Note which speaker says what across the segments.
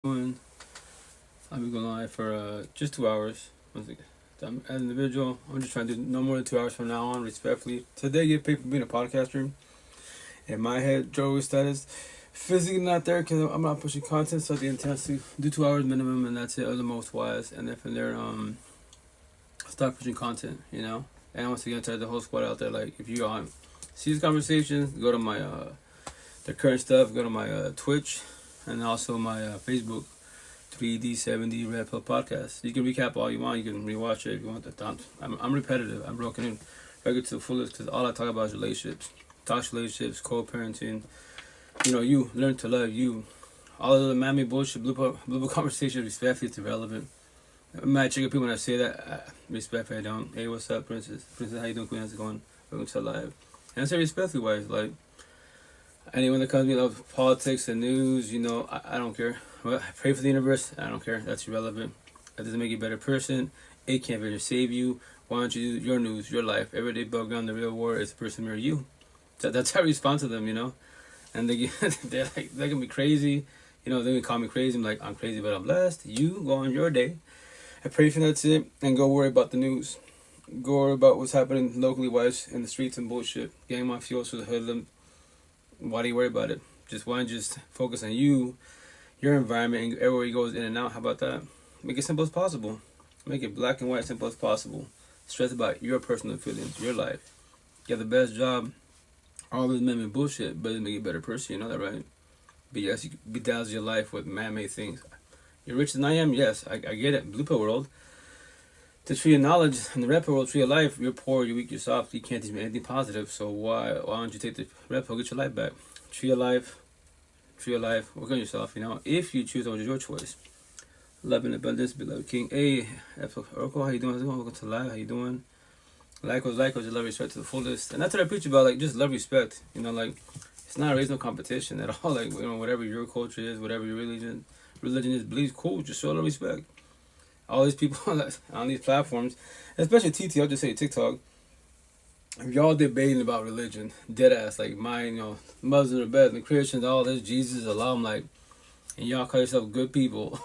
Speaker 1: doing. I'll be going live for just 2 hours. Once again, as an individual, I'm just trying to do no more than 2 hours from now on, respectfully. Today, get paid for being a podcaster. In my head, Joey status, physically not there because I'm not pushing content, so the intent to do 2 hours minimum, and that's it, or the most wise. And then from there, start pushing content, And once again, tell the whole squad out there, like, if you see these conversations, go to my the current stuff, go to my Twitch, and also my Facebook, 3D70 Red Pill Podcast. You can recap all you want. You can rewatch it if you want. I'm repetitive. I'm broken in regular to the fullest because all I talk about is relationships, toxic relationships, co-parenting. You learn to love you. All of the mammy bullshit, blue conversations, respectfully, it's irrelevant. I might check people when I say that. Respectfully, I don't. Hey, what's up, Princess? Princess, how you doing, Queen? How's it going? Welcome to live. And I say respectfully wise, like, anyone that comes to me of politics and news, I don't care. Well, I pray for the universe. I don't care. That's irrelevant. That doesn't make you a better person. It can't really save you. Why don't you do your news, your life? Everyday background, the real war is the person mirror you. That's how I respond to them, And they can be crazy. They can call me crazy. I'm like, I'm crazy, but I'm blessed. You go on your day. I pray for that's it. And go worry about the news. Go worry about what's happening locally wise in the streets and bullshit. Gang my fuels for the hoodlum. Why do you worry about it? Why don't you just focus on you, your environment, and everywhere he goes in and out. How about that? Make it simple as possible. Make it black and white, simple as possible. Stress about your personal feelings, your life. You have the best job. All this man-made bullshit, but it make you a better person. You know that, right? But yes, you bedazzle your life with man-made things. You're richer than I am. Yes, I get it. Blue pill world. The tree of knowledge and the red pill world, tree of life. You're poor, you're weak, you're soft. You can't teach me anything positive. So why don't you take the red pill, get your life back? Tree of life. Work on yourself, if you choose, it's your choice. Love and abundance, beloved King. Hey, Oracle, how you doing? Welcome to live. How you doing? Likewise, just love, respect to the fullest. And that's what I preach about, like, just love, respect. Like, it's not raising no competition at all. Like, whatever your culture is, whatever your religion is, beliefs, cool. Just show love, respect. All these people on these platforms, especially TT, I'll just say TikTok, if y'all debating about religion, dead ass, like mine, Muslims are better than Christians, all this, Jesus, Allah, I'm like, and y'all call yourself good people.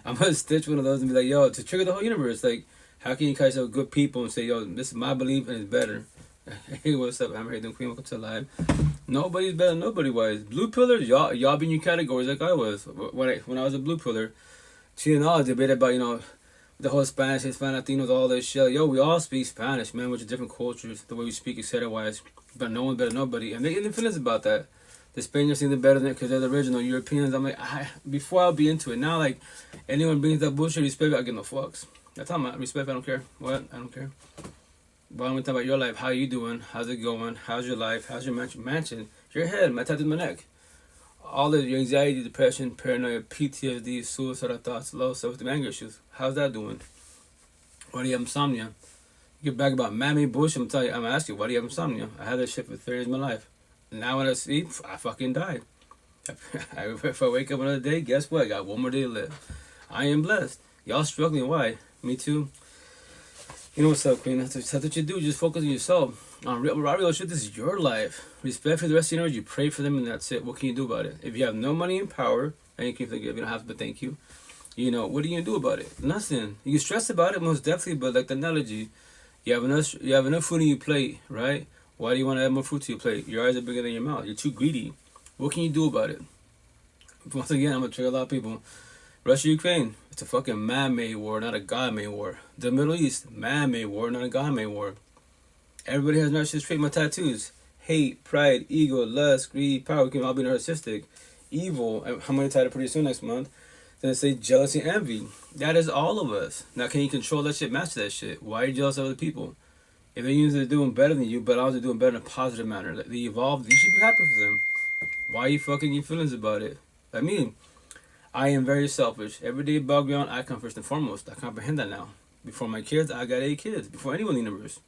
Speaker 1: I'm gonna stitch one of those and be like, yo, to trigger the whole universe, like, how can you call yourself good people and say, yo, this is my belief and it's better? Hey, what's up? I'm here doing Queen. Welcome to live. Nobody's better than nobody was. Blue pillars, y'all be in your categories like I was. When I was a blue pillar, I debated about, the whole Spanish, Hispanic, Latinos, all this shit. Yo, we all speak Spanish, man, which is different cultures, the way we speak, etc. wise. But no one's better than nobody. And they get feelings about that. The Spaniards think they're better than it because they're the original Europeans. I'm like, before I'll be into it. Now, like, anyone brings that bullshit, respect, I get no fucks. That's how I'm at. Respect, I don't care. What? I don't care. But I'm going to talk about your life. How you doing? How's it going? How's your life? How's your mansion? Your head. My tattoo in my neck. All of your anxiety, depression, paranoia, PTSD, suicidal thoughts, low self-esteem, anger issues. How's that doing? Why do you have insomnia? You get back about mammy bullshit, I'm gonna ask you, why do you have insomnia? I had that shit for 30 years of my life. Now when I sleep, I fucking die. If I wake up another day, guess what? I got one more day to live. I am blessed. Y'all struggling, why? Me too. You know what's up, Queen? That's what you do. Just focus on yourself. On real shit, this is your life. Respect for the rest of your energy. You pray for them, and that's it. What can you do about it? If you have no money and power, and you can forgive, you don't have to, but thank you. What are you gonna do about it? Nothing. You can stress about it, most definitely. But like the analogy, you have enough food on your plate, right? Why do you want to add more food to your plate? Your eyes are bigger than your mouth. You're too greedy. What can you do about it? Once again, I'm gonna trigger a lot of people. Russia, Ukraine. It's a fucking man-made war, not a God-made war. The Middle East, man-made war, not a God-made war. Everybody has narcissistic trait. My tattoos: hate, pride, ego, lust, greed, power. We can all be narcissistic. Evil. I'm gonna title pretty soon next month. Then say jealousy, envy. That is all of us. Now, can you control that shit? Master that shit. Why are you jealous of other people? If they're usually doing better than you, but also doing better in a positive manner, like they evolved, you should be happy for them. Why are you fucking your feelings about it? I am very selfish. Everyday background, I come first and foremost. I comprehend that now. Before my kids, I got 8 kids. Before anyone in the universe,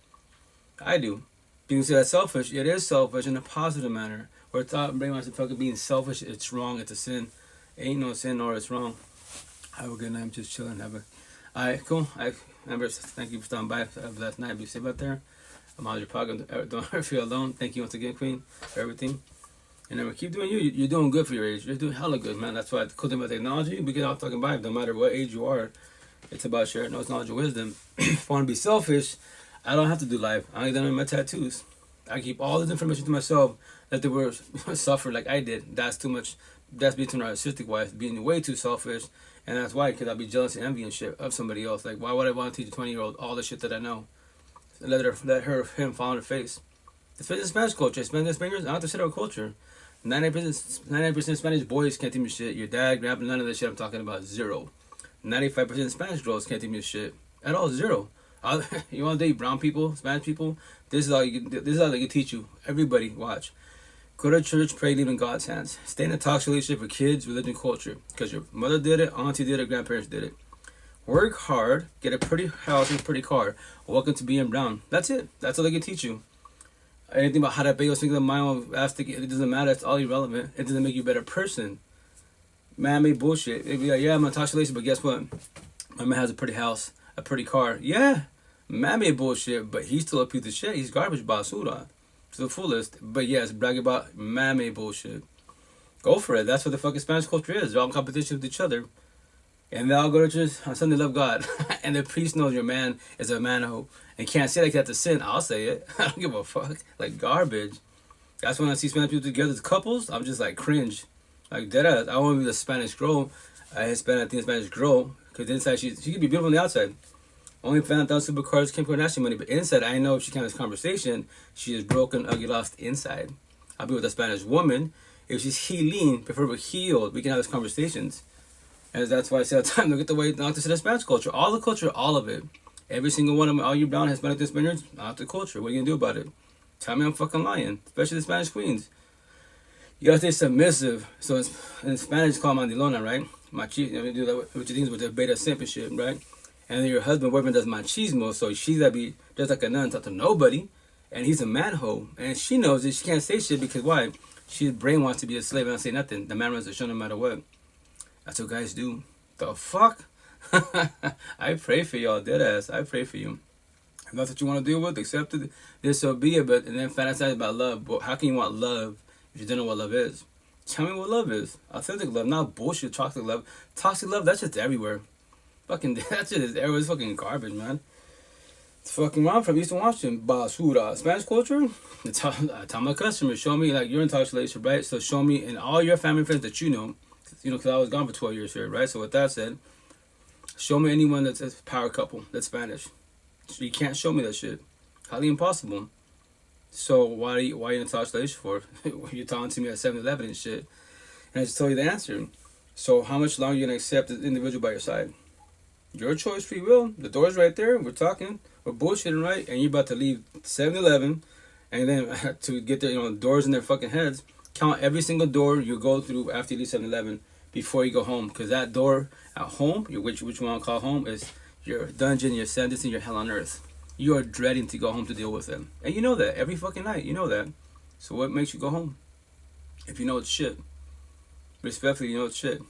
Speaker 1: I do. People say that's selfish. It is selfish in a positive manner. We're taught brain wants to fucking being selfish. It's wrong. It's a sin. Ain't no sin nor it's wrong. Have a good night. I'm just chilling. Alright, cool. Thank you for stopping by last night. Be safe out there. I'm out of your pocket. Don't ever feel alone. Thank you once again, Queen, for everything. And then keep doing you. You're doing good for your age. You're doing hella good, man. That's why the cool thing about technology, we get off talking about it. No matter what age you are, it's about sharing those knowledge and wisdom. If I want to be selfish, I don't have to do live. I ain't done my tattoos. I keep all this information to myself. Let the world suffer like I did. That's too much. That's being too narcissistic wise, being way too selfish. And that's why, because I'll be jealous and envy and shit of somebody else. Like, why would I want to teach a 20-year-old all the shit that I know? Let him fall on her face. Especially Spanish culture. Spanish Spaniards, I don't have to shit our culture. 99% Spanish boys can't teach me shit. Your dad, grandpa, none of that shit I'm talking about. Zero. 95% Spanish girls can't teach me shit at all. Zero. You want to date brown people, Spanish people? This is all they can teach you. Everybody, watch. Go to church, pray, leave in God's hands. Stay in a toxic relationship with kids, religion, culture. Because your mother did it, auntie did it, grandparents did it. Work hard, get a pretty house and a pretty car. Welcome to being brown. That's it. That's all they can teach you. Anything about how to pay your single mind, it doesn't matter. It's all irrelevant. It doesn't make you a better person. Man-made bullshit. It'd be like, yeah, I'm in a toxic relationship, but guess what? My man has a pretty house, a pretty car. Yeah, man-made bullshit, but he's still a piece of shit. He's garbage, basura, to the fullest. But yes, brag about man-made bullshit. Go for it. That's what the fucking Spanish culture is. They're all in competition with each other. And they all go to church on Sunday, love God. And the priest knows your man is a man-ho. And can't say like that to sin. I'll say it. I don't give a fuck. Like garbage. That's when I see Spanish people together as couples. I'm just like cringe. Like deadass. I want to be the Spanish girl. Spanish girl. Because inside she could be beautiful on the outside. Only found out supercars, Kim Kardashian money. But inside, I know if she can have this conversation, she is broken, ugly, lost inside. I'll be with a Spanish woman. If she's healing, preferably healed, we can have these conversations. And that's why I say all the time, look at the way not to see the Spanish culture. All the culture, all of it. Every single one of them, all you brown Hispanic Spaniards, not the culture. What are you going to do about it? Tell me I'm fucking lying. Especially the Spanish queens. You gotta stay submissive. So in Spanish, it's called mandilona, right? Machismo. You do that with your things with the beta simp and shit, right? And then your husband, boyfriend does machismo. So she's gotta be just like a nun, talk to nobody. And he's a manhole. And she knows it. She can't say shit because why? She's brainwashed to be a slave and not say nothing. The man runs the show no matter what. That's what guys do. The fuck? I pray for y'all, deadass. I pray for you. If that's what you want to deal with, accept it. This so be it. But and then fantasize about love. But how can you want love if you don't know what love is? Tell me what love is. Authentic love, not bullshit toxic love. Toxic love, that's just everywhere. Fucking, that shit is everywhere. It's fucking garbage, man. It's fucking wrong from Eastern Washington. Basura. Spanish culture? I tell my customers, show me, like, you're in toxic relationship, right? So show me in all your family friends that you know, because I was gone for 12 years here, right? So with that said, show me anyone that's a power couple that's Spanish. So you can't show me that shit. Highly impossible. So why are you in a toxic relationship for? You're talking to me at 7-Eleven and shit. And I just told you the answer. So how much longer are you going to accept the individual by your side? Your choice, free will. The door's right there. We're talking. We're bullshitting, right? And you're about to leave 7-Eleven. And then to get there, doors in their fucking heads. Count every single door you go through after you leave 7-Eleven before you go home. Because that door at home, which you want to call home, is your dungeon, your sentence, and your hell on earth. You are dreading to go home to deal with them. And you know that. Every fucking night. You know that. So what makes you go home? If you know it's shit. Respectfully, you know it's shit.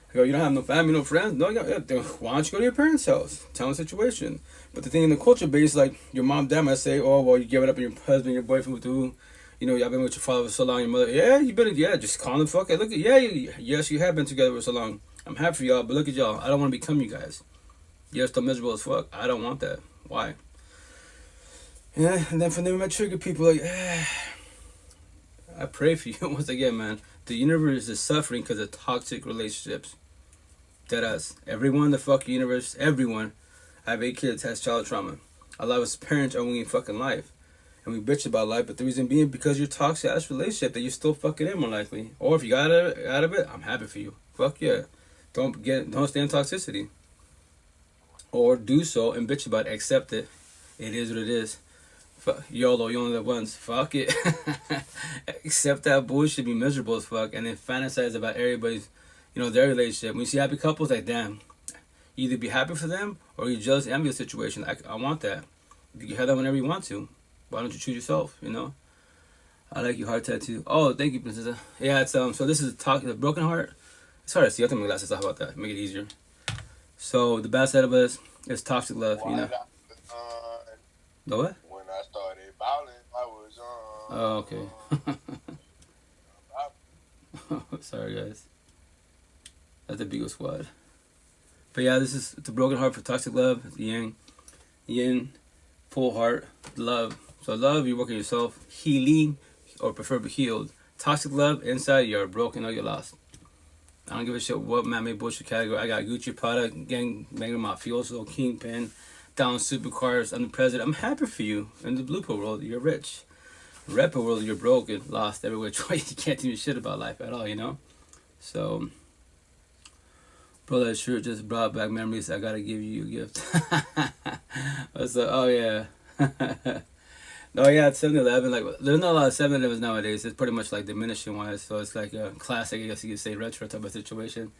Speaker 1: I go, you don't have no family, no friends? No, why don't you go to your parents' house? Tell them the situation. But the thing in the culture base, like, your mom, dad might say, oh, well, you give it up on your husband, your boyfriend, with who? Y'all been with your father for so long, your mother. Yeah, just call them fuck it. Look at, yes, you have been together for so long. I'm happy for y'all, but look at y'all. I don't want to become you guys. You're still miserable as fuck. I don't want that. Why? Yeah, and then from there, I trigger people like, I pray for you. Once again, man, the universe is suffering because of toxic relationships. Deadass. Everyone in the fucking universe, everyone, I have 8 kids, has child trauma. A lot of us parents are winning fucking life. And we bitch about life, but the reason being because you're toxic ass relationship that you're still fucking in more likely. Or if you got out of it, I'm happy for you. Fuck yeah. Don't stay in toxicity. Or do so and bitch about it. Accept it. It is what it is. Fuck. YOLO, you only live once. Fuck it. Accept that bullshit, be miserable as fuck, and then fantasize about everybody's, their relationship. When you see happy couples, like, damn, you either be happy for them or you're jealous, envious situation. I want that. You can have that whenever you want to. Why don't you choose yourself, I like your heart tattoo. Oh, thank you, Princess. Yeah, it's so this is the broken heart. It's hard to see. I'll take my glasses off about that. Make it easier. So the bad side of us is toxic love, The what?
Speaker 2: When I started bowling, I was on.
Speaker 1: Oh, okay. Sorry, guys. That's the Beagle Squad. But yeah, this is the broken heart for toxic love. It's yin. Yin, full heart, love. So love, you work on yourself. Healing, or preferably healed. Toxic love, inside you're broken or you're lost. I don't give a shit what man-made bullshit category. I got Gucci, Prada, gang, banger, mafioso, kingpin, down supercars. I'm the president. I'm happy for you. In the blue pill world, you're rich. Red pill world, you're broken, lost every which way. You can't do shit about life at all, you know. So, bro, that shirt just brought back memories. I gotta give you a gift. So, oh yeah. Oh yeah, it's 7-Eleven. Like, there's not a lot of 7-Elevens nowadays. It's pretty much like diminishing wise. So it's like a classic, I guess you could say, retro type of situation.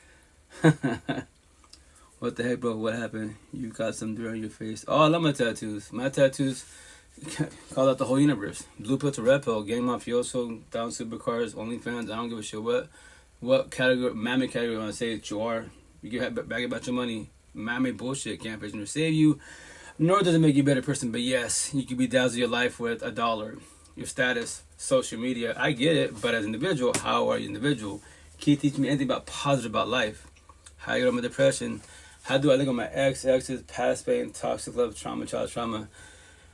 Speaker 1: What the heck, bro? What happened? You got some dirt on your face. Oh, I love my tattoos. My tattoos call out the whole universe. Blue pill to red pill, gang mafioso, down supercars, OnlyFans. I don't give a shit what category, mammy category you want to say that you are. You get back about your money. Mammy bullshit can't patient save you. Nor does it make you a better person, but yes, you can bedazzle your life with $1, your status, social media. I get it, but as an individual, how are you individual? Can you teach me anything about positive about life? How I get over my depression? How do I look at my exes, past pain, toxic love, trauma, child trauma?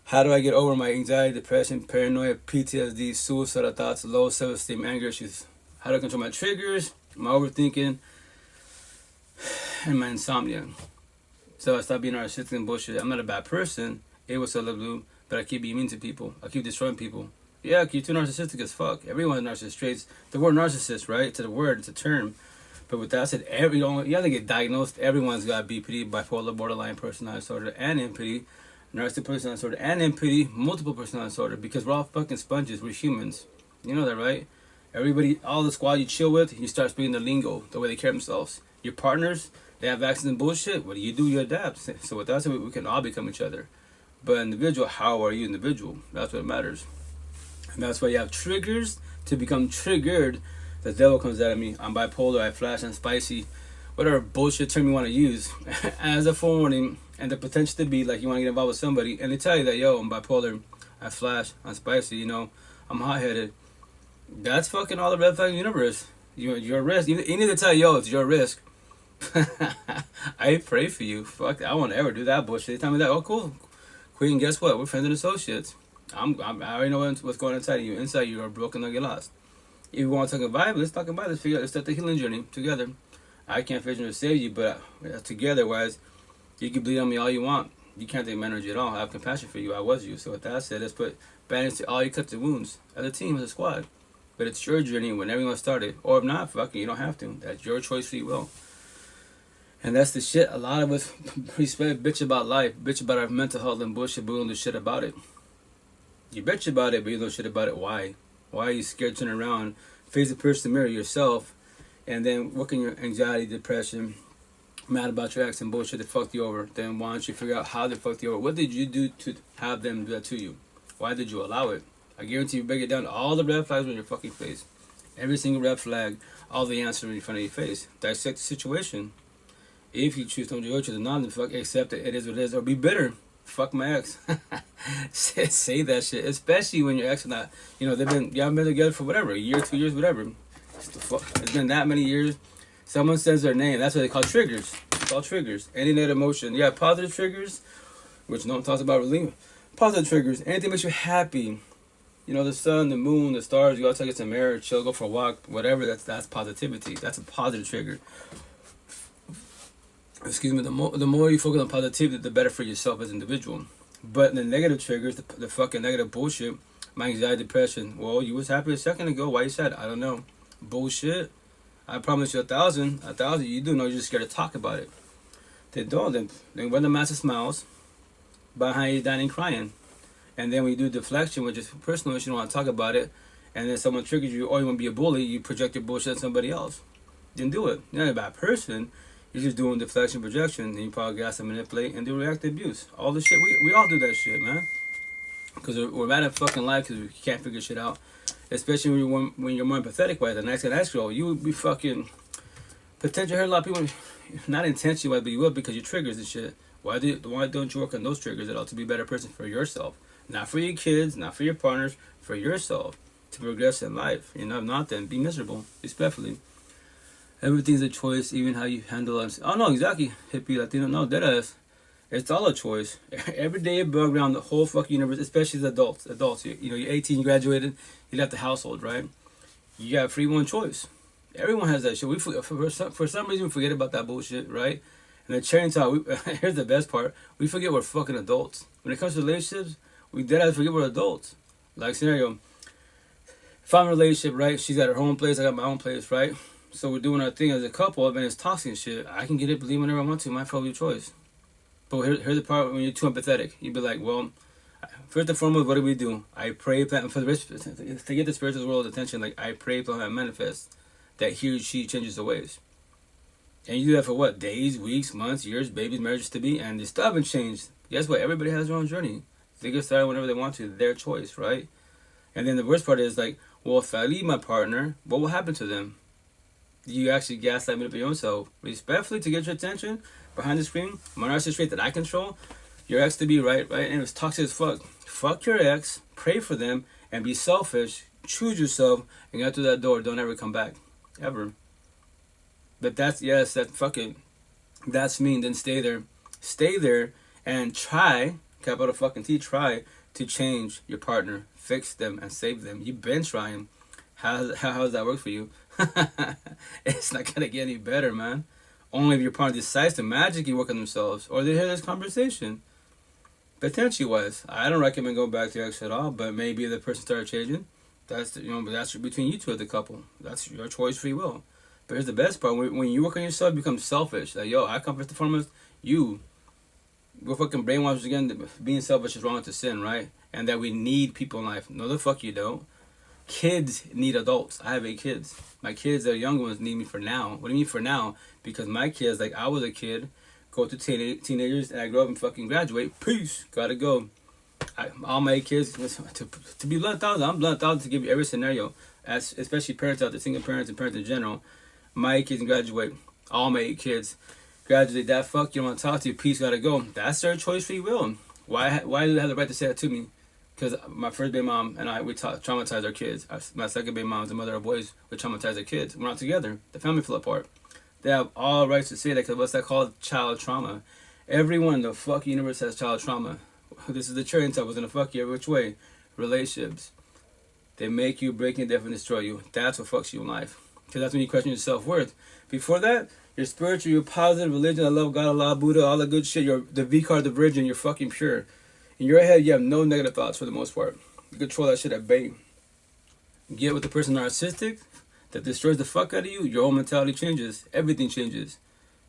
Speaker 1: How do I get over my anxiety, depression, paranoia, PTSD, suicidal thoughts, low self-esteem, anger issues? How do I control my triggers, my overthinking, and my insomnia? So I stopped being narcissistic and bullshit. I'm not a bad person. It was so blue, but I keep being mean to people. I keep destroying people. Yeah, you're too narcissistic as fuck. Everyone has narcissist traits. The word narcissist, right? It's a word, it's a term. But with that said, you have to get diagnosed. Everyone's got BPD, bipolar, borderline personality disorder, and NPD, narcissistic personality disorder, and NPD, multiple personality disorder. Because we're all fucking sponges. We're humans. You know that, right? Everybody, all the squad you chill with, you start speaking the lingo, the way they carry themselves. Your partners, they have accents and bullshit. What do? You adapt. So with that said, we can all become each other. But individual, how are you individual? That's what matters. And that's why you have triggers to become triggered. The devil comes at me. I'm bipolar, I flash, I'm spicy. Whatever bullshit term you want to use. As a forewarning, and the potential to be like you want to get involved with somebody, and they tell you that, yo, I'm bipolar, I flash, I'm spicy, you know, I'm hot-headed. That's fucking all the red flag universe. You're a risk. You need to tell you, yo, it's your risk. I pray for you. Fuck, I won't ever do that bullshit. They tell me that, oh, cool. Queen, guess what? We're friends and associates. I already know what's going on inside of you. Inside you are broken or get lost. If you want to talk about it, let's talk about it. Let's start the healing journey together. I can't figure to save you, but together, wise, you can bleed on me all you want. You can't take my energy at all. I have compassion for you. I was you. So with that said, let's put bandage to all your cuts and wounds as a team, as a squad. But it's your journey when everyone started. Or if not, fucking, you don't have to. That's your choice, free will. And that's the shit. A lot of us bitch about life, bitch about our mental health and bullshit, but we don't do shit about it. You bitch about it, but you don't do shit about it. Why? Why are you scared to turn around, face the person in the mirror, yourself, and then work on your anxiety, depression, mad about your ex and bullshit that fucked you over? Then why don't you figure out how they fucked you over? What did you do to have them do that to you? Why did you allow it? I guarantee you break it down to all the red flags on your fucking face. Every single red flag, all the answers in front of your face. Dissect the situation. If you choose to enjoy it, not, then fuck, accept it. It is what it is. Or be bitter. Fuck my ex. Say that shit. Especially when your ex is not, you know, y'all been together for whatever, a year, 2 years, whatever. It's been that many years. Someone says their name. That's what they call triggers. It's called triggers. Any negative emotion. You have positive triggers, which no one talks about relief. Positive triggers. Anything makes you happy. You know, the sun, the moon, the stars. You go take it to mirror, chill, go for a walk, whatever. That's positivity. That's a positive trigger. Excuse me. The more you focus on positivity, the better for yourself as an individual. But the negative triggers, the fucking negative bullshit, my anxiety, depression. Well, you was happy a second ago. Why you sad? I don't know. Bullshit. I promise you 1,000. 1,000. You do know. You're just scared to talk about it. They don't. Then when the massive smiles behind you, dying crying. And then when you do deflection, which is personal, you don't want to talk about it, and then someone triggers you, or you want to be a bully, you project your bullshit on somebody else. Then do it. You're not a bad person. You're just doing deflection, projection, and you probably gas and manipulate and do reactive abuse. All this shit, we all do that shit, man. Because we're mad at fucking life because we can't figure shit out. Especially when you're more empathetic with a nice girl, you would be fucking potentially hurt a lot of people. Not intentionally, but you will because your triggers and shit. Why don't you work on those triggers at all to be a better person for yourself? Not for your kids, not for your partners, for yourself. to progress in life. You know, if not, then be miserable, respectfully. Everything's a choice, even how you handle it. Oh, no, exactly, hippie, Latino, no, deadass. It's all a choice. Every day you bug around the whole fucking universe, especially as adults. You know, you're 18, you graduated, you left the household, right? You got free one choice. Everyone has that shit. For some reason, we forget about that bullshit, right? And the cherry on top, here's the best part. We forget we're fucking adults. When it comes to relationships, we deadass forget we're adults. Like, scenario, if I'm in a relationship, right? She's got her own place, I got my own place, right? So we're doing our thing as a couple, and it's toxic and shit. I can get it, believe whenever I want to. My fault, your choice. But here's the part when you're too empathetic. You'd be like, well, first and foremost, what do we do? I pray for to get the spiritual world's attention. Like, I pray for him manifest that he or she changes the ways. And you do that for what? Days, weeks, months, years, babies, marriages to be, and they still haven't changed. Guess what? Everybody has their own journey. They get started whenever they want to. Their choice, right? And then the worst part is like, well, if I leave my partner, what will happen to them? You actually gaslight me up your own self. Respectfully, to get your attention behind the screen, my narcissist trait that I control, your ex to be right? And it's toxic as fuck. Fuck your ex, pray for them, and be selfish. Choose yourself, and get through that door. Don't ever come back. Ever. But fuck it. That's mean. Then stay there. Stay there and try, capital fucking T, try to change your partner, fix them, and save them. You've been trying. How does that work for you? It's not gonna get any better, man. Only if your partner decides to magically work on themselves, or they hear this conversation. Potentially wise, I don't recommend going back to your ex at all. But maybe if the person started changing, that's between you two as the couple. That's your choice, free will. But here's the best part: when you work on yourself, you become selfish. Like, yo, I come first and foremost. We're fucking brainwashed again. Being selfish is wrong to sin, right? And that we need people in life. No, the fuck you don't. Kids need adults. I have 8 kids. My kids, the young ones, need me for now. What do you mean for now? Because my kids, like I was a kid, go to teenagers, and I grow up and fucking graduate. Peace. Gotta go. All my 8 kids, to be blunt out, I'm blunt out to give you every scenario, especially parents out there, single parents and parents in general. My 8 kids can graduate. All my 8 kids graduate. That fuck you don't want to talk to you. Peace. Gotta go. That's their choice, free will. Why do they have the right to say that to me? Because my first baby mom and I, we traumatized our kids. My second baby mom, the mother of boys, we traumatized their kids. We're not together. The family fell apart. They have all rights to say that, because what's that called? Child trauma. Everyone in the fuck universe has child trauma. This is the cherry on top. Was gonna fuck you every which way. Relationships. They make you, break you, definitely destroy you. That's what fucks you in life. Because that's when you question your self-worth. Before that, you're spiritual, you're positive, religion, I love God, Allah, Buddha, all the good shit. You're the V card, the virgin, you're fucking pure. In your head, you have no negative thoughts for the most part. You control that shit at bay. Get with the person narcissistic that destroys the fuck out of you, your whole mentality changes. Everything changes.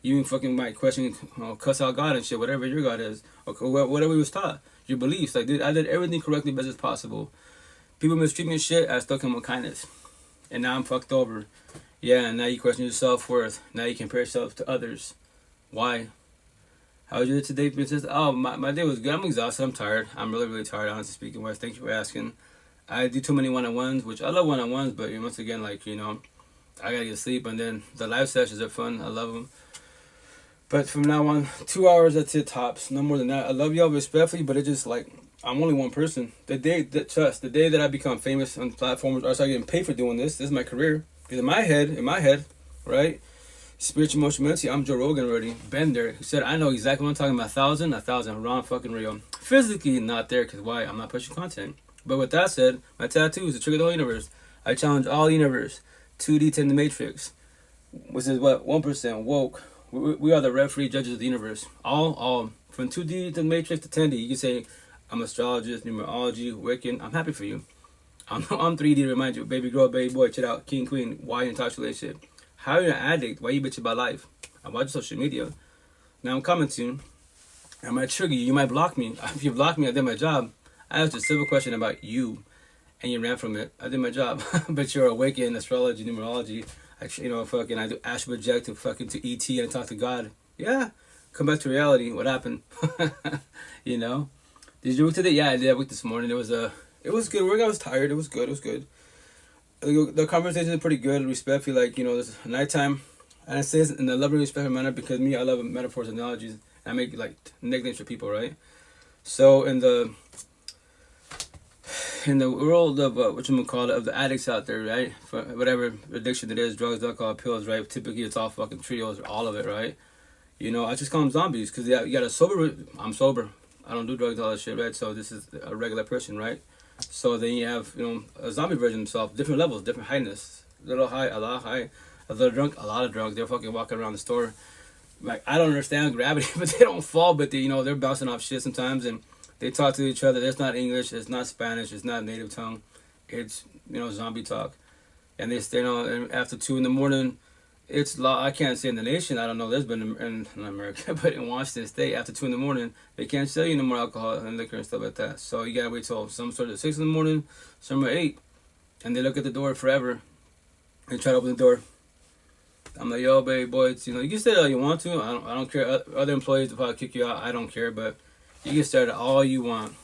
Speaker 1: You even fucking might question, cuss out God and shit, whatever your God is, or whatever he was taught. Your beliefs, like, dude, I did everything correctly best as possible. People mistreat me and shit, I still come with kindness. And now I'm fucked over. Yeah, and now you question your self-worth. Now you compare yourself to others. Why? How was your day today, Princess? Oh, my day was good. I'm exhausted. I'm tired. I'm really, really tired, honestly speaking. Wes, thank you for asking. I do too many one-on-ones, which I love one-on-ones, but once again, like, I gotta get sleep. And then the live sessions are fun. I love them. But from now on, 2 hours, that's it, tops. No more than that. I love y'all respectfully, but it's just like, I'm only one person. The day that I become famous on platforms, or start getting paid for doing this is my career. Because in my head, right? Spiritual emotional mentally, I'm Joe Rogan already. Been there. He said, I know exactly what I'm talking about. 1,000. Wrong fucking real. Physically not there, because why? I'm not pushing content. But with that said, my tattoo is to trigger the whole universe. I challenge all universe. 2D to the Matrix. Which is what? 1% woke. We are the referee judges of the universe. All. From 2D to the Matrix to 10D. You can say, I'm astrologist, numerology, Wiccan. I'm happy for you. I'm 3D to remind you. Baby girl, baby boy, chill out. King, queen. Why you in touch relationship? How are you an addict? Why you bitch about life? I watch social media. Now I'm coming to you. I might trigger you. You might block me. If you block me, I did my job. I asked a simple question about you, and you ran from it. I did my job. But you're awake in astrology, numerology. I do astral project to ET and talk to God. Yeah. Come back to reality. What happened? Did you work today? Yeah, I did. I worked this morning. It was good work. I was tired. It was good. The conversations are pretty good, respectfully, like, there's nighttime, and I say this in a loving, respectful manner, because I love metaphors and analogies, and I make, like, nicknames for people, right? So, in the world of of the addicts out there, right? For whatever addiction it is, drugs, alcohol, pills, right? Typically, it's all fucking trios, all of it, right? I just call them zombies because you got a sober. I'm sober. I don't do drugs, all that shit, right? So this is a regular person, right? So then you have a zombie version of himself, different levels, different highness, a little high, a lot high, a little drunk, a lot of drugs. They're fucking walking around the store. Like, I don't understand gravity, but they don't fall, but they're bouncing off shit sometimes, and they talk to each other. It's not English, it's not Spanish, it's not native tongue. It's, zombie talk. And they stay and after 2 a.m, it's law. I can't say in the nation, I don't know, there's been in America, but in Washington State, after 2 a.m, they can't sell you no more alcohol and liquor and stuff like that. So you gotta wait till some start at 6 a.m, some are 8, and they look at the door forever and try to open the door. I'm like, yo, baby boy, you can stay all you want to. I don't care. Other employees will probably kick you out. I don't care, but you can start all you want.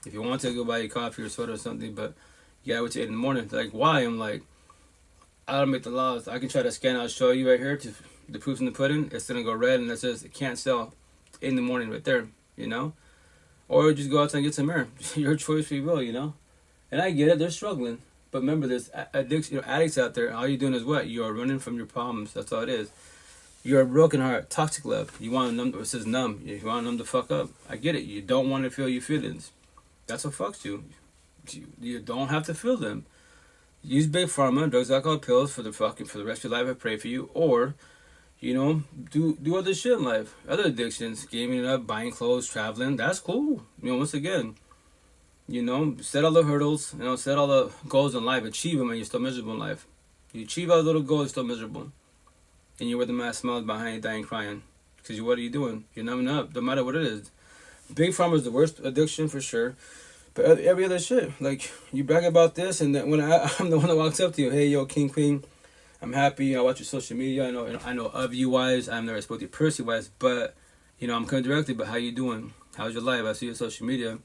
Speaker 1: If you want to, go buy you coffee or soda or something, but you gotta wait till 8 a.m. They're like, why? I'm like, I don't make the laws. I can try to scan. I'll show you right here to the proofs in the pudding. It's gonna go red, and it says it can't sell 8 a.m. right there. Or just go outside and get some air. Your choice, free will. And I get it. They're struggling. But remember, there's addicts out there. All you're doing is what? You are running from your problems. That's all it is. You're a broken heart, toxic love. You want to numb. It says numb. You want to numb the fuck up. I get it. You don't want to feel your feelings. That's what fucks you. You don't have to feel them. Use big pharma, drugs, alcohol, pills for the rest of your life. I pray for you. Or, do other shit in life. Other addictions, gaming it up, buying clothes, traveling. That's cool. Once again. Set all the hurdles, set all the goals in life, achieve them, and you're still miserable in life. You achieve all the little goals, you're still miserable. And you wear the mask, smiles behind you, dying, crying. Because what are you doing? You're numbing up, no matter what it is. Big pharma is the worst addiction for sure. But every other shit, like, you brag about this, and then when I'm the one that walks up to you, hey, yo, king, queen, I'm happy, I watch your social media, I know of you wise, I've never spoke to you personally wise, but, I'm coming directly, but how you doing? How's your life? I see your social media.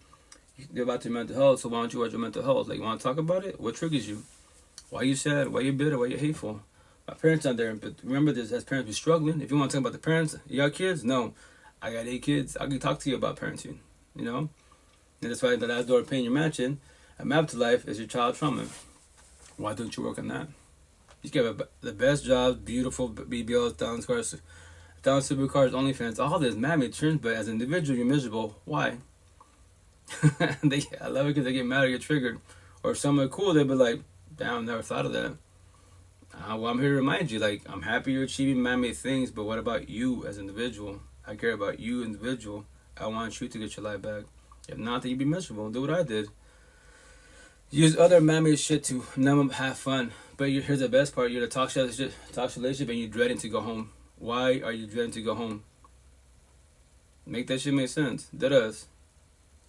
Speaker 1: You're about your mental health, so why don't you watch your mental health? Like, you want to talk about it? What triggers you? Why you sad? Why you bitter? Why you hateful? My parents aren't there, but remember this, as parents, we're struggling. If you want to talk about the parents, you got kids? No. I got 8 kids. I can talk to you about parenting, And that's why the last door pain you're matching, a map to life, is your child trauma. Why don't you work on that? You get the best jobs, beautiful BBLs, down supercars, OnlyFans, all this mammy turns, but as an individual, you're miserable. Why? I love it because they get mad or get triggered. Or if someone cool, they'll be like, damn, never thought of that. Well, I'm here to remind you, like, I'm happy you're achieving man-made things, but what about you as an individual? I care about you, individual. I want you to get your life back. If not, then you be miserable. Do what I did. Use other man-made shit to numb up, have fun. But here's the best part. You're in a toxic relationship and you're dreading to go home. Why are you dreading to go home? Make that shit make sense. That does.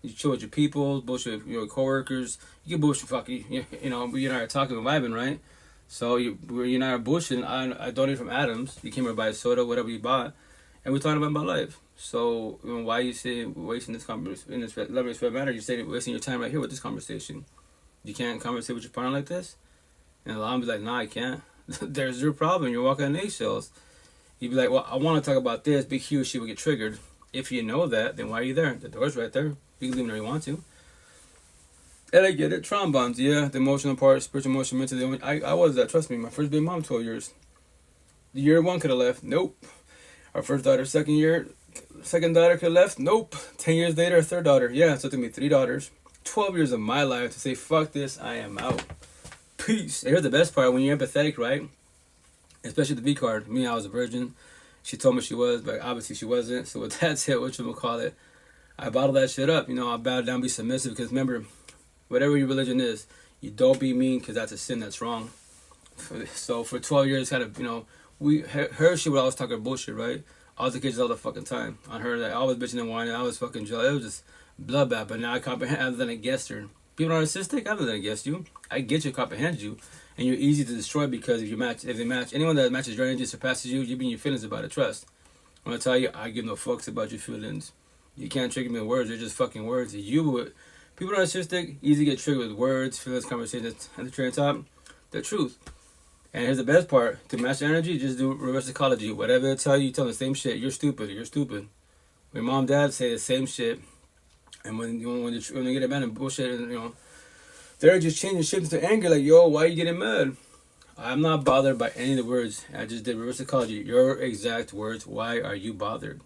Speaker 1: You chill with your people, bullshit with your coworkers. You can bullshit fucking, you and I are talking and vibing, right? So you and I are bullshitting. I donated from Adams. You came here to buy a soda, whatever you bought, and we're talking about life. So why you say wasting this conversation in this love and respect matter? You say wasting your time right here with this conversation. You can't conversate with your partner like this, and I'll be like, nah, I can't. There's your problem. You're walking on eggshells. You'd be like, well, I want to talk about this, but he or she will get triggered. If you know that, then why are you there? The door's right there. You can leave whenever you want to. And I get it. Trauma bonds, yeah. The emotional part, spiritual, emotional, mental. I was that. Trust me. My first big mom, 12 years. The year 1 could have left. Nope. Our first daughter, second daughter could have left. Nope. 10 years later, our third daughter. Yeah, so it took me 3 daughters. 12 years of my life to say, fuck this, I am out. Peace. And here's the best part. When you're empathetic, right? Especially the V card. Me, I was a virgin. She told me she was, but obviously she wasn't. So with that said, whatchamacallit, I bottled that shit up. I bowed down, be submissive. Because remember, whatever your religion is, you don't be mean because that's a sin, that's wrong. So for 12 years, her, she would always talk her bullshit, right? All the kids all the fucking time. On her, like, I was bitching and whining. I was fucking jealous. It was just bloodbath. But now I comprehend other than I guessed her. People are narcissistic, other than I guessed you. I get you, comprehend you. And you're easy to destroy because if they match, anyone that matches your energy surpasses you, you be in your feelings about it. Trust. I'm going to tell you, I give no fucks about your feelings. You can't trigger me with words. They're just fucking words. People are narcissistic, easy to get triggered with words, feelings, conversations, and the train top. The truth. And here's the best part. To match energy, just do reverse psychology. Whatever they tell you, tell them the same shit. You're stupid. You're stupid. When mom and dad say the same shit, and when they get mad and bullshit, and They're just changing shit into anger. Like, yo, why are you getting mad? I'm not bothered by any of the words. I just did reverse psychology. Your exact words. Why are you bothered?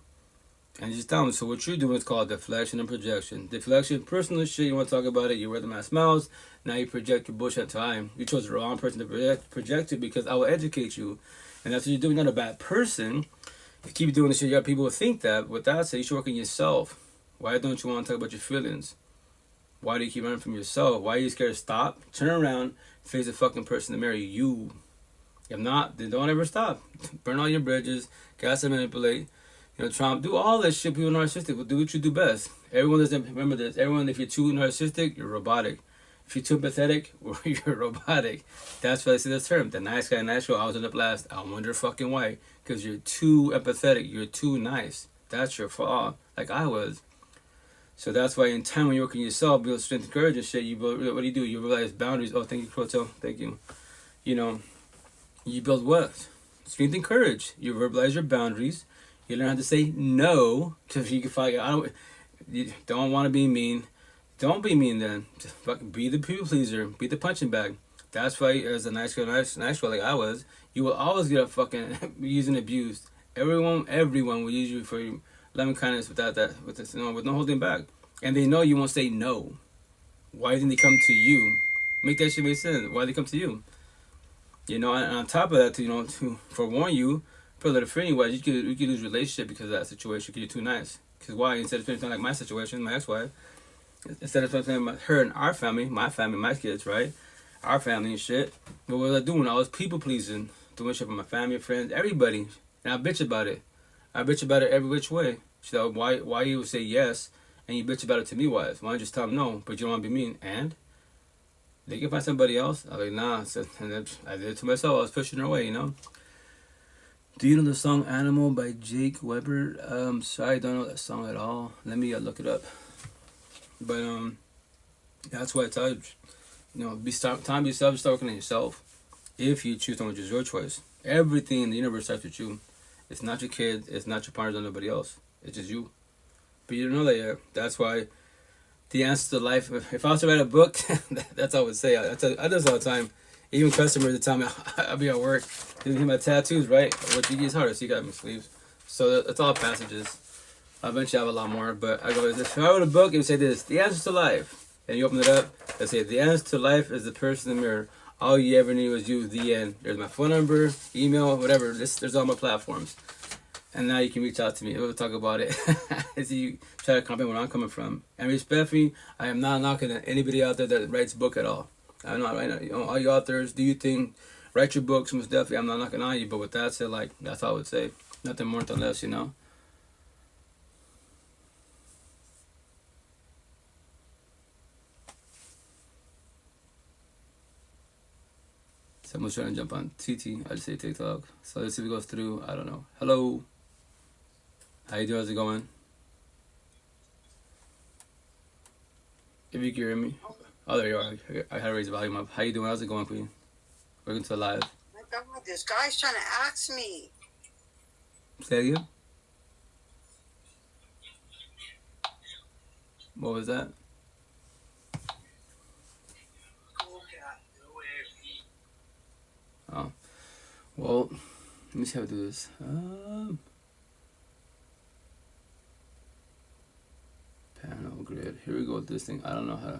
Speaker 1: And just tell them. So what you're doing is called deflection and projection. Deflection, personal shit. You want to talk about it. You wear the mask mouths. Now you project your bullshit time. You chose the wrong person to project it because I will educate you. And that's what you're doing. You're not a bad person. You keep doing this shit. Yeah, people will think that. With that said, you should work on yourself. Why don't you want to talk about your feelings? Why do you keep running from yourself? Why are you scared to stop? Turn around. Face the fucking person to marry you. If not, then don't ever stop. Burn all your bridges. Gas and manipulate. Trump, do all this shit. People narcissistic will do what you do best. Everyone doesn't remember this. Everyone, if you're too narcissistic, you're robotic. If you're too empathetic, you're robotic. That's why I say this term. The nice guy, nice girl, always end up last. I wonder fucking why. Because you're too empathetic. You're too nice. That's your fault. Like I was. So that's why in time when you work on yourself, build strength and courage and shit, you build, what do? You realize boundaries. Oh, thank you, Crotel. Thank you. You build what? Strength and courage. You verbalize your boundaries. You learn how to say no. Because you can find, you don't want to be mean. Don't be mean then. Just fucking be the people pleaser. Be the punching bag. That's why as a nice girl like I was, you will always get a fucking used and abused. Everyone will use you for loving kindness with no holding back. And they know you won't say no. Why didn't they come to you? Make that shit make sense. Why did they come to you? And on top of that, to forewarn you, put a little fear anyway, you could lose relationship because of that situation because you're too nice. Because why? Instead of spending time like my situation, my ex-wife, instead of spending time with her and our family, my kids, right? Our family and shit. What was I doing? I was people pleasing, doing shit for my family, friends, everybody. And I bitch about it. I bitch about it every which way. So why you would say yes and you bitch about it to me? Why don't you just tell them no, but you don't want to be mean? And they can find somebody else. I was like, nah. So, and I did it to myself. I was pushing her away, Do you know the song Animal by Jake Weber? Sorry, I don't know that song at all. Let me look it up. But that's why I tell you, time to yourself, start working on yourself. If you choose to, which is your choice. Everything in the universe starts with you. It's not your kid. It's not your partner. It's not nobody else. It's just you. But you don't know that yet. That's why the answer to life. If I was to write a book, that's all I would say. I do this all the time. Even customers that tell me I'll be at work doing my tattoos, right? What you get is harder. So you got my sleeves. So that's all passages. I eventually have a lot more. But I go, if I wrote a book, it would say this: the answer to life. And you open it up. I say the answer to life is the person in the mirror. All you ever need was you, the end. There's my phone number, email, whatever. There's all my platforms. And now you can reach out to me. We'll talk about it. As you try to comprehend where I'm coming from. And respectfully, I am not knocking at anybody out there that writes a book at all. I'm not right now. All you authors, do you think, write your books, most definitely. I'm not knocking on you. But with that said, that's all I would say. Nothing more, nothing less, Someone's trying to jump on TT. I just say TikTok. So let's see if it goes through. I don't know. Hello. How you doing? How's it going? If you can hear me. Oh, there you are. I had to raise the volume up. How you doing? How's it going, Queen? Welcome to the live.
Speaker 2: My God, this guy's trying to ask me.
Speaker 1: Say it again? What was that? Oh. Well, let me see how to do this. Panel grid. Here we go with this thing. I don't know how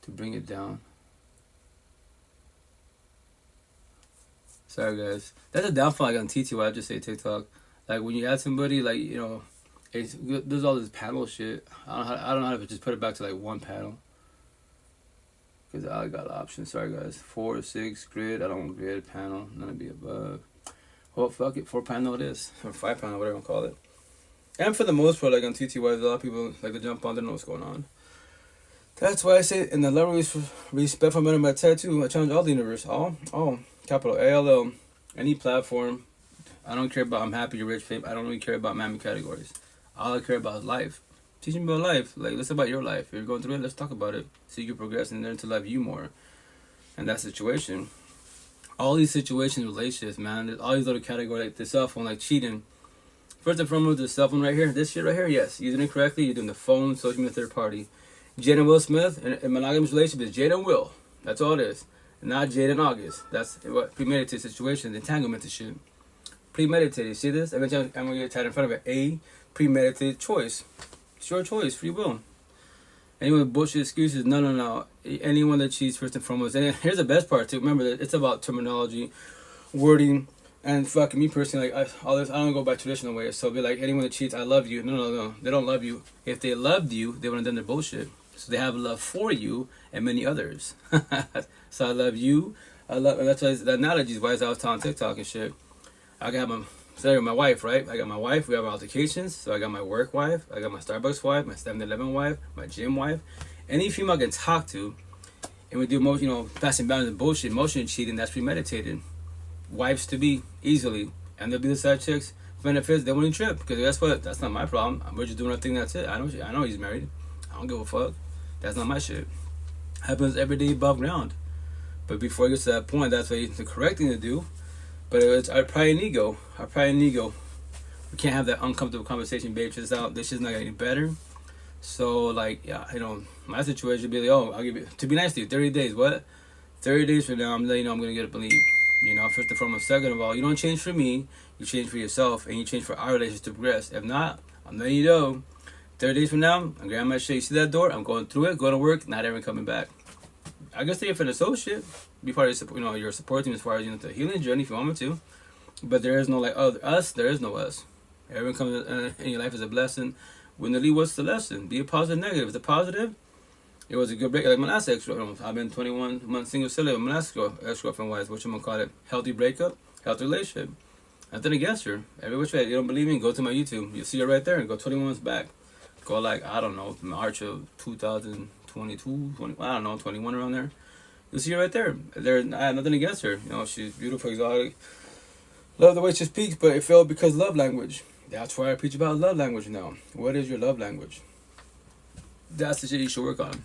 Speaker 1: to bring it down. Sorry, guys. That's a downfall on TTY. I just say TikTok. Like when you add somebody, there's all this panel shit. I don't know how to just put it back to one panel. Because I got options. Sorry, guys. 4, 6, grid. I don't want grid, panel. None of the above. Well, fuck it. 4 panel it is. Or 5 panel, whatever you call it. And for the most part, on TTY, a lot of people like to jump on. They don't know what's going on. That's why I say, in the level of respect for men in my tattoo, I challenge all the universe. All. Capital ALL. Any platform. I don't care about I'm happy, rich, fame. I don't really care about mammy categories. All I care about is life. Teach me about life. Let's about your life. If you're going through it, let's talk about it. So you can progress and learn to love you more. And that situation. All these situations, relationships, man. There's all these little categories, like the cell phone, like cheating. First and foremost, the cell phone right here. This shit right here, yes. Using it correctly, you're doing the phone, social media, third party. Jade and Will Smith in a monogamous relationship is Jade and Will. That's all it is. Not Jade and August. That's what premeditated situation, entanglement and shit. Premeditated. See this? I'm going to get tied in front of it. A premeditated choice. It's your choice, free will. Anyone with bullshit excuses, no. Anyone that cheats, first and foremost. And here's the best part too. Remember that it's about terminology, wording, and fucking me personally. Like all this, I don't go by traditional ways. So be like, anyone that cheats, I love you. No. They don't love you. If they loved you, they wouldn't have done their bullshit. So they have love for you and many others. So I love you. And that's why the analogy is why I was telling TikTok and shit. I got my wife, right? I got my wife. We have altercations. So I got my work wife. I got my Starbucks wife. My 7-Eleven wife. My gym wife. Any female I can talk to, and we do passing boundaries and bullshit, emotion cheating. That's premeditated. Wives to be easily, and they'll be the side chicks. Benefits, they wouldn't trip because guess what? That's not my problem. We're just doing our thing. That's it. I know he's married. I don't give a fuck. That's not my shit. Happens every day above ground. But before it gets to that point, that's the correct thing to do. But it's our pride and ego. We can't have that uncomfortable conversation, babe. This shit's not getting better. So, like, yeah, my situation would be like, I'll give you, to be nice to you, 30 days. What? 30 days from now, I'm letting you know I'm going to get up and leave. First and foremost. Second of all, you don't change for me. You change for yourself, and you change for our relationship to progress. If not, I'm letting you know. 30 days from now, I'm grabbing my shit. You see that door? I'm going through it, going to work, not ever coming back. I guess stay for an associate, be part of your support team as far as the healing journey if you want me to. But there is no us. There is no us. Everyone comes in your life is a blessing. When the lead, what's the lesson? Be a positive, negative. If it's a positive, it was a good break. Like my last ex-girlfriend, I've been 21 months single celibate. My last ex-girlfriend was what you gonna call it? Healthy breakup, healthy relationship. Nothing against her. Every which way. You don't believe me? Go to my YouTube. You'll see her right there. And go 21 months back. Go March of 2022, 21 around there. You'll see her right there. I have nothing against her. She's beautiful, exotic. Love the way she speaks, but it failed because love language. That's why I preach about love language now. What is your love language? That's the shit you should work on.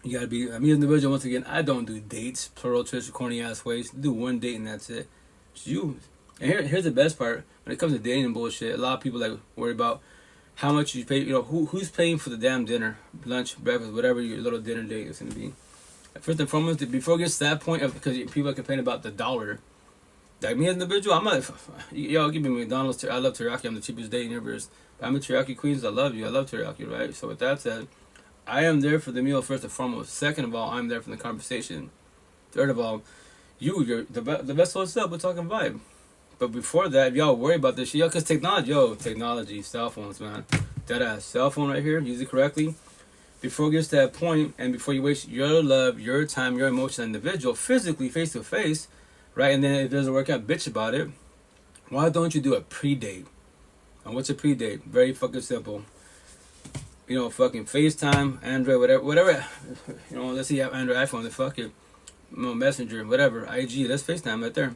Speaker 1: You gotta be, me as an individual, once again, I don't do dates, plural, twist, corny ass ways. Do one date and that's it. It's you. And here's the best part. When it comes to dating and bullshit, a lot of people worry about how much you pay, who's paying for the damn dinner, lunch, breakfast, whatever your little dinner date is going to be. First and foremost, before it gets to that point, because people are complaining about the dollar, like me as an individual, I'm not, give me McDonald's, I love teriyaki, I'm the cheapest date in universe. I'm a teriyaki queens, I love you, I love teriyaki, right? So with that said, I am there for the meal first and foremost. Second of all, I'm there for the conversation. Third of all, you're the best host up, we're talking vibe. But before that, if y'all worry about this shit, because technology, cell phones, man. Deadass, cell phone right here, use it correctly. Before it gets to that point, and before you waste your love, your time, your emotion on individual, physically, face to face, right? And then if it doesn't work out, bitch about it. Why don't you do a pre-date? And what's a pre-date? Very fucking simple. Fucking FaceTime, Android, whatever. Let's say you have Android, iPhone, then fuck it. Messenger, whatever, IG, that's FaceTime right there.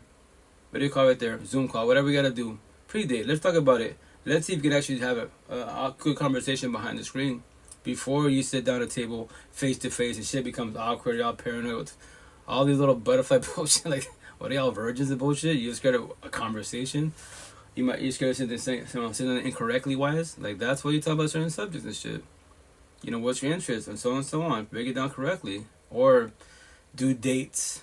Speaker 1: Video call right there, Zoom call, whatever we gotta do. Pre-date, let's talk about it. Let's see if we can actually have a good conversation behind the screen before you sit down at the table face to face and shit becomes awkward, y'all paranoid. All these little butterfly bullshit, like, what are y'all virgins of bullshit? You're scared of a conversation? You're scared of something incorrectly wise? Like, that's why you talk about certain subjects and shit. What's your interest and so on and so on. Break it down correctly. Or do dates.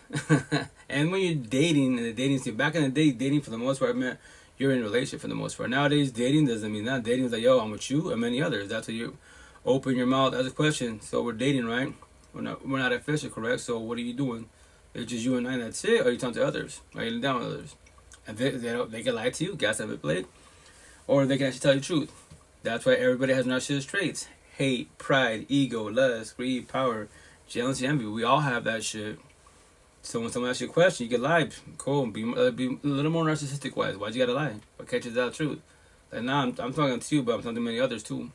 Speaker 1: And when you're dating in the dating scene, back in the day, dating for the most part meant you're in a relationship for the most part. Nowadays, dating doesn't mean that. Dating is like, I'm with you and many others. That's what you open your mouth as a question. So we're dating, right? We're not official, correct? So what are you doing? It's just you and I, that's it? Or are you talking to others? Are you down with others? And they can lie to you, gas have it played. Or they can actually tell you the truth. That's why everybody has narcissistic traits. Hate, pride, ego, lust, greed, power, jealousy, envy. We all have that shit. So when someone asks you a question, you can lie. Cool. Be a little more narcissistic wise. Why'd you gotta lie? What catches out the truth? Like now I'm talking to you, but I'm talking to many others too.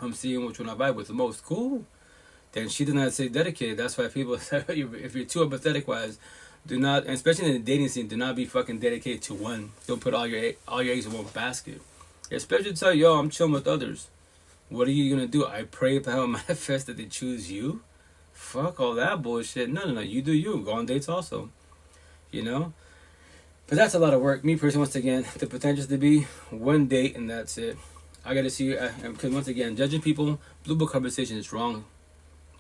Speaker 1: I'm seeing which one I vibe with the most. Cool. Then she does not say dedicated. That's why people say if you're too empathetic wise, do not, and especially in the dating scene, do not be fucking dedicated to one. Don't put all your eggs in one basket. Especially tell I'm chilling with others. What are you gonna do? I pray for hell manifest that they choose you. Fuck all that bullshit. No. You do you. Go on dates also. But that's a lot of work. Me personally, once again, the potential is to be one date and that's it. I got to see, because once again, judging people, blue book conversation is wrong.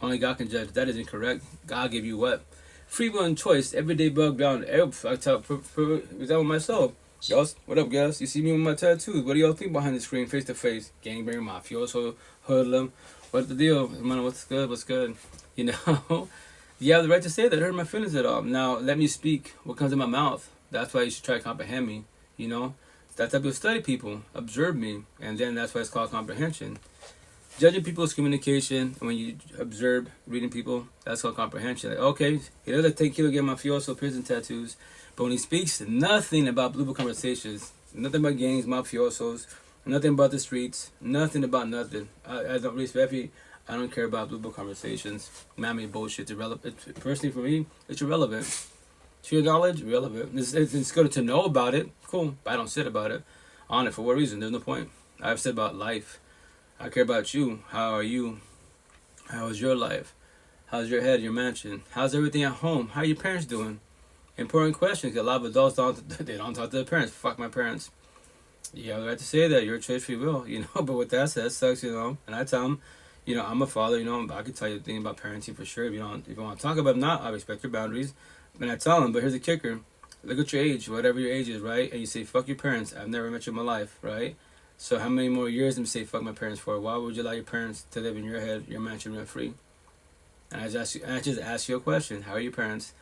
Speaker 1: Only God can judge. That is incorrect. God gave you what? Free will and choice. Everyday bug down. I tell, for example, myself. Y'all, what up, guys? You see me with my tattoos. What do y'all think behind the screen, face to face? Gangbanger, mafioso, hoodlum. What's the deal? Man, what's good? What's good? You know? You have the right to say that. I hurt my feelings at all. Now, let me speak. What comes in my mouth? That's why you should try to comprehend me. You know? That's how people study people. Observe me. And then that's why it's called comprehension. Judging people's communication, when you observe reading people, that's called comprehension. Like, okay, he doesn't take kilo get mafioso prison tattoos, but when he speaks nothing about blue book conversations, nothing about gangs, mafiosos, nothing about the streets, nothing about nothing. I don't respect you. I don't care about blue book conversations. Man-made bullshit. It's irrelevant. Personally, for me, it's irrelevant. To your knowledge, relevant. It's good to know about it. Cool, but I don't sit about it. On it for what reason? There's no point. I've said about life. I care about you. How are you? How is your life? How's your head, your mansion? How's everything at home? How are your parents doing? Important questions. A lot of adults don't talk to their parents. Fuck my parents. You have the right to say that. Your choice, free will. You know. But with that said, sucks. You know. And I tell them, you know, I'm a father. You know, I can tell you things about parenting for sure. If you want to talk about it, not, I respect your boundaries. And I tell them, but here's the kicker. Look at your age, whatever your age is, right? And you say, fuck your parents. I've never met you in my life, right? So how many more years do you say fuck my parents for? Why would you allow your parents to live in your head, your mansion rent free? And I just ask you a question. How are your parents?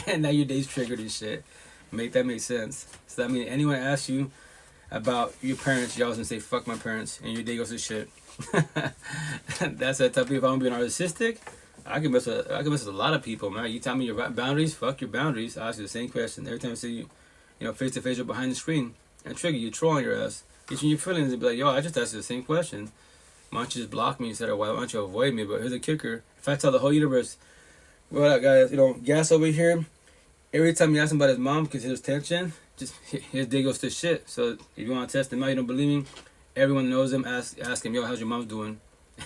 Speaker 1: And now your day's triggered and shit. Make that make sense. So that means anyone asks you about your parents, y'all gonna say fuck my parents, and your day goes to shit. That's that type of people. If I'm being narcissistic, I can mess with a lot of people, man. You tell me your boundaries, fuck your boundaries. I ask you the same question every time I see you, you know, face to face or behind the screen, and trigger you, trolling your ass. Get you in your feelings and be like, yo, I just asked you the same question. Why don't you just block me instead of why don't you avoid me? But here's the kicker. If I tell the whole universe, well, that guy, you know, gas over here, every time you ask him about his mom because there's tension, just his day goes to shit. So if you want to test him out, you don't believe me, everyone knows him, ask him, yo, how's your mom doing?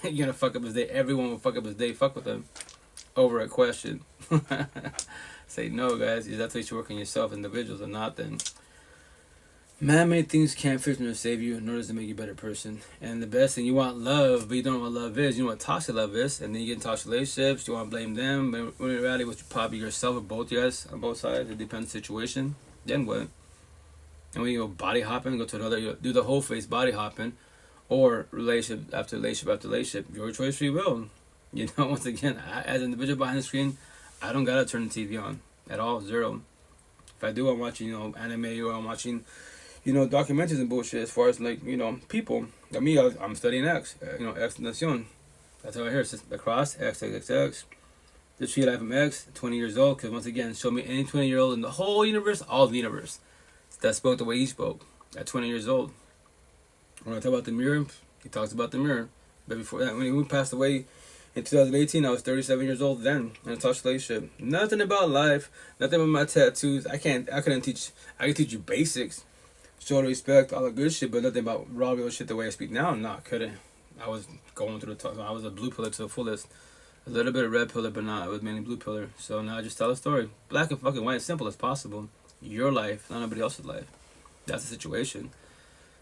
Speaker 1: You're going to fuck up his day. Everyone will fuck up his day. Fuck with him over a question. Say no, guys. That's why you should work on yourself, individuals, or not then. Man-made things can't fix nor save you, nor does it make you a better person. And the best thing, you want love, but you don't know what love is. You know what toxic love is, and then you get in toxic relationships. You want to blame them, but when in reality, it's probably yourself or both, yes, on both sides. It depends on the situation. Then what? And when you go body hopping, go to another, you do the whole face body hopping, or relationship after relationship after relationship. Your choice, free will. You know, once again, as an individual behind the screen, I don't gotta turn the TV on at all, zero. If I do, I'm watching, you know, anime, or I'm watching, you know, documentaries and bullshit as far as, like, you know, people. Like me, I'm studying X, you know, X Nacion. That's how I hear it. It's across, X, X, X, X. The tree life from X, 20 years old, because once again, show me any 20-year-old in the whole universe, all of the universe, that spoke the way he spoke at 20 years old. When I talk about the mirror, he talks about the mirror. But before that, when he passed away in 2018, I was 37 years old then, in a toxic relationship. Nothing about life, nothing about my tattoos. I can teach you basics. Show respect, all the good shit, but nothing about raw real shit the way I speak now. No, I couldn't. I was going through the talk. I was a blue pillar to the fullest. A little bit of red pillar, but not. It was mainly blue pillar. So now I just tell a story. Black and fucking white, as simple as possible. Your life, not nobody else's life. That's the situation.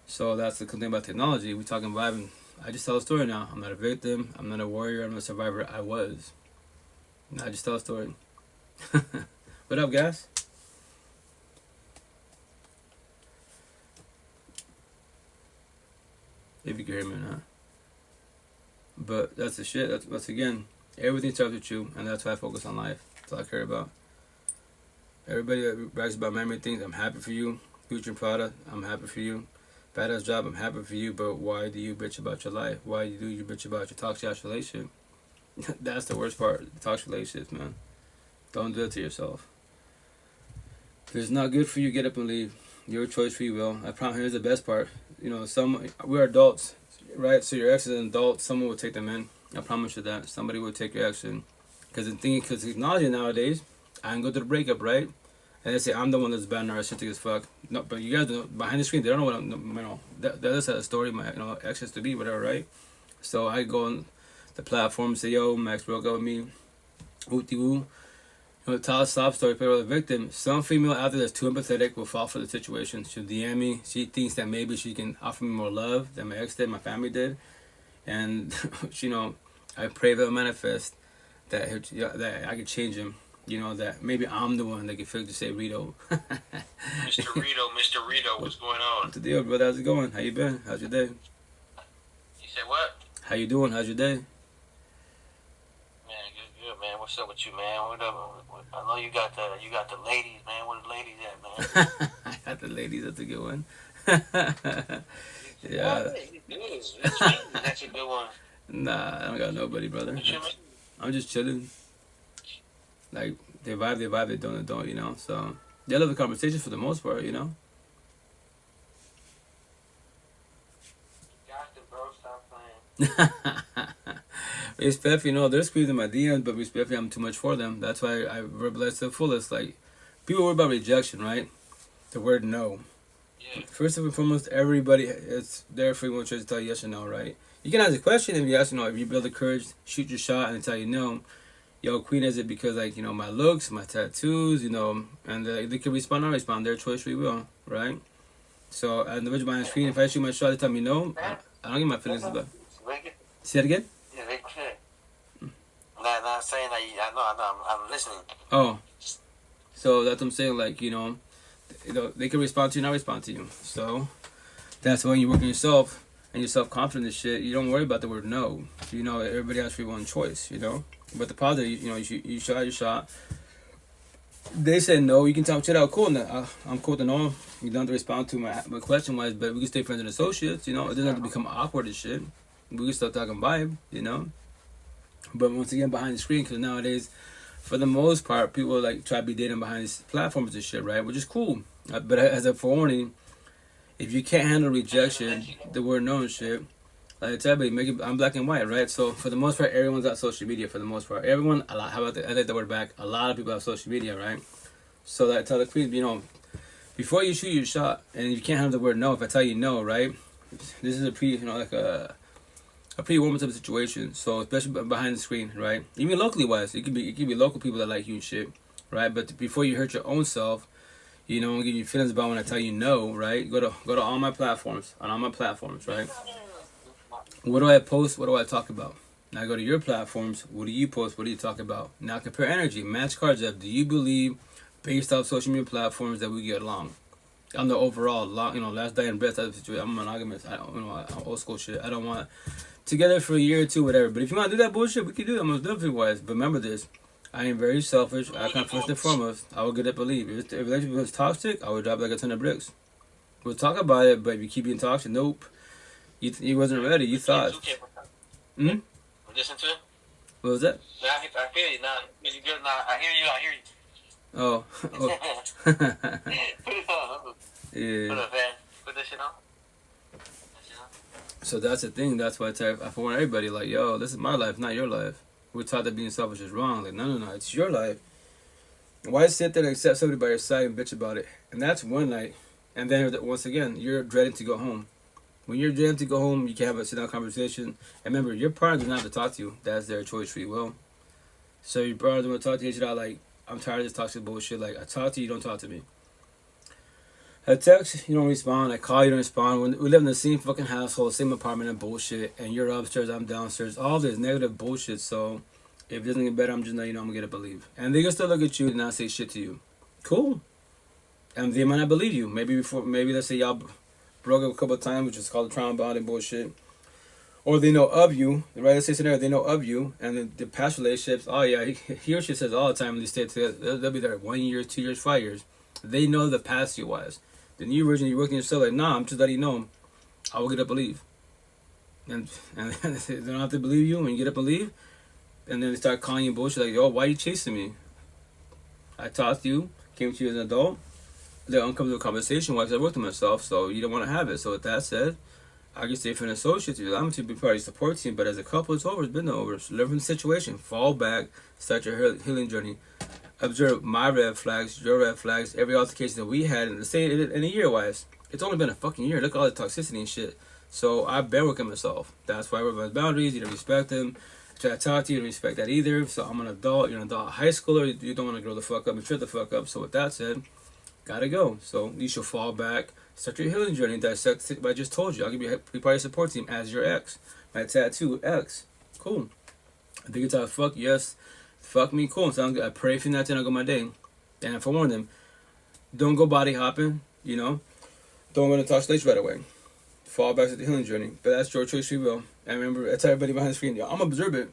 Speaker 1: So that's the cool thing about technology. We talking vibing. I just tell a story now. I'm not a victim. I'm not a warrior. I'm not a survivor. I was. Now I just tell a story. What up, guys? If you can hear me or not. But that's the shit. That's again, everything starts with you, and that's why I focus on life. That's all I care about. Everybody that brags about memory things, I'm happy for you. Future product, I'm happy for you. Badass job, I'm happy for you. But why do you bitch about your life? Why do you bitch about your toxic ass relationship? That's the worst part. Toxic relationships, man. Don't do it to yourself. If it's not good for you, get up and leave. Your choice, free will. I promise. Here's the best part. You know, we're adults, right? So your ex is an adult. Someone will take them in. I promise you that. Somebody will take your ex in. Because technology nowadays, I can go to the breakup, right? And they say I'm the one that's bad, narcissistic as fuck. No, but you guys know, behind the screen, they don't know what I'm. You know, that's a story. My, you know, ex has to be whatever, right? So I go on the platform and say, yo, Max broke up with me. Ooty woo. You know, tell a sob story for the victim. Some female out there that's too empathetic will fall for the situation. She'll DM me. She thinks that maybe she can offer me more love than my ex did, my family did. And, you know, I pray that manifest that I could change him. You know, that maybe I'm the one that can fix to say Rito.
Speaker 3: Mr. Rito, what's going on?
Speaker 1: What's the deal, brother? How's it going? How you been? How's your day?
Speaker 3: You said what?
Speaker 1: How you doing? How's your day?
Speaker 3: Man, good, man. What's up with you, man? What up? I know you got the ladies, man. Where the ladies at, man?
Speaker 1: I got the ladies. That's a good one.
Speaker 3: Yeah. That's a good one.
Speaker 1: Nah, I don't got nobody, brother. I'm just chilling. Like, they vibe, they don't, you know? So, they love the conversation for the most part, you know?
Speaker 3: Got to, bro. Stop playing.
Speaker 1: Respectfully, you know, they're squeezing my DMs, but respectfully, I'm too much for them. That's why I verbalize to the fullest. Like, people worry about rejection, right? The word no.
Speaker 3: Yeah.
Speaker 1: First and foremost, everybody, it's their free will choice to tell you yes or no, right? You can ask a question if you yes or no. If you build the courage, shoot your shot and tell you no. Yo, Queen, is it because, like, you know, my looks, my tattoos, you know, and they can respond or not respond. Their choice, free will, right? So, as an individual behind the screen, if I shoot my shot, they tell me no, I don't get my feelings about it. Say that again?
Speaker 3: Yeah, they could. Not saying that I know, I'm listening.
Speaker 1: Oh. So, that's what I'm saying, like, you know, they can respond to you, not respond to you. So, that's when you work on yourself and you're self-confident and shit, you don't worry about the word no. You know, everybody has free will and choice, you know? But the positive, you know, you shot your shot. They said no, you can talk shit out. Cool, I'm cool to know. You don't have to respond to my question wise, but we can stay friends and associates, you know. It doesn't have to become awkward and shit. We can still talk and vibe, you know. But once again, behind the screen, because nowadays, for the most part, people like try to be dating behind these platforms and shit, right? Which is cool. But as a forewarning, if you can't handle rejection, the word no and shit, like I tell you, I'm black and white, right? So for the most part, everyone's got social media. For the most part, everyone. A lot. How about I take the word back? A lot of people have social media, right? So like I tell the queen, you know, before you shoot your shot, and you can't have the word no. If I tell you no, right? This is a pretty warm type of situation. So especially behind the screen, right? Even locally wise, it could be local people that like you and shit, right? But before you hurt your own self, you know, and give you feelings about when I tell you no, right? Go to all my platforms, right? What do I post? What do I talk about? Now go to your platforms. What do you post? What do you talk about? Now compare energy. Match cards up. Do you believe, based off social media platforms, that we get along? On the overall, you know, last day and best type of situation. I'm monogamous. I don't, you know, old school shit. I don't want together for a year or two, whatever. But if you want to do that bullshit, we can do that most definitely wise. But remember this. I am very selfish. I come first and foremost. I will get up and leave. If the relationship was toxic, I would drop like a ton of bricks. We'll talk about it, but if you keep being toxic, nope. You wasn't ready. You thought.
Speaker 3: Listen to it.
Speaker 1: What was that?
Speaker 3: I feel you now. You're good now. I hear you.
Speaker 1: Oh.
Speaker 3: Put it on.
Speaker 1: Yeah.
Speaker 3: Put that shit on.
Speaker 1: So that's the thing. That's why I warn everybody, like, yo, this is my life, not your life. We're taught that being selfish is wrong. Like, no, it's your life. Why sit there and accept somebody by your side and bitch about it? And that's one night. And then, once again, you're dreading to go home. When you're dreading to go home, you can have a sit-down conversation. And remember, your partner does not have to talk to you. That's their choice, free will. So your partner doesn't want to talk to you. You're like, I'm tired of this toxic bullshit. Like, I talk to you, don't talk to me. I text, you don't respond. I call, you don't respond. We live in the same fucking household, same apartment and bullshit. And you're upstairs, I'm downstairs. All this negative bullshit. So if it doesn't get better, I'm just letting you know I'm going to get up and leave. And they can still look at you and not say shit to you. Cool. And they might not believe you. Maybe let's say y'all broke up a couple of times, which is called trauma bonding bullshit. Or they know of you, right? Let's say scenario, they know of you, and the past relationships, oh yeah, he or she says all the time, they stay together, they'll be there 1 year, 2 years, 5 years. They know the past you was. Then you originally working yourself like, nah, I'm just letting you know, I will get up and leave. And they don't have to believe you when you get up and leave. And then they start calling you bullshit like, yo, why are you chasing me? I talked to you, came to you as an adult. The uncomfortable conversation was I worked on myself, so you don't want to have it. So with that said, I can stay for an associate. I'm to be part of the support team, but as a couple, it's over. It's been over. So learn from the situation, fall back, start your healing journey. Observe my red flags, your red flags, every altercation that we had, and say it in a year wise. It's only been a fucking year. Look at all the toxicity and shit. So I've been working myself. That's why I work on my boundaries. You don't respect them. try to talk to you, to respect that either. So I'm an adult, you're an adult high schooler, you don't want to grow the fuck up and shut the fuck up. So with that said, gotta go. So you should fall back, start your healing journey, dissect what I just told you. I'll give you a part of your support team as your ex. My tattoo, X. Cool. I think it's how fuck, yes. Fuck me, cool. Sounds good. I pray for that, then I'll go my day. And if I warn them, don't go body hopping, you know. Don't go to touch lace right away. Fall back to the healing journey. But that's your choice, free will. And remember, I tell everybody behind the screen, yo, I'm observant.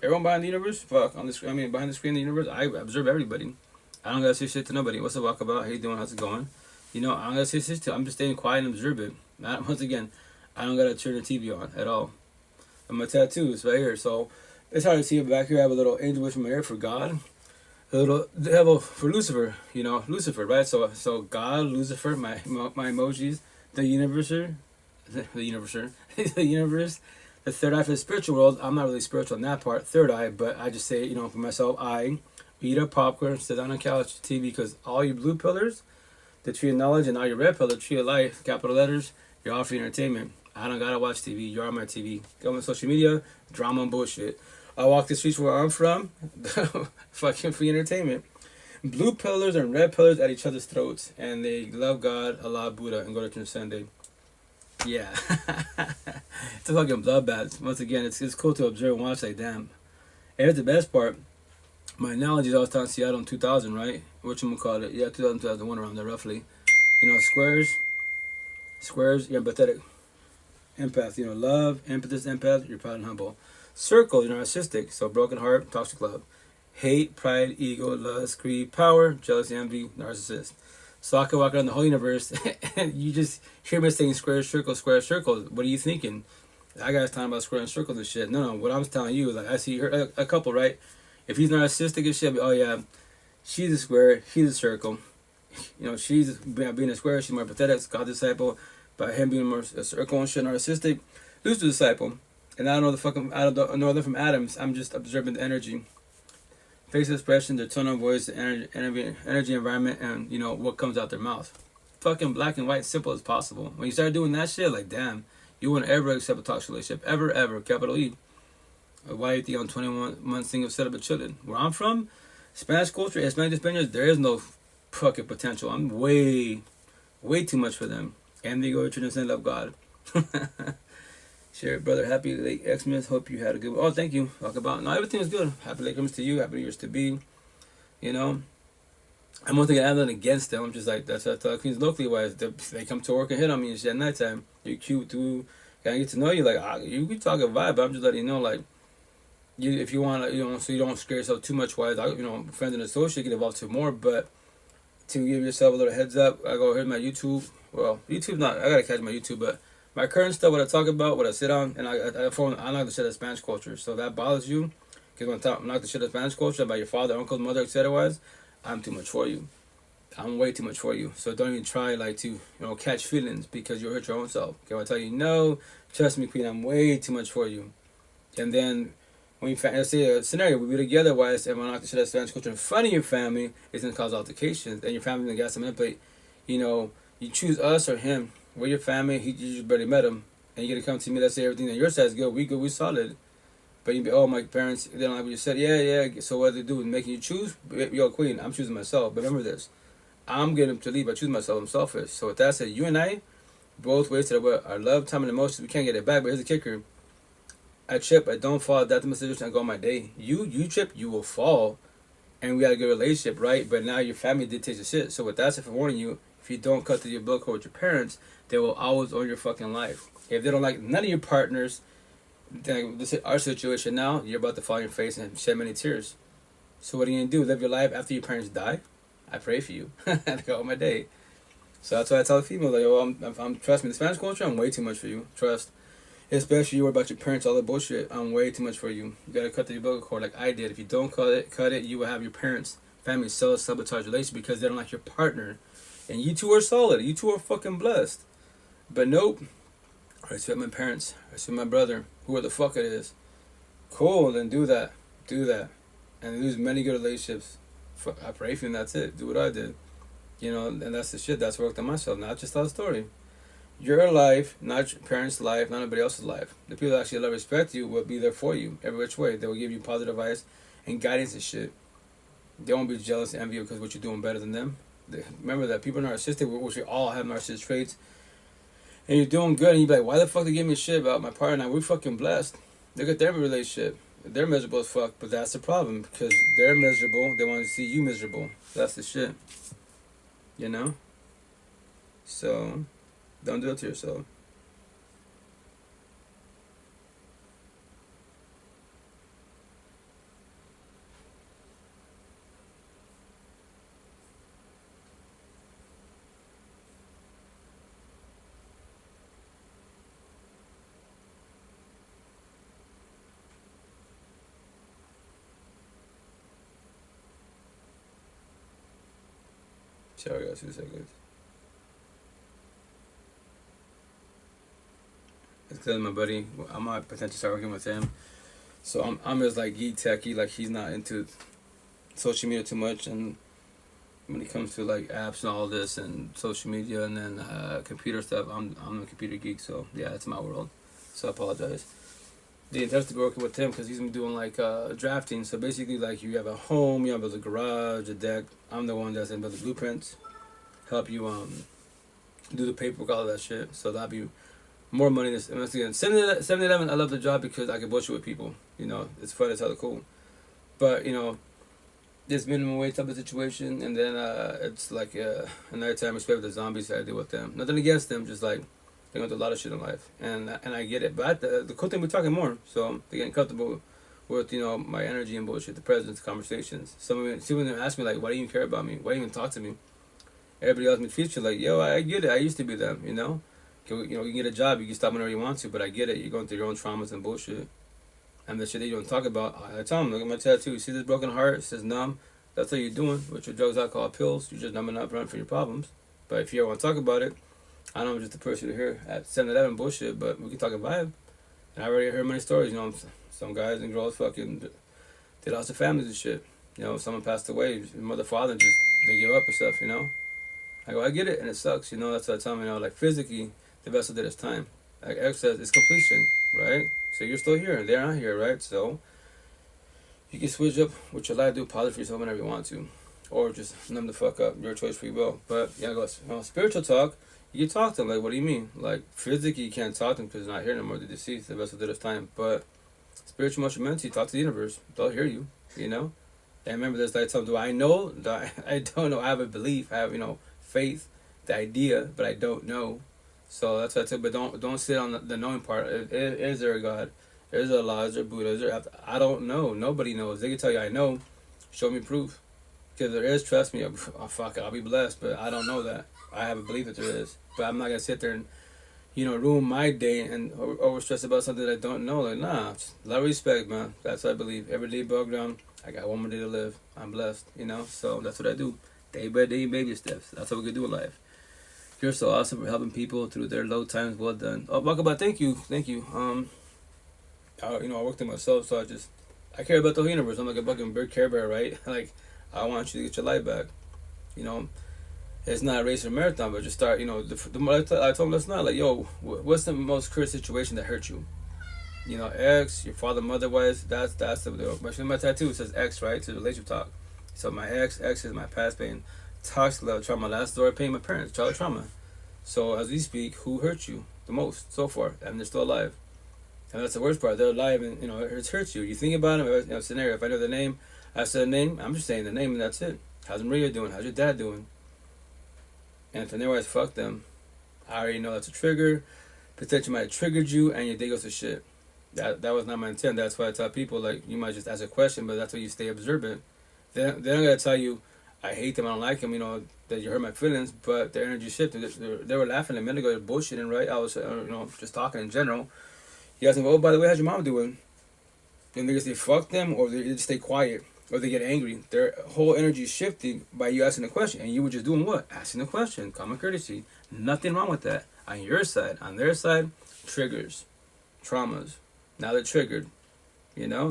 Speaker 1: Everyone behind the universe, fuck. On the screen, behind the screen of the universe, I observe everybody. I don't gotta say shit to nobody. What's the walk about? How you doing? How's it going? You know, I don't gotta say shit to. I'm just staying quiet and observant. Once again, I don't gotta turn the TV on at all. And my tattoos right here, so it's hard to see. But back here, I have a little angel wish in my ear for God. A little devil for Lucifer. You know, Lucifer, right? So God, Lucifer, my emojis, the universe, the universe. The third eye for the spiritual world. I'm not really spiritual in that part, third eye, but I just say, you know, for myself, I eat up popcorn, sit down on the couch, TV, because all your blue pillars, the tree of knowledge, and all your red pillar, tree of life, capital letters, you're all for entertainment. I don't gotta watch TV. You're on my TV. Go on social media, drama and bullshit. I walk the streets where I'm from, fucking free entertainment. Blue pillars and red pillars at each other's throats, and they love God, Allah, Buddha, and go to Sunday. Yeah. It's a fucking bloodbath. Once again, it's cool to observe and watch, like, damn. And here's the best part. My analogy is I was talking Seattle in 2000, right? Whatchamacallit? Yeah, 2000, 2001, around there, roughly. You know, squares, you're empathetic. Empath, you know, love, empathist, empath, you're proud and humble. Circle, you're narcissistic, so broken heart, toxic love. Hate, pride, ego, lust, greed, power, jealousy, envy, narcissist. So I could walk around the whole universe and you just hear me saying square, circle, square, circle. What are you thinking? I got talking about square and circles and shit. No, what I'm telling you is, like, I see her, a couple, right? If he's narcissistic and shit, oh yeah, she's a square, he's a circle. You know, she's being a square, she's more pathetic, God's disciple. By him being more a circle and shit, narcissistic, lose the disciple. And I don't know I don't know them from atoms. I'm just observing the energy. Facial expression, their tone of voice, the energy environment, and, you know, what comes out their mouth. Fucking black and white, simple as possible. When you start doing that shit, like, damn, you won't ever accept a toxic relationship. Ever, capital E. Why you think on 21 months single celibate children? Where I'm from, Spanish culture, Hispanic Spaniards, there is no fucking potential. I'm way too much for them. And they go to the love God. Share, brother. Happy late Xmas. Hope you had a good one. Oh, thank you. Talk about, no, everything was good. Happy late Xmas to you. Happy New Year's to be. You know, I'm not thinking I have nothing against them. I'm just like, that's what I tell Queens locally wise. They come to work and hit on me and shit at nighttime. You're cute too. Can I get to know you? Like, you can talk a vibe, but I'm just letting you know, like, if you want to, you know, so you don't scare yourself too much wise. You know, friends and associates get involved too more, but to give yourself a little heads up, I go, here's my YouTube. Well, YouTube's not, I gotta catch my YouTube, but my current stuff, what I talk about, what I sit on, and I knock the shit out of Spanish culture. So if that bothers you, because when I knock the shit out of Spanish culture about your father, uncle, mother, etc. wise, I'm too much for you. I'm way too much for you. So don't even try, like, to, you know, catch feelings because you'll hurt your own self. Okay, I tell you, no, trust me, Queen, I'm way too much for you. And then when you let's say a scenario, we be together, wise, and when I knock the shit out of Spanish culture in front of your family, it's gonna cause altercations, and your family gonna get some input. You know, you choose us or him. We're your family. You just barely met him, and you gotta come to me. Let's say everything on your side is good. We good. We solid. But you be, oh, my parents, they don't like what you said. Yeah. So what they do is making you choose. Yo, Queen, I'm choosing myself. But remember this: I'm getting to leave. I choose myself. I'm selfish. So with that said, you and I both wasted our love, time, and emotions. We can't get it back. But here's the kicker: I trip. I don't fall. That's the situation. I go my day. You trip. You will fall. And we got a good relationship, right? But now your family dictates the shit. So with that said, for warning you, if you don't cut to your blood code with your parents, they will always own your fucking life. If they don't like none of your partners, then this is our situation now. You're about to fall on your face and shed many tears. So what are you gonna do? Live your life after your parents die? I pray for you. I go all my day. So that's why I tell the female, like, oh, I'm trust me, the Spanish culture, I'm way too much for you. Trust. Especially you worry about your parents, all that bullshit. I'm way too much for you. You gotta cut the umbilical cord like I did. If you don't cut it, you will have your parents, family, sabotage relationship because they don't like your partner. And you two are solid. You two are fucking blessed. But nope. I respect my parents. I respect my brother. Whoever the fuck it is. Cool, then do that. Do that. And lose many good relationships. I pray for you and that's it. Do what I did. You know, and that's the shit. That's worked on myself. Not just tell a story. Your life, not your parents' life, not anybody else's life. The people that actually love and respect you will be there for you every which way. They will give you positive advice and guidance and shit. They won't be jealous and envy you because what you're doing better than them. Remember that people are narcissistic, which we all have narcissist traits, and you're doing good, and you're like, why the fuck they give me shit about my partner? Now we're fucking blessed. Look at their relationship. They're miserable as fuck, but that's the problem because they're miserable. They want to see you miserable. That's the shit. You know? So, don't do it to yourself. Sorry, guys, 2 seconds. It's because my buddy, I might potentially start working with him. So I'm just like geek techie, like he's not into social media too much, and when it comes to like apps and all this and social media and then computer stuff, I'm a computer geek, so yeah, it's my world. So I apologize. The intention to be working with him because he's been doing like drafting. So basically, like you have a home, you have a garage, a deck. I'm the one that's in the blueprints, help you do the paperwork, all that shit. So that'll be more money. This once again, 7-Eleven. I love the job because I can bullshit with people. You know, it's fun, it's hella cool. But you know, this minimum wage type of situation, and then it's like another time respect the zombies that I deal with them. Nothing against them, just like they go through a lot of shit in life, and I get it. But the cool thing, we're talking more, so they're getting comfortable with my energy and bullshit, the presence, conversations. Some of them ask me like, why do you even care about me? Why do you even talk to me? Everybody else in the future like, yo, I get it. I used to be them, You can get a job, you can stop whenever you want to, but I get it. You're going through your own traumas and bullshit. And the shit that you don't talk about, I tell them, look at my tattoo. You see this broken heart? It says numb. That's what you're doing with your drugs, alcohol, pills. You're just numbing up, running from your problems. But if you ever want to talk about it, I know I'm just the person here at 7-Eleven bullshit, but we can talk about it. And I already heard many stories, some guys and girls fucking, they lost their families and shit. Someone passed away, your mother, father, just, they give up and stuff. I go, I get it, and it sucks, that's what I tell them, like physically, the vessel did its time. Like X says, it's completion, right? So you're still here, they're not here, right? So you can switch up what your life, do positive for yourself whenever you want to. Or just numb the fuck up, your choice, free will. But yeah, spiritual talk, you can talk to them, like, what do you mean? Like, physically you can't talk to them because they're not here no more, they're deceased, the vessel did its time. But spiritual, emotional, mentally, talk to the universe, they'll hear you, And remember this, like, do I know? I don't know, I have a belief, I have, faith, the idea, but I don't know. So that's what I said, but don't sit on the knowing part. Is there a God? Is there Allah? Is there Buddha? Is there? I don't know. Nobody knows. They can tell you I know. Show me proof. Because there is, trust me, fuck it, I'll be blessed, but I don't know that. I have a belief that there is. But I'm not going to sit there and, ruin my day and over stress about something that I don't know. Like, nah, a lot of respect, man. That's what I believe. Every day above ground, I got one more day to live. I'm blessed, So that's what I do. Day by day, baby steps. That's what we can do in life. You're so awesome for helping people through their low times. Well done. Oh, Bakaba, thank you. I worked on myself, so I care about the whole universe. I'm like a fucking bird care bear, right? Like, I want you to get your life back. It's not a race or marathon, but just start. I told him that's not like, yo, what's the most current situation that hurt you? Ex, your father, mother wise. That's my tattoo says X, right? To relationship talk. So my X is my past pain. Toxic love, trauma, last story, pain, my parents, childhood trauma. So as we speak, who hurt you the most so far? And they're still alive. And that's the worst part. They're alive and, it hurts you. You think about them, scenario, if I know the name, I said the name, I'm just saying the name and that's it. How's Maria doing? How's your dad doing? And if otherwise, fuck them. I already know that's a trigger. Potentially might have triggered you and your day goes to shit. That was not my intent. That's why I tell people, like, you might just ask a question, but that's why you stay observant. They're not going to tell you, I hate them, I don't like them, that you hurt my feelings, but their energy shifted. They were laughing a minute ago, they're bullshitting, right? I was, just talking in general. You guys go, oh, by the way, how's your mom doing? Then they just say, fuck them, or they just stay quiet, or they get angry. Their whole energy is shifting by you asking the question, and you were just doing what? Asking the question, common courtesy. Nothing wrong with that. On your side, on their side, triggers, traumas. Now they're triggered.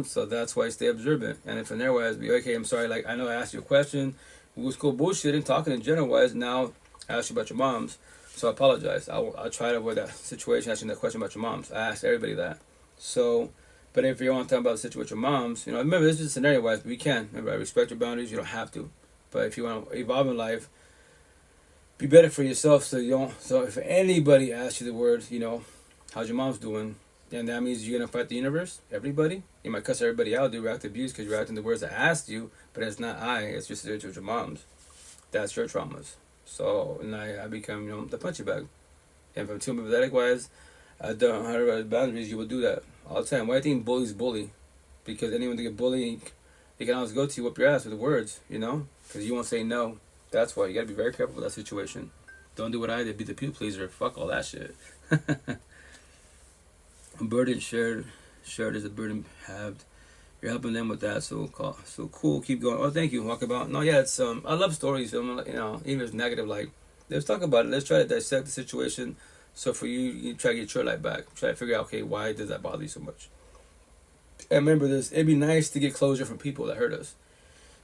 Speaker 1: So that's why I stay observant. And if in their ways, be okay, I'm sorry, like, I know I asked you a question. It was cool bullshitting, talking in general wise. Now, I asked you about your moms. So I apologize. I'll try to avoid that situation, asking that question about your moms. I asked everybody that. So, but if you want to talk about the situation with your moms, remember, this is scenario-wise, but we can. Remember, I respect your boundaries. You don't have to. But if you want to evolve in life, be better for yourself so you don't. So if anybody asks you the words, how's your mom's doing? And that means you're going to fight the universe, everybody. You might cuss everybody out, do reactive abuse because you're acting the words I asked you, but it's not it's just with your mom's. That's your traumas. So, and I become, the punching bag. And if I'm too empathetic-wise, I don't have boundaries, you will do that all the time. Why do you think bullies bully? Because anyone that get bullied, they can always go to you, whoop your ass with the words, because you won't say no. That's why you got to be very careful with that situation. Don't do what I did, be the people pleaser. Fuck all that shit. A burden shared is a burden halved. You're helping them with that, so cool. Keep going. Oh, thank you. Walk about. No, yeah, it's I love stories. Even if it's negative, like let's talk about it. Let's try to dissect the situation. So for you, you try to get your life back. Try to figure out, okay, why does that bother you so much? And remember this: it'd be nice to get closure from people that hurt us.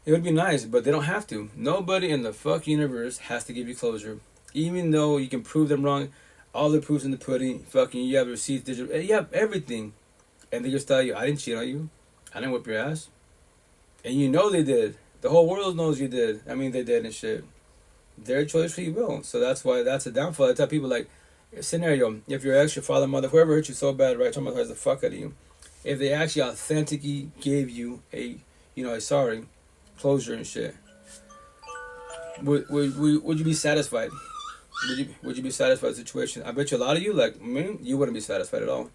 Speaker 1: It would be nice, but they don't have to. Nobody in the fuck universe has to give you closure, even though you can prove them wrong. All the proofs in the pudding. Fucking, you have receipts, digital, you have everything, and they just tell you, I didn't cheat on you. I didn't whip your ass. And they did. The whole world knows you did. I mean, they did and shit. Their choice, free will. So that's why that's a downfall. I tell people, like, scenario, if your ex, your father, mother, whoever hurt you so bad, right, traumatize the fuck out of you, if they actually authentically gave you a sorry, closure and shit, would you be satisfied? Would you be satisfied with the situation? I bet you a lot of you, like me, you wouldn't be satisfied at all.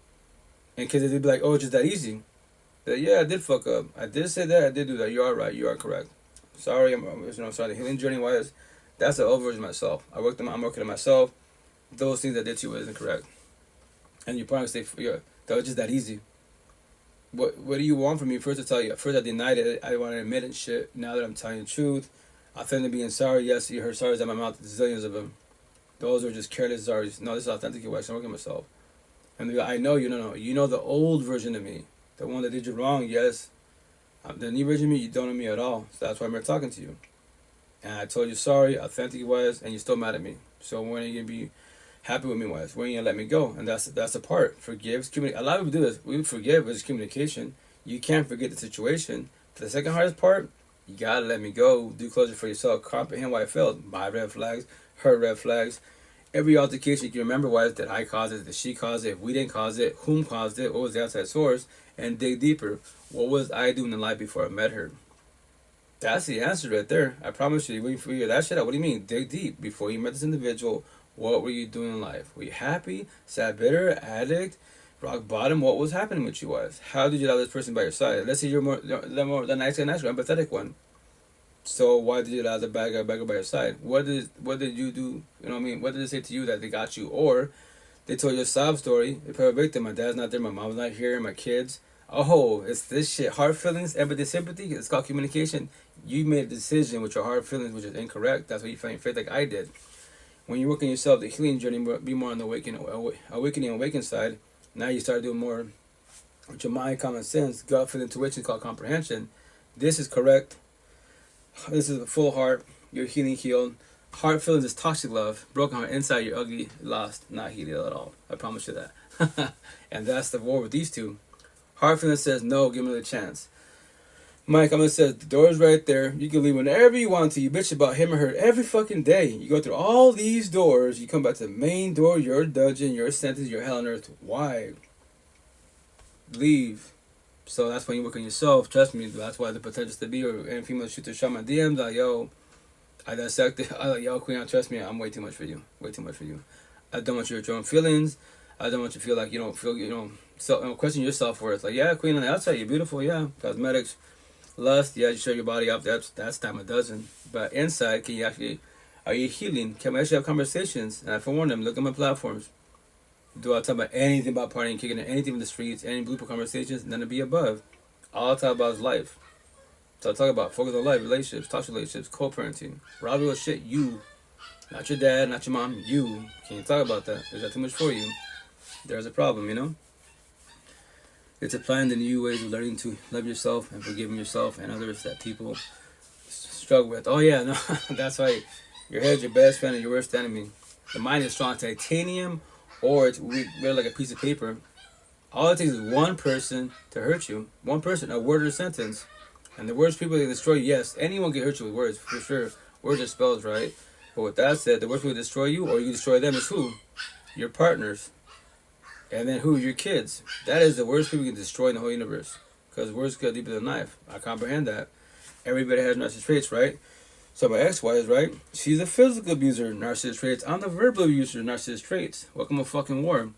Speaker 1: And because they'd be like, oh, it's just that easy. Yeah, I did fuck up. I did say that. I did do that. You are right. You are correct. Sorry. I'm sorry. The healing journey wise, that's an old version of myself. I'm working on myself. Those things I did to you isn't correct. And you probably say, yeah, that was just that easy. What do you want from me? First, I denied it. I want to admit it and shit. Now that I'm telling you the truth, authentically being sorry. Yes, you heard sorries out of my mouth. Zillions of them. Those are just careless sorries. No, this is authentic. I'm working on myself. And I know you. No. You know the old version of me. The one that did you wrong, yes. The new version of me, you don't know me at all. So that's why I'm here talking to you. And I told you sorry, authentic wise, and you're still mad at me. So when are you going to be happy with me wise? When are you going to let me go? And that's the part. Forgive. A lot of people do this. We forgive, but it's communication. You can't forget the situation. For the second hardest part, you got to let me go. Do closure for yourself. Comprehend why I failed. My red flags, her red flags. Every altercation you can remember was that I caused it, that she caused it, if we didn't cause it, whom caused it, what was the outside source, and dig deeper. What was I doing in life before I met her? That's the answer right there. I promise you, when you figure that shit out, what do you mean? Dig deep. Before you met this individual, what were you doing in life? Were you happy, sad, bitter, addict, rock bottom? What was happening with you was? How did you allow this person by your side? Let's say you're the nice guy, empathetic one. So why did you allow the bad guy by your side? What did you do? You know what I mean? What did they say to you that they got you? Or they told you a sob story. They put a victim. My dad's not there. My mom's not here. My kids. Oh, it's this shit. Hard feelings, empathy, sympathy. It's called communication. You made a decision with your hard feelings, which is incorrect. That's what you find faith, like I did. When you work on yourself, the healing journey be more on the awakening side. Now you start doing more with your mind, common sense, gut feel, intuition, called comprehension. This is correct. This is a full heart. You're healed. Heart feelings is toxic love. Broken heart inside, you're ugly, lost, not healed at all. I promise you that. And that's the war with these two. Heart feelings says no, give me a chance. Mike, I'm gonna say the door's right there. You can leave whenever you want to. You bitch about him or her every fucking day. You go through all these doors. You come back to the main door, your dungeon, your sentence, your hell on earth. Why? Leave. So that's when you work on yourself. Trust me, that's why the potential to be, or any female shoot their shot my DMs, like, yo, I dissected. I like, yo, Queen, trust me, I'm way too much for you. Way too much for you. I don't want you to hurt your own feelings. I don't want you to feel like you don't feel, question your self-worth. Like, yeah, Queen, on the outside, you're beautiful, yeah. Cosmetics, lust, yeah, you show your body off. That's time a dozen. But inside, are you healing? Can we actually have conversations? And I forewarn them, look at my platforms. Do I talk about anything about partying, kicking it, anything in the streets, any blooper conversations? None to be above. All I talk about is life. So I talk about focus on life, relationships, toxic relationships, co-parenting. Rob real shit, you. Not your dad, not your mom, you. Can't talk about that. Is that too much for you? There's a problem, It's applying the new ways of learning to love yourself and forgiving yourself and others that people struggle with. Oh yeah, no, that's right. Your head's your best friend and your worst enemy. The mind is strong titanium, or it's we're like a piece of paper. All it takes is one person to hurt you. One person, a word or a sentence. And the worst people that destroy you, yes, anyone can hurt you with words, for sure. Words are spells, right? But with that said, the worst people that destroy you, or you destroy them, is who? Your partners. And then who? Your kids. That is the worst people you can destroy in the whole universe. Because words go deeper than a knife. I comprehend that. Everybody has narcissistic traits, right? So my ex-wife, right? She's a physical abuser, narcissistic traits. I'm the verbal abuser, narcissistic traits. Welcome to fucking war.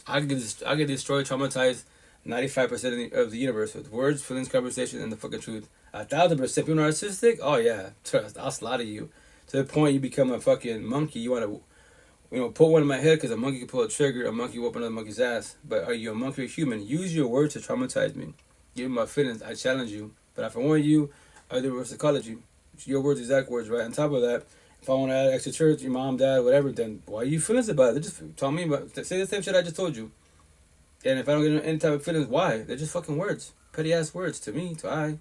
Speaker 1: I get destroyed, traumatized 95% of the universe with words, feelings, conversation, and the fucking truth. 1,000%. People narcissistic? Oh yeah, trust. I'll slaughter you to the point you become a fucking monkey. You want to, put one in my head because a monkey can pull a trigger. A monkey whoop another monkey's ass. But are you a monkey or human? Use your words to traumatize me. Give me my feelings. I challenge you. But if I warn you, I do reverse psychology. Your words, exact words, right? On top of that, if I want to add extra church, your mom, dad, whatever, then why are you feelings about it? Just tell me say the same shit I just told you. And if I don't get any type of feelings, why? They're just fucking words. Petty ass words to me, to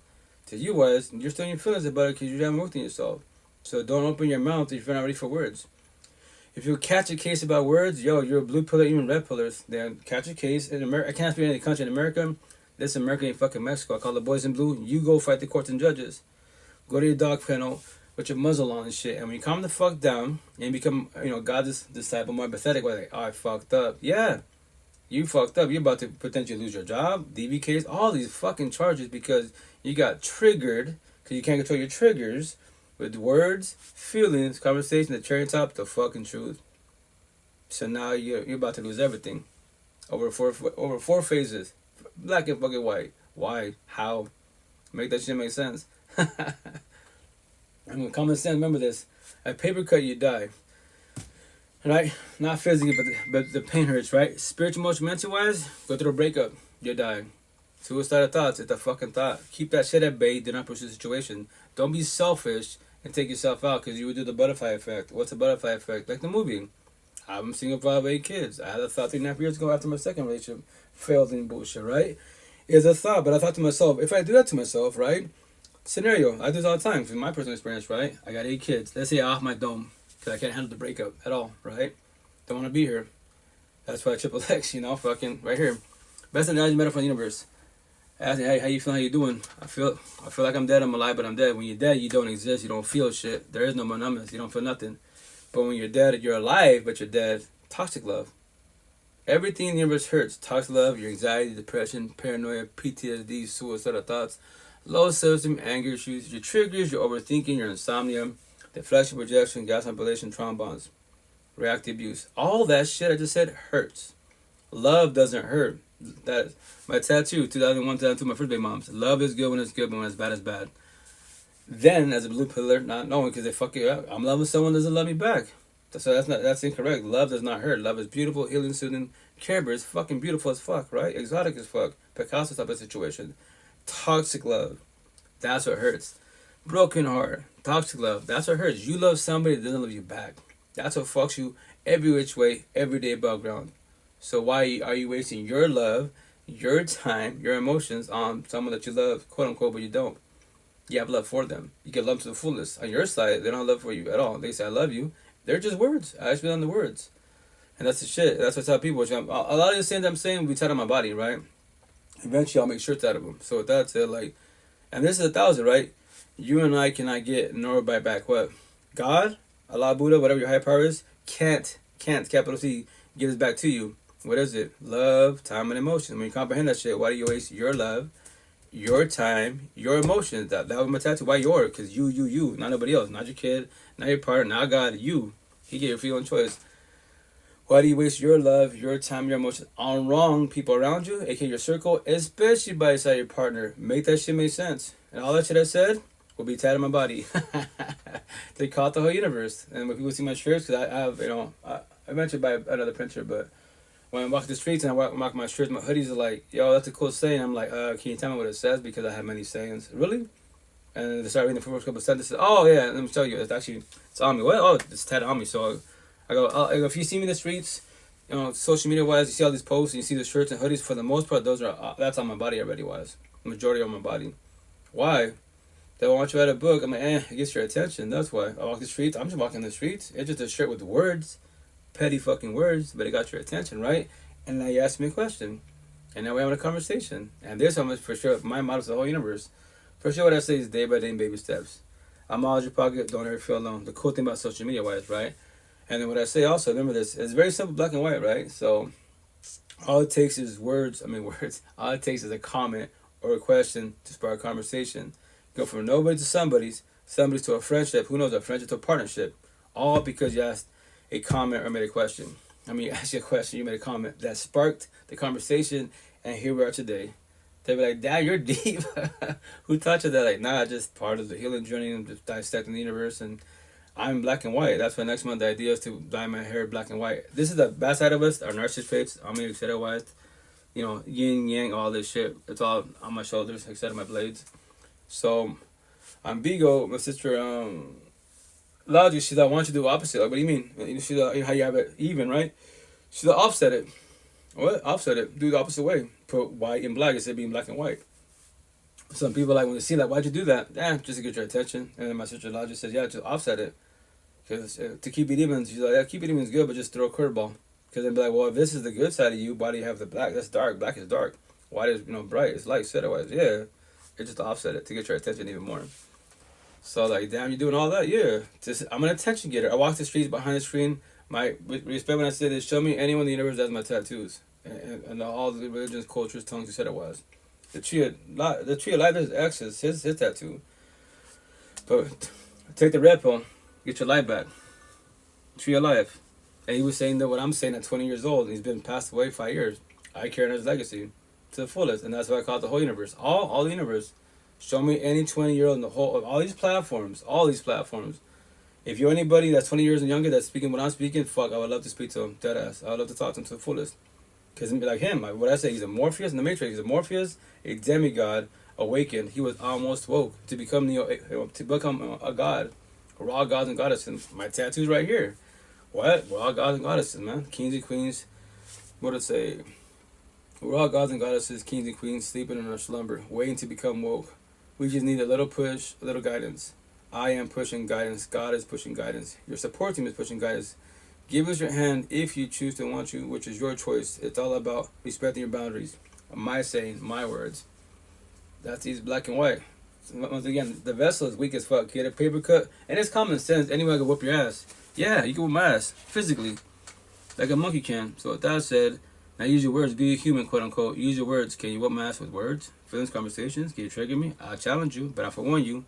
Speaker 1: you was. You're still in your feelings about it because you haven't worked on yourself. So don't open your mouth if you're not ready for words. If you catch a case about words, you're a blue pillar, even red pillars. Then catch a case in America. I can't speak in any country in America. This America ain't fucking Mexico. I call the boys in blue. You go fight the courts and judges. Go to your dog kennel with your muzzle on and shit. And when you calm the fuck down and become, God's disciple, more empathetic, like, oh, I fucked up. Yeah, you fucked up. You're about to potentially lose your job, DV case, all these fucking charges because you got triggered because you can't control your triggers with words, feelings, conversation, the cherry top, the fucking truth. So now you're about to lose everything over four phases, black and fucking white. Why? How? Make that shit make sense. And with common sense, remember this: a paper cut, you die. Right? Not physically, but the pain hurts. Right? Spiritual, emotional, mental wise, go through a breakup, you die. Suicidal thoughts, it's a fucking thought. Keep that shit at bay. Do not push the situation. Don't be selfish and take yourself out because you would do the butterfly effect. What's the butterfly effect? Like the movie. I'm single, 5, 8 kids. I had a thought 3.5 years ago after my second relationship failed in bullshit. Right? It's a thought, but I thought to myself, if I do that to myself, right? Scenario, I do this all the time from my personal experience, right? I got 8 kids. Let's say I'm off my dome because I can't handle the breakup at all, right? Don't want to be here. That's why triple X, fucking right here. Best analogy metaphor in the universe. Ask me, hey, how you feeling? How you doing? I feel like I'm dead. I'm alive, but I'm dead. When you're dead, you don't exist. You don't feel shit. There is no more numbness. You don't feel nothing. But when you're dead, you're alive, but you're dead. Toxic love. Everything in the universe hurts. Toxic love, your anxiety, depression, paranoia, PTSD, suicidal thoughts, low self-esteem, anger issues, your triggers, your overthinking, your insomnia, deflection, projection, gas manipulation, trauma bonds, reactive abuse. All that shit I just said hurts. Love doesn't hurt. That my tattoo, 2001, 2002, my first baby mom's. Love is good when it's good, but when it's bad, it's bad. Then, as a blue pillar, not knowing because they fuck you up, I'm loving someone that doesn't love me back. So that's incorrect. Love does not hurt. Love is beautiful, healing, soothing. Care Bear is fucking beautiful as fuck, right? Exotic as fuck. Picasso type of situation. Toxic love, that's what hurts. Broken heart, toxic love, that's what hurts. You love somebody that doesn't love you back. That's what fucks you every which way, every day above ground. So why are you wasting your love, your time, your emotions on someone that you love, quote unquote, but you don't? You have love for them. You get love to the fullest. On your side, they don't have love for you at all. They say, I love you. They're just words. I actually on the words. And that's the shit. That's what I tell people. A lot of the things I'm saying, we tell on my body, right? Eventually, I'll make shirts out of them. So with that said, and this is 1,000, right? You and I cannot get nor by back what? God, Allah, Buddha, whatever your higher power is, can't, capital C, give this back to you. What is it? Love, time, and emotion. When you comprehend that shit, why do you waste your love, your time, your emotions? That was my tattoo. Why yours? Because you, not nobody else. Not your kid, not your partner, not God, you. He gave you free own choice. Why do you waste your love, your time, your emotions on wrong people around you, aka your circle, especially by side your partner? Make that shit make sense. And all that shit I said will be tied on my body. They call it the whole universe. And when people see my shirts, because I have, I mentioned by another printer, but when I walk the streets and I walk my shirts, my hoodies are like, yo, that's a cool saying. I'm like, can you tell me what it says? Because I have many sayings. Really? And they start reading the first couple of sentences. Oh, yeah, let me show you. It's on me. What? Oh, it's tatted on me. So I go, if you see me in the streets, social media wise, you see all these posts and you see the shirts and hoodies, for the most part, that's on my body already wise. Majority on my body. Why? They want you to write a book. I'm like, it gets your attention. That's why. I walk the streets. I'm just walking the streets. It's just a shirt with words. petty fucking words, but it got your attention, right? And now you ask me a question. And now we're having a conversation. And there's how much, for sure, my model is the whole universe. For sure, what I say is day by day, baby steps. I'm always your pocket, don't ever feel alone. The cool thing about social media wise, right? And then what I say also, remember this, it's very simple, black and white, right? So all it takes is words. All it takes is a comment or a question to spark a conversation. Go from nobody to somebody's to a friendship, who knows, a friendship to a partnership. All because you asked a comment or made a question. You asked you a question, you made a comment that sparked the conversation, and here we are today. They'd be like, Dad, you're deep. Who taught you that? Like, nah, just part of the healing journey and just dissecting the universe. And I'm black and white. That's why next month the idea is to dye my hair black and white. This is the bad side of us, our narcissist traits. Etc. Wise, yin, yang, all this shit. It's all on my shoulders, except my blades. So, on Bigo, my sister, Logic, she's like, why don't you do opposite? Like, what do you mean? She's like, how you have it even, right? She's like, offset it. What? Offset it. Do the opposite way. Put white and black instead of being black and white. Some people like when they see like, why'd you do that? Just to get your attention. And then my sister Logic says, yeah, just offset it. Because to keep it even, she's like, yeah, keep it even is good, but just throw a curveball. Because they'd be like, well, if this is the good side of you, why do you have the black? That's dark. Black is dark. White is bright. It's light. Said otherwise, yeah. It's just to offset it to get your attention even more. So like, damn, you doing all that? Yeah. I'm an attention getter. I walk the streets behind the screen. With respect when I say this, show me anyone in the universe that has my tattoos. And all the religions, cultures, tongues, you said it was. The tree of life is X is his tattoo. But take the red pill, get your life back. Tree of life. And he was saying that what I'm saying at 20 years old, he's been passed away 5 years. I carry on his legacy to the fullest. And that's why I call it the whole universe. All the universe. Show me any 20-year-old in the whole of all these platforms. If you're anybody that's 20 years and younger that's speaking what I'm speaking, fuck, I would love to speak to him, deadass. I would love to talk to him to the fullest. Because it'd be like him. What I say, he's a Morpheus in the Matrix. He's a Morpheus, a demigod, awakened. He was almost woke to become a god. We're all gods and goddesses. My tattoo's right here. What? We're all gods and goddesses, man. Kings and queens. What did it say? We're all gods and goddesses, kings and queens, sleeping in our slumber, waiting to become woke. We just need a little push, a little guidance. I am pushing guidance. God is pushing guidance. Your support team is pushing guidance. Give us your hand if you choose to want to, which is your choice. It's all about respecting your boundaries. My saying, my words. That's easy, black and white. Once again, the vessel is weak as fuck. Get a paper cut, and it's common sense. Anyone can whoop your ass. Yeah, you can whoop my ass physically, like a monkey can. So with that said, now use your words. Be a human, quote unquote. Use your words. Can you whoop my ass with words? Feelings, conversations. Can you trigger me? I'll challenge you, but I forewarn you.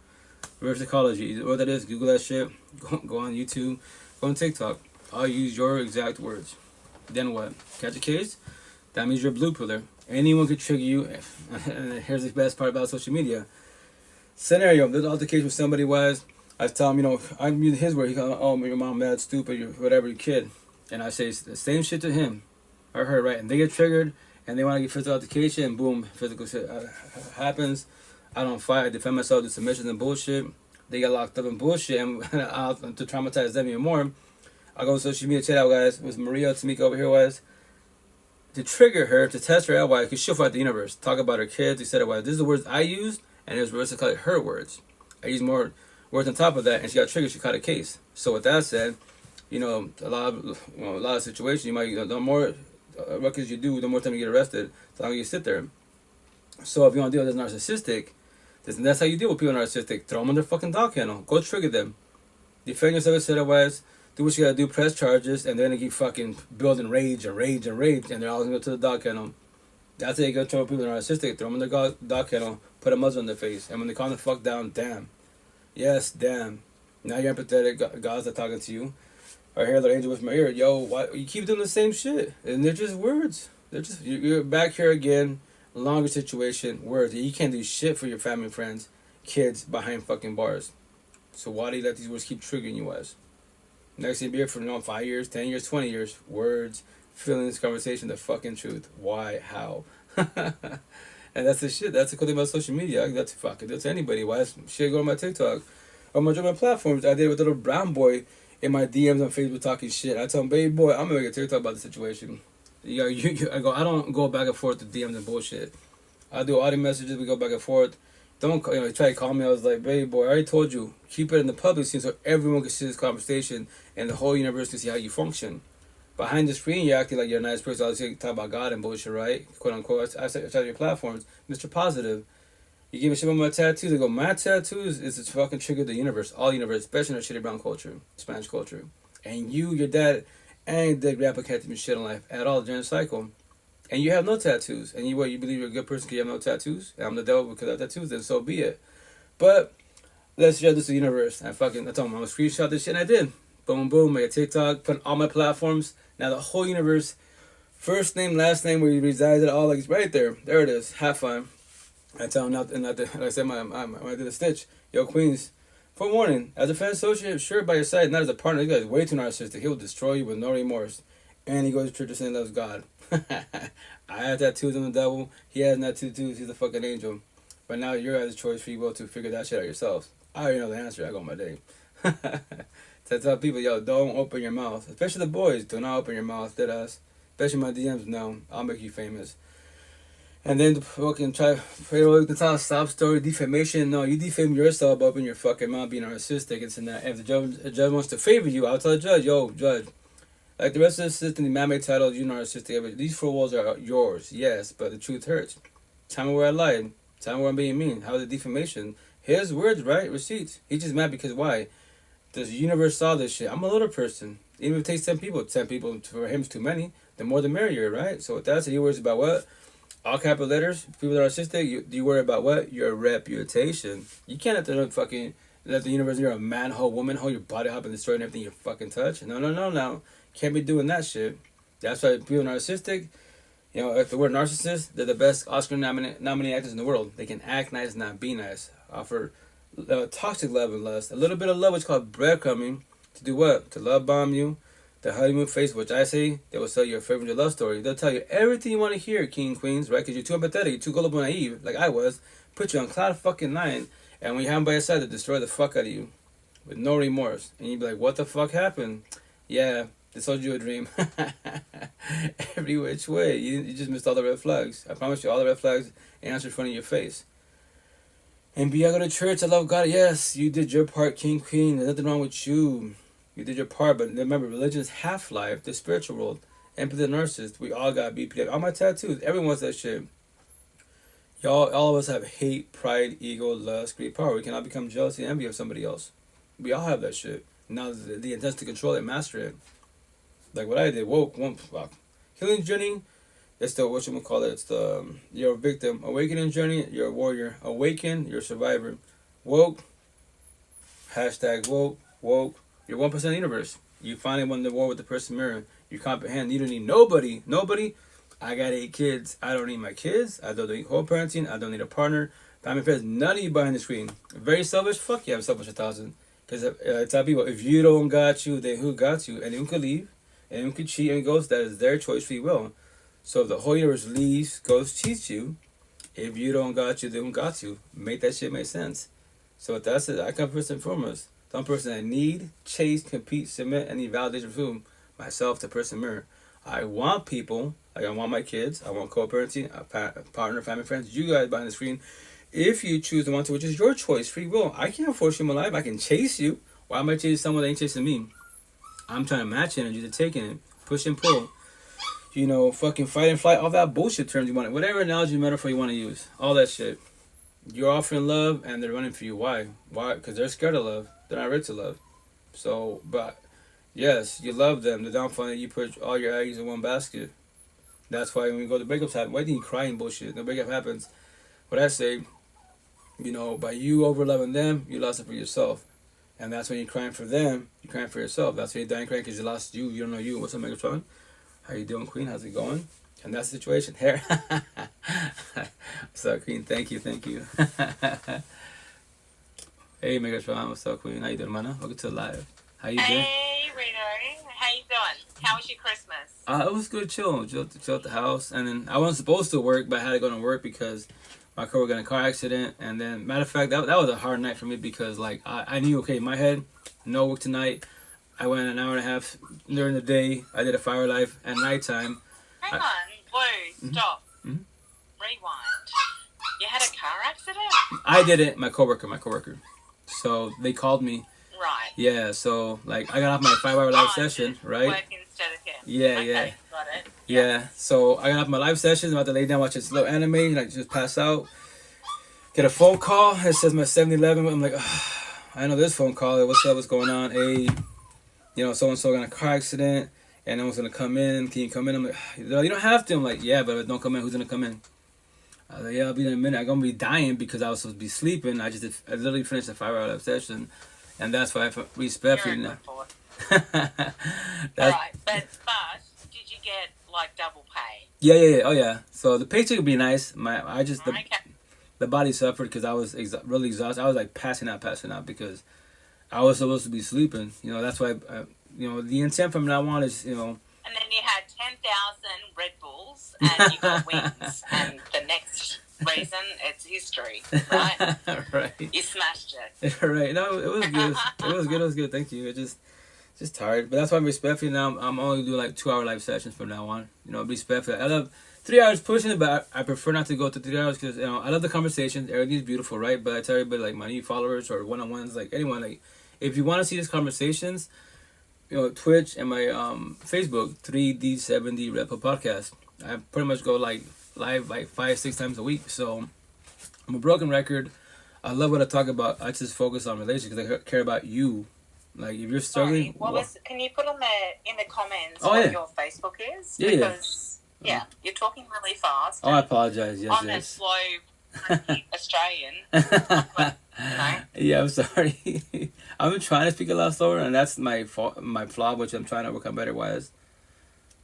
Speaker 1: Reverse psychology. What that is, Google that shit. Go on YouTube. Go on TikTok. I'll use your exact words. Then what? Catch a case? That means you're a blue pillar. Anyone could trigger you. And here's the best part about social media. Scenario. There's an altercation with somebody was. I tell him, I'm using his word. He goes, oh, your mom mad, stupid, you're whatever, your kid. And I say the same shit to him or her, right? And they get triggered and they want to get physical altercation and boom, physical shit happens. I don't fight. I defend myself, do submissions and bullshit. They get locked up in bullshit and to traumatize them even more. I go to social media, check out, guys. It was Maria Tamika over here, was to trigger her, to test her out, why? Because she'll fight the universe. Talk about her kids, etc. Why? This is the words I used, and there's words to call it her words. I use more words on top of that, and she got triggered. She caught a case. So with that said, a lot of situations, you might, the more records you do, the more time you get arrested, the longer you sit there. So if you want to deal with this narcissistic, that's how you deal with people narcissistic. Throw them on their fucking dog kennel. Go trigger them. Defend yourself, etc. Wise. Do what you gotta do, press charges, and then they keep fucking building rage, and they're always gonna go to the dog kennel. That's how you go to people that are narcissistic. Throw them in their dog kennel, put a muzzle in their face, and when they calm the fuck down, damn. Yes, damn. Now you're empathetic, God's not talking to you. Or hear the angel with my ear, yo, why you keep doing the same shit? And they're just words. You're back here again, longer situation, words. You can't do shit for your family, friends, kids behind fucking bars. So why do you let these words keep triggering you as? Next thing be here for 5 years, 10 years, 20 years. Words, feelings, conversation, the fucking truth. Why? How? And that's the shit. That's the cool thing about social media. That's fucking to anybody. Why is shit go on my TikTok? Or my platforms. I did with a little brown boy in my DMs on Facebook talking shit. I tell him, baby boy, I'm gonna make a TikTok about the situation. I don't go back and forth with DMs and bullshit. I do audio messages, we go back and forth. Don't try to call me. I was like, baby boy, I already told you, keep it in the public scene so everyone can see this conversation and the whole universe can see how you function. Behind the screen, you're acting like you're a nice person. Obviously, talk about God and bullshit, right? Quote unquote. I said your platforms, Mr. Positive. You give a shit about my tattoos. They go, my tattoos is to fucking trigger the universe, all universe, especially in our shitty brown culture, Spanish culture. And you, your dad, and the grandpa can't do shit in life at all during the cycle. And you have no tattoos. And you believe you're a good person because you have no tattoos? And I'm the devil because I have tattoos, then so be it. But let's share this to the universe. I told him I'm gonna screenshot this shit, and I did. Boom, boom, make a TikTok, put all my platforms. Now the whole universe, first name, last name, where he resides, it all, like, it's right there. There it is. Have fun. I tell him not to, like I said, when I did the stitch, yo, Queens, forewarning, as a fan associate, sure, by your side, not as a partner. This guy's way too narcissistic. He will destroy you with no remorse. And he goes to church and saying loves God. I have tattoos on the devil. He has not tattoos. He's a fucking angel. But now you're at a choice free will to figure that shit out yourself. I already know the answer. I go my day. To tell people, yo, don't open your mouth. Especially the boys, do not open your mouth. Dead ass. Especially my DMs, no. I'll make you famous. And then fucking try to tell a sob story, defamation. No, you defame yourself by opening your fucking mouth, being narcissistic. It's in that. If the judge wants to favor you, I'll tell the judge, yo, judge, like the rest of the system, the man-made title, you narcissistic. These 4 walls are yours, yes, but the truth hurts. Tell me where I lied. Tell me where I'm being mean. How is it defamation? His words, right? Receipts. He's just mad because why? The universe saw this shit. I'm a little person. Even if it takes 10 people for him is too many. The more the merrier, right? So with that said, he worries about what? All capital letters. People that are narcissistic, do you worry about what? Your reputation. You can't let the universe, you're a manhole, womanhole, your body hop and destroying everything you fucking touch. No. Can't be doing that shit. That's why people are narcissistic. You know, if the word narcissist, they're the best Oscar nominated actors in the world. They can act nice, not be nice. Offer toxic love and lust. A little bit of love, which is called breadcrumbing. To do what? To love bomb you. The honeymoon phase, which I say, they will sell you a favorite love story. They'll tell you everything you want to hear, king, queens, right? Because you're too empathetic, you're too gullible and naive, like I was. Put you on cloud fucking 9. And when you have them by your side, they destroy the fuck out of you. With no remorse. And you'd be like, what the fuck happened? Yeah, they sold you a dream. Every which way. You just missed all the red flags. I promise you, all the red flags answered in front of your face. And I go to church, I love God. Yes, you did your part, king, queen. There's nothing wrong with you. You did your part, but remember, religion is half-life, the spiritual world. Empathy, narcissist, we all got BPF. All my tattoos, everyone wants that shit. Y'all, all of us have hate, pride, ego, lust, greed, power. We cannot become jealous and envy of somebody else. We all have that shit. Now the intent to control it, master it. Like what I did, woke, healing journey. It's the, what you gonna call it? It's the, you're a victim. Awakening journey, you're a warrior. Awaken, you're a survivor. Woke, hashtag woke. You're 1% of the universe. You finally won the war with the person mirror. You comprehend. You don't need nobody. I got 8 kids. I don't need my kids. I don't need co-parenting. I don't need a partner. Family friends. None of you behind the screen. Very selfish. Fuck yeah, I'm selfish 1,000. Because I tell people, if you don't got you, then who got you? Anyone could leave. Anyone could cheat and ghost. That is their choice, free will. So if the whole universe leaves, ghosts, cheats you, if you don't got you, then who got you? Make that shit make sense. So that's it. I come first and foremost. Some person I need, chase, compete, submit, and need validation from myself, the person mirror. I want people, like I want my kids, I want co-parenting, a partner, family, friends, you guys behind the screen. If you choose to want to, which is your choice, free will. I can't force you in my life. I can chase you. Why am I chasing someone that ain't chasing me? I'm trying to match energy to taking it, push and pull. You know, fucking fight and flight, all that bullshit terms you want, whatever analogy, metaphor you want to use, all that shit. You're offering love and they're running for you. Why? Because they're scared of love. They're not ready to love. So, but yes, you love them. The downfall that you put all your eggs in one basket. That's why when we go to breakups happen. Why do you cry and bullshit? The breakup happens. What I say, you know, by you over loving them, you lost it for yourself. And that's when you're crying for them, you're crying for yourself. That's when you're dying crying because you lost you. You don't know you. What's up, Megatron? How you doing, Queen? How's it going? And that's the situation. Here. What's up, Queen? Thank you. Hey, Megatron. What's up, Queen? How you doing, mana? Welcome to the live. How you doing?
Speaker 4: Hey, Reno. How you doing? How was your Christmas?
Speaker 1: It was good, chill at the house. And then I wasn't supposed to work, but I had to go to work because my car got in a car accident. And then, matter of fact, that was a hard night for me because, like, I knew, okay, in my head, no work tonight. I went an hour and a half during the day. I did a fire life at nighttime.
Speaker 4: Hang on. Whoa, stop.
Speaker 1: Mm-hmm.
Speaker 4: Rewind. You had a car accident?
Speaker 1: I did it. My coworker. So they called me.
Speaker 4: Right.
Speaker 1: Yeah, so like I got off my 5 hour live session, right?
Speaker 4: Work instead of him.
Speaker 1: Yeah,
Speaker 4: Okay,
Speaker 1: yeah.
Speaker 4: got it.
Speaker 1: Yeah, so I got off my live session, about to lay down, watch this little anime, like just pass out. Get a phone call, it says my 7-Eleven. I'm like, I know this phone call, what's up, what's going on? Hey, so-and-so got in a car accident, and no one's gonna come in, can you come in? I'm like, no, you don't have to. I'm like, yeah, but if I don't come in, who's gonna come in? I was like, yeah, I'll be in a minute. I'm gonna be dying because I was supposed to be sleeping. I literally finished a 5 hour live session, and that's why I respectfully now.
Speaker 4: Alright, but did you get like double pay?
Speaker 1: Yeah. Oh yeah. So the paycheck would be nice.
Speaker 4: Okay.
Speaker 1: The body suffered because I was really exhausted. I was like passing out because I was supposed to be sleeping. That's why. The intent from now on is
Speaker 4: And then you had 10,000 Red Bulls and you got wings. And the next reason, it's history, right?
Speaker 1: Right.
Speaker 4: You smashed it.
Speaker 1: Right. No, it was good. It was good. Thank you. It just tired. But that's why I'm respectful now. I'm only doing like 2 hour live sessions from now on. Respectful. I love 3 hours pushing it, but I prefer not to go to 3 hours because I love the conversations. Everything's beautiful, right? But I tell everybody, like my new followers or one-on-ones, like anyone, like if you want to see these conversations, Twitch and my Facebook, 3D70 Repo Podcast. I pretty much go like live like 5-6 times a week. So I'm a broken record. I love what I talk about. I just focus on relationships because I care about you. Like if you're struggling,
Speaker 4: Can you put in the comments
Speaker 1: yeah.
Speaker 4: your Facebook is?
Speaker 1: Yeah,
Speaker 4: because you're talking really fast.
Speaker 1: Oh, I apologize. Yes,
Speaker 4: I'm a slow Australian.
Speaker 1: Yeah, I'm sorry. I've been trying to speak a lot slower, and that's my flaw, which I'm trying to work on better wise.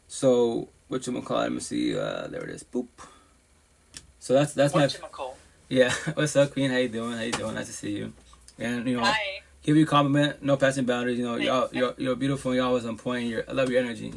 Speaker 1: So, what you gonna call it? Let me see. There it is. Boop. So that's my. Yeah. What's up, Queen? How you doing? Nice to see you. And
Speaker 4: Hi.
Speaker 1: give you a compliment. No passing boundaries. You're beautiful. You're always on point. I love your energy.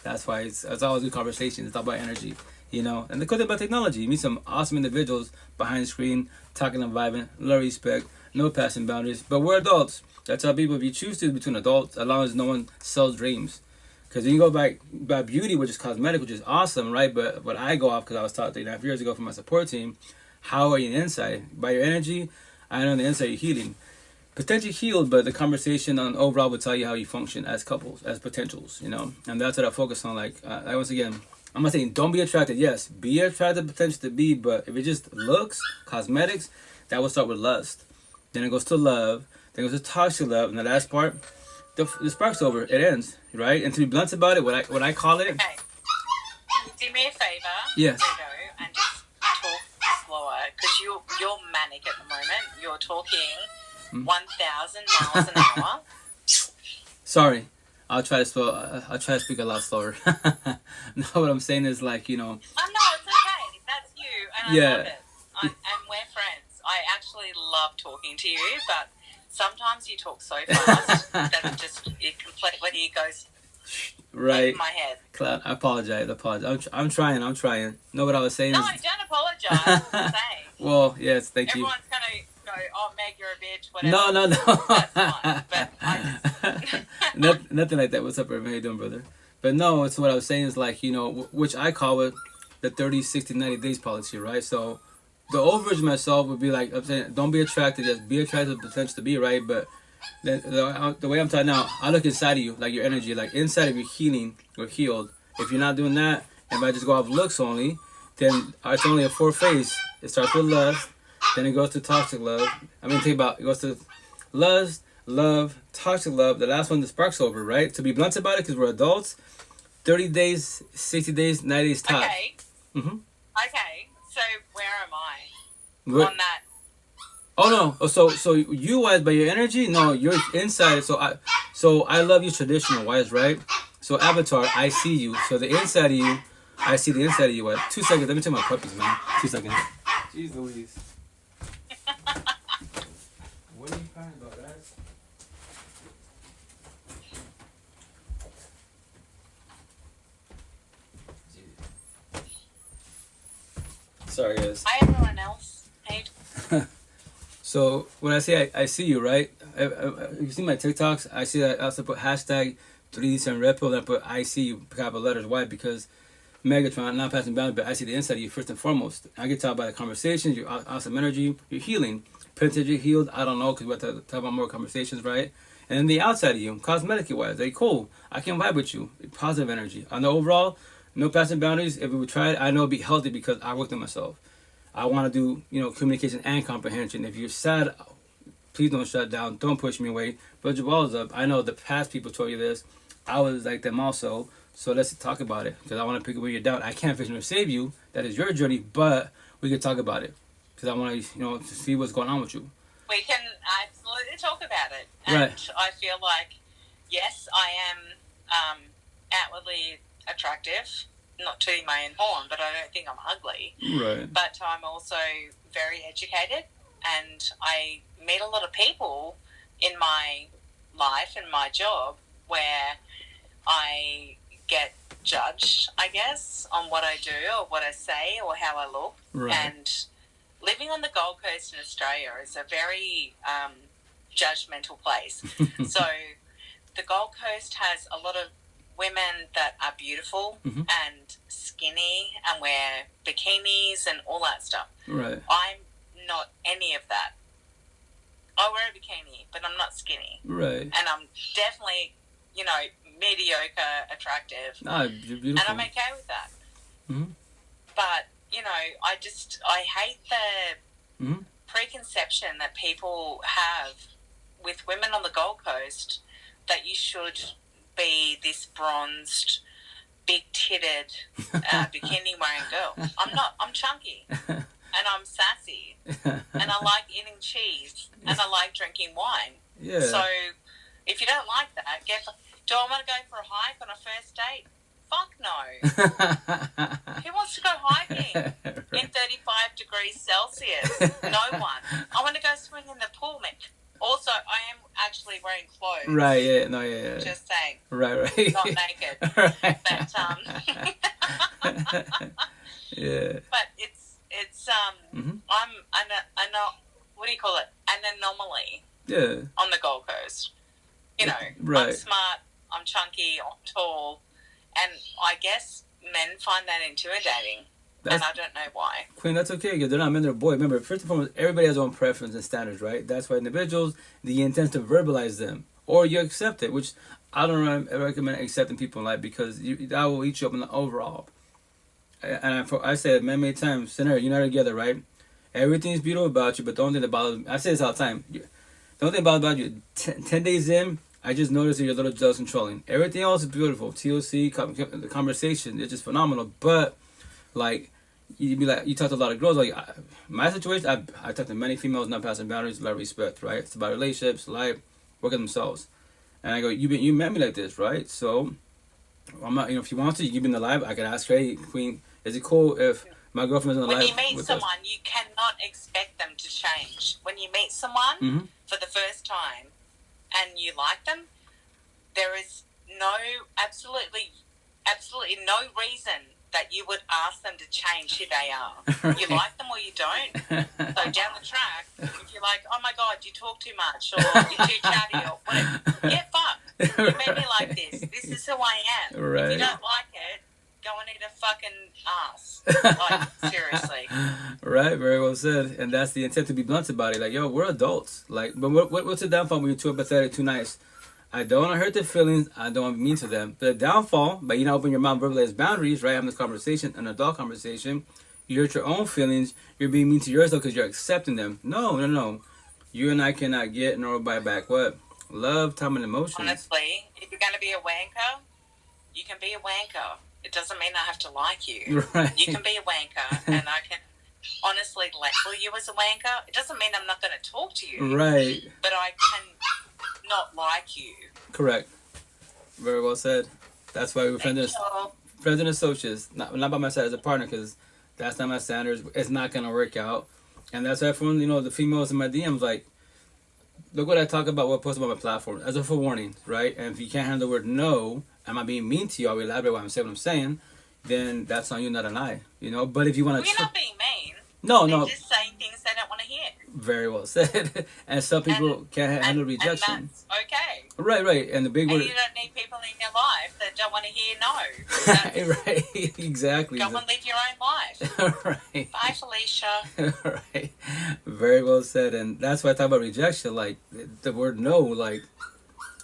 Speaker 1: That's why it's always good conversation. It's all about energy. And the good thing about technology, you meet some awesome individuals behind the screen, talking and vibing, love, respect, no passing boundaries. But we're adults. I tell people, if you choose to between adults, as long as no one sells dreams. Because when you go back by beauty, which is cosmetic, which is awesome, right? But what I go off, because I was taught 3.5 years ago from my support team, how are you inside? By your energy, I know on the inside you're healing. Potentially healed, but the conversation on overall will tell you how you function as couples, as potentials, And that's what I focus on. Like, once again, I'm not saying don't be attracted. Yes, be attracted, potential to be, but if it just looks, cosmetics, that will start with lust. Then it goes to love. Then it goes to toxic love. And the last part, the spark's over. It ends, right? And to be blunt about it, what I call it.
Speaker 4: Okay. Do me a favor.
Speaker 1: Yes.
Speaker 4: Widow, and just talk slower because you're manic at the moment. You're talking 1,000 miles an hour.
Speaker 1: Sorry. I'll try to speak a lot slower. No, what I'm saying is like,
Speaker 4: Oh, no, it's okay. That's you, and I love it. And we're friends. I actually love talking to you, but sometimes you talk so fast that it completely goes
Speaker 1: right
Speaker 4: over my head.
Speaker 1: Cloud, I apologize. I'm trying. No, what I was saying
Speaker 4: No,
Speaker 1: is...
Speaker 4: don't apologize. I'm saying.
Speaker 1: Well, yes, thank you.
Speaker 4: Everyone's going to go, oh, Meg, you're a bitch, whatever.
Speaker 1: No.
Speaker 4: That's fine, but
Speaker 1: Nothing like that. What's up, everybody? How you doing, brother? But no, it's what I was saying is like, which I call it the 30, 60, 90 days policy, right? So the overage myself would be like, I'm saying, don't be attracted, just be attracted to the potential to be, right? But then the way I'm talking now, I look inside of you, like your energy, like inside of you healing or healed. If you're not doing that, if I just go off looks only, then it's only a 4 phase. It starts with lust, then it goes to toxic love. It goes to lust, love, toxic love. The last one, the spark's over, right? To be blunt about it, because we're adults, 30 days, 60 days, 90 days top.
Speaker 4: Okay.
Speaker 1: Mm-hmm.
Speaker 4: Okay, so where am I
Speaker 1: What?
Speaker 4: on that?
Speaker 1: Oh no! So you wise by your energy? No, you're inside. So I love you traditional wise, right? So Avatar, I see you. So the inside of you, I see the inside of you. 2 seconds. Let me take my puppies, man. 2 seconds. Jeez Louise. What are you crying about, guys? Sorry, guys.
Speaker 4: Hi, everyone else. Hey.
Speaker 1: So when I say I see you, right? You see my TikToks? I see that I also put hashtag 3D Repo, then I put I see you, capital letters. Why? Because Megatron, not passing boundaries, but I see the inside of you first and foremost. I get taught by the conversations, your awesome energy, you're healing. Potentially healed, I don't know, because we have to have more conversations, right? And then the outside of you, cosmetically wise, they cool. I can vibe with you. Positive energy. On the overall, no passing boundaries. If we would try it, I know it'd be healthy because I worked on myself. I want to do, communication and comprehension. If you're sad, please don't shut down. Don't push me away. Build your walls up. I know the past people told you this. I was like them also. So let's talk about it. Because I want to pick up where you're down. I can't fix or save you. That is your journey. But we can talk about it. Because I want to, to see what's going on with you.
Speaker 4: We can absolutely talk about it. And
Speaker 1: right.
Speaker 4: I feel like, yes, I am outwardly attractive. Not tooting my own horn, but I don't think I'm ugly.
Speaker 1: Right.
Speaker 4: But I'm also very educated, and I meet a lot of people in my life and my job where I get judged, I guess, on what I do or what I say or how I look.
Speaker 1: Right.
Speaker 4: And living on the Gold Coast in Australia is a very judgmental place. So the Gold Coast has a lot of women that are beautiful and skinny and wear bikinis and all that stuff.
Speaker 1: Right.
Speaker 4: I'm not any of that. I wear a bikini, but I'm not skinny.
Speaker 1: Right.
Speaker 4: And I'm definitely, mediocre attractive.
Speaker 1: Ah, you're beautiful.
Speaker 4: And I'm okay with that.
Speaker 1: Mm-hmm.
Speaker 4: But, I hate the preconception that people have with women on the Gold Coast that you should be this bronzed, big-titted, bikini-wearing girl. I'm not. I'm chunky. And I'm sassy. And I like eating cheese. And I like drinking wine.
Speaker 1: Yeah.
Speaker 4: So, if you don't like that, do I want to go for a hike on a first date? Fuck no. Who wants to go hiking in 35 degrees Celsius? No one. I want to go swim in the pool, Mick. Also, I am actually wearing clothes.
Speaker 1: Right, yeah, no, yeah.
Speaker 4: Just saying.
Speaker 1: Right.
Speaker 4: Not naked.
Speaker 1: Right.
Speaker 4: But,
Speaker 1: yeah.
Speaker 4: But it's I'm what do you call it? An anomaly.
Speaker 1: Yeah.
Speaker 4: On the Gold Coast.
Speaker 1: Right.
Speaker 4: I'm smart, I'm chunky, I'm tall, and I guess men find that intimidating. And I don't know why.
Speaker 1: Queen, that's okay because they're not men, they're boys. Remember, first and foremost, everybody has their own preference and standards, right? That's why individuals, the intent to verbalize them. Or you accept it, which I don't recommend accepting people in life because that will eat you up in the overall. And I said many times, Senator, you're not together, right? Everything's beautiful about you, but the only thing that bothers me, I say this all the time, the only thing about you, 10 days in, I just noticed that you're a little jealous controlling. Everything else is beautiful. TOC, the conversation, it's just phenomenal. But, like, you'd be like, you talk to a lot of girls, like, my situation, I talk to many females, not passing boundaries, a lot of respect, right? It's about relationships, life, work on themselves. And I go, you met me like this, right? So, I'm not, if you want to, you give me the live, I can ask her, hey, Queen, is it cool if my girlfriend's in the live?
Speaker 4: When you meet someone, you cannot expect them to change. When you meet someone for the first time and you like them, there is absolutely no reason that you would ask them to change who they are. You like them or you don't. So down the track, if you're like, oh my God, you talk too much or you're too chatty or whatever, yeah, fuck. You made me like this. This is who I am.
Speaker 1: Right.
Speaker 4: If you don't like it, go and eat a fucking ass. Like, seriously.
Speaker 1: Right, very well said. And that's the intent, to be blunt about it. Like, yo, we're adults. Like, but what's the downfall when you're too empathetic, too nice? I don't want to hurt their feelings. I don't want to be mean to them. The downfall, by you not opening your mouth, verbalize boundaries, right? Having this conversation, an adult conversation, you hurt your own feelings. You're being mean to yourself because you're accepting them. No. You and I cannot get nor buy back what? Love, time, and emotions.
Speaker 4: Honestly, if you're going to be a wanker, you can be a wanker. It doesn't mean I have to like you.
Speaker 1: Right.
Speaker 4: You can be a wanker, and I can honestly label you as a wanker. It doesn't mean I'm not going to talk to you.
Speaker 1: Right.
Speaker 4: But I can not like you.
Speaker 1: Correct. Very well said. That's why we're friends and associates. Not by my side as a partner, because that's not my standards. It's not going to work out. And that's why everyone, the females in my DMs, like, look what I talk about, what I post about my platform. As a forewarning, right? And if you can't handle the word no, am I being mean to you? I will elaborate what I'm saying, then that's on you, not on I. But if you want to...
Speaker 4: We're not being mean.
Speaker 1: No.
Speaker 4: They're just saying things they don't want to hear.
Speaker 1: Very well said. And some people can't handle rejection.
Speaker 4: And that's okay.
Speaker 1: Right. And the big word...
Speaker 4: And you don't need people in your life that don't want to hear no.
Speaker 1: Right, exactly.
Speaker 4: Go and live your own life.
Speaker 1: Right.
Speaker 4: Bye, Felicia.
Speaker 1: Right. Very well said. And that's why I talk about rejection. Like, the word no, like,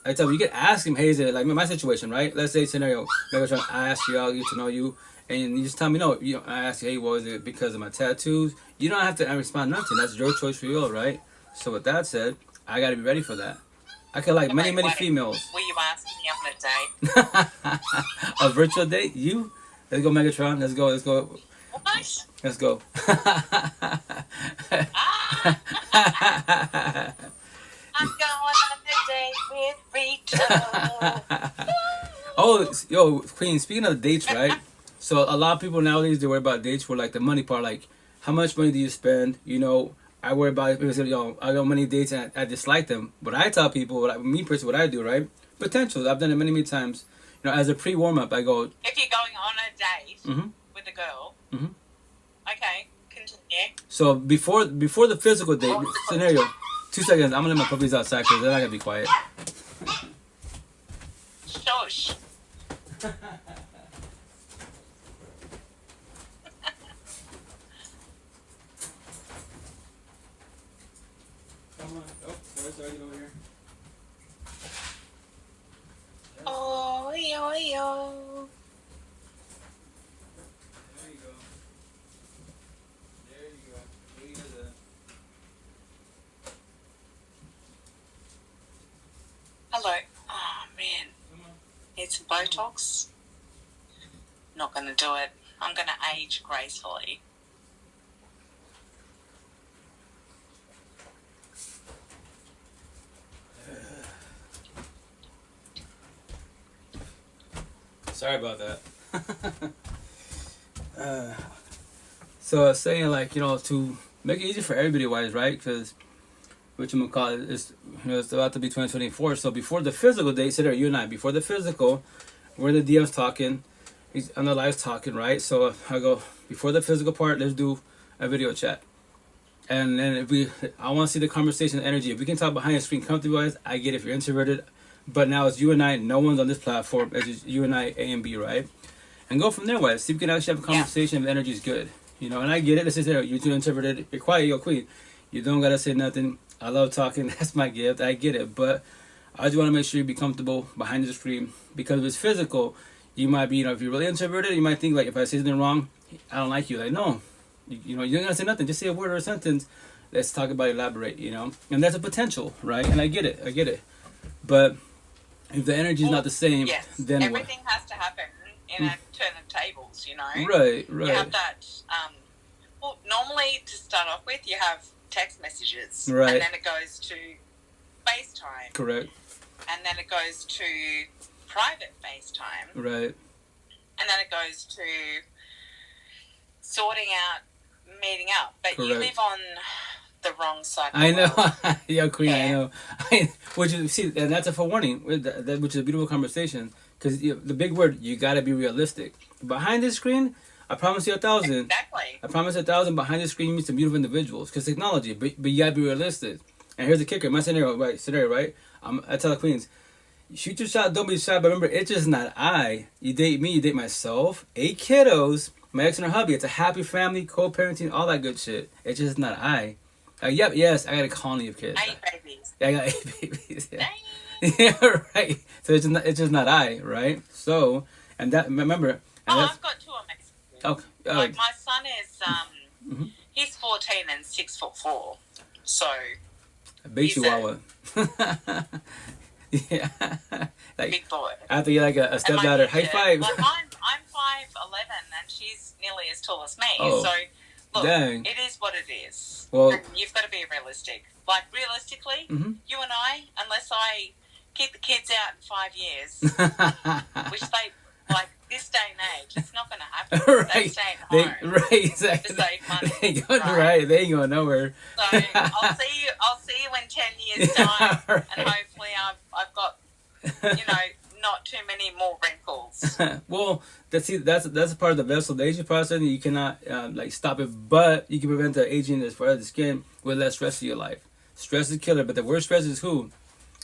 Speaker 1: I tell you, you can ask him, hey, is it like my situation, right? Let's say scenario, Megatron, I ask you, I'll get to know you, and you just tell me no. You know, I ask you, hey, was it because of my tattoos? You don't have to respond nothing. That's your choice for you, right? So with that said, I got to be ready for that. I could like many females.
Speaker 4: Were you asking me on a date?
Speaker 1: A virtual date? You? Let's go, Megatron. Let's go.
Speaker 4: What?
Speaker 1: Let's go.
Speaker 4: I'm going on a date with Rita.
Speaker 1: Oh, yo, Queen, speaking of dates, right? So a lot of people nowadays, they worry about dates for like the money part, like how much money do you spend? You know, I worry about people say, yo, I got many dates and I dislike them. But I tell people, what I do, right? Potential. I've done it many times. You know, as a pre-warm-up, I go...
Speaker 4: If you're going on a date with a girl, okay, continue.
Speaker 1: So before the physical date scenario, 2 seconds, I'm going to let my puppies outside because they're not going to be quiet.
Speaker 4: Shush.
Speaker 1: Come on. Oh, sorry, get over here.
Speaker 4: Oh, yo, yo.
Speaker 1: There you go. There you go. Leave it.
Speaker 4: Hello. Oh, man.
Speaker 1: Come on.
Speaker 4: Need some Botox? Not going to do it. I'm going to age gracefully.
Speaker 1: Sorry about that. So I was saying, like, you know, to make it easy for everybody, wise, right? Because whatchamacallit is, you know, it's about to be 2024. So before the physical date, sit there, you and I, before the physical, we're in the DMs talking, he's on the live talking, right? So I go, before the physical part, let's do a video chat. And then I want to see the conversation energy. If we can talk behind the screen comfortable, wise, I get it if you're introverted. But now it's you and I, no one's on this platform. It's just you and I, A and B, right? And go from there, wise. See if we can actually have a conversation if the energy is good. You know, and I get it. This is there. You're too introverted. You're quiet. You're Queen. You don't got to say nothing. I love talking. That's my gift. I get it. But I just want to make sure you be comfortable behind the screen. Because if it's physical, you might be, you know, if you're really introverted, you might think, like, if I say something wrong, I don't like you. Like, no. You know, you don't got to say nothing. Just say a word or a sentence. Let's talk about it, elaborate, you know. And that's a potential, right? And I get it. But if the energy is not the same, then
Speaker 4: everything has to happen in a turn of tables, you know.
Speaker 1: Right.
Speaker 4: You have that. Well, normally to start off with, you have text messages,
Speaker 1: right,
Speaker 4: and then it goes to FaceTime,
Speaker 1: correct,
Speaker 4: and then it goes to private FaceTime,
Speaker 1: right,
Speaker 4: and then it goes to sorting out meeting up. But
Speaker 1: correct.
Speaker 4: You live on the wrong side of
Speaker 1: I
Speaker 4: the
Speaker 1: know.
Speaker 4: world.
Speaker 1: Yeah, Queen,
Speaker 4: Yeah.
Speaker 1: I know. Which is, see, and that's a forewarning, which is a beautiful conversation. Because the big word, you got to be realistic. Behind this screen, I promise you 1,000.
Speaker 4: Exactly.
Speaker 1: I promise 1,000 behind the screen, you meet some beautiful individuals. Because technology, but you got to be realistic. And here's the kicker. My scenario, right? I tell the queens, shoot your shot, don't be shy. But remember, it's just not I. You date me, you date myself. 8 kiddos, my ex and her hubby. It's a happy family, co-parenting, all that good shit. It's just not I. Yes, I got a colony of kids.
Speaker 4: 8 babies.
Speaker 1: Yeah, I got 8 babies. Yeah. Yeah, right. So it's just not I, right? So, and that, remember. And
Speaker 4: I've got 2 amazing kids.
Speaker 1: Okay.
Speaker 4: Like, my son is, he's 14 and 6'4". So,
Speaker 1: a big chihuahua. Yeah. Like,
Speaker 4: big boy.
Speaker 1: after you like a step ladder, high five.
Speaker 4: Like, I'm 5'11", and she's nearly as tall as me.
Speaker 1: Oh,
Speaker 4: so, look,
Speaker 1: dang.
Speaker 4: it is what it is.
Speaker 1: Well,
Speaker 4: and you've got to be realistic. Like, realistically, you and I, unless I keep the kids out in 5 years, which they, like, this day and age, it's not going to happen. They stay at home.
Speaker 1: Right, exactly.
Speaker 4: To save money.
Speaker 1: They ain't going nowhere.
Speaker 4: So I'll see you in 10 years' time,
Speaker 1: Right.
Speaker 4: and hopefully I've got, you know, not too many more wrinkles.
Speaker 1: Well, that's a part of the vessel. The aging process, you cannot like stop it, but you can prevent the aging as far as the skin with less stress in your life. Stress is a killer, but the worst stress is who?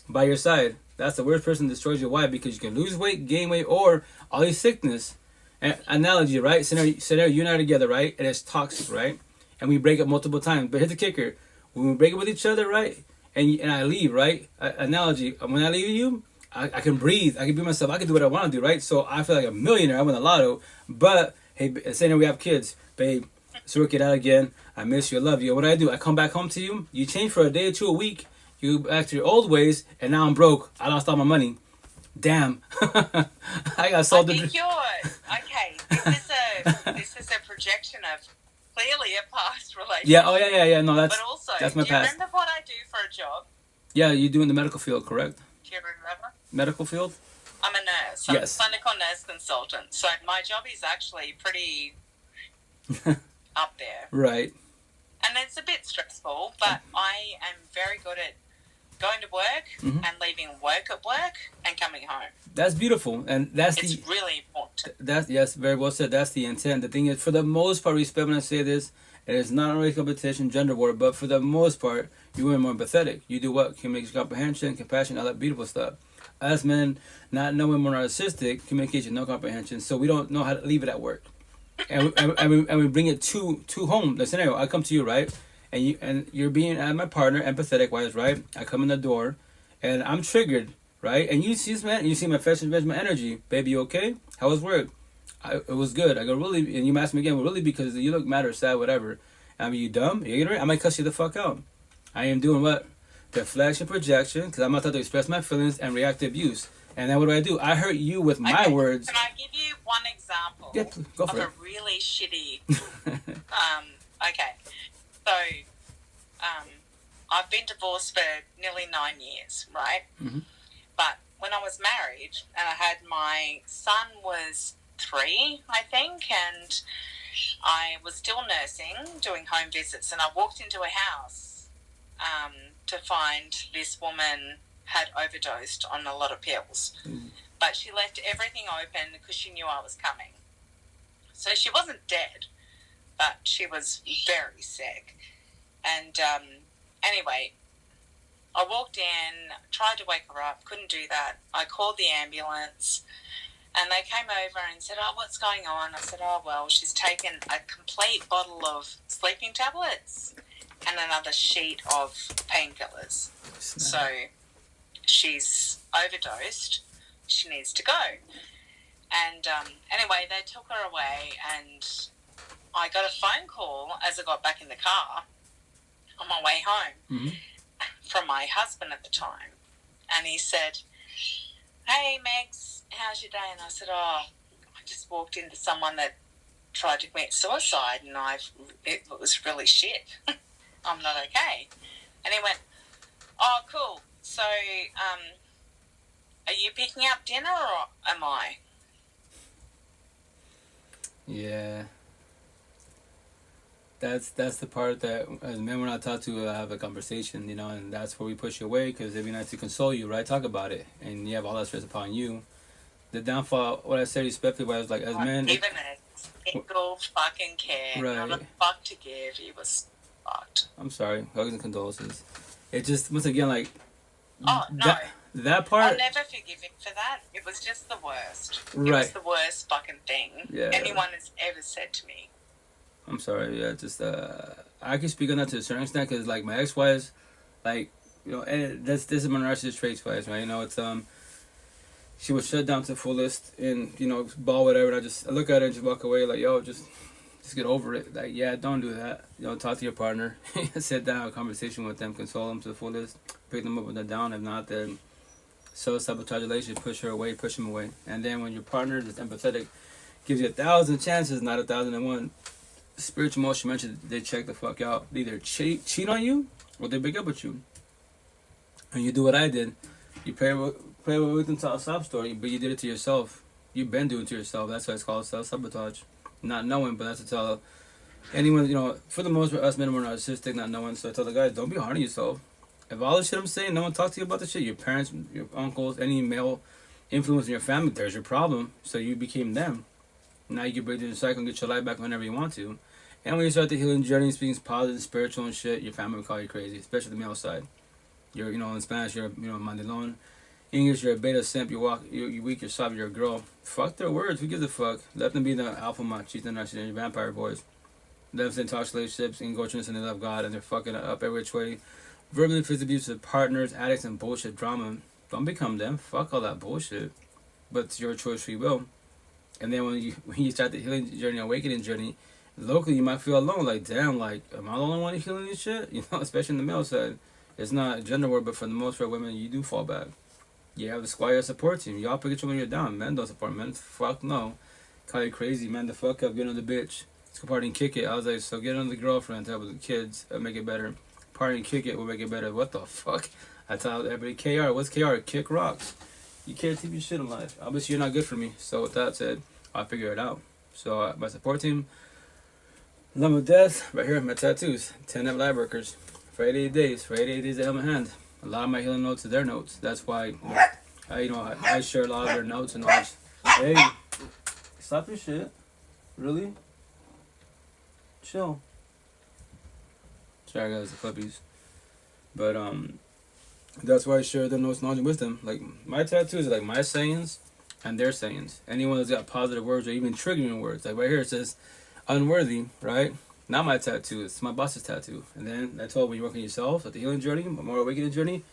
Speaker 1: By your side. That's the worst person that destroys your wife, because you can lose weight, gain weight, or all your sickness. And analogy, right? Scenario, you and I are together, right? And it's toxic, right? And we break up multiple times. But here's the kicker: when we break up with each other, right? And I leave, right? Analogy: when I leave you, I can breathe. I can be myself. I can do what I want to do, right? So I feel like a millionaire. I win the lotto. But, hey, saying that we have kids. Babe, let's work it out again. I miss you. I love you. What do? I come back home to you. You change for a day or two a week. You back to your old ways. And now I'm broke. I lost all my money. Damn. I got sold.
Speaker 4: I think you're... Okay, this is a projection of clearly a past relationship.
Speaker 1: Yeah, oh yeah. No,
Speaker 4: but also,
Speaker 1: that's my
Speaker 4: do you
Speaker 1: past.
Speaker 4: remember what I do for a job?
Speaker 1: Yeah, you do in the medical field, correct?
Speaker 4: Do you remember?
Speaker 1: Medical field?
Speaker 4: I'm a nurse. I'm
Speaker 1: Yes.
Speaker 4: a clinical nurse consultant. So my job is actually pretty up there.
Speaker 1: Right.
Speaker 4: And it's a bit stressful, but I am very good at going to work and leaving work at work and coming home.
Speaker 1: That's beautiful, and
Speaker 4: It's really important.
Speaker 1: That's yes, very well said. That's the intent. The thing is, for the most part, respect when I say this, it is not a race competition, gender war, but for the most part, you are more empathetic. You do what can make comprehension, compassion, all that beautiful stuff. Us men, not knowing more narcissistic, communication, no comprehension, so we don't know how to leave it at work, and we bring it to home. The scenario: I come to you, right? And you're being my partner, empathetic wise, right? I come in the door, and I'm triggered, right? And you see this man, you see my face, my energy, baby. You okay? How was work? It was good. I go really, and you ask me again, well, really because you look mad or sad, whatever. I mean, you dumb? You ignorant? I might cuss you the fuck out. I am doing what? Deflection, projection, because I'm not taught to express my feelings and react to abuse. And then what do? I hurt you with my words.
Speaker 4: Can I give you one example
Speaker 1: Go for
Speaker 4: of
Speaker 1: it.
Speaker 4: a really shitty... okay. So, I've been divorced for nearly 9 years, right?
Speaker 1: Mm-hmm.
Speaker 4: But when I was married and I had my son was 3, I think, and I was still nursing, doing home visits, and I walked into a house to find this woman had overdosed on a lot of pills. But she left everything open because she knew I was coming. So she wasn't dead, but she was very sick. And anyway, I walked in, tried to wake her up, couldn't do that. I called the ambulance, and they came over and said, oh, what's going on? I said, oh, well, she's taken a complete bottle of sleeping tablets and another sheet of painkillers. So she's overdosed. She needs to go. And anyway, they took her away, and I got a phone call as I got back in the car on my way home from my husband at the time. And he said, hey, Megs, how's your day? And I said, oh, I just walked into someone that tried to commit suicide, and it was really shit. I'm not okay. And he went, oh, cool. So, are you picking up dinner or am I?
Speaker 1: Yeah. That's the part that as men we're not taught to have a conversation, you know, and that's where we push you away because it'd be nice to console you, right? Talk about it, and you have all that stress upon you. The downfall, what I said respectfully, was like as men,
Speaker 4: even a single fucking care,
Speaker 1: right.
Speaker 4: not a fuck to give. He was fucked.
Speaker 1: I'm sorry, hugs and condolences. It just once again like
Speaker 4: Oh no.
Speaker 1: That part.
Speaker 4: I'll never forgive him for that. It was just the worst. It was the worst fucking thing anyone has ever said to me.
Speaker 1: I'm sorry. Yeah, just I can speak on that to a certain extent because like my ex-wives, like you know, and this is my narcissist traits, wise, right? You know, it's she was shut down to the fullest and you know ball whatever. And I look at her and just walk away like yo, just get over it. Like yeah, don't do that. You know, talk to your partner, sit down, have a conversation with them, console them to the fullest, pick them up when they're down. If not, then self-sabotage relationship, push her away, push him away. And then when your partner is empathetic, gives you 1,000 chances, not 1,001. Spiritual emotion mentioned they check the fuck out. They either cheat on you or they break up with you. And you do what I did. You play with them to a sob story, but you did it to yourself. You've been doing it to yourself. That's why it's called self-sabotage. Not knowing, but that's to tell anyone, you know, for the most part, us men are narcissistic, not knowing. So I tell the guys, don't be hard on yourself. If all the shit I'm saying, no one talks to you about the shit, your parents, your uncles, any male influence in your family, there's your problem. So you became them. Now you can break through the cycle and get your life back whenever you want to. And when you start the healing journey, speaking positive, spiritual and shit, your family will call you crazy, especially the male side. You're, you know, in Spanish, you're, you know, mandilon. English, you're a beta simp, you're weak, you're soft, you're a girl. Fuck their words, who gives a fuck? Let them be the alpha machista, narcissist, vampire boys. Let them stay in toxic relationships and go to and they love God and they're fucking up every which way. Verbally, physically abusive partners, addicts, and bullshit drama. Don't become them. Fuck all that bullshit. But it's your choice, free will. And then when you start the healing journey, awakening journey, locally you might feel alone. Like, damn, like, am I the only one healing this shit? You know, especially in the male side. It's not gender war, but for the most part, women, you do fall back. You have the squire support team. Y'all pick each other when you're down. Men don't support men. Fuck no. Call you crazy, man. The fuck up. Get on the bitch. Let's go party and kick it. I was like, so get on the girlfriend. Help with the kids. Make it better. Party and kick it will make it better. What the fuck? I tell everybody, KR. What's KR? Kick rocks. You can't keep your shit in life. Obviously, you're not good for me. So with that said, I'll figure it out. So my support team, love of death, right here, my tattoos. 10 up live workers. For 88 days. For 88 days I held my hand. A lot of my healing notes are their notes. That's why, I share a lot of their notes and all. Hey, stop your shit. Really? Chill. Sorry guys, the puppies. But that's why I share their notes, knowledge, and wisdom. Like, my tattoos are like my sayings and their sayings. Anyone that's got positive words or even triggering words. Like right here it says unworthy, right? Not my tattoo, it's my boss's tattoo. And then I told when you work on yourself at the healing journey, a more awakening journey,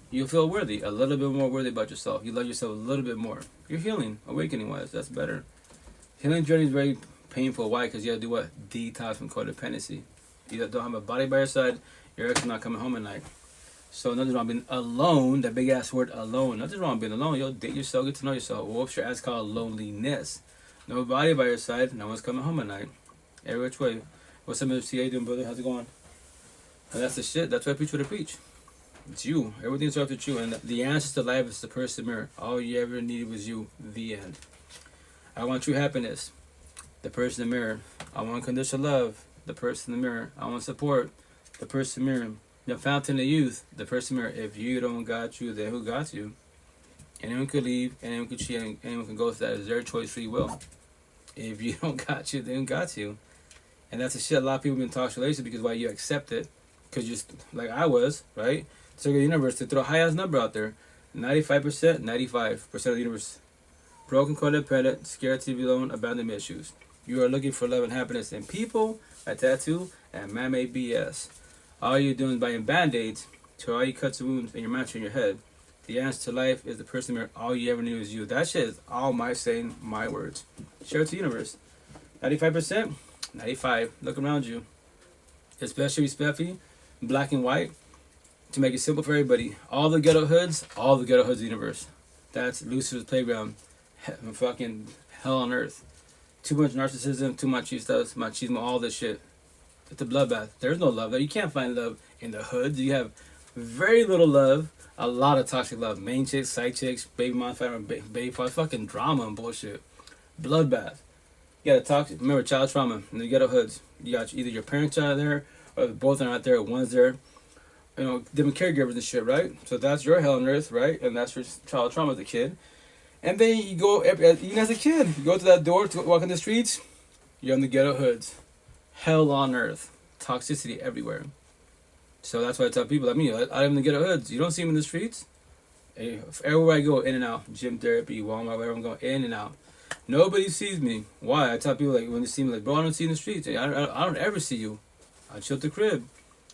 Speaker 1: you'll feel worthy, a little bit more worthy about yourself. You love yourself a little bit more. You're healing, awakening wise, that's better. Healing journey is very painful. Why? Because you have to do what? Detox from codependency. You don't have a body by your side, your ex is not coming home at night. So nothing wrong being alone, that big ass word alone. Nothing wrong being alone. You'll date yourself, get to know yourself. Whoops, your ass called loneliness. No body by your side, no one's coming home at night. Every which way. What's up, MC? How you doing, brother? How's it going? And that's the shit. That's why I preach what I preach. It's you. Everything starts with you. And the answer to life is the person mirror. All you ever needed was you. The end. I want true happiness. The person in the mirror. I want unconditional love. The person in the mirror. I want support. The person in the mirror. The fountain of youth. The person in the mirror. If you don't got you, then who got you? Anyone could leave. Anyone could cheat. Anyone can go. So that is their choice, free will. If you don't got you, then who got you? And that's the shit a lot of people been toxic relationship because why you accept it. Because you're like I was, right? So the universe to throw a high ass number out there. 95%, 95% of the universe. Broken, codependent, scared to be alone, abandonment issues. You are looking for love and happiness in people, a tattoo, and man-made BS. All you're doing is buying band-aids to all your cuts and wounds in your mind in your head. The answer to life is the person where all you ever knew is you. That shit is all my saying, my words. Share it to the universe. 95%, 95. Look around you. Especially respectfully, black and white. To make it simple for everybody. All the ghetto hoods of the universe. That's Lucifer's playground. Fucking hell on earth. Too much narcissism, too much machismo, all this shit. It's a bloodbath. There's no love there. You can't find love in the hoods. You have very little love. A lot of toxic love. Main chicks, side chicks, baby mom, baby father, fucking drama and bullshit. Bloodbath. You gotta talk. Remember, child trauma in the ghetto hoods. You got either your parents are there, or both are not there, or one's there. You know, different caregivers and shit, right? So that's your hell on earth, right? And that's your child trauma as a kid. And then you go, even as a kid, you go to that door to walk in the streets, you're in the ghetto hoods. Hell on earth. Toxicity everywhere. So that's why I tell people like me, I live in the ghetto hoods. You don't see me in the streets. Hey, everywhere I go, in and out. Gym therapy, Walmart, wherever I'm going, in and out. Nobody sees me. Why? I tell people like when they see me, like, bro, I don't see you in the streets. I don't ever see you. I chill at the crib.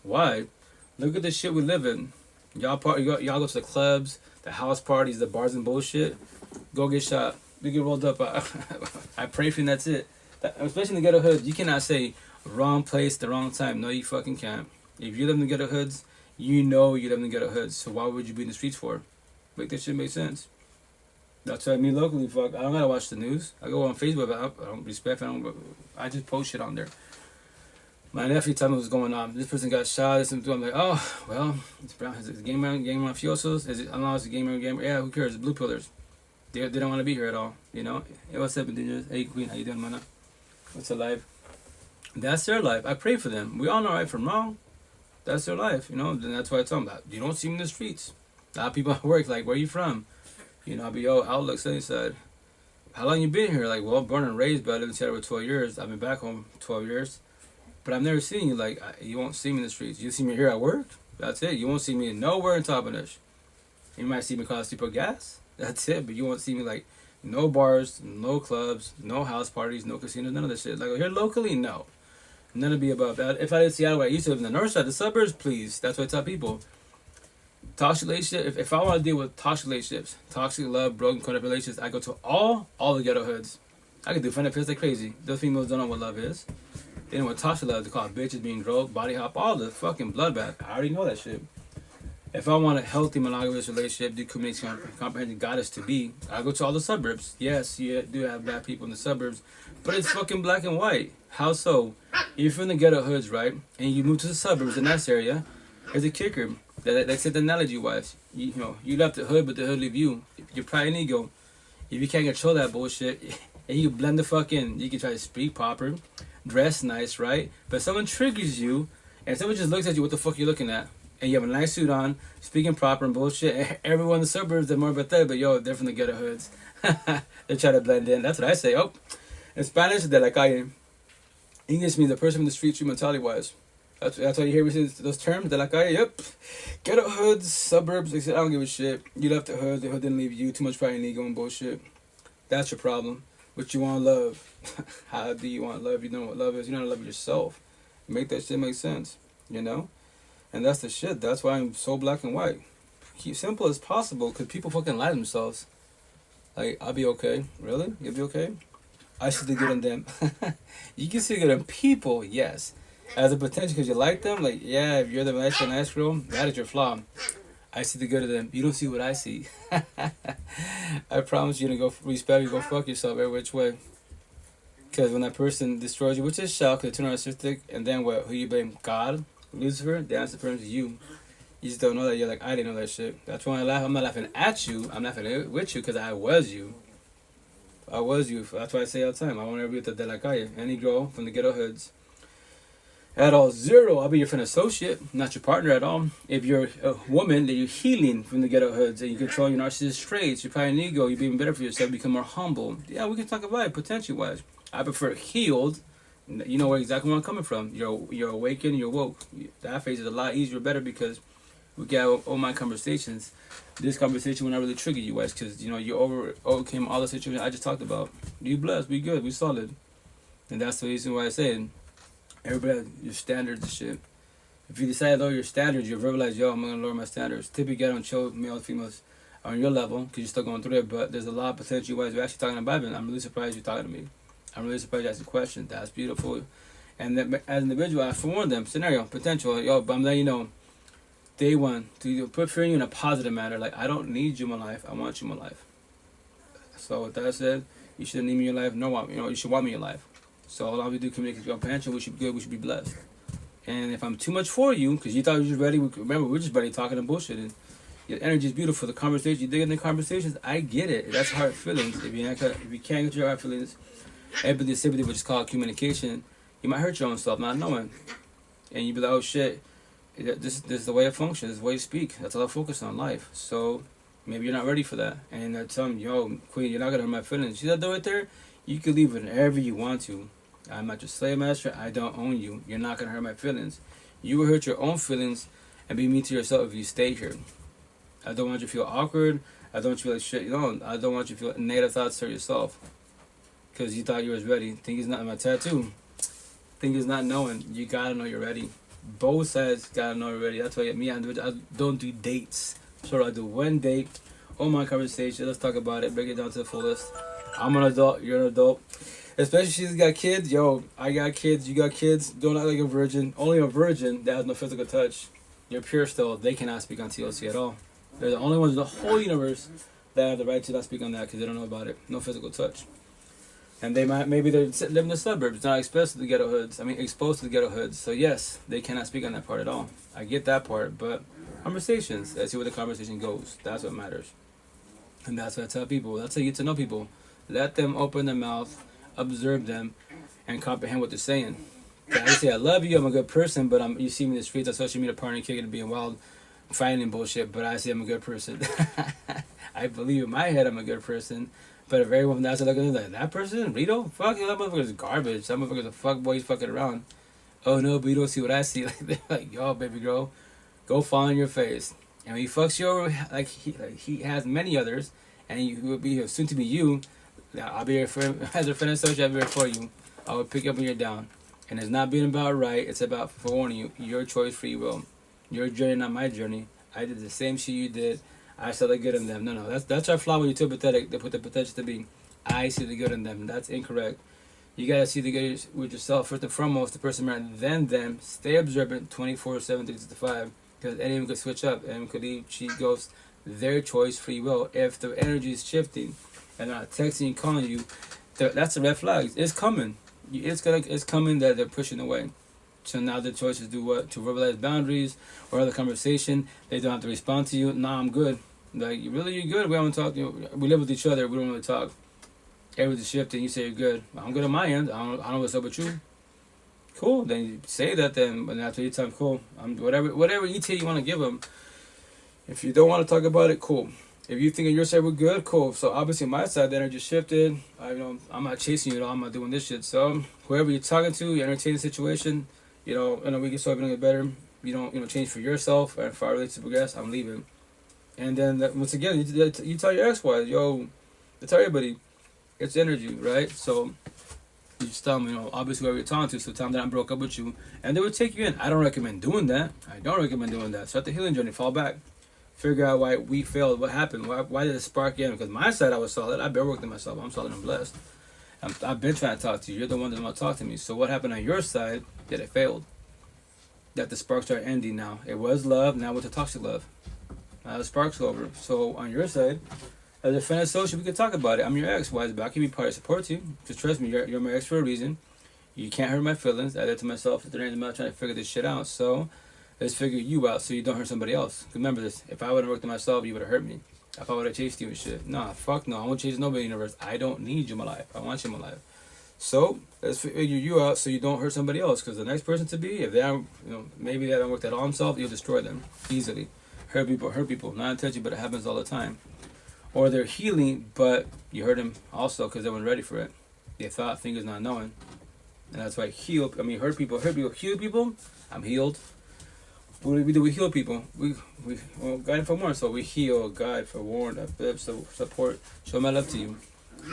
Speaker 1: Why? Look at the shit we live in. Y'all go to the clubs, the house parties, the bars and bullshit. Go get shot. You get rolled up. I pray for you and that's it. Especially in the ghetto hoods, you cannot say wrong place, the wrong time. No, you fucking can't. If you live in the ghetto hoods, you know you live in the ghetto hoods. So why would you be in the streets for? Make that shit make sense. That's what I mean locally. Fuck, I don't gotta watch the news. I go on Facebook. I don't respect. I just post shit on there. My nephew told me what's going on. This person got shot. I'm like, oh, well, it's brown. Is it game mafiosos? Is it? I don't know. It's a gamer. Yeah, who cares? It's blue pillars. They don't want to be here at all. You know. Hey, what's up, Indigenous? Hey, Queen, how you doing, man? What's their life? That's their life. I pray for them. We all know right from wrong. That's their life. You know. And that's why I tell them that you don't see them in the streets. A lot of people at work like, where you from? You know, I'll be Outlook Sunnyside. How long you been here? Like, well, born and raised, but I lived in Seattle for 12 years. I've been back home 12 years. But I've never seen you, like, you won't see me in the streets. You see me here at work, that's it. You won't see me nowhere in Toppenish. You might see me cause people gas, that's it. But you won't see me, like, no bars, no clubs, no house parties, no casinos, none of this shit. Like, here locally, no. None of be about that. If I did Seattle, where I used to live in the north side, the suburbs, please. That's what I tell people. Toxic relationship. If I want to deal with toxic relationships, toxic love, broken, codependent relationships, I go to all the ghetto hoods. I can do friend affairs like crazy. Those females don't know what love is. They know what toxic love is. They call it bitches, being groped, body hop, all the fucking bloodbath. I already know that shit. If I want a healthy monogamous relationship, do communication, comprehension, goddess to be, I go to all the suburbs. Yes, you do have bad people in the suburbs, but it's fucking black and white. How so? If you're from the ghetto hoods, right, and you move to the suburbs, in that area, there's a kicker. That's it analogy-wise. You know, you left the hood, but the hood leave you. Your pride and ego. If you can't control that bullshit, and you blend the fuck in, you can try to speak proper, dress nice, right? But someone triggers you, and someone just looks at you, what the fuck you looking at? And you have a nice suit on, speaking proper and bullshit. And everyone in the suburbs, they're more pathetic, but yo, they're from the ghetto hoods. They try to blend in. That's what I say. Oh, in Spanish, they're like I am. English means the person from the street, mentality-wise. That's why you hear me say those terms. They're like, yep, ghetto hoods, suburbs. They said, I don't give a shit. You left the hood didn't leave you. Too much pride and ego and bullshit. That's your problem. What you want love. How do you want love? You don't know what love is. You don't love yourself. Make that shit make sense, you know? And that's the shit. That's why I'm so black and white. Keep simple as possible, because people fucking lie to themselves. Like, I'll be okay. Really? You'll be okay? I see the good in them. You can see the good in people, yes. As a potential, because you like them, like, yeah, if you're the nice girl, that is your flaw. I see the good of them. You don't see what I see. I promise you to go respect you, go fuck yourself every which way. Because when that person destroys you, which is shock, because they're narcissistic, and then what? Who you blame? God? Lucifer? The answer for you. You just don't know that. You're like, I didn't know that shit. That's why I laugh. I'm not laughing at you. I'm laughing with you because I was you. I was you. That's why I say all the time. I want everybody to be like I am. Any girl from the ghetto hoods. At all, zero, I'll be your friend associate, not your partner at all. If you're a woman, then you're healing from the ghetto hoods and you control your narcissist traits, your pride and ego, you're being better for yourself, become more humble. Yeah, we can talk about it potential-wise. I prefer healed. You know where exactly where I'm coming from. You're awakened, you're woke. That phase is a lot easier, better, because we got all my conversations. This conversation will not really trigger you guys, because you know you overcame all the situations I just talked about. You blessed, we good, we solid, and that's the reason why I say everybody has your standards and shit. If you decide to lower your standards, you verbalize, yo, I'm gonna lower my standards. Typically, I don't show males, females on your level because you're still going through it. But there's a lot of potential you guys are actually talking about it. I'm really surprised you're talking to me. I'm really surprised you asked a question. That's beautiful. And then, as an individual, I forewarn them. Scenario, potential. Yo, but I'm letting you know, day one, to put fear in you in a positive manner. Like, I don't need you in my life. I want you in my life. So with that said, you shouldn't need me in your life. No, you should want me in your life. So all we do communicate comprehension. We should be good. We should be blessed. And if I'm too much for you, because you thought you were just ready, remember, we're just ready talking and bullshit. And your energy is beautiful. The conversation, you dig in the conversations, I get it. That's hard feelings. If you can't get your hard feelings, empathy, sympathy, which is called communication, you might hurt your own self not knowing. And you be like, oh shit, this is the way it functions, this is the way you speak. That's all I focus on, life. So maybe you're not ready for that. And I tell them, yo, queen, you're not going to hurt my feelings. See that door right there? You can leave it whenever you want to. I'm not your slave master. I don't own you. You're not going to hurt my feelings. You will hurt your own feelings and be mean to yourself if you stay here. I don't want you to feel awkward. I don't want you to feel like shit. You know, I don't want you to feel negative thoughts to yourself. Because you thought you was ready. Think is not my tattoo. Think is not knowing. You got to know you're ready. Both sides got to know you're ready. That's why I don't do dates. So I do one date. On my conversation. Let's talk about it. Break it down to the fullest. I'm an adult. You're an adult. Especially if she's got kids. Yo, I got kids. You got kids. Don't act like a virgin. Only a virgin that has no physical touch. You're pure still. They cannot speak on TLC at all. They're the only ones in the whole universe that have the right to not speak on that because they don't know about it. No physical touch. And maybe they're living in the suburbs, not exposed to the ghetto hoods. Exposed to the ghetto hoods. So yes, they cannot speak on that part at all. I get that part, but conversations. Let's see where the conversation goes. That's what matters. And that's what I tell people. That's how you get to know people. Let them open their mouth, observe them, and comprehend what they're saying. I say I love you, I'm a good person, but you see me in the streets on social media partying, kicking, and being wild, fighting and bullshit, but I say I'm a good person. I believe in my head I'm a good person, but if everyone from the outside looking at me like, that person, Rito? Fuck you, that motherfucker's garbage. That motherfucker's a fuck boy, he's fucking around. Oh no, but you don't see what I see. Like, they're like, yo, baby girl, go fall on your face. And when he fucks you over, like he has many others, and he will be soon to be you, I'll be here for him. As a friend associate, I'll be here for you. I will pick you up when you're down. And it's not being about right, it's about forewarning you. Your choice, free will. Your journey, not my journey. I did the same shit you did. I saw the good in them. No. That's our flaw when you're too pathetic. They put the potential to be, I see the good in them. That's incorrect. You gotta see the good with yourself first and foremost. The person rather than them. Stay observant 24/7, 365. Because anyone could switch up. Anyone could leave, cheat, ghost. Their choice, free will. If the energy is shifting and they're not texting and calling you, that's a red flag. It's coming. It's coming that they're pushing away. So now the choice is do what? To verbalize boundaries or other conversation. They don't have to respond to you. Nah, I'm good. Like, really, you're good? We don't talk. We live with each other. We don't really talk. Everything's shifting. You say you're good. I'm good on my end. I don't know what's up with you. Cool. Then you say that. Then, but after your time, cool. Whatever ETA you want to give them. If you don't want to talk about it, cool. If you think on your side we're good, cool. So obviously my side, the energy shifted. I'm not chasing you at all. I'm not doing this shit. So whoever you're talking to, you entertain the situation. We can start doing it better. You don't, change for yourself and for our relationship to progress. I'm leaving. And then once again, you tell your ex-wife, you tell everybody, it's energy, right? So you just tell them, obviously whoever you're talking to, so tell them that I broke up with you, and they would take you in. I don't recommend doing that. Start the healing journey. Fall back. Figure out why we failed. What happened? Why did it spark in? Because my side, I was solid. I've been working myself. I'm solid and blessed. I've been trying to talk to you. You're the one that won't talk to me. So what happened on your side that it failed? That the sparks are ending now. It was love. Now it's a toxic love. Now the sparks over. So on your side, as a friend associate, we can talk about it. I'm your ex. Why? But I can be part of support you. Just trust me. You're my ex for a reason. You can't hurt my feelings. I did to myself at the end of the month trying to figure this shit out. So let's figure you out so you don't hurt somebody else. Remember this. If I would have worked on myself, you would have hurt me. If I would have chased you and shit. Nah, fuck no. I won't chase nobody in the universe. I don't need you in my life. I want you in my life. So let's figure you out so you don't hurt somebody else. Because the next person to be, if they haven't, maybe they haven't worked at all themselves, you'll destroy them easily. Hurt people. Not intentionally, but it happens all the time. Or they're healing, but you hurt them also because they weren't ready for it. They thought, fingers not knowing. And that's why hurt people. Heal people. I'm healed. What do we do? We heal people. We guide for more. So we heal, guide, forewarn, uplift, support, show my love to you.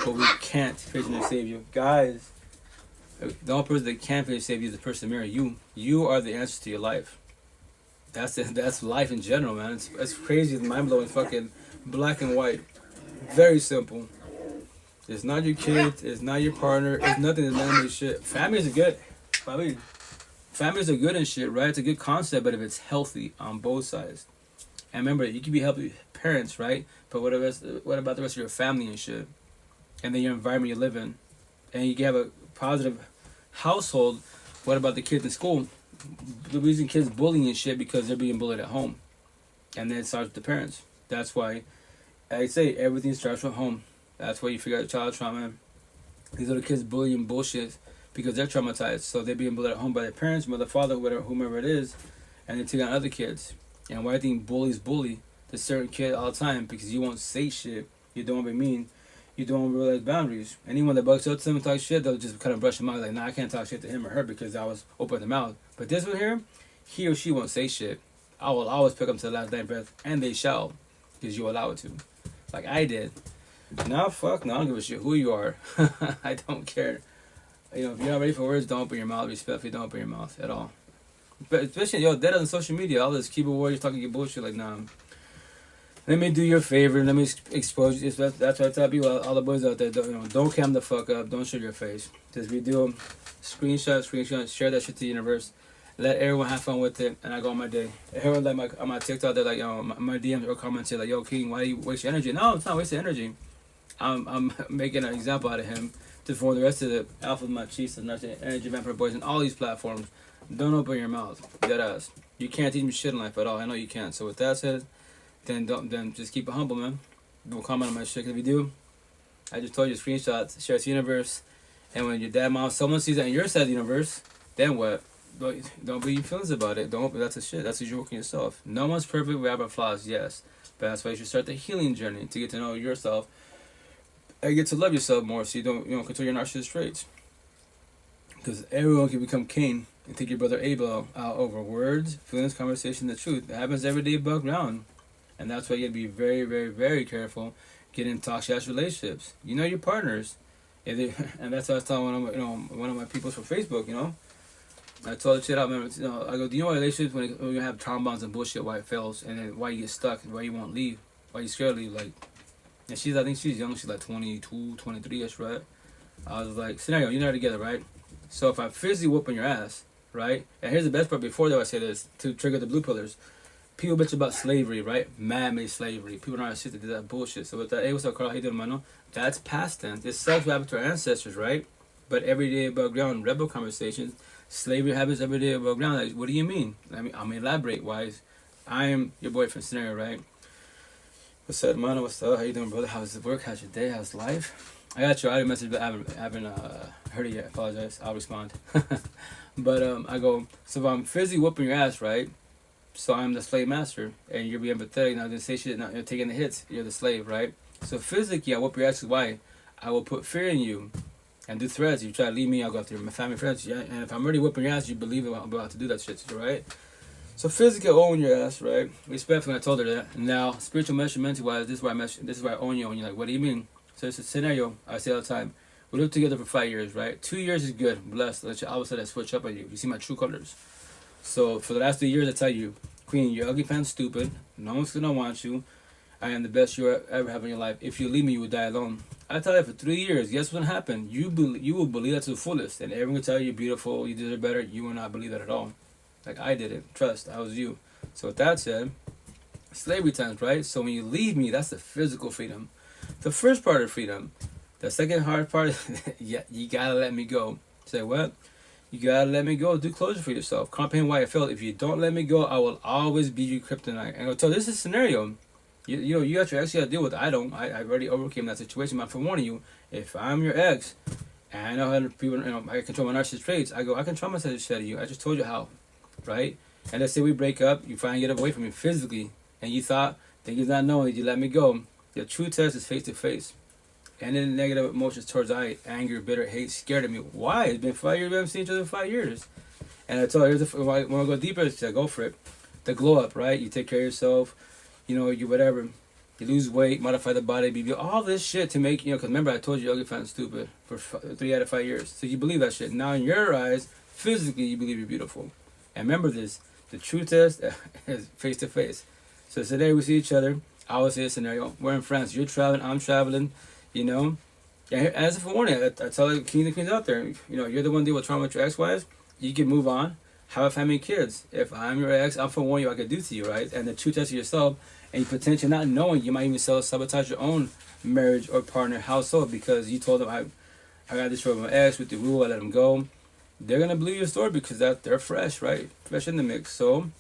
Speaker 1: But we can't fix and save you. Guys, the only person that can fix and save you is the person mirror you. You are the answer to your life. That's life in general, man. It's crazy, it's mind-blowing, fucking black and white. Very simple. It's not your kids, it's not your partner, it's nothing, it's none of this shit. Families are good. Families are good and shit, right? It's a good concept, but if it's healthy on both sides. And remember, you can be healthy parents, right? But what about the rest of your family and shit? And then your environment you live in. And you can have a positive household. What about the kids in school? The reason kids bullying and shit because they're being bullied at home. And then it starts with the parents. That's why I say everything starts from home. That's why you figure out child trauma. These little kids bullying bullshit because they're traumatized. So they're being bullied at home by their parents, mother, father, whomever it is, and they take on other kids. And why do you think bullies bully the certain kid all the time? Because you won't say shit. You don't be mean. You don't realize boundaries. Anyone that bugs up to them and talks shit, they'll just kind of brush them out. Like, nah, I can't talk shit to him or her because I was open the mouth. But this one here, he or she won't say shit. I will always pick them to the last dying breath, and they shall, because you allow it to. Like I did. Now, fuck, no, I don't give a shit who you are. I don't care. If you're not ready for words, don't open your mouth. Respectfully, don't open your mouth at all. But especially, that on social media, all this keyboard warriors talking your bullshit, like, nah. Let me do you a favor. Let me expose you. That's why I tell people, all the boys out there, don't cam the fuck up. Don't show your face. Just redo them. Screenshot, share that shit to the universe. Let everyone have fun with it, and I go on my day. Everyone like on my TikTok, they're like, my DMs or comments say like, yo, King, why do you waste your energy? No, it's not wasting energy. I'm making an example out of him for the rest of the alpha machistas, Narcissists, energy vampire boys, and all these platforms. Don't open your mouth, dead ass. You can't teach me shit in life at all. I know you can't. So with that said, then just keep it humble, man. Don't comment on my shit. If you do, I just told you screenshots, share it to the universe, and when your dad, mom, someone sees that in your side of the universe, then what? Don't be your feelings about it. That's a shit. That's what you're working yourself. No one's perfect. We have our flaws, yes, but that's why you should start the healing journey to get to know yourself and get to love yourself more, so you don't control your narcissist traits. Because everyone can become Cain and take your brother Abel out over words, feelings, conversation, the truth. It happens every day above ground, and that's why you gotta be very, very, very careful getting in toxic ass relationships. You know your partners, and that's what I was telling one of my people from Facebook. I told the shit out. Remember, I go, do you know what relationships when you have trauma bonds and bullshit, why it fails, and then why you get stuck, and why you won't leave, why you scared to leave, like. And I think she's young. She's like 22, 23ish, right? I was like, scenario, you're not together, right? So if I'm physically whooping your ass, right? And here's the best part. Before that, I say this to trigger the blue pillars. People bitch about slavery, right? Man-made slavery. People narcissistic do that bullshit. So with that, hey, what's up, Carl? How you doing, mano? That's past tense. It sucks what happened to our ancestors, right? But every day above ground, rebel conversations, slavery happens every day above ground. Like, what do you mean? I'm gonna elaborate. Wise, I am your boyfriend scenario, right? What's up, mano? What's up? How you doing, brother? How's the work? How's your day? How's life? I got you. I already messaged, but I haven't heard it yet. I apologize. I'll respond. But I go, so if I'm physically whooping your ass, right? So I'm the slave master, and you're being empathetic. Not gonna say shit. Not you're taking the hits. You're the slave, right? So physically, I whoop your ass. Why? I will put fear in you, and do threats. You try to leave me, I'll go after my family, friends. Yeah, and if I'm already whooping your ass, you believe I'm about to do that shit, right? So physically, I own your ass, right? Respectfully, I told her that. Now, spiritual measurement wise, this is why I own you. And you're like, what do you mean? So it's a scenario I say all the time. We lived together for 5 years, right? 2 years is good, blessed. All of a sudden, I switch up on you. You see my true colors. So for the last 2 years, I tell you, Queen, you're ugly, fan, stupid. No one's gonna want you. I am the best you ever have in your life. If you leave me, you will die alone. I tell you for 3 years. Guess what's gonna happen? You will believe that to the fullest, and everyone will tell you you're beautiful, you deserve better. You will not believe that at all. Like I didn't. Trust, I was you. So with that said, slavery times, right? So when you leave me, that's the physical freedom. The first part of freedom. The second hard part, yeah, you gotta let me go. Say what? You gotta let me go. Do closure for yourself. Comprehend why I felt. If you don't let me go, I will always be your kryptonite. And I'll tell you, this is a scenario. You know, you got your ex, you gotta deal with it. I don't. I already overcame that situation. But I'm warning you, if I'm your ex, and I know how people, I control my narcissistic traits, I control myself to shit out of you. I just told you how, right? And let's say we break up, you finally get away from me physically, and you thought, things not knowing, you let me go. The true test is face to face. And then negative emotions towards anger, bitter, hate, scared of me. Why? It's been 5 years, we haven't seen each other in 5 years. And I told her, when I go deeper, I said, go for it. The glow up, right? You take care of yourself, you whatever. You lose weight, modify the body, be all this shit to make, because remember I told you ugly, fat, and stupid for 3 out of 5 years. So you believe that shit. Now in your eyes, physically, you believe you're beautiful. And remember this, the true test is face to face. So today we see each other. I will say a scenario. We're in France. You're traveling, I'm traveling. And as a forewarning, I tell the queens out there, you're the one deal with trauma with your ex-wives, you can move on, have a family and kids. If I'm your ex, I'm forewarning you I could do to you, right? And the true test of yourself, and you potentially not knowing, you might even sabotage your own marriage or partner household because you told them, I got this with my ex with the rule, I let them go. They're going to believe your story because they're fresh, right? Fresh in the mix. So,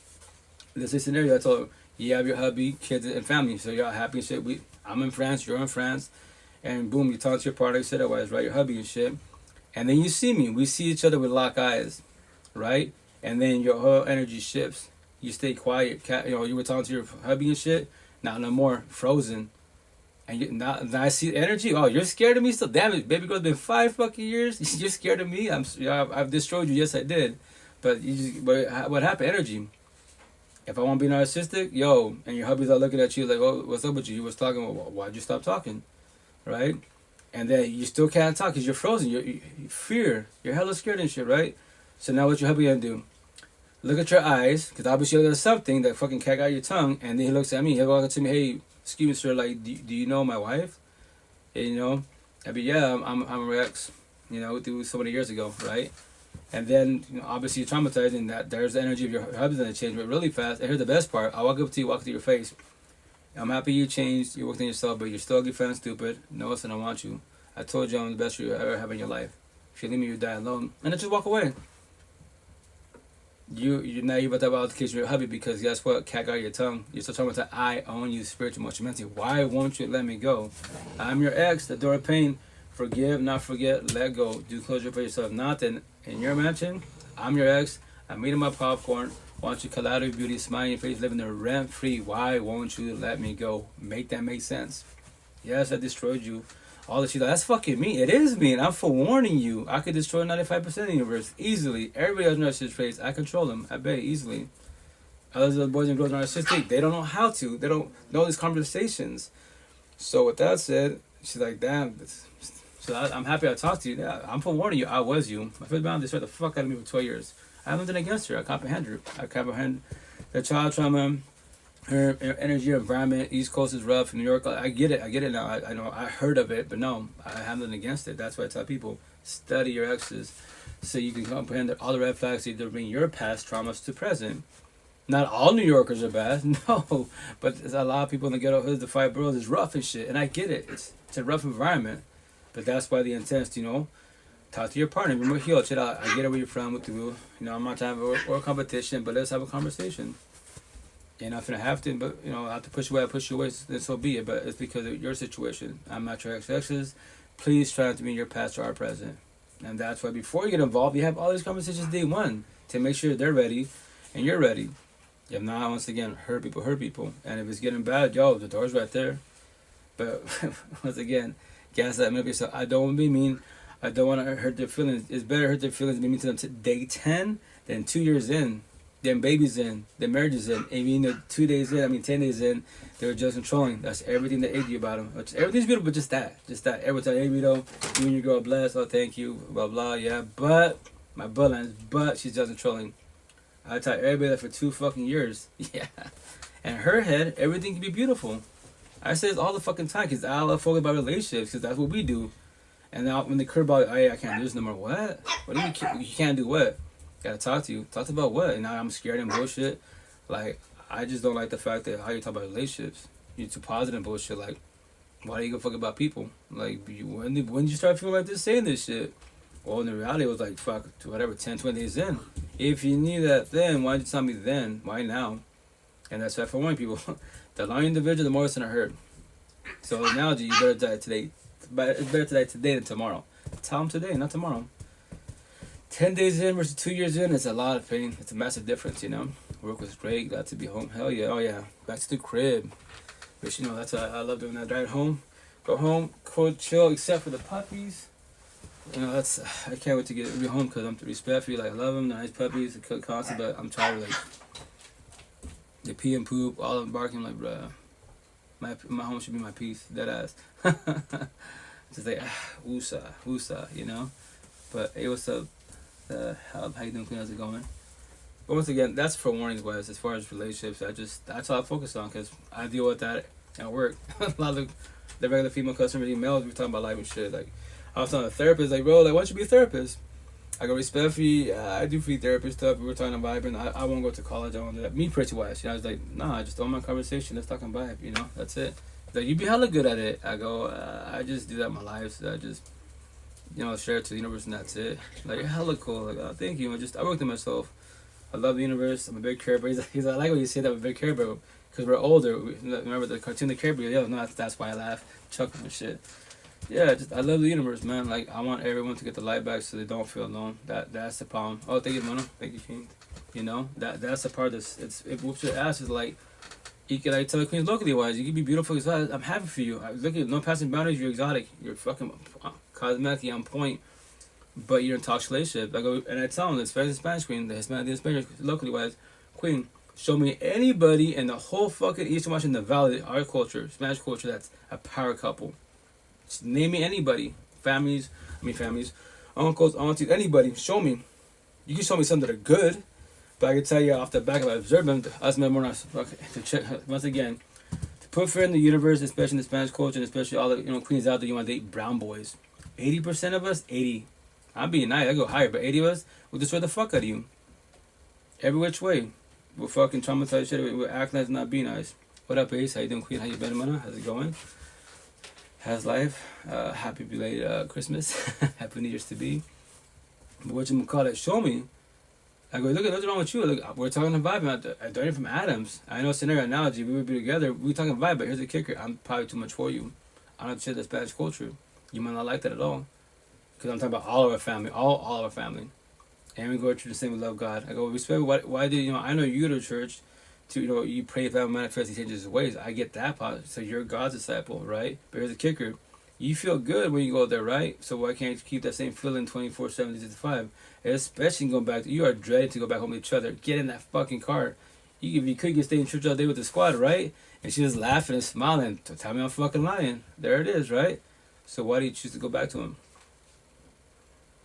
Speaker 1: this is a scenario I told them, you have your hubby, kids, and family, so y'all happy and shit. I'm in France, you're in France. And boom, you talk to your partner, you said otherwise, right? Your hubby and shit. And then you see me. We see each other with locked eyes, right? And then your whole energy shifts. You stay quiet. You were talking to your hubby and shit. Now no more. Frozen. And now I see energy. Oh, you're scared of me still? Damn it, baby girl, it's been 5 fucking years. You're scared of me? I've destroyed you. Yes, I did. But what happened? Energy. If I want to be narcissistic, and your hubby's all looking at you like, oh, what's up with you? You was talking. Well, why'd you stop talking? Right? And then you still can't talk because you're frozen. You fear. You're hella scared and shit, right? So now what your hubby gonna do? Look at your eyes, because obviously there's something that fucking cat out your tongue, and then he looks at me. He'll walk up to me, hey, excuse me, sir, like, do you know my wife? And, I'd be, yeah, I'm her ex, through so many years ago, right? And then, obviously you're traumatized, and that there's the energy of your hubby's gonna change, but really fast. And here's the best part. I walk up to you, walk to your face. I'm happy you changed, you worked on yourself, but you're still ugly, fat, and stupid. No, listen, I want you. I told you I'm the best you ever have in your life. If you leave me, you die alone. And then just walk away. You're not even about to kiss your hubby because guess what? Cat got your tongue. You're still talking about I own you spiritually, emotionally, mentally. Why won't you let me go? I'm your ex, the door of pain. Forgive, not forget, let go. Do closure for yourself. Nothing in your mansion. I'm your ex. I'm eating my popcorn. Want you collateral beauty, smile in your face, living there rent free. Why won't you let me go? Make that make sense. Yes, I destroyed you. All the shit. That's fucking me. It is me, and I'm forewarning you. I could destroy 95% of the universe easily. Everybody has narcissistic traits. I control them. I bet easily. Other boys and girls are narcissistic. They don't know how to. They don't know these conversations. So with that said, she's like, damn, So I'm happy I talked to you. Yeah, I'm forewarning you. I was you. My first bound destroyed the fuck out of me for 12 years. I have nothing against her. I comprehend her. I comprehend the child trauma, her energy, her environment. East Coast is rough. New York, I get it. I get it now. I know. I heard of it, but no, I have nothing against it. That's why I tell people, study your exes so you can comprehend all the red flags that bring your past traumas to present. Not all New Yorkers are bad, no, but there's a lot of people in the ghetto hoods, the five boroughs, is rough and shit, and I get it. It's a rough environment, but that's why the intent, talk to your partner. Remember, heal, chill out. I get it where you're from with you. I'm not trying to or competition, but let's have a conversation. You're not gonna have to, but I have to push you away. I push you away, then so be it. But it's because of your situation. I'm not your exes. Please try not to be in your past or our present, and that's why before you get involved, you have all these conversations day one to make sure they're ready and you're ready. If not, once again, hurt people. And if it's getting bad, yo, the door's right there. But once again, gaslight maybe. So I don't want to be mean. I don't want to hurt their feelings. It's better to hurt their feelings and be mean to them to day 10 than 2 years in, then babies in, then marriages in. And 2 days in, 10 days in, they were just controlling. That's everything they ate you about them. Everything's beautiful, but just that. Every time, hey, Vito, you and your girl blessed. Oh, thank you, blah, blah, yeah. But, my bloodlines, but she's just controlling. I taught everybody that for 2 fucking years. Yeah. And her head, everything can be beautiful. I say this all the fucking time because I love focus about relationships because that's what we do. And now when they curve out, hey, I can't do this no more. What? What do you mean you can't do what? Gotta talk to you. Talk about what? And now I'm scared and bullshit. Like, I just don't like the fact that how you talk about relationships. You're too positive and bullshit. Like, why do you go fuck about people? Like, when did you start feeling like this saying this shit? Well, in the reality, it was like, fuck, whatever, 10, 20 days in. If you knew that then, why did you tell me then? Why now? And that's why for warning people. The longer individual, the more it's going to hurt. So, analogy, you better die today. It's better to die today than tomorrow. Tell them today, not tomorrow. 10 days in versus 2 years in, it's a lot of pain. It's a massive difference, Work was great. Glad to be home. Hell yeah. Oh, yeah. Back to the crib. Which, that's what I love doing that. Drive home. Go home. Cold, chill, except for the puppies. I can't wait to get home because I'm respectful. Like, I love them, nice puppies, constant, but I'm tired of, like, they pee and poop, all of them barking, like, bruh, my home should be my peace, dead ass. Just like, woosah, But, hey, what's up? How you doing, Queen? How's it going? But once again, that's for warnings wise, as far as relationships, that's all I focus on because I deal with that at work. A lot of the regular female customers, emails, we're talking about life and shit, like, I was telling a therapist, like, bro, like, why don't you be a therapist? I go, respectfully, I do free therapy stuff. We were talking about vibe, and I won't go to college. I won't do that. Me, pretty wise. I was like, nah, just throw my conversation. Let's talk on vibe, That's it. Like, you be hella good at it. I go, I just do that in my life. So I just, share it to the universe, and that's it. Like, you're hella cool. Like, oh, thank you. I worked on myself. I love the universe. I'm a big Care Bear. He's like, I like when you say that, I'm a big Care Bear. Because we're older. Remember the cartoon, the Care Bear? Yeah, no, that's why I laugh. Chuckle and shit. Yeah, I love the universe, man. Like, I want everyone to get the light back so they don't feel alone. That's the problem. Oh, thank you, Mono. Thank you, King. That's the part it whoops your ass. Is like, you can, like, tell the queens locally wise, you can be beautiful as well. I'm happy for you. Look at no passing boundaries. You're exotic. You're fucking cosmetically on point. But you're in toxic relationship. And I tell them the Spanish queen, the Hispanic locally wise queen. Show me anybody in the whole fucking Eastern Washington Valley, our culture, Spanish culture, that's a power couple. Just name me anybody. Families, uncles, aunties, anybody. Show me. You can show me some that are good, but I can tell you off the back of my observant, us men more not to check once again. To put fear in the universe, especially in the Spanish culture, and especially all the queens out there, you want to date brown boys. 80% of us, 80. I'm being nice, I go higher, but 80 of us will destroy the fuck out of you. Every which way. We'll fucking traumatize shit. We'll act like not be nice. What up, Ace? How you doing, Queen? How you been, man? How's it going? How's life? Happy belated Christmas. Happy New Year's to be. But what you call it? Show me. I go, look at what's wrong with you. Look, we're talking vibe. I'm doing it from Adams. I know scenario analogy. We would be together. We talking vibe, but here's the kicker. I'm probably too much for you. I don't share the Spanish culture. You might not like that at all. Because I'm talking about all of our family. All of our family. And we go to the same, we love God. I go, respect, why do I know you go to church to, you pray for that manifest, he changes his ways. I get that part. So you're God's disciple, right? But here's the kicker. You feel good when you go there, right? So why can't you keep that same feeling 24/7, 365? Especially going back, you are dreading to go back home with each other. Get in that fucking car. If you could, you stay in church all day with the squad, right? And she was laughing and smiling. Tell me I'm fucking lying. There it is, right? So why do you choose to go back to him?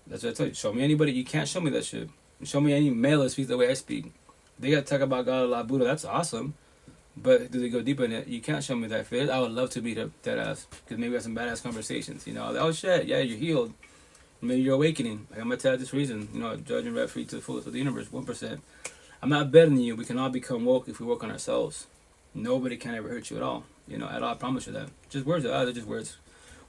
Speaker 1: That's what I told you. Show me anybody. You can't show me that shit. Show me any male that speaks the way I speak. They got to talk about God, Allah, Buddha. That's awesome. But do they go deeper in it? You can't show me that fit. I would love to meet that ass. Because maybe we have some badass conversations. You know, oh shit, yeah, you're healed. Maybe you're awakening. Like, I'm going to tell you this reason. You know, judging referee to the fullest of the universe, 1%. I'm not better than you. We can all become woke if we work on ourselves. Nobody can ever hurt you at all. You know, at all. I promise you that. Just words. They're just words.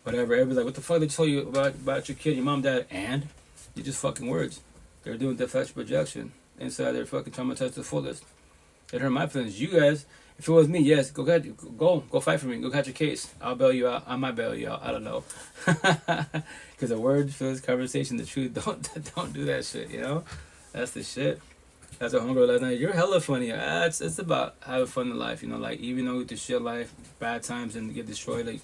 Speaker 1: Whatever. Everybody's like, what the fuck they tell you about your kid, your mom, dad? And? You're just fucking words. They're doing deflection projection. Inside they're fucking traumatized to the fullest. It hurt my feelings. You guys, if it was me, yes, go fight for me. Go catch a case. I'll bail you out. I might bail you out. I don't know. Because the words for this conversation, the truth, don't do that shit, you know? That's the shit. That's a homegirl last night. You're hella funny. It's about having fun in life, you know? Like, even though the shit life, bad times, and get destroyed, like,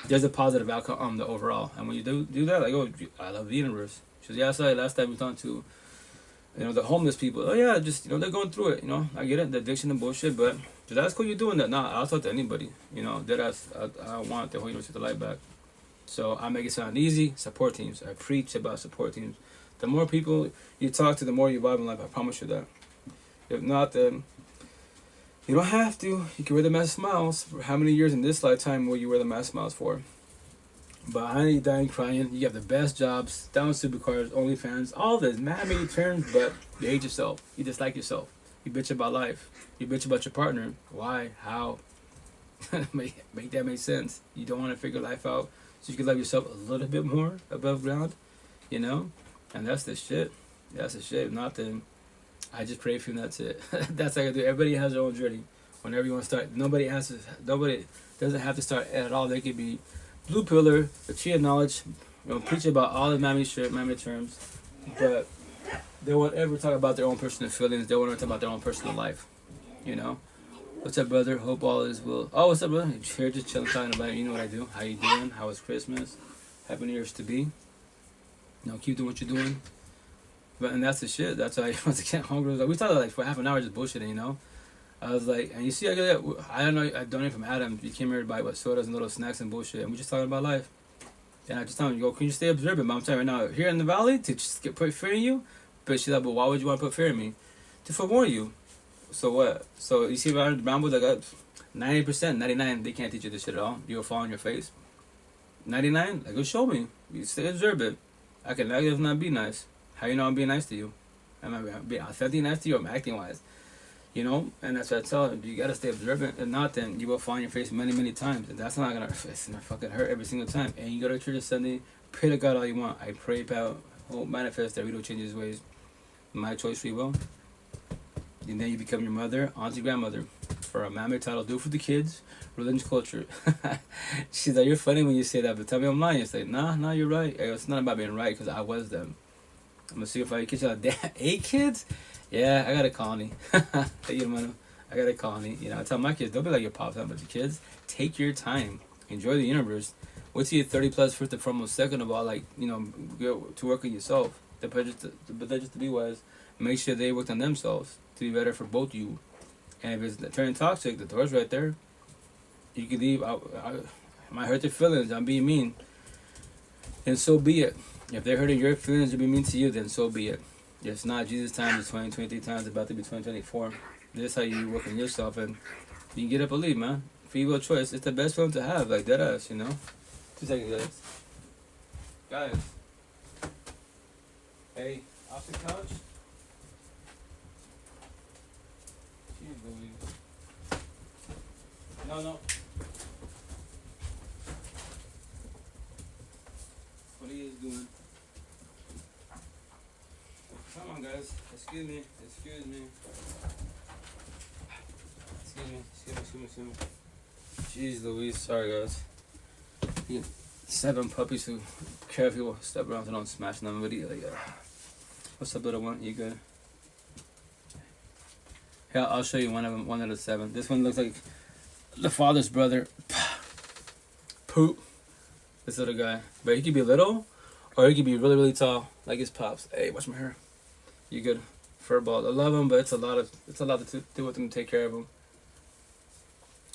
Speaker 1: there's a positive outcome on the overall. And when you do that, like, oh, I love the universe. She was, yeah, I saw it last time we talked to, you know, the homeless people. Oh, yeah, just, you know, they're going through it, you know? I get it, the addiction and bullshit, but that's cool you're doing that. Nah, I'll talk to anybody, you know? I want the whole universe to the light back. So I make it sound easy. Support teams. I preach about support teams. The more people you talk to, the more you vibe in life. I promise you that. If not, then you don't have to. You can wear the mask of smiles. For how many years in this lifetime will you wear the mask of smiles for? Behind you dying crying, you have the best jobs, down supercars, OnlyFans, all this many terms, but you hate yourself. You dislike yourself. You bitch about life. You bitch about your partner. Why? How? make that make sense. You don't want to figure life out so you can love yourself a little bit more above ground, you know? And that's the shit. That's the shit. Not then. I just pray for you and that's it. That's how I do. Everybody has their own journey. Whenever you want to start, nobody doesn't have to start at all. They could be blue pillar, the tree of knowledge, you know, preach about all the mammy terms, but they won't ever talk about their own personal feelings. They won't ever talk about their own personal life, you know? What's up, brother? Hope all is well. Oh, what's up, brother? Here, just chilling, talking about it. You know what I do. How you doing? How was Christmas? Happy New Year's to be. You know, keep doing what you're doing. But, and that's the shit. That's why, once again, homegirl was like, we talked like for half an hour just bullshitting, you know? I was like, and you see, I don't know, I donated from Adam. You came here to buy sodas and little snacks and bullshit, and we just talking about life. And I just told him, can you stay observant? But I'm telling you right now, here in the valley, to just put fear in you. But she's like, but why would you want to put fear in me? To forewarn you. So what? So you see around the brown boys, I got 90%, 99, they can't teach you this shit at all. You'll fall on your face. 99, like, go show me. You stay observant. I can not be nice. How you know I'm being nice to you? Am I being authentically nice to you or am I acting wise? You know? And that's what I tell them. You gotta stay observant. If not, then you will fall on your face many, many times. And that's not gonna, it's gonna fucking hurt every single time. And you go to church on Sunday, pray to God all you want. I pray about, manifest that we don't change his ways. My choice, free will. And then you become your mother, auntie, grandmother. For a mammy title, do it for the kids, religious culture. She's like, you're funny when you say that, but tell me I'm lying. It's like, nah, you're right. It's not about being right, because I was them. I'm gonna see if I catch out 8 kids. Yeah, I got a colony. I got a colony. You know, I tell my kids, don't be like your pops, but the kids, take your time, enjoy the universe. Wait till you're 30 plus, first and foremost. Second of all, like, you know, go to work on yourself. But just to be wise, make sure they work on themselves to be better for both you. And if it's turning toxic, the door's right there. You can leave. I might hurt their feelings. I'm being mean. And so be it. If they're hurting your feelings to be mean to you, then so be it. It's not Jesus' time. It's 2023 times. It's about to be 2024. This is how you work on yourself. And you can get up and leave, man. Free will choice. It's the best feeling to have. Like, dead ass, you know? 2 seconds, guys. Guys. Hey, off the couch. No. What are you doing? Come on, guys. Excuse me. Jeez Louise. Sorry, guys. 7 puppies who care if you step around so don't smash them. Like, what's up, little one? You good? Here, I'll show you one of them. 1 out of 7. This one looks like the father's brother. Poop. This little guy. But he could be little, or he could be really, really tall, like his pops. Hey, watch my hair. You good? Furball. I love him, but it's a lot to do with him to take care of him.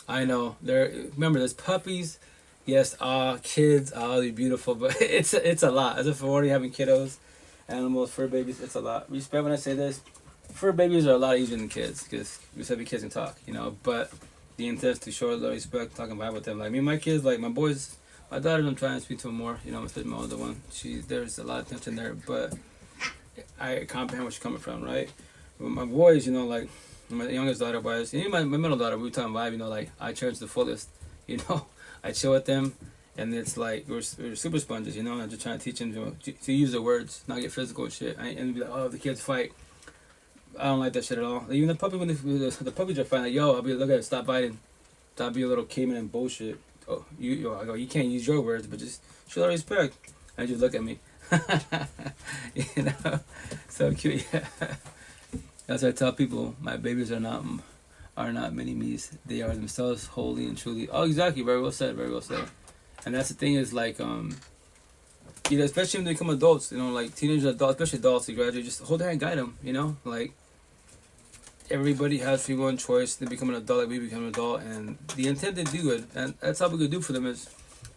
Speaker 1: I know. Remember, there's puppies Yes, kids, they're beautiful, but it's a lot. As if we're already having kiddos, animals, fur babies, it's a lot. Respect when I say this. Fur babies are a lot easier than kids because kids can talk, But the intent is to show a little respect, talking vibe with them. Like me, and my kids, like my boys, my daughter, I'm trying to speak to them more. Especially my older one. There's a lot of tension there, but I comprehend where she's coming from, right? But my boys, like my youngest daughter was, even my middle daughter, we were talking vibe, like I cherish the fullest, I chill with them, and it's like we're super sponges, I'm just trying to teach them to use the words, not get physical and shit. And be like, oh, the kids fight. I don't like that shit at all. Even the puppy, when the puppies are fighting, like, yo, I'll be look at it, stop fighting, stop being a little caveman and bullshit. Oh, I go, you can't use your words, but just show respect. And just look at me, so cute. Yeah. That's why I tell people, my babies are not mini me's. They are themselves, wholly and truly. Oh, exactly. Very well said. Very well said. And that's the thing is like, especially when they become adults, like teenagers, adults, especially adults, they graduate, just hold their hand, guide them, like everybody has free will and choice to become an adult, like we become an adult, and the intent to do good, and that's all we could do for them is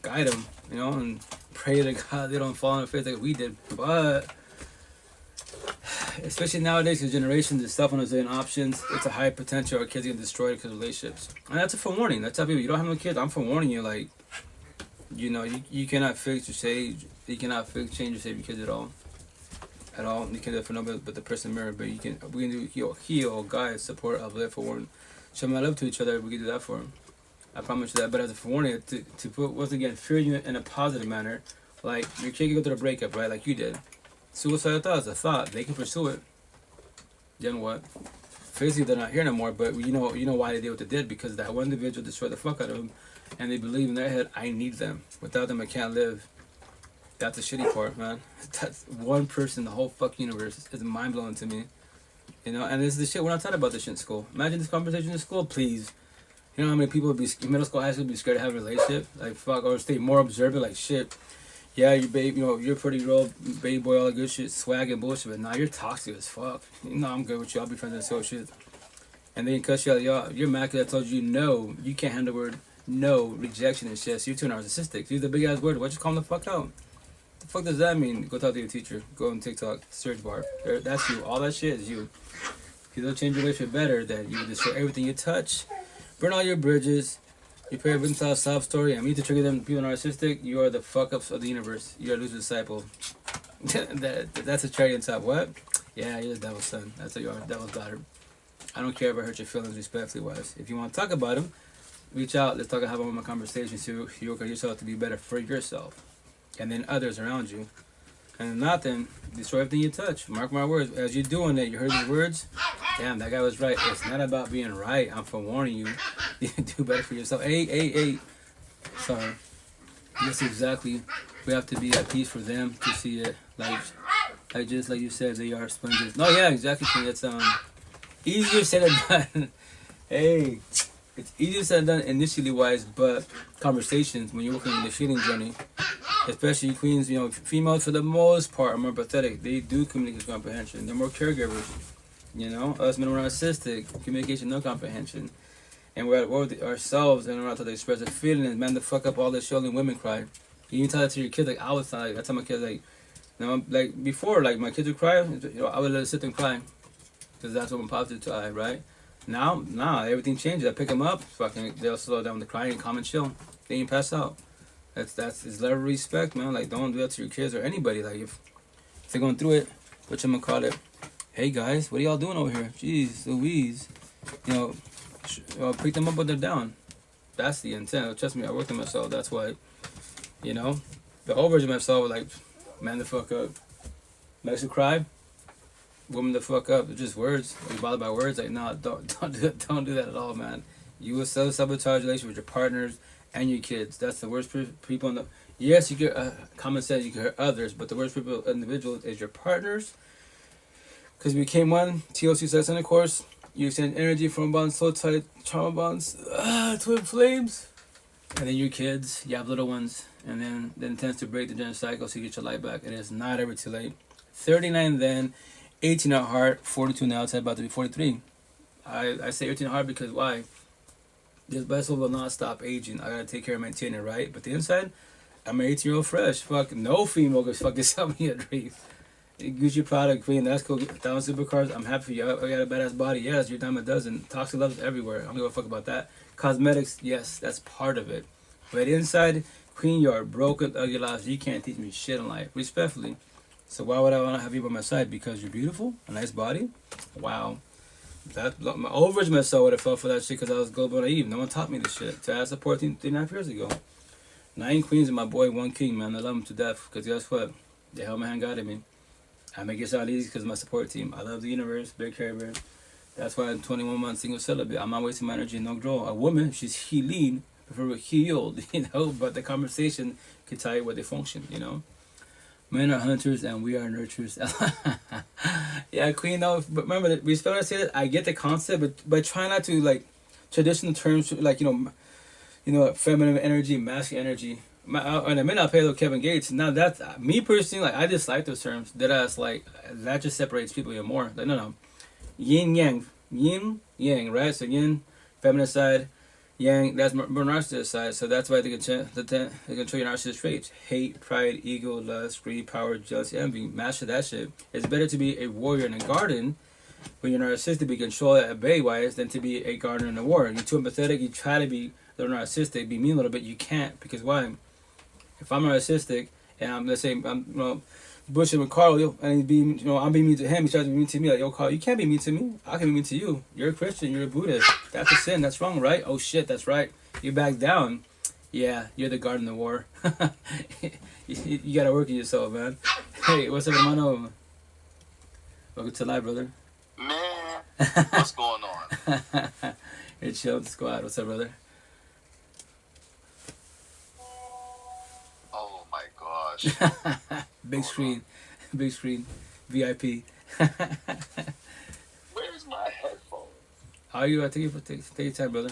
Speaker 1: guide them, and pray to God they don't fall on their face like we did. But especially nowadays, the generation, there's stuff on those options. It's a high potential our kids get destroyed because of relationships, and that's a forewarning. That's how people, you don't have no kids, I'm forewarning you, like, you cannot fix your sage. You cannot fix, change or save your kids at all. At all. You can't do it for nobody but the person mirror. But we can do heal, guide, support, uplift, forewarn, show my love to each other. We can do that for them. I promise you that. But as a forewarning, to put, once again, fear you in a positive manner. Like your kid can go through a breakup, right? Like you did. Suicidal thoughts, a thought. They can pursue it. Then what? Physically, they're not here no more. But you know why they did what they did, because that one individual destroyed the fuck out of them, and they believe in their head, I need them. Without them, I can't live. That's the shitty part, man. That's one person, the whole fucking universe is mind blowing to me. And this is the shit, we're not talking about this shit in school. Imagine this conversation in school, please. You know how many people would be, middle school, high school, would be scared to have a relationship? Like, fuck, or stay more observant, like, shit. Yeah, you babe, you're a pretty girl, baby boy, all that good shit, swag and bullshit, but nah, you're toxic as fuck. I'm good with you, I'll be friends with so shit. And then cuss you out, yo, you're mad because I told you no, you can't handle the word no, rejection and shit, so you're too narcissistic. Use the big ass word, why don't you calm the fuck out? The fuck does that mean? Go talk to your teacher. Go on TikTok, search bar. That's you. All that shit is you. If you don't change your relationship better, then you destroy everything you touch. Burn all your bridges. You pray everything to a sob story. And me to trigger them people narcissistic, you are the fuck ups of the universe. You're a loser disciple. That's a cherry on top. What? Yeah, you're the devil's son. That's what you are. Devil's daughter. I don't care if I hurt your feelings respectfully wise. If you want to talk about them, reach out. Let's talk and have a conversation so you work on yourself to be better for yourself. And then others around you. And not then, destroy everything you touch. Mark my words. As you're doing it, you heard these words? Damn, that guy was right. It's not about being right. I'm forewarning you. Do better for yourself. Hey. Sorry. That's exactly. We have to be at peace for them to see it. Like just like you said, they are sponges. No, yeah, exactly. It's easier said than done. Hey. It's easier said than done initially wise, but conversations when you're working on the healing journey, especially queens, females for the most part are more pathetic. They do communicate comprehension. They're more caregivers. Us men are narcissistic, communication, no comprehension. And we're at war with ourselves and we're not to express the feelings. Man, the fuck up all the showing women cry. You can tell that to your kids, like I was like, I tell my kids, like before, like my kids would cry, I would let them sit and cry. Because that's what I'm positive to I, right? Now, everything changes. I pick them up, fucking, they'll slow down the crying and calm and chill. They ain't pass out. That's his level of respect, man. Like, don't do that to your kids or anybody. Like, if they're going through it, whatchamacallit, hey guys, what are y'all doing over here? Jeez, Louise. Pick them up when they're down. That's the intent. Trust me, I worked on myself. That's why, the overage of myself, like, man the fuck up. Makes you cry. Woman the fuck up. It's just words. Are you bothered by words? Like, no, don't do that at all, man. You will self-sabotage relationship with your partners and your kids. That's the worst people in the... Yes, you get common sense, you can hurt others, but the worst people, individuals, is your partners. Because we became one, TLC sex intercourse, you send energy from bonds so tight, trauma bonds, twin flames. And then your kids, you have little ones, and then the intent to break the gender cycle so you get your life back. It is not ever too late. 39 then, 18 at heart, 42 now, it's about to be 43. I say 18 at heart because why? This vessel will not stop aging. I gotta take care of maintaining it, right? But the inside, I'm an 18-year-old fresh. Fuck, no female can fucking sell me a dream. Gucci product, Queen, that's cool. 1,000 supercars, I'm happy for you. I got a badass body. Yes, you're dime a dozen. Toxic love is everywhere. I don't give a fuck about that. Cosmetics, yes, that's part of it. But inside, Queen, you are broken, ugly lives. You can't teach me shit in life, respectfully. So why would I want to have you by my side? Because you're beautiful, a nice body. Wow. That my old myself would have fell for that shit because I was global naive. No one taught me this shit. So I was 14, 3.5 years ago. 9 queens and my boy, 1 king, man. I love him to death because guess what? They held my hand, guided me. I make it sound easy because of my support team. I love the universe, big Carrie Bear. That's why I'm 21 months single celibate. I'm not wasting my energy, no draw. A woman, she's healing, prefer healed, but the conversation can tell you where they function, Men are hunters and we are nurturers. Yeah, Queen, no, but remember, respect when I say that, I get the concept, but try not to, traditional terms, feminine energy, masculine energy. And I may not pay though Kevin Gates. Now that's me personally. I dislike those terms. That just separates people even more. No, yin yang, right? So yin, feminine side, yang. That's more narcissist side. So that's why they can show your narcissist traits: hate, pride, ego, lust, greed, power, jealousy, envy. Master that shit. It's better to be a warrior in a garden when you're narcissistic, be controlled at bay wise, than to be a gardener in a war. You're too empathetic. You try to be a little narcissistic, be mean a little bit. You can't because why? If I'm narcissistic and let's say I'm bushing with Carl, and he's being I'm being mean to him, he tries to be mean to me. Like, yo, Carl, you can't be mean to me. I can be mean to you. You're a Christian. You're a Buddhist. That's a sin. That's wrong, right? Oh shit, that's right. You back down. Yeah, you're the garden of war. you gotta work on yourself, man. Hey, what's up, hermano? Welcome to live, brother.
Speaker 3: Man, what's going on?
Speaker 1: You're chill with the squad. What's up, brother?
Speaker 3: Oh my gosh.
Speaker 1: Big screen, VIP.
Speaker 3: Where's my headphones?
Speaker 1: How are you? Take your time, brother.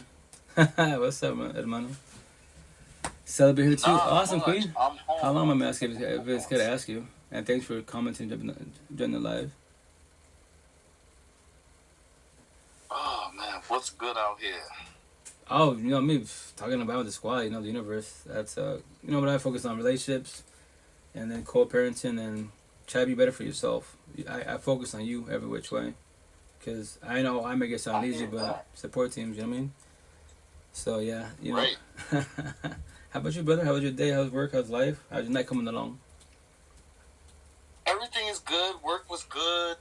Speaker 1: What's up, man, hermano? Celebrate here too. Awesome, Queen.
Speaker 3: I'm home.
Speaker 1: How long am I asking? If it's good to ask you. And thanks for commenting during the live.
Speaker 3: Oh man, what's good out here?
Speaker 1: Oh, me talking about the squad, the universe. That's what I focus on: relationships, and then co-parenting, and try to be better for yourself. I focus on you every which way, because I know I make it sound easy, but support teams, you know what I mean? So yeah,
Speaker 3: Right.
Speaker 1: How about you, brother? How was your day? How's work? How's life? How's your night coming along?
Speaker 3: Everything is good. Work was good.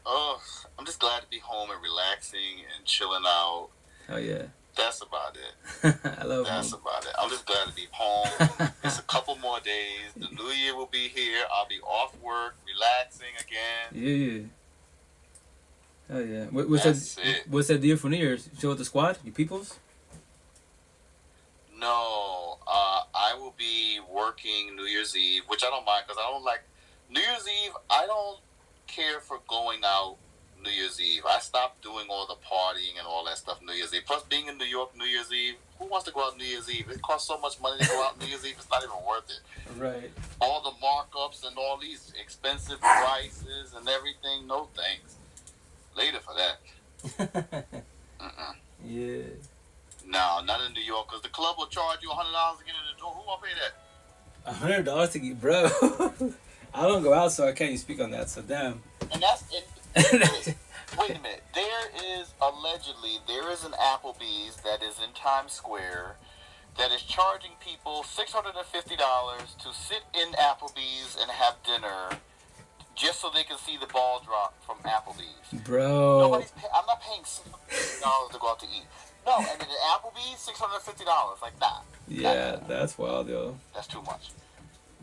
Speaker 3: Oh, I'm just glad to be home and relaxing and chilling out.
Speaker 1: Oh yeah.
Speaker 3: That's about it.
Speaker 1: I love
Speaker 3: That's
Speaker 1: home.
Speaker 3: about it. I'm just glad to be home. It's a couple more days. The new year will be here. I'll be off work, relaxing again.
Speaker 1: Yeah. Oh yeah. What's that deal for New Year's? You chill with the squad? You peoples?
Speaker 3: No, I will be working New Year's Eve, which I don't mind because I don't like New Year's Eve. I don't care for going out New Year's Eve. I stopped doing all the partying and all that stuff New Year's Eve. Plus, being in New York New Year's Eve, who wants to go out New Year's Eve? It costs so much money to go out New Year's Eve, it's not even worth it.
Speaker 1: Right.
Speaker 3: All the markups and all these expensive prices and everything, no thanks. Later for that.
Speaker 1: Yeah.
Speaker 3: No, not in New York, because the club will charge you $100 to get in the door. Who won't pay that?
Speaker 1: $100 to get, bro. I don't go out, so I can't even speak on that. So damn.
Speaker 3: And that's it. Wait a minute. There is an Applebee's that is in Times Square that is charging people $650 to sit in Applebee's and have dinner just so they can see the ball drop from Applebee's.
Speaker 1: Bro.
Speaker 3: I'm not paying $650 to go out to eat. No, and then at Applebee's, $650. Like that.
Speaker 1: Yeah, that's wild, yo.
Speaker 3: That's too much.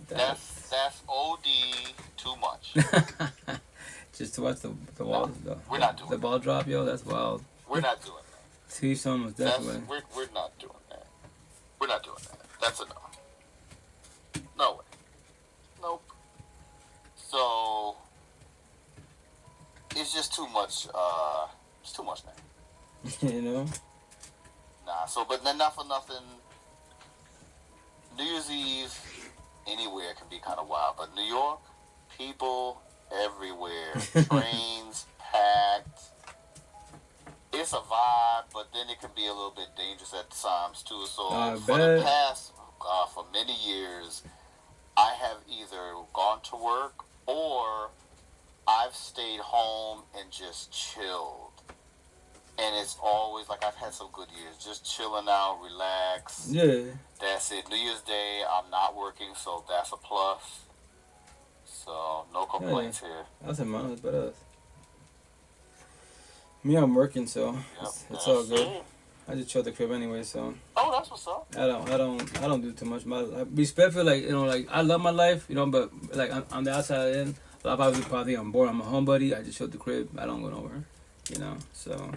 Speaker 3: That's OD too much.
Speaker 1: Just to watch the ball,
Speaker 3: we're not doing
Speaker 1: the ball drop, yo. That's wild.
Speaker 3: We're not doing that.
Speaker 1: Teach someone definitely.
Speaker 3: We're not doing that. We're not doing that. That's a no. No way. Nope. So it's just too much. It's too much now.
Speaker 1: You know.
Speaker 3: Nah. So, but then not for nothing. New Year's Eve anywhere can be kind of wild, but New York, people everywhere, trains packed. It's a vibe, but but then it can be a little bit dangerous at times too. So for
Speaker 1: bet.
Speaker 3: the past, for many years, I have either gone to work or I've stayed home and just chilled. And it's always like I've had some good years, just chilling out, relax.
Speaker 1: Yeah.
Speaker 3: That's it. New Year's Day, I'm not working, so that's a plus. So no complaints here.
Speaker 1: That's a month, but me, I'm working, so
Speaker 3: Yep,
Speaker 1: it's all good.
Speaker 3: it.
Speaker 1: I just chill at the crib anyway, so
Speaker 3: Oh, that's what's up.
Speaker 1: I don't do too much. Respectfully, like, you know, like, I love my life, you know, but like on the outside in, a lot of people probably I'm bored. I'm a homebody. I just chill at the crib. I don't go nowhere, you know. So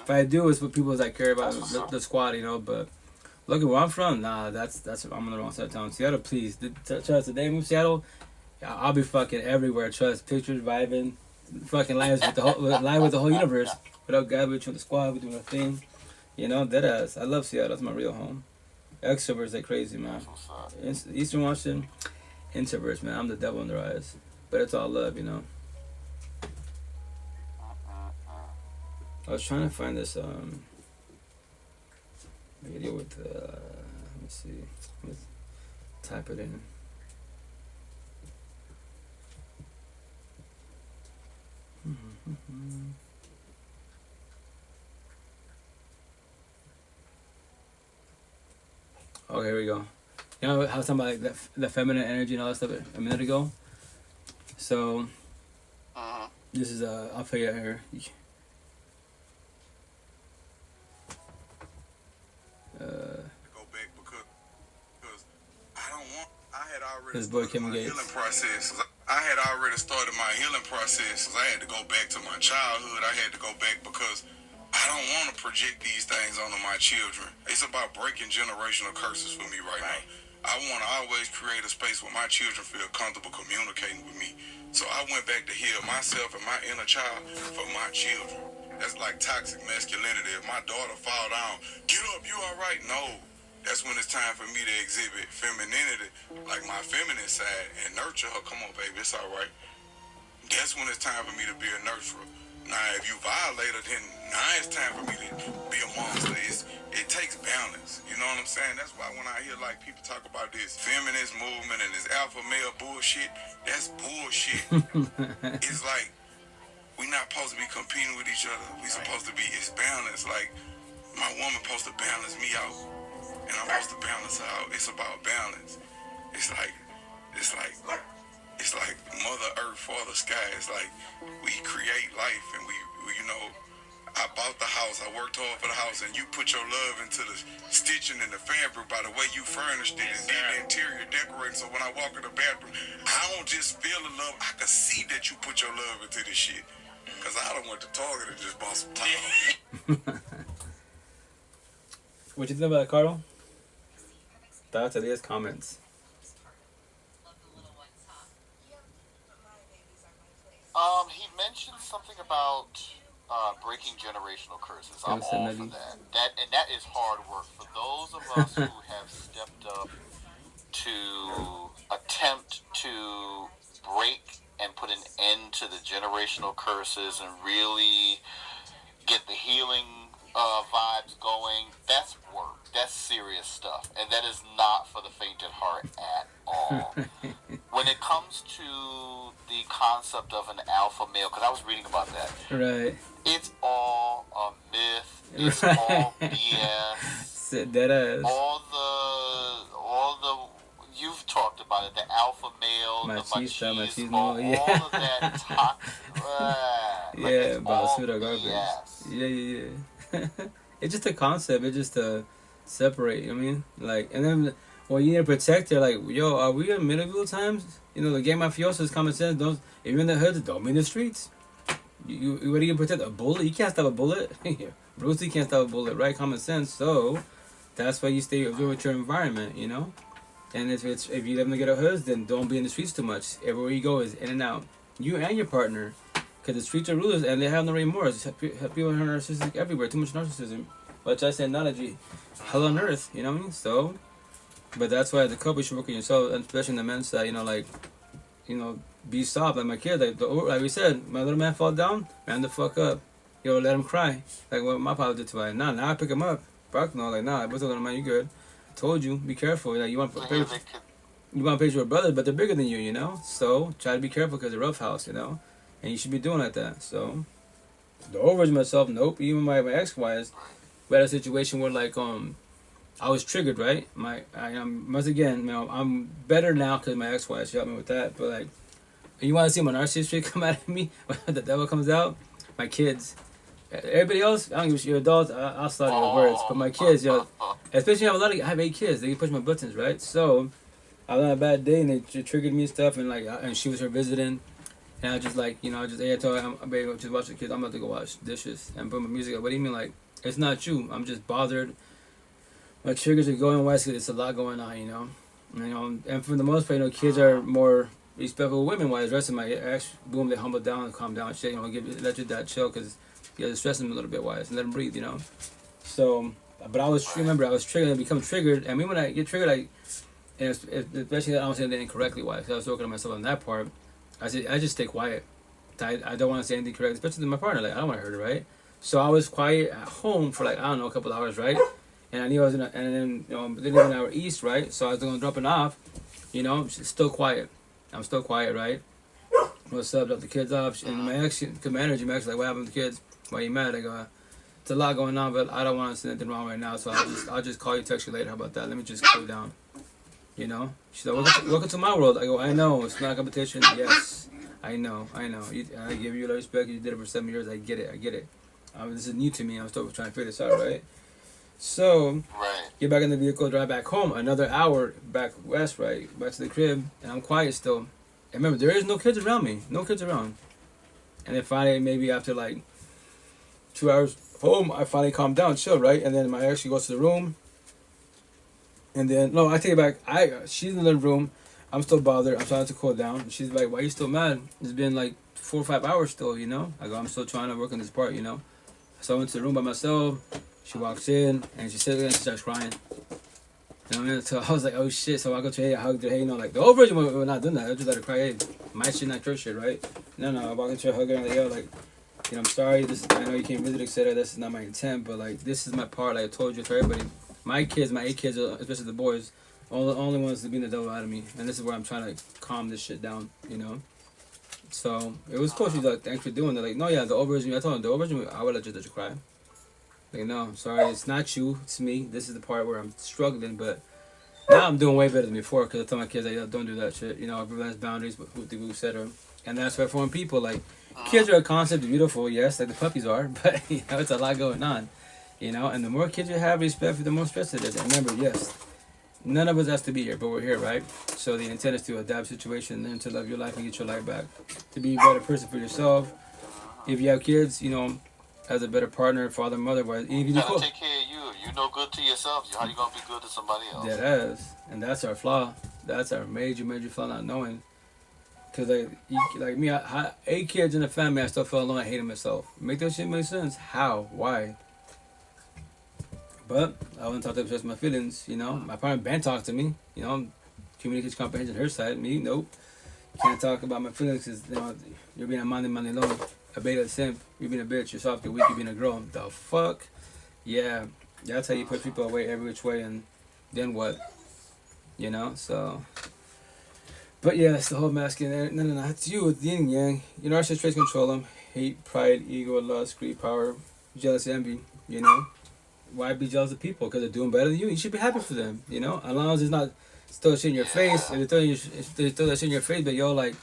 Speaker 1: if I do, it's for people that care about the squad, you know. But look at where I'm from. Nah, that's I'm on the wrong side of town. Seattle, please. Trust the day I move to Seattle, I'll be fucking everywhere. Trust, pictures, vibing, fucking live with the whole universe. Without God, we're with the squad. We're doing our thing. You know, deadass. I love Seattle. That's my real home. Extroverts like crazy, man. Eastern Washington, introverts, man. I'm the devil in their eyes. But it's all love, you know. I was trying to find this video with let me see. Let's type it in. Okay, here we go. You know how something like the feminine energy and all that stuff a minute ago? So, this is, I'll put you out here.
Speaker 5: Go back because I don't want. I had already
Speaker 1: His boy
Speaker 5: started
Speaker 1: Kim
Speaker 5: my
Speaker 1: Gates.
Speaker 5: healing process. I had already started my healing process. I had to go back to my childhood. I had to go back because I don't want to project these things onto my children. It's about breaking generational curses for me right now. I want to always create a space where my children feel comfortable communicating with me. So I went back to heal myself and my inner child for my children. That's like toxic masculinity. If my daughter fall down, get up, you all right? No. That's when it's time for me to exhibit femininity, like my feminine side, and nurture her. Come on, baby, it's all right. That's when it's time for me to be a nurturer. Now, if you violate her, then now it's time for me to be a monster. It takes balance. You know what I'm saying? That's why when I hear like people talk about this feminist movement and this alpha male bullshit, that's bullshit. It's like we're not supposed to be competing with each other. We're supposed to be, it's balance. Like my woman supposed to balance me out, and I'm supposed to balance her out. It's about balance. It's like Mother Earth, Father Sky. It's like we create life, and we you know, I bought the house, I worked hard for the house, and you put your love into the stitching and the fabric by the way you furnished it and did the interior decorating. So when I walk in the bathroom, I don't just feel the love, I can see that you put your love into this shit. Because I don't want to Target and just bought some time.
Speaker 1: What you think about it, Carl? Thoughts, ideas, comments?
Speaker 3: He mentioned something about breaking generational curses. I'm all for that. That is hard work for those of us who have stepped up to attempt to break and put an end to the generational curses and really get the healing vibes going. That's work. That's serious stuff, and that is not for the faint at heart at all. When it comes to the concept of an alpha male, because I was reading about that,
Speaker 1: Right.
Speaker 3: it's all a myth. It's all BS.
Speaker 1: Sit dead ass.
Speaker 3: All the you've talked about it. The alpha male, the machismo, all of that toxic.
Speaker 1: Yeah, about pseudo garbage. Yeah. It's just a concept. It's just to separate. You know what I mean, like, and then well, you need to protect her. Like, yo, are we in medieval times? You know, the game mafioso is common sense. Don't if you're in the hood, don't be in the streets. You what are you gonna protect? A bullet? You can't stop a bullet. Bruce Lee can't stop a bullet, right? Common sense. So that's why you stay with your environment. You know, and if you live in the hoods, then don't be in the streets too much. Everywhere you go is in and out. You and your partner. Because the streets are rulers and they have no remorse. People are narcissistic everywhere. Too much narcissism. Which I say analogy. Hell on earth. You know what I mean? So, but that's why as a couple you should work on yourself, and especially on the men's side, you know, like, you know, be soft. Like my kid, like we said, my little man fall down, ran the fuck up. he'll let him cry. Like what my father did to me. Nah, now I pick him up. Fuck no, like nah, what's going on, man? You good? Told you, be careful. Like you want to pay for your brother, but they're bigger than you, you know. So try to be careful because it's a rough house, you know, and you should be doing like that. So the overage myself, nope. Even my ex-wives, we had a situation where like I was triggered, right? Once again, you know, I'm better now because my ex-wife helped me with that. But like, you want to see my narcissist trait come out of me when the devil comes out? My kids. Everybody else, I don't give a shit. You're adults, I'll slaughter your words. But my kids, yo, especially I have 8 kids. They can push my buttons, right? So I was on a bad day and they triggered me and stuff. And like, and she was here visiting. And I just like, you know, I told her, I'm baby, just watch the kids. I'm about to go wash dishes and put my music up. What do you mean? Like, it's not you. I'm just bothered. My triggers are going west because it's a lot going on, you know. And for the most part, you know, kids are more respectful women-wise. The rest of my ex, boom, they humble down and calm down and shit. You know, let your dad chill because you have to stress them a little bit wise and let them breathe, you know. So, but I was triggered and become triggered. And when I get triggered, and especially I don't say anything incorrectly wise. Because I was talking to myself on that part. I just stay quiet. I don't want to say anything correct, especially to my partner. Like I don't want to hurt her, right? So I was quiet at home for like I don't know a couple of hours, right? And I knew I was and then you know they live an hour east, right? So I was going dropping off, you know, she's still quiet. I'm still quiet, right? What's up? Drop the kids off, and my ex, cause my energy, my ex, like, what happened to the kids? Why you mad? I go, it's a lot going on, but I don't want to say anything wrong right now, so I'll just call you, text you later. How about that? Let me just cool down. You know? She's like, welcome to my world. I go, I know, it's not a competition. Yes, I know. I give you the respect. You did it for 7 years. I get it. This is new to me. I'm still trying to figure this out, right? So, get back in the vehicle, drive back home. Another hour back west, right? Back to the crib, and I'm quiet still. And remember, there is no kids around me. No kids around. And then finally, maybe after like 2 hours home, I finally calmed down, chill, right? And then my ex, she goes to the room. And then, no, I take it back. She's in the living room. I'm still bothered. I'm trying to cool down. She's like, why are you still mad? It's been like 4 or 5 hours still, you know? I go, I'm still trying to work on this part, you know? So I went to the room by myself. She walks in, and she sits there and she starts crying. You know what I mean? So I was like, oh shit. So I go to her, I hugged her, hey, you know, like, the old version, we're not doing that. I just let her cry, hey, my shit, not your shit, right? No, I walk into her, hug her, and like, yo, like, you know, I'm sorry, I know you came visit, etc. This is not my intent, but like, this is my part, like I told you to everybody. My 8 kids, especially the boys, only ones to beat the devil out of me. And this is where I'm trying to calm this shit down, you know? So, it was cool. She's like, thanks for doing that. Like, no, yeah, the old version, I told her, the old version, I would have just let you cry. Like, no, I'm sorry, it's not you, it's me. This is the part where I'm struggling, but now I'm doing way better than before because I tell my kids, like, yo, don't do that shit. You know, everyone has boundaries, but who said her. And that's why for people, like, kids are a concept, beautiful, yes, like the puppies are, but, you know, it's a lot going on. You know, and the more kids you have respect for, the more stress it is. And remember, yes, none of us has to be here, but we're here, right? So the intent is to adapt situation, learn to love your life and get your life back. To be a better person for yourself. If you have kids, you know, as a better partner, father, mother, if
Speaker 3: you gotta take care of you. You're no good to yourself. How you gonna be good to somebody else?
Speaker 1: That is, and that's our flaw. That's our major flaw, not knowing. Cause like me, I 8 kids in the family, I still feel alone. I hated myself. Make that shit make sense? How? Why? But I wouldn't talk to express my feelings. You know, my partner Ben talked to me. You know, communication comprehension her side. Me, nope. Can't talk about my feelings because you know you're being a money alone. A beta simp, you're being a bitch, you're soft, you're weak, you're being a girl. The fuck? Yeah. That's how you push people away every which way, and then what? You know, so. But yeah, it's the whole masculine. No, it's you, it's yin and yang. Your narcissist traits control them. Hate, pride, ego, lust, greed, power, jealousy, envy, you know. Why be jealous of people? Because they're doing better than you. You should be happy for them, you know. As long as it's not still shit in your face. If they throw that shit in your face, but yo, like,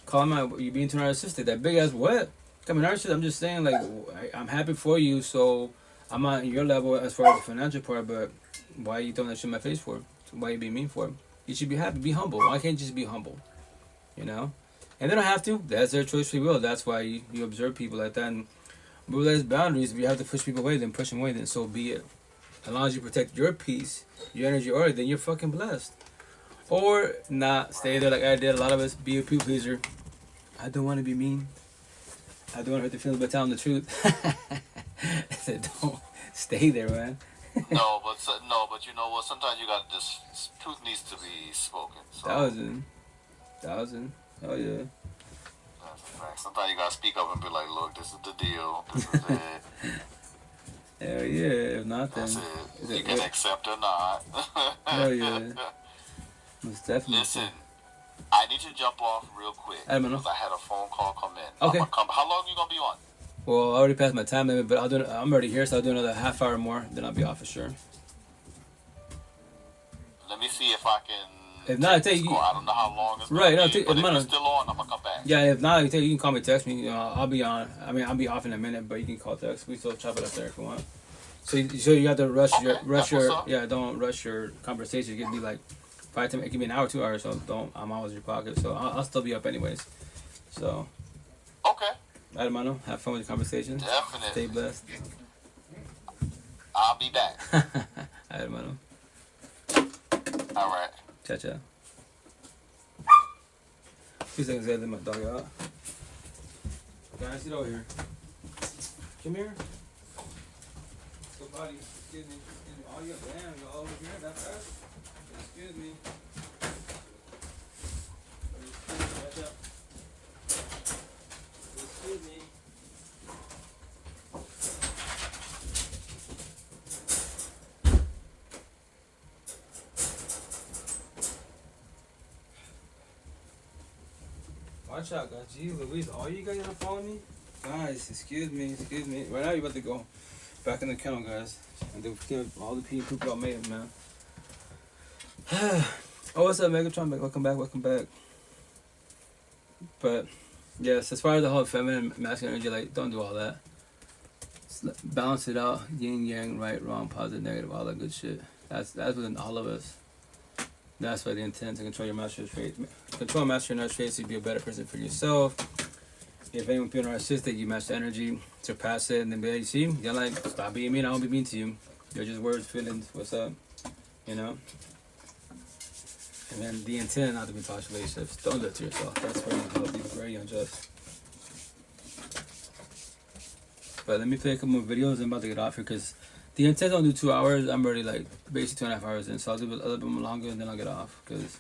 Speaker 1: call them out, you're being too narcissistic. That big ass what? I'm a narcissist. I'm just saying, like, I'm happy for you, so I'm on your level as far as the financial part, but why are you throwing that shit in my face for? Why are you being mean for? You should be happy, be humble. Why can't you just be humble? You know? And they don't have to. That's their choice, free will. That's why you observe people like that. And realize boundaries. If you have to push people away, then push them away, then so be it. As long as you protect your peace, your energy, then you're fucking blessed. Or not stay there like I did. A lot of us be a people pleaser. I don't want to be mean. I don't want to hurt the feelings, but tell them the truth. I said, don't stay there, man.
Speaker 3: no, but you know what? Sometimes you got this. Truth needs to be spoken. So.
Speaker 1: Thousand. Oh yeah.
Speaker 3: That's a Sometimes you gotta speak up and be like, look, this is the deal. This is it.
Speaker 1: Hell yeah. If not, then
Speaker 3: That's it. You can accept or not.
Speaker 1: hell yeah. Most definitely.
Speaker 3: Listen, I need to jump off real quick
Speaker 1: I don't know.
Speaker 3: because I had a phone call come in.
Speaker 1: Okay.
Speaker 3: How long you gonna be on?
Speaker 1: Well, I already passed my time limit, but I'm already here, so I'll do another half hour more, then I'll be off for sure.
Speaker 3: Let me see if I can.
Speaker 1: If not, I tell you.
Speaker 3: I don't know how long it's
Speaker 1: Right,
Speaker 3: gonna
Speaker 1: no,
Speaker 3: be, but if
Speaker 1: no.
Speaker 3: you're still on, I'm gonna come back.
Speaker 1: Yeah, if not, you can call me, text me. You know, I'll be on. I mean, I'll be off in a minute, but you can call, text. We still chop it up there if you want. So you have to rush don't rush your conversation. It could be like 5 to, it could be an hour, 2 hours. So I'm always in your pocket. So I'll still be up anyways. So.
Speaker 3: Okay.
Speaker 1: Right, hermano. Have fun with your conversation.
Speaker 3: Definitely.
Speaker 1: Stay blessed.
Speaker 3: I'll be back.
Speaker 1: Right, hermano.
Speaker 3: All right.
Speaker 1: Cha-cha. 2 seconds, guys. Let my dog out. Guys, get over here. Come here. Go potty. Excuse me. Oh, yeah, damn. You're all over here that fast? Excuse me. Catch up. Excuse me. Watch out, guys. Jeez Louise, all you guys gonna follow me? Guys, excuse me. Right now, you're about to go back in the kennel, guys. And do all the people y'all made, man. Oh, what's up, Megatron? Welcome back. But, yes, as far as the whole feminine, masculine energy, like, don't do all that. Just balance it out. Yin, yang, right, wrong, positive, negative, all that good shit. That's within all of us. That's why the intent to control your master traits. Control master your traits to be a better person for yourself. If anyone feels narcissistic, you master energy, surpass it, and then be like, you see, you're like, stop being mean, I won't be mean to you. You're just words, feelings, what's up, you know? And then the intent not to be toxic relationships. Don't do it to yourself. That's very unhealthy, very unjust. But let me play a couple more videos. I'm about to get off here because the intent don't do 2 hours. I'm already like basically 2.5 hours in, so I'll do a little bit more longer and then I'll get off because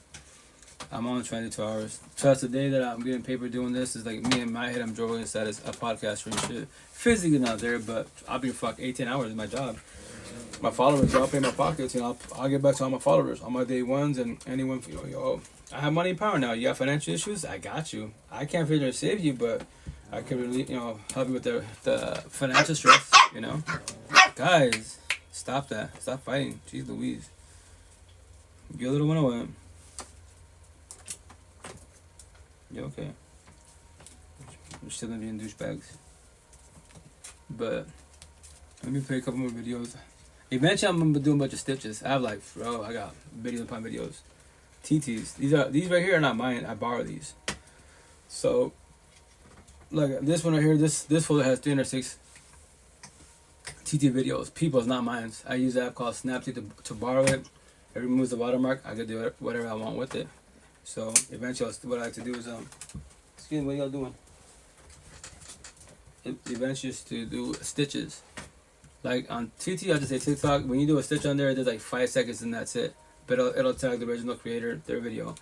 Speaker 1: I'm only trying to do 2 hours. Trust the day that I'm getting paper doing this is like me in my head. I'm drawing inside as a podcaster and shit. Physically not there, but I'll be 18 hours in my job. My followers, I'll pay my pockets, and I'll get back to all my followers, all my day ones, and anyone. Yo, I have money and power now. You have financial issues, I got you. I can't figure to save you, but I can really, help you with the financial stress. Guys, stop that. Stop fighting. Jeez Louise. Get a little one away. You okay? We're still gonna be in douchebags. But let me play a couple more videos. Eventually, I'm gonna be doing a bunch of stitches. I have I got videos upon videos. TTs. These right here are not mine. I borrow these. So, look, this one right here. This folder has 306 TT videos. People's, not mine. I use an app called Snapseed to borrow it. It removes the watermark. I can do whatever I want with it. So eventually, what I like to do is excuse me, what y'all doing? Eventually, is to do stitches. Like on TT, I just say TikTok. When you do a stitch on there, there's like 5 seconds and that's it. But it'll tag the original creator, their video.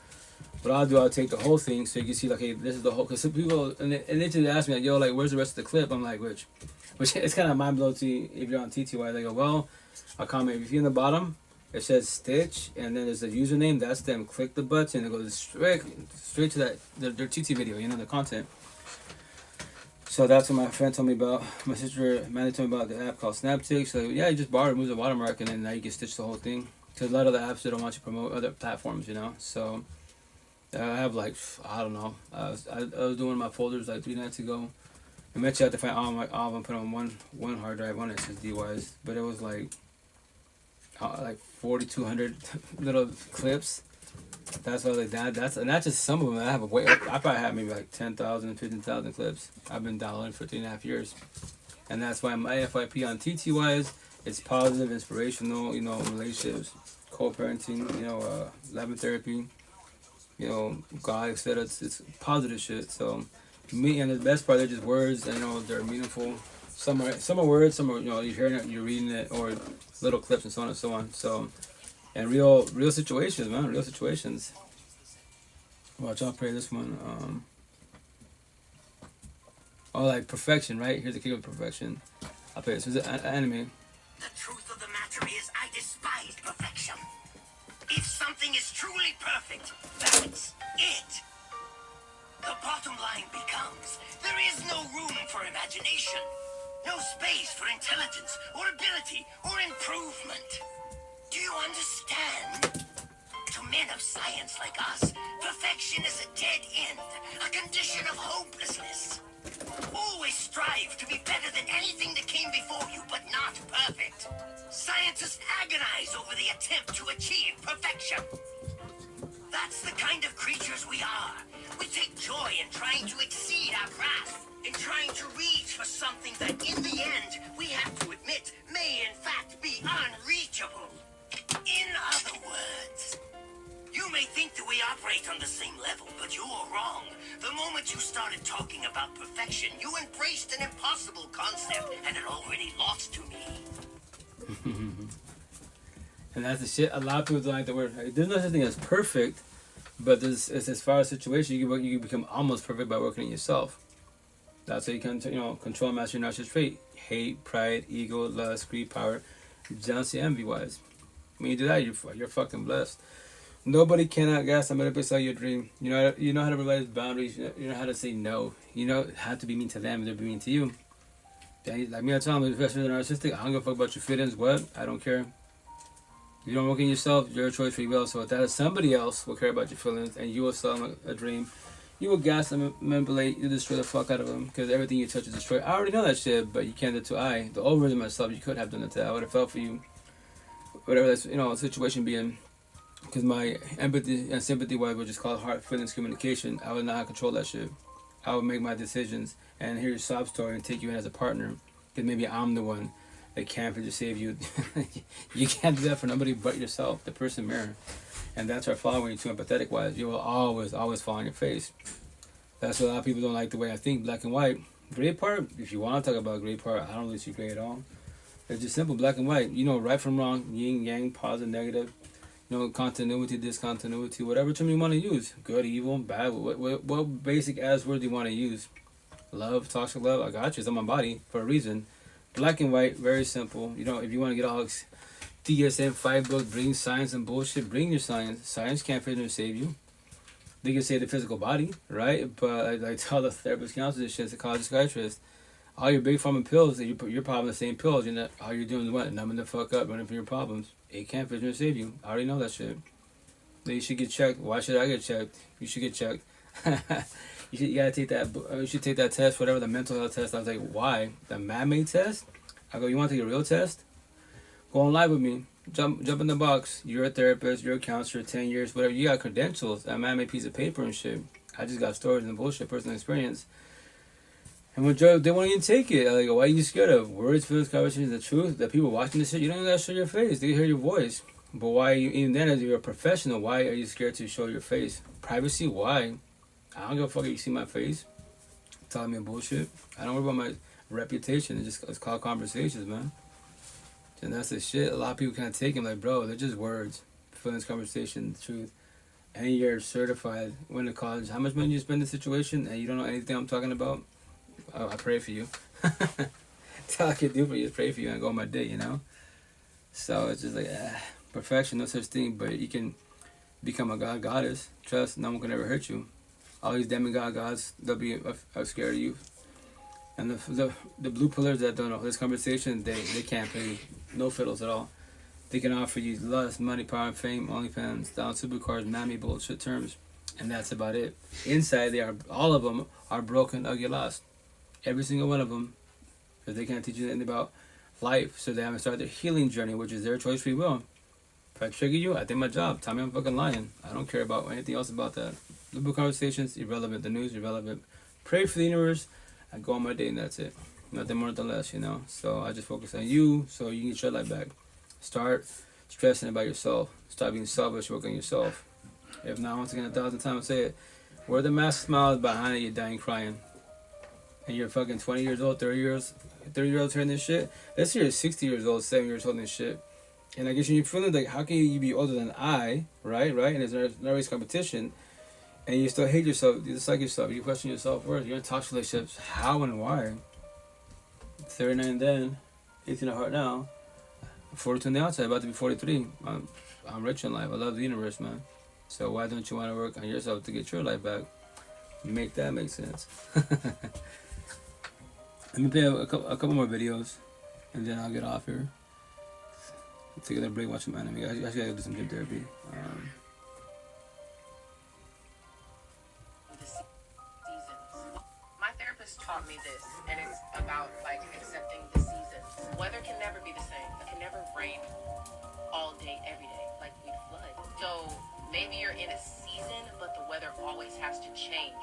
Speaker 1: What I'll do, I'll take the whole thing so you can see like, hey, this is the whole. Because some people and they just ask me like, yo, like, where's the rest of the clip? I'm like, which it's kind of mind blowing to you if you're on TTY. They go, well, I'll comment. If you're in the bottom, it says stitch, and then there's a username. That's them. Click the button. It goes straight to that their TT video. The content. So that's what my friend told me about. My sister Mandy told me about the app called Snapseed. So yeah, you just borrow, remove the watermark, and then now you can stitch the whole thing. Because a lot of the apps, they don't want you to promote other platforms, So I have I don't know. I was doing my folders like 3 nights ago. Eventually I had to find all of them, put on one hard drive, one SSD wise. But it was like 4,200 little clips. That's what that's and that's just some of them. I probably have maybe like 10,000, 15,000 clips. I've been downloading for 3.5 years, and that's why my FYP on TTY is it's positive, inspirational. Relationships, co-parenting. Love therapy. God, etc. It's positive shit. So me, and the best part, they're just words, and they're meaningful. Some are words, some are you're hearing it, you're reading it, or little clips and so on and so on. So. And real situations, man. Real situations. Watch, I'll play this one. Oh, like perfection, right? Here's the kick of perfection. I'll play this. It's an anime.
Speaker 6: The truth of the matter is, I despise perfection. If something is truly perfect, that's it. The bottom line becomes, there is no room for imagination. No space for intelligence, or ability, or improvement. Do you understand? To men of science like us, perfection is a dead end, a condition of hopelessness. Always strive to be better than anything that came before you, but not perfect. Scientists agonize over the attempt to achieve perfection. That's the kind of creatures we are. We take joy in trying to exceed our grasp, in trying to reach for something that, in the end, we have to admit may in fact be unreachable. In other words, you may think that we operate on the same level, but you're wrong. The moment you started talking about perfection, you embraced an impossible concept, and it already lost to me.
Speaker 1: And that's the shit. A lot of people don't like the word. There's no such thing as perfect, but there's, as far as situation, you can become almost perfect by working on yourself. That's how you can, control and master your narcissistic trait: hate, pride, ego, lust, greed, power, jealousy, envy. Wise. When you do that, you're fucking blessed. Nobody cannot gas somebody to sell your dream. You know how to provide boundaries. You know how to say no. You know how to be mean to them. They're being mean to you. Like me, I tell them, especially the narcissistic, I don't give a fuck about your feelings. What? I don't care. You don't work in yourself. You're a choice free will. So if that is somebody else will care about your feelings, and you will sell them a dream, you will gas them, manipulate, you destroy the fuck out of them, because everything you touch is destroyed. I already know that shit, but you can't do it to I. The old version of myself, you could have done it to. I would have felt for you, whatever that situation be in. Because my empathy and sympathy, which is called heart, feelings, communication, I would not control that shit. I would make my decisions and hear your sob story and take you in as a partner. Because maybe I'm the one that can't just save you. You can't do that for nobody but yourself, the person mirror. And that's our flaw when you're too empathetic wise. You will always fall on your face. That's why a lot of people don't like the way I think, black and white. Gray part, if you want to talk about gray part, I don't really see gray at all. It's just simple, black and white. You know right from wrong, yin, yang, positive, negative. Continuity, discontinuity, whatever term you want to use. Good, evil, bad. What basic ass word do you want to use? Love, toxic love. I got you. It's on my body for a reason. Black and white, very simple. If you want to get all DSM-5 book, bring science and bullshit, bring your science. Science can't fit and save you. They can save the physical body, right? But I tell the therapist, counselor, this shit, the college psychiatrist, all your big pharma pills, you're probably the same pills. All you're doing is what? Numbing the fuck up, running from your problems. It can't fit and save you. I already know that shit. Then you should get checked. Why should I get checked? You should get checked. You gotta take that. You should take that test, whatever, the mental health test. I was like, why? The man-made test? I go, you want to take a real test? Go on live with me. Jump in the box. You're a therapist. You're a counselor. 10 years, whatever. You got credentials. That man-made piece of paper and shit. I just got stories and bullshit, personal experience. And when they won't even take it, I go, why are you scared of words, feelings, conversations, the truth? The people watching this shit, you don't even gotta show your face. They can hear your voice. But why, even then, as you're a professional, why are you scared to show your face? Privacy, why? I don't give a fuck if you see my face. Telling me bullshit. I don't worry about my reputation. It's called conversations, man. And that's the shit. A lot of people can't take them. Like, bro, they're just words. Feelings, conversation, truth. And you're certified, went to college. How much money do you spend in this situation and you don't know anything I'm talking about? Oh, I pray for you. That's all I can do for you is pray for you and go on my day, So it's just like, perfection, no such thing. But you can become a god, goddess. Trust, no one can ever hurt you. All these demigod gods, they'll be scared of you. And the blue pillars that don't know this conversation, they can't pay no fiddles at all. They can offer you lust, money, power, and fame, OnlyFans, down supercars, mammy bullshit terms. And that's about it. Inside, all of them are broken, ugly, lost. Every single one of them, because they can't teach you anything about life, so they haven't started their healing journey, which is their choice free will. If I trigger you, I did my job. Tell me I'm fucking lying. I don't care about anything else about that. Liberal conversations, irrelevant. The news, irrelevant. Pray for the universe, I go on my day, and that's it. Nothing more, nothing less, So I just focus on you, so you can get your life back. Start stressing about yourself. Stop being selfish, work on yourself. If not, once again, 1,000 times, say it. Where the mask smiles, behind it, you're dying crying. And you're fucking 20 years old, 30 years old hearing this shit. This year is 60 years old, 7 years old, and this shit. And I guess you're feeling like, how can you be older than I, right? And there's no race competition. and you still hate yourself, you dislike yourself, you question your self-worth, you're in toxic relationships, how and why? 39 then, 18 at heart now, 42 on the outside, about to be 43. I'm rich in life. I love the universe, man. So why don't you want to work on yourself to get your life back? Make that make sense. Let me play a couple more videos, and then I'll get off here. Take a little break, watch some anime. I gotta do some gym therapy.
Speaker 7: My therapist taught me this, and it's about like accepting the seasons. Weather can never be the same. It can never rain all day, every day, like we flood. So maybe you're in a season, but the weather always has to change.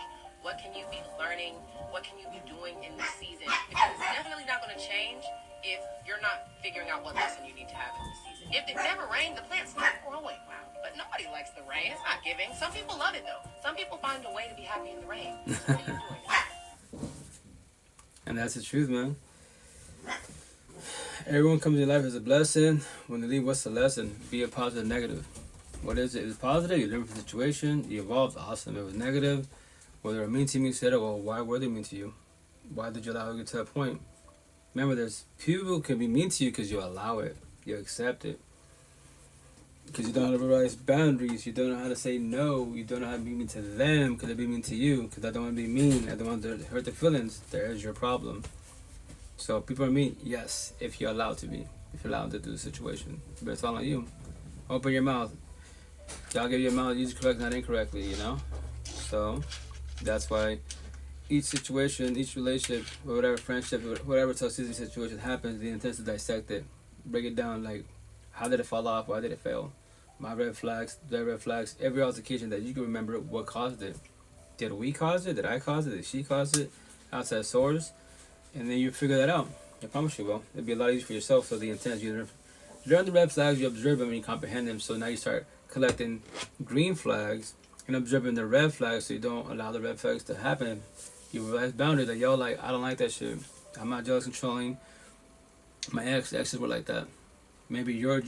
Speaker 7: What can you be learning? What can you be doing in this season? Because it's definitely not going to change if you're not figuring out what lesson you need to have in this season. If it never rained, the plant's not growing. Wow. But nobody likes the rain. It's not giving. Some people love it, though. Some people find a way to be happy in the rain. So what are you doing?
Speaker 1: And that's the truth, man. Everyone comes in life as a blessing. When they leave, what's the lesson? Be a positive, negative. What is it? If it's positive, you learn from the situation, you evolve, awesome. If it was negative, whether a mean to me said it, well, why were they mean to you? Why did you allow it to get to that point? Remember, there's people can be mean to you because you allow it, you accept it. Because you don't know how to realize boundaries, you don't know how to say no, you don't know how to be mean to them because they be mean to you. Because I don't want to be mean, I don't want to hurt their feelings. There's your problem. So people are mean, yes, if you're allowed to be, if you're allowed to do the situation. But it's all on you. Open your mouth. God gave you a mouth, use it correctly, not incorrectly, you know? So that's why each situation, each relationship, or whatever friendship, or whatever toxicity situation happens, the intent is to dissect it. Break it down, like, how did it fall off? Why did it fail? My red flags, their red flags, every altercation that you can remember what caused it. Did we cause it? Did I cause it? Did she cause it? Outside source. And then you figure that out. I promise you will. It'll be a lot easier for yourself. So the intent is you learn the red flags, you observe them, and you comprehend them. So now you start collecting green flags and observing the red flags so you don't allow the red flags to happen. You realize boundaries, like, yo, like, I don't like that shit. I'm not jealous, controlling. My exes were like that. Maybe your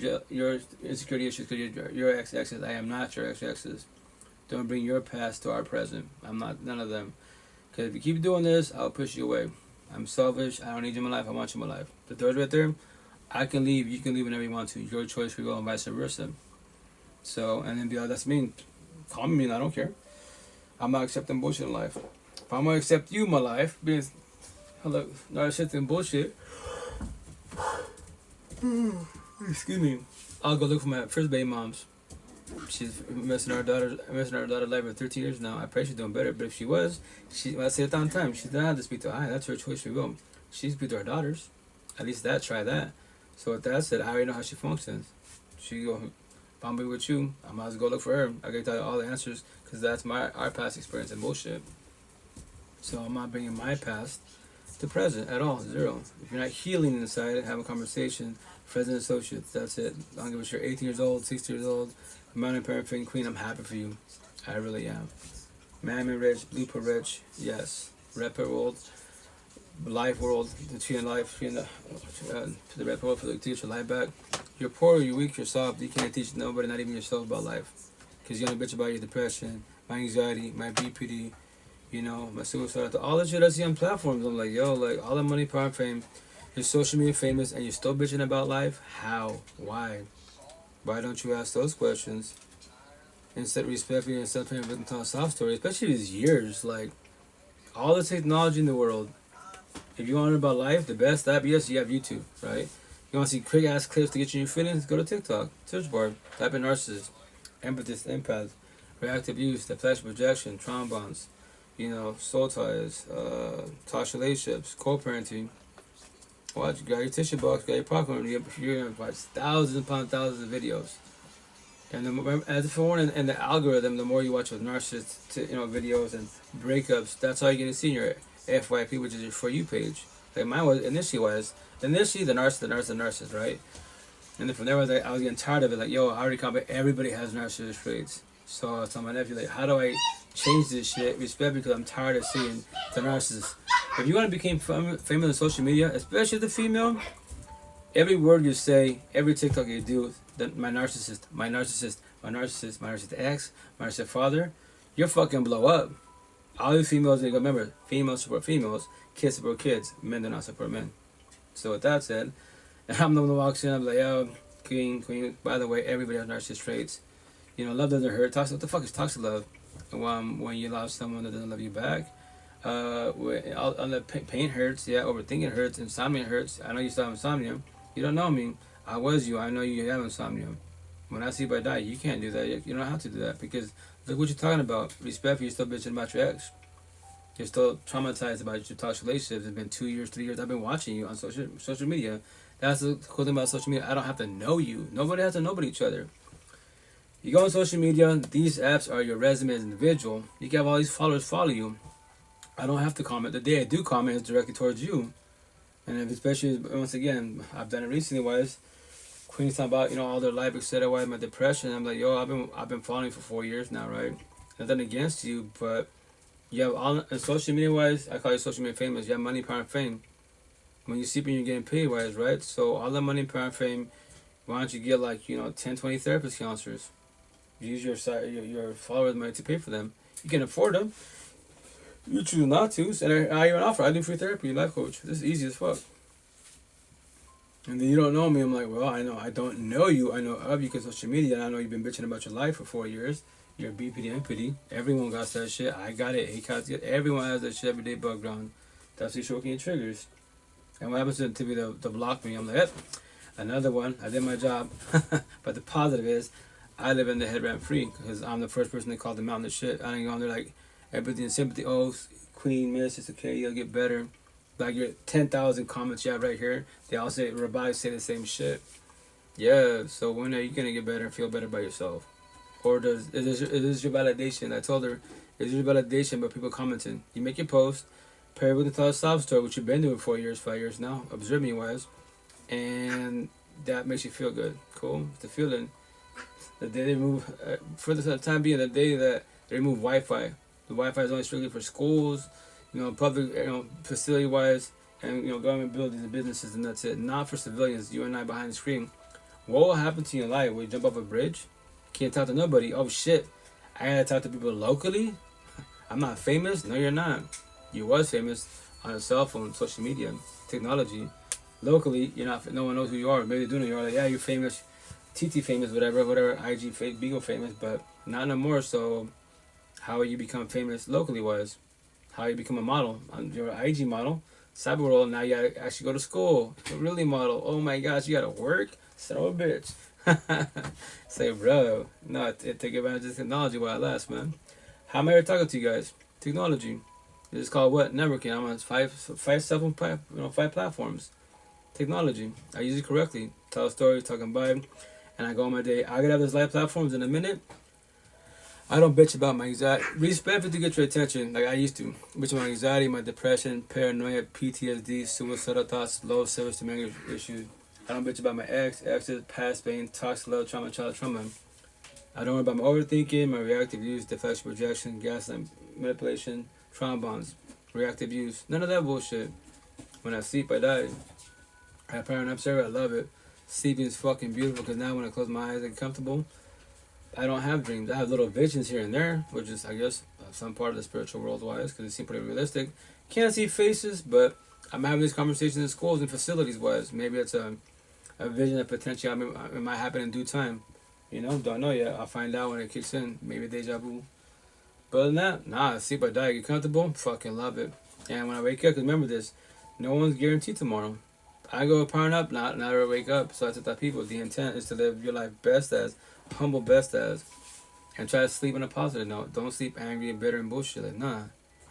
Speaker 1: insecurity issues because your exes. I am not your exes. Don't bring your past to our present. I'm not none of them. Because if you keep doing this, I'll push you away. I'm selfish. I don't need you in my life. I want you in my life. The third right there, I can leave. You can leave whenever you want to. Your choice, free will, and vice versa. So, and then be like, that's mean. Call me mean. I don't care. I'm not accepting bullshit in life. If I'm going to accept you in my life, being narcissistic bullshit, excuse me, I'll go look for my first baby moms. She's messing our daughter's life for 13 years now. I pray she's doing better, but if she was, I say it all the time, she doesn't have to speak to her. That's her choice, free will. She speak to her daughters. At least try that. So with that said, I already know how she functions. She go, if I'm with you, I might as well go look for her. I can tell you all the answers because that's our past experience and bullshit. So I'm not bringing my past to present at all, zero. If you're not healing inside and having a conversation, friends and associates, that's it. I don't give a shit. 18 years old, 60 years old, mountain parent, freaking queen, I'm happy for you. I really am. Miami rich, Blueprint rich, yes. Rapper world, life world, the treating life, to the rapper world for the teach your life back. You're poor, you're weak, you're soft, you can't teach nobody, not even yourself, about life. Because you're gonna bitch about your depression, my anxiety, my BPD, you know, my suicide, all the shit I see on platforms. I'm like, yo, like, all the money, power, and fame, you're social media famous, and you're still bitching about life? How? Why? Why don't you ask those questions? Instead of respecting and instead of paying victim to a soft story, especially these years, like, all the technology in the world. If you want to learn about life, the best app, yes, you have YouTube, right? You want to see quick ass clips to get you in your feelings? Go to TikTok, search bar, type in Narcissists, Empathists, Empaths, Reactive Use, the Flash Projection, Trombones, you know, soul ties, toxic relationships, co-parenting. Watch, you got your tissue box, got your popcorn, you're going to watch thousands upon thousands of videos. And the more, as a Forewarn and the algorithm, the more you watch with narcissists, videos and breakups, that's all you're going to see in your FYP, which is your For You page. Like mine was, initially the narcissist, right? And then from there, I was getting tired of it. Like, yo, I already covered, everybody has narcissist traits. So I was telling my nephew, like, how do I change this shit? Respect, because I'm tired of seeing the narcissist. If you want to become famous on social media, especially the female, every word you say, every TikTok you do, my narcissist X, my narcissist father, you're fucking blow up. All these females, they go, remember, females support females, kids support kids, men do not support men. So with that said, and I'm the one who walks in, I'm like, yo, queen, by the way, everybody has narcissist traits. You know, love doesn't hurt. Toxic, what the fuck is toxic love? When you love someone that doesn't love you back. Pain hurts, yeah, overthinking hurts, insomnia hurts. I know you still have insomnia. You don't know me. I was you. I know you have insomnia. When I see you die, you can't do that. You don't have to do that because look what you're talking about. Respect, you're still bitching about your ex. You're still traumatized about your toxic relationships. It's been 2 years, 3 years. I've been watching you on social media. That's the cool thing about social media. I don't have to know you. Nobody has to know about each other. You go on social media. These apps are your resume as an individual. You can have all these followers follow you. I don't have to comment. The day I do comment is directly towards you. And if especially, once again, I've done it recently, wise Queen's talking about, all their life, etc. Why my depression. I'm like, yo, I've been following you for 4 years now, right? Nothing against you, but you have all social media wise. I call you social media famous. You have money, power, and fame. When you sleep and you're getting paid wise, right? So all that money, power, and fame. Why don't you get like 10, 20 therapist counselors? Use your followers' money to pay for them. You can afford them. You choose not to. And I even offer. I do free therapy, life coach. This is easy as fuck. And then you don't know me. I'm like, well, I know I don't know you. I know of you because social media. And I know you've been bitching about your life for 4 years. You're BPD, MPD. Everyone got that shit. I got it. ACOS got it. Everyone has that shit every day background. That's what you're working your triggers. And what happens to them to block me? I'm like, yep, another one. I did my job. But the positive is, I live in the head rent free because I'm the first person to call them out on the shit. I didn't go on there like empathy and sympathy. Oh, queen, miss, it's okay. You'll get better. Like your 10,000 comments you have right here, they all say, everybody say the same shit. Yeah, so when are you going to get better and feel better about yourself? Or is this your validation? I told her, is your validation by people commenting? You make your post, pair with the sob story, which you've been doing 4 years, 5 years now, observe me wise, and that makes you feel good. Cool? The feeling. The day they remove, for the time being, the day that they remove Wi-Fi. The Wi-Fi is only strictly for schools, public, facility-wise, and, government buildings and businesses, and that's it. Not for civilians, you and I behind the screen. What will happen to you in life when you jump off a bridge? Can't talk to nobody. Oh, shit. I gotta talk to people locally? I'm not famous? No, you're not. You was famous on a cell phone, social media, technology. Locally, you're not. No one knows who you are. Maybe they do know you are. Like, yeah, you're famous. TT famous, whatever, IG, Beagle famous, but not no more. So, how will you become famous locally wise? How you become a model? You're an IG model, cyber world. Now you gotta actually go to school. You're really model. Oh my gosh, you gotta work. Son of a bitch. Say, bro, no, take advantage of technology while it lasts, man. How am I ever talking to you guys? Technology. It's called what? Networking. I'm on five platforms. Technology. I use it correctly. Tell a story, talking vibe. And I go on my day. I gotta have those live platforms in a minute. I don't bitch about my anxiety. Respect it to get your attention, like I used to. Bitch about my anxiety, my depression, paranoia, PTSD, suicidal thoughts, low self-esteem issues. I don't bitch about my exes, past pain, toxic love, trauma, child trauma. I don't worry about my overthinking, my reactive use, deflection, projection, gaslight, manipulation, trauma bonds, reactive use. None of that bullshit. When I sleep, I die. I have paranoid observer, I love it. Sleeping is fucking beautiful because now when I close my eyes and comfortable, I don't have dreams. I have little visions here and there, which is, I guess, some part of the spiritual world wise because it seems pretty realistic. Can't see faces, but I'm having these conversations in schools and facilities wise. Maybe it's a vision of potential. It might happen in due time. Don't know yet. I'll find out when it kicks in. Maybe deja vu. But other than that, nah, sleep or die. Get comfortable. Fucking love it. And when I wake up, remember this. No one's guaranteed tomorrow. I go powering up, not ever wake up. So I tell people, the intent is to live your life best as, humble best as, and try to sleep on a positive note. Don't sleep angry and bitter and bullshit. Like, nah.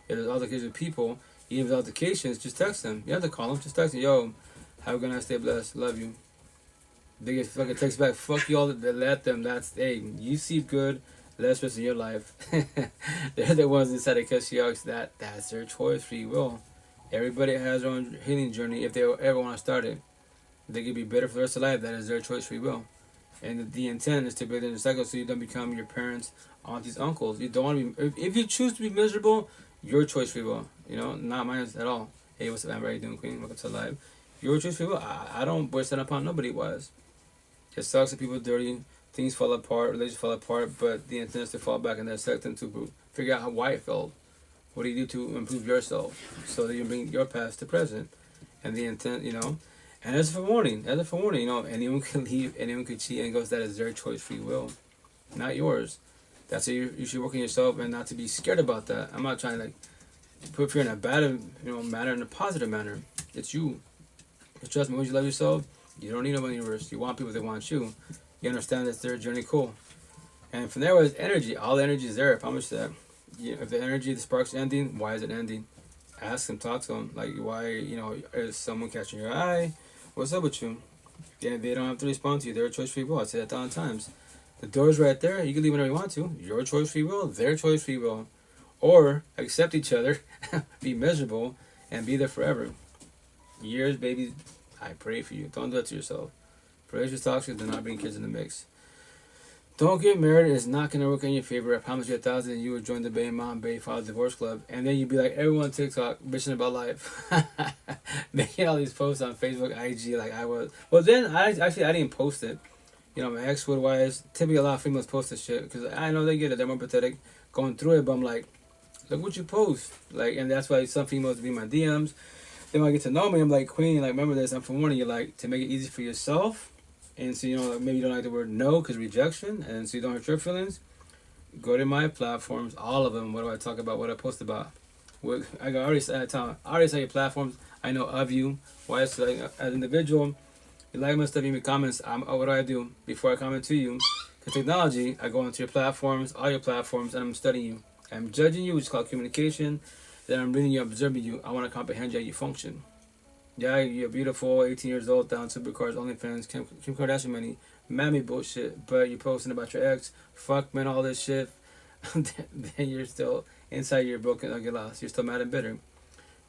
Speaker 1: If there's altercations with people, even if there's altercations, just text them. You have to call them. Just text them. Yo, how we gonna stay blessed? Love you. They get fucking text back. Fuck y'all. Let them. That's, hey, you sleep good. Less stress in your life. They're the ones inside the catch you out. That's their choice, free will. Everybody has their own healing journey if they ever want to start it. They could be better for the rest of life. That is their choice, free will. And the intent is to build in the cycle so you don't become your parents, aunties, uncles. You don't want to be. If you choose to be miserable, your choice, free will. Not mine at all. Hey, what's up, Amber? How you doing, Queen? Welcome to live. Your choice, free will. I don't wish that upon nobody. Was it sucks that people are dirty, things fall apart, relationships fall apart, but the intent is to fall back and accept them to figure out why it failed. What do you do to improve yourself so that you bring your past to present? And the intent, And as a forewarning, anyone can leave, anyone can cheat, and goes, that is their choice, free will, not yours. That's how you should work on yourself, and not to be scared about that. I'm not trying to put fear in a bad, manner, in a positive manner. It's you. But trust me, when you love yourself, you don't need nobody in the universe. You want people that want you. You understand that's their journey, cool. And from there was energy. All the energy is there. I promise you that. If the energy, the spark's ending, why is it ending? Ask them, talk to them. Like, why, is someone catching your eye? What's up with you? Yeah, they don't have to respond to you. They're a choice free will. I say that 1,000 times. The door's right there. You can leave whenever you want to. Your choice free will, their choice free will. Or accept each other, be miserable, and be there forever. Years, baby, I pray for you. Don't do that to yourself. Pray for toxic, do not bring kids in the mix. Don't get married. It's not going to work in your favor. I promise you 1,000 you would join the Bay Mom, Bay Father Divorce Club. And then you'd be like everyone on TikTok, bitching about life. Making all these posts on Facebook, IG, like I was. Well, then, I didn't post it. My ex would wise. Typically, a lot of females post this shit. Because I know they get it. They're more pathetic going through it. But I'm like, look what you post. Like, and that's why some females be in my DMs. Then when I get to know me, I'm like, Queen, like, remember this. I'm forewarning you, like, to make it easy for yourself. And so, like, maybe you don't like the word no because rejection. And so you don't hurt your feelings. Go to my platforms, all of them. What do I talk about? What I post about? I already said your platforms. I know of you. Why? So, like, as an individual, you like my stuff, you make comments. What do I do before I comment to you? Because technology, I go onto your platforms, all your platforms, and I'm studying you. I'm judging you, which is called communication. Then I'm reading you, observing you. I want to comprehend how you function. Yeah, you're beautiful, 18 years old, down supercars, OnlyFans, Kim Kardashian money, mammy bullshit, but you're posting about your ex, fuck man, all this shit. Then you're still inside, you're broken, ugly lost. You're still mad and bitter.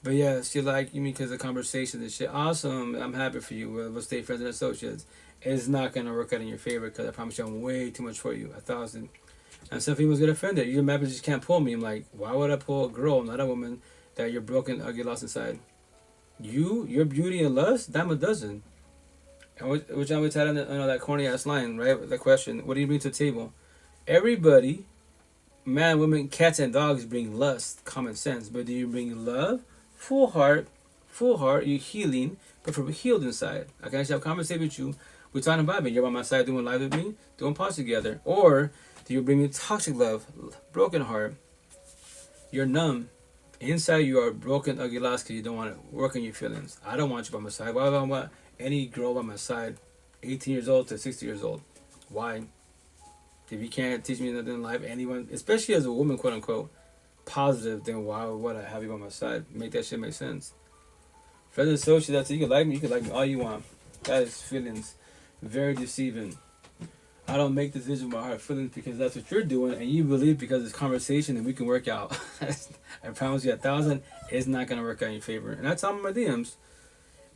Speaker 1: But yeah, she like you mean because of conversation and shit. Awesome, I'm happy for you. We'll stay friends and associates. It's not gonna work out in your favor because I promise you I'm way too much for you. 1,000. And some females get offended. Your mad just can't pull me. I'm like, why would I pull a girl, not a woman, that you're broken, ugly, lost inside? Your beauty and lust, dime a dozen. And which I always had on that corny ass line, right? The question, what do you bring to the table? Everybody, man, women, cats, and dogs bring lust, common sense. But do you bring love? Full heart, you're healing, but from healed inside. I can actually have a conversation with you. We're talking about me. You're by my side doing live with me, doing pods together. Or do you bring me toxic love, broken heart? You're numb. Inside you are broken, ugly, lost because you don't want to work on your feelings. I don't want you by my side. Why would I want any girl by my side, 18 years old to 60 years old? Why? If you can't teach me nothing in life, anyone, especially as a woman, quote unquote, positive, then why would I have you by my side? Make that shit make sense. Friends and associates, that's it. You can like me all you want. That is feelings. Very deceiving. I don't make decisions with my heart feelings because that's what you're doing, and you believe because it's conversation and we can work out. I promise you 1,000, it's not gonna work out in your favor. And that's on my DMs.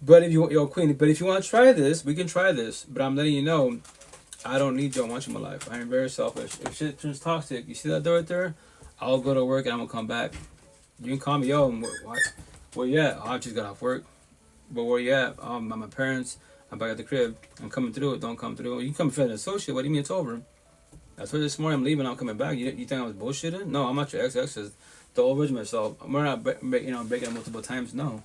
Speaker 1: But if you Queen, but if you want to try this, we can try this. But I'm letting you know, I don't need you. I want you in my life. I am very selfish. If shit turns toxic, you see that door right there? I'll go to work and I'm gonna come back. You can call me, yo, where you at? Oh, I just got off work. But where you at? At my parents. I'm back at the crib. I'm coming through. Don't come through. You come for an associate. What do you mean it's over? That's why this morning I'm leaving. I'm coming back. You think I was bullshitting? No, I'm not your ex-exes. Don't overage myself. We're not breaking it multiple times. No.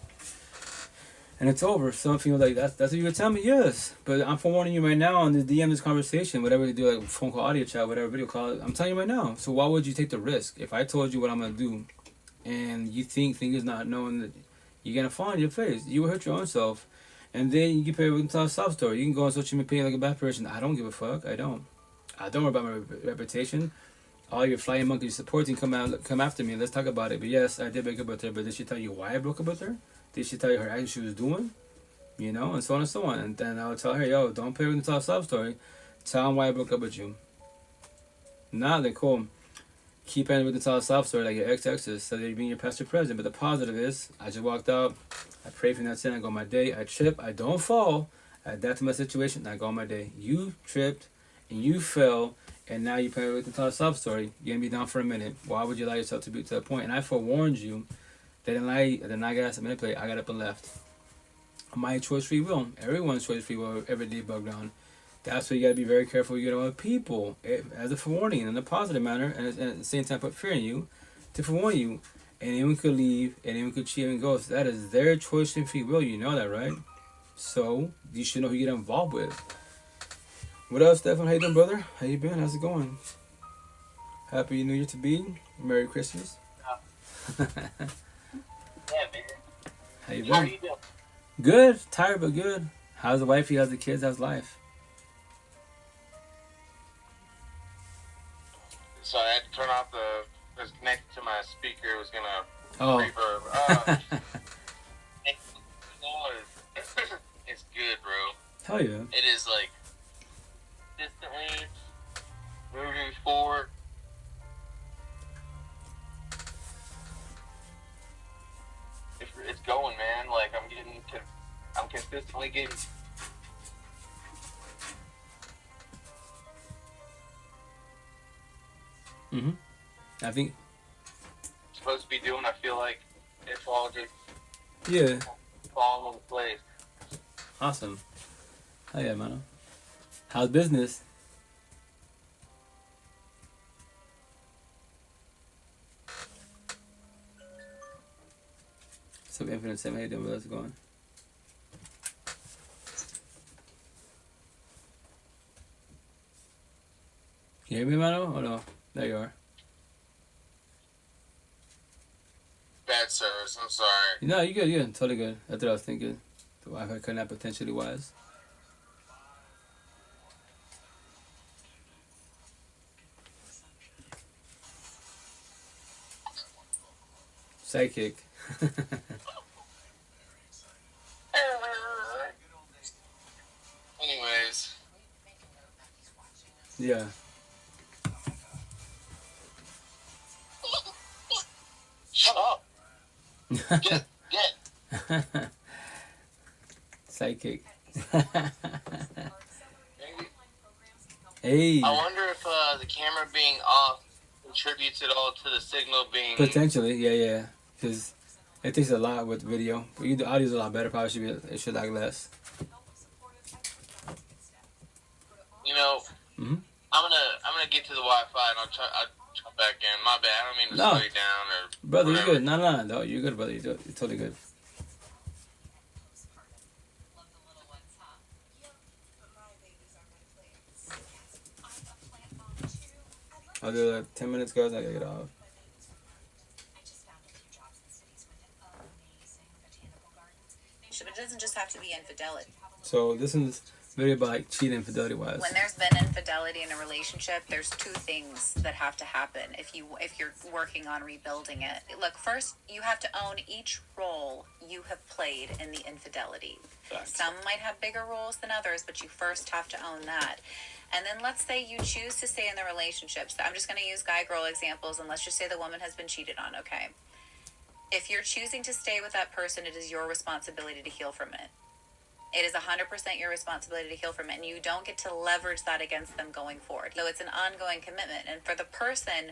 Speaker 1: And it's over. Some people like that's what you would tell me. Yes, but I'm forewarning you right now on the DM this conversation. Whatever you do, like phone call, audio chat, whatever video call. I'm telling you right now. So why would you take the risk? If I told you what I'm gonna do, and you think is not knowing that you're gonna fall on your face, you will hurt your own self. And then you get paid with a sob story. You can go on social media like a bad person. I don't give a fuck. I don't worry about my reputation. All your flying monkey supporting come after me. Let's talk about it. But yes, I did break up with her. But did she tell you why I broke up with her? Did she tell you her action she was doing? And so on and so on. And then I would tell her, yo, don't pay with the sob story. Tell them why I broke up with you. Nah, then cool. Keep ending with the sob story like your ex-exes so they bring your past to present. But the positive is, I just walked out. I pray for that sin. I go on my day. I trip. I don't fall. I adapt to my situation. I go on my day. You tripped and you fell, and now you pay with the tell a sob story. You're gonna be down for a minute. Why would you allow yourself to be to that point? And I forewarned you. They didn't lie. They're not gonna manipulate. I got up and left. My choice free will. Everyone's choice free will. Every day bug down. That's why you gotta be very careful you get on with people, as a forewarning in a positive manner, and at the same time put fear in you to forewarn you. Anyone could leave, anyone could cheat and go. So that is their choice and free will. You know that, right? So you should know who you get involved with. What else, Stefan? How you doing, brother? How you been? How's it going? Happy New Year to be. Merry Christmas.
Speaker 8: Yeah, man.
Speaker 1: How you
Speaker 8: How are
Speaker 1: been?
Speaker 8: you doing?
Speaker 1: Good. Tired but good. How's the wifey? How's the kids? How's life?
Speaker 8: So I had to turn off it was connected to my speaker. It was gonna
Speaker 1: Oh.
Speaker 8: reverb. It's good, bro.
Speaker 1: Hell yeah.
Speaker 8: It is like consistently moving forward. It's going, man. Like I'm consistently getting.
Speaker 1: Mm-hmm. I think.
Speaker 8: Supposed to be doing. I feel like it's all just
Speaker 1: Yeah.
Speaker 8: falling into place.
Speaker 1: Awesome. Hell yeah, man. How's business? So Infinite Sim, how you doing? Where's it going? You hear me, Mano? Oh no. There you are.
Speaker 8: Bad service. I'm sorry.
Speaker 1: No, you good, you good. Totally good. That's what I was thinking. The Wi-Fi couldn't have potentially wise. Psychic.
Speaker 8: Anyways,
Speaker 1: Yeah.
Speaker 8: shut up. Get.
Speaker 1: Psychic.
Speaker 8: Maybe.
Speaker 1: Hey.
Speaker 8: I wonder if the camera being off contributes at all to the signal being.
Speaker 1: Potentially, yeah. Because it takes a lot with video. But the audio's a lot better. Probably should be. It should lag less.
Speaker 8: You know,
Speaker 1: Mm-hmm.
Speaker 8: I'm gonna get to the Wi-Fi and I'll jump back in. My bad. I don't mean to
Speaker 1: No.
Speaker 8: slow you down or.
Speaker 1: Brother,
Speaker 8: whatever.
Speaker 1: you're good. No, you're good, brother. You're totally good. I'll do like 10 minutes, guys. I gotta get off.
Speaker 9: But it doesn't just have to be infidelity.
Speaker 1: So this is very about like cheating, infidelity wise.
Speaker 9: When there's been infidelity in a relationship, there's two things that have to happen if you're working on rebuilding it. Look, first you have to own each role you have played in the infidelity.
Speaker 1: Facts.
Speaker 9: Some might have bigger roles than others, but you first have to own that. And then let's say you choose to stay in the relationship. So I'm just going to use guy-girl examples, and let's just say the woman has been cheated on, okay? If you're choosing to stay with that person, it is your responsibility to heal from it. It is 100% your responsibility to heal from it, and you don't get to leverage that against them going forward. So it's an ongoing commitment. And for the person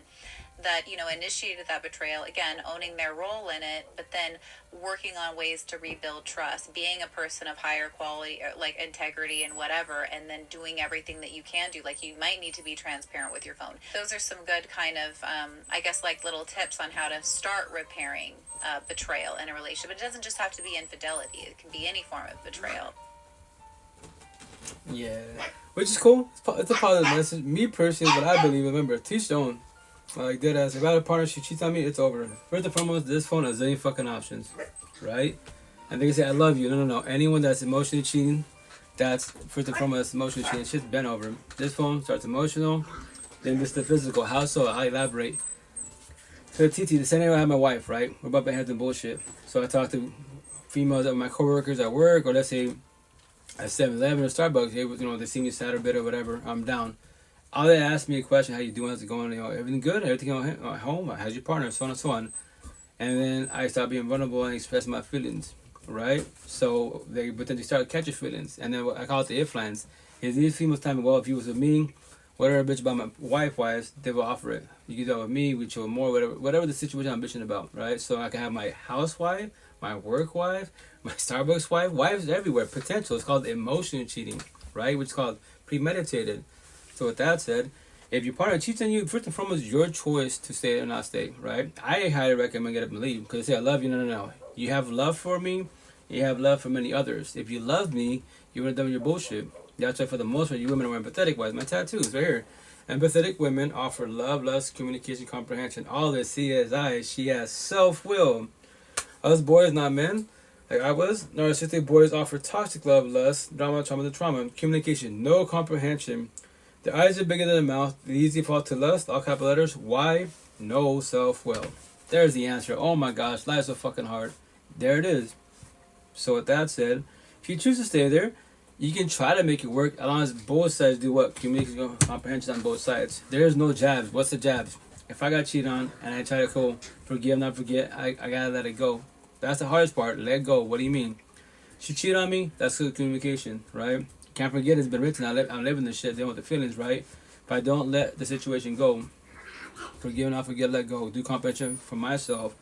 Speaker 9: that, initiated that betrayal, again, owning their role in it, but then working on ways to rebuild trust, being a person of higher quality, like integrity and whatever, and then doing everything that you can do. Like, you might need to be transparent with your phone. Those are some good kind of, like little tips on how to start repairing betrayal in a relationship. It doesn't just have to be infidelity. It can be any form of betrayal.
Speaker 1: Yeah, which is cool. It's a positive message. Me personally, what I believe, remember, teach their own. Like dead ass. If I have a partner, she cheats on me, it's over. First and foremost, this phone has any fucking options, right? And they can say, "I love you." No. Anyone that's emotionally cheating, that's first and foremost emotionally cheating. Shit's been over. This phone starts emotional, then gets the physical. How so? I elaborate. So TT, the same way I have my wife, right? We're about to have some bullshit. So I talk to females, my coworkers at work, or let's say at 7-Eleven or Starbucks. Hey, they see me sad or bitter or whatever. I'm down. All they ask me a question: "How you doing? How's it going? Everything good? Everything at home? How's your partner? So on and so on." And then I start being vulnerable and express my feelings, right? So but then they start catching feelings, and then what I call it the if lines. Is these females tell me, "Well, if you was with me, whatever bitch about my wife wise, they will offer it. You get that with me, we chill more, whatever the situation I'm bitching about, right? So I can have my housewife, my work wife, my Starbucks wife, wives everywhere. Potential. It's called emotional cheating, right? Which is called premeditated. So with that said, if your partner cheats on you, first and foremost, your choice to stay or not stay, right? I highly recommend get up and leave because they say, I love you. No. You have love for me. You have love for many others. If you loved me, you would have done your bullshit. That's why for the most part, you women are empathetic. Why is my tattoos right here? Empathetic women offer love, lust, communication, comprehension. All this CSI. She has self-will. Us boys, not men, like I was. Narcissistic boys offer toxic love, lust, drama, trauma, communication, no comprehension. The eyes are bigger than the mouth. The easy fall to lust, all capital letters. Why? No self-will. There's the answer. Oh my gosh, life's so fucking hard. There it is. So with that said, if you choose to stay there, you can try to make it work as long as both sides do what? Communication, comprehension on both sides. There's no jabs. What's the jabs? If I got cheated on and I try to go forgive, not forget, I gotta let it go. That's the hardest part. Let go. What do you mean? She cheated on me. That's good communication, right? Can't forget it's been written. I'm living this shit, dealing with the feelings, right? If I don't let the situation go, forgive, not forget, let go. Do comprehension for myself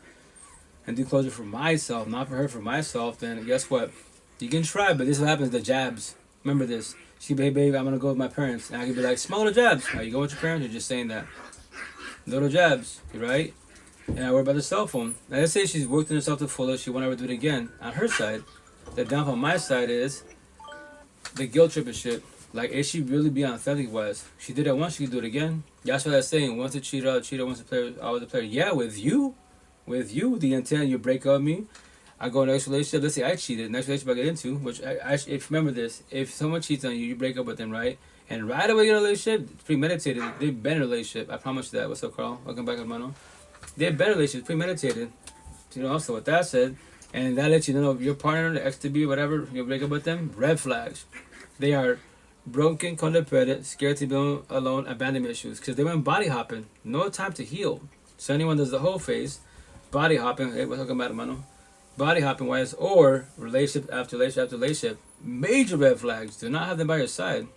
Speaker 1: and do closure for myself, not for her, for myself, then guess what? You can try, but this is what happens, the jabs. Remember this. She be, hey, babe, I'm going to go with my parents. And I can be like, small little jabs. Are you going with your parents or just saying that? Little jabs, right? And I worry about the cell phone. Now, let's say she's worked in herself to fullest. She won't ever do it again. On her side, the downfall on my side is the guilt trip and shit. Like, is she really being authentic wise? She did it once, she can do it again. That's what I'm saying. Once a cheater, once a player, always a player. Yeah, with you, the intent you break up with me. I go in the next relationship. Let's say I cheated. Next relationship I get into, which if remember this, if someone cheats on you, you break up with them, right? And right away in a relationship, it's premeditated. They've been in a relationship. I promise you that. What's up, Carl? Welcome back, hermano. They've been in a relationship, premeditated. You know. So with that said, and that lets you know if your partner, the ex to be, whatever, you break up with them. Red flags. They are broken, codependent, scared to be alone, abandonment issues, because they went body hopping. No time to heal. So anyone does the whole phase, body hopping. Hey, we're talking about hermano. Body hopping wise, or relationship after relationship after relationship, major red flags. Do not have them by your side.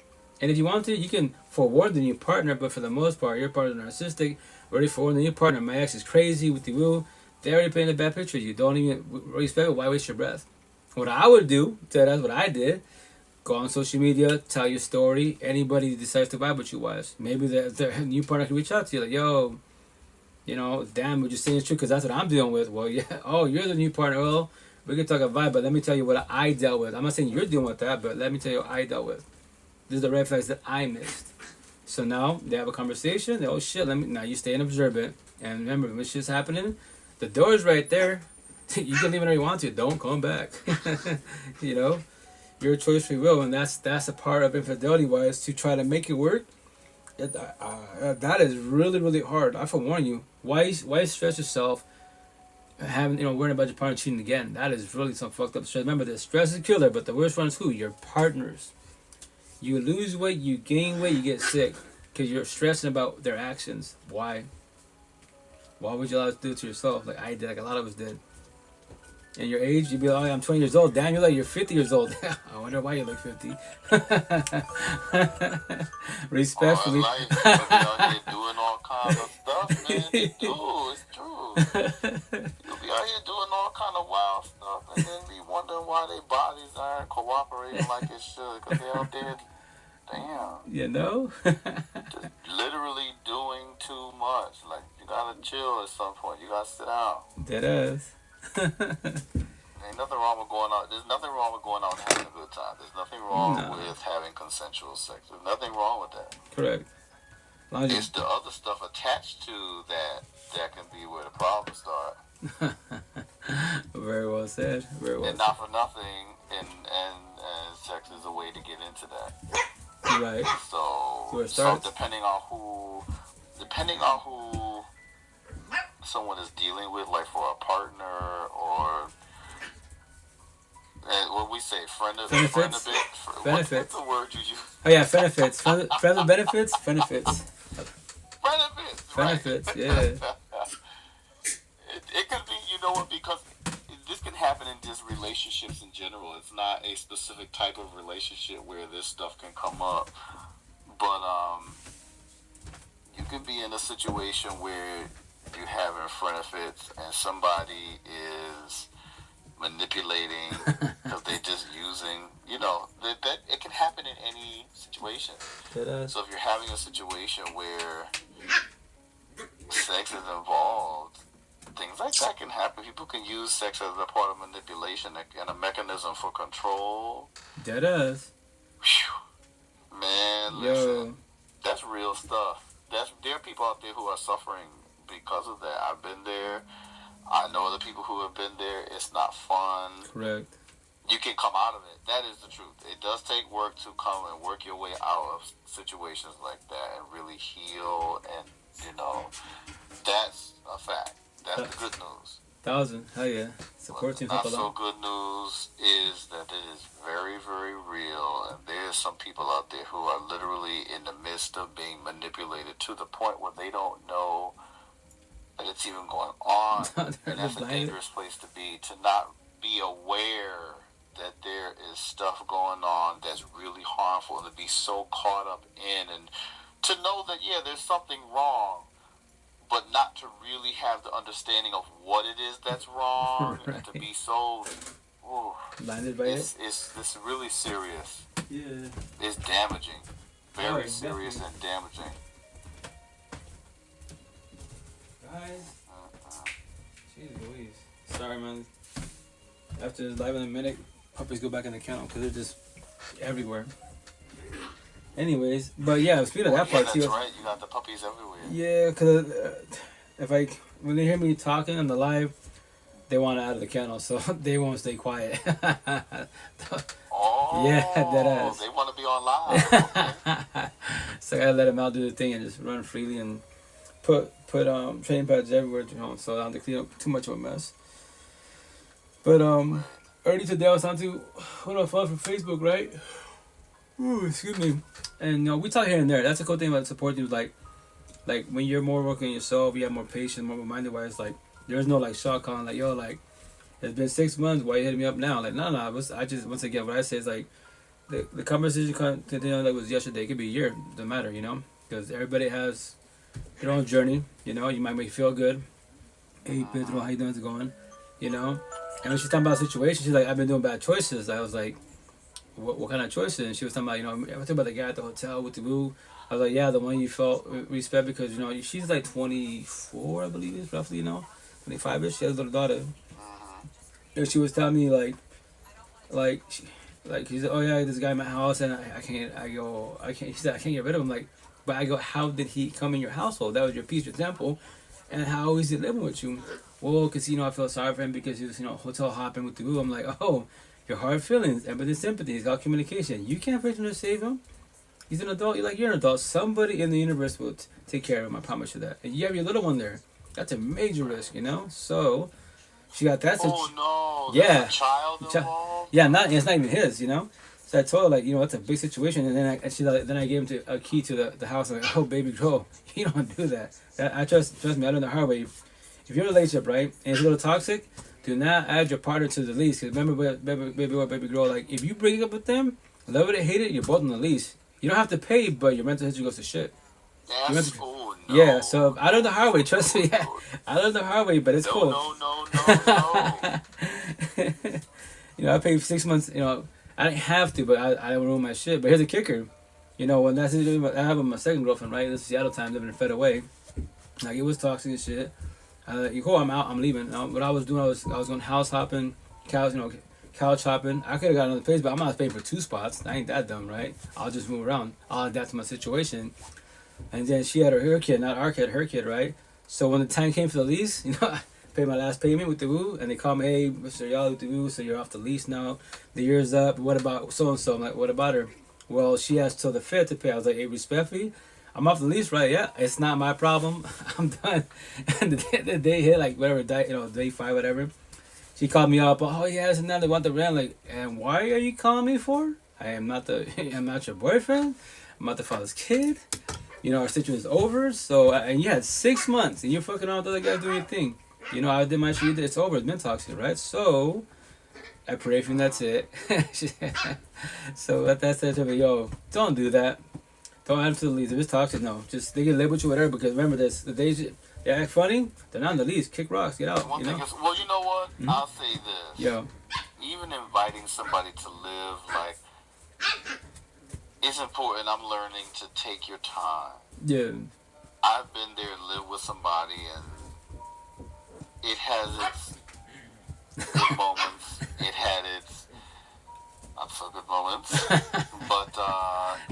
Speaker 1: And if you want to, you can forewarn the new partner, but for the most part, your partner is narcissistic. Already forewarn the new partner. My ex is crazy with the woo. They're already painting a bad picture. You don't even respect it. Why waste your breath? What I would do, that's what I did. Go on social media, tell your story. Anybody decides to vibe with you wise. Maybe the new partner can reach out to you like, yo, you know, damn, what you're saying is true because that's what I'm dealing with. Well, yeah. Oh, you're the new partner. Well, we can talk a vibe, but let me tell you what I dealt with. I'm not saying you're dealing with that, but let me tell you what I dealt with. These are the red flags that I missed. So now they have a conversation. They, oh shit, now you stay and observe it. And remember, when shit's happening, the door's right there. You can leave whenever you want to. Don't come back. You know, your choice, free will, and that's a part of infidelity wise to try to make it work. That is really, really hard. I forewarn you. Why stress yourself worrying about your partner cheating again? That is really some fucked up stress. Remember this, stress is a killer, but the worst one is who? Your partners. You lose weight, you gain weight, you get sick because you're stressing about their actions. Why would you allow to do it to yourself like I did, like a lot of us did? And your age, you'd be like, oh, I'm 20 years old. Damn, you're 50 years old. I wonder why you look 50. Respectfully.
Speaker 3: Oh, life. You'll be out here doing all kinds of stuff, man. You do, it's true. You'll be out here doing all kind of wild stuff and then be wondering why their bodies aren't cooperating like it should because they're out there, damn.
Speaker 1: You know?
Speaker 3: Just literally doing too much. Like, you gotta chill at some point. You gotta sit down.
Speaker 1: Dead ass.
Speaker 3: Ain't nothing wrong with going out. There's nothing wrong with going out and having a good time. There's nothing wrong with having consensual sex. There's nothing wrong with that.
Speaker 1: Correct.
Speaker 3: It's the other stuff attached to that can be where the problems start.
Speaker 1: Very well said. Very well.
Speaker 3: And not for nothing, and sex is a way to get into that.
Speaker 1: Right.
Speaker 3: So depending on who someone is dealing with, like for a partner or what we say, friend of
Speaker 1: benefits.
Speaker 3: What's the word you use?
Speaker 1: Oh yeah, benefits. Friend of benefits. Benefits.
Speaker 3: Benefits.
Speaker 1: Yeah.
Speaker 3: It could be, you know what, because this can happen in just relationships in general. It's not a specific type of relationship where this stuff can come up, but you can be in a situation where you having benefits and somebody is manipulating, if they just using, you know, that it can happen in any situation. So if you're having a situation where sex is involved, things like that can happen. People can use sex as a part of manipulation and a mechanism for control.
Speaker 1: Deadass.
Speaker 3: Man, listen, that's real stuff. There are people out there who are suffering because of that. I've been there. I know other people who have been there. It's not fun.
Speaker 1: Correct.
Speaker 3: You can come out of it. That is the truth. It does take work to come and work your way out of situations like that and really heal. And, you know, that's a fact. That's the good news.
Speaker 1: 1,000. Hell yeah. Support team.
Speaker 3: Not so good news is that it is very, very real. And there's some people out there who are literally in the midst of being manipulated to the point where they don't know that it's even going on. And that's a dangerous place to be, to not be aware that there is stuff going on that's really harmful, and to be so caught up in, and to know that, yeah, there's something wrong, but not to really have the understanding of what it is that's wrong, and to be so
Speaker 1: blinded by it.
Speaker 3: It's really serious.
Speaker 1: Yeah.
Speaker 3: It's damaging. Very serious and damaging.
Speaker 1: Guys. Jeez Louise. Sorry, man. After live in a minute, puppies go back in the kennel because they're just everywhere. Anyways, but yeah, speaking of that part
Speaker 3: that's
Speaker 1: too.
Speaker 3: That's right. You got the puppies everywhere.
Speaker 1: Yeah, because when they hear me talking on the live, they want out of the kennel, so they won't stay quiet.
Speaker 3: Oh,
Speaker 1: yeah, deadass.
Speaker 3: They want to be on live. Okay.
Speaker 1: So I gotta let them out do the thing and just run freely and put training pads everywhere, you know, so I don't have to clean up too much of a mess. But early today I was on to what I found from Facebook, right? Ooh, excuse me. And you know, we talk here and there. That's a cool thing about support teams. Like when you're more working on yourself, you have more patience, more minded. Wise, like there's no like shock on like, yo, like it's been 6 months. Why you hitting me up now? Like no. I just once again what I say is like the conversation continue that was yesterday. It could be a year. Doesn't matter, you know, because everybody has their own journey. You know, you might make you feel good. Hey, Pedro, how you doing? It's going, you know. And when she's talking about the situation, she's like, I've been doing bad choices. I was like, what kind of choices? And she was talking about, you know, I was talking about the guy at the hotel with the boo. I was like, yeah, the one you felt respect because, you know, she's like 24, I believe is roughly, you know, 25-ish. She has a little daughter. And she was telling me she said, oh yeah, this guy in my house and I can't, she said, I can't get rid of him. Like, but I go, how did he come in your household? That was your piece, your example. And how is he living with you? Well, because, you know, I felt sorry for him because he was, you know, hotel hopping with the boo. I'm like, oh, your hard feelings, empathy, sympathy, it's called communication. You can't force him to save him. He's an adult. You're an adult. Somebody in the universe will take care of him. I promise you that. And you have your little one there. That's a major risk, you know? So, she got that.
Speaker 3: Oh, no.
Speaker 1: Yeah.
Speaker 3: There's a child involved?
Speaker 1: Yeah, it's not even his, you know? So I told her, like, you know, it's a big situation. And then I gave him a key to the house. I'm like, oh, baby girl, you don't do that. I trust me, I learned the hard way. If you're in a relationship, right, and it's a little toxic, do not add your partner to the lease. Because remember, baby boy, baby girl, like, if you break up with them, love it or hate it, you're both on the lease. You don't have to pay, but your mental history goes to shit.
Speaker 3: No.
Speaker 1: Yeah, so I learned the hard way, trust me. I learned the hard way, but it's cool.
Speaker 3: No.
Speaker 1: You know, I paid 6 months, you know, I didn't have to, but I didn't ruin my shit. But here's the kicker. You know, when I have my second girlfriend, right? This is Seattle time, living in Fed away. Like, it was toxic and shit. You go, I'm out, I'm leaving. What I was doing, I was going house hopping, couch hopping. I could have got another place, but I'm not paying for 2 spots. I ain't that dumb, right? I'll just move around. I'll adapt to my situation. And then she had her kid, not our kid, her kid, right? So when the time came for the lease, you know, I paid my last payment with the woo, and they called me, hey, Mr. Y'all with the woo, so you're off the lease now. The year's up. What about so-and-so? I'm like, what about her? Well, she has till the 5th to pay. I was like, hey, respectfully, I'm off the lease, right? Yeah, it's not my problem. I'm done. And the day hit, like, whatever, day 5, whatever. She called me up. Oh, yes, and now they want the rent. Like, and why are you calling me for? I'm not your boyfriend. I'm not the father's kid. You know, our situation is over. So, and you had 6 months, and you're fucking around with other guys doing your thing. You know, I did my shit. It's over. It's been toxic, right? So, I pray for you, and that's it. So, that's it. Yo, don't do that. Don't add to the leads. If it's toxic, no. Just, they can label you whatever, because remember this, the They act funny. They're not in the least. Kick rocks. Get out.
Speaker 3: One
Speaker 1: You
Speaker 3: thing
Speaker 1: know.
Speaker 3: is, well, you know what?
Speaker 1: Mhm.
Speaker 3: I'll say this.
Speaker 1: Yo.
Speaker 3: Even inviting somebody to live, like, it's important. I'm learning to take your time.
Speaker 1: Yeah.
Speaker 3: I've been there and lived with somebody, and it has its good moments. It had its not so good moments. But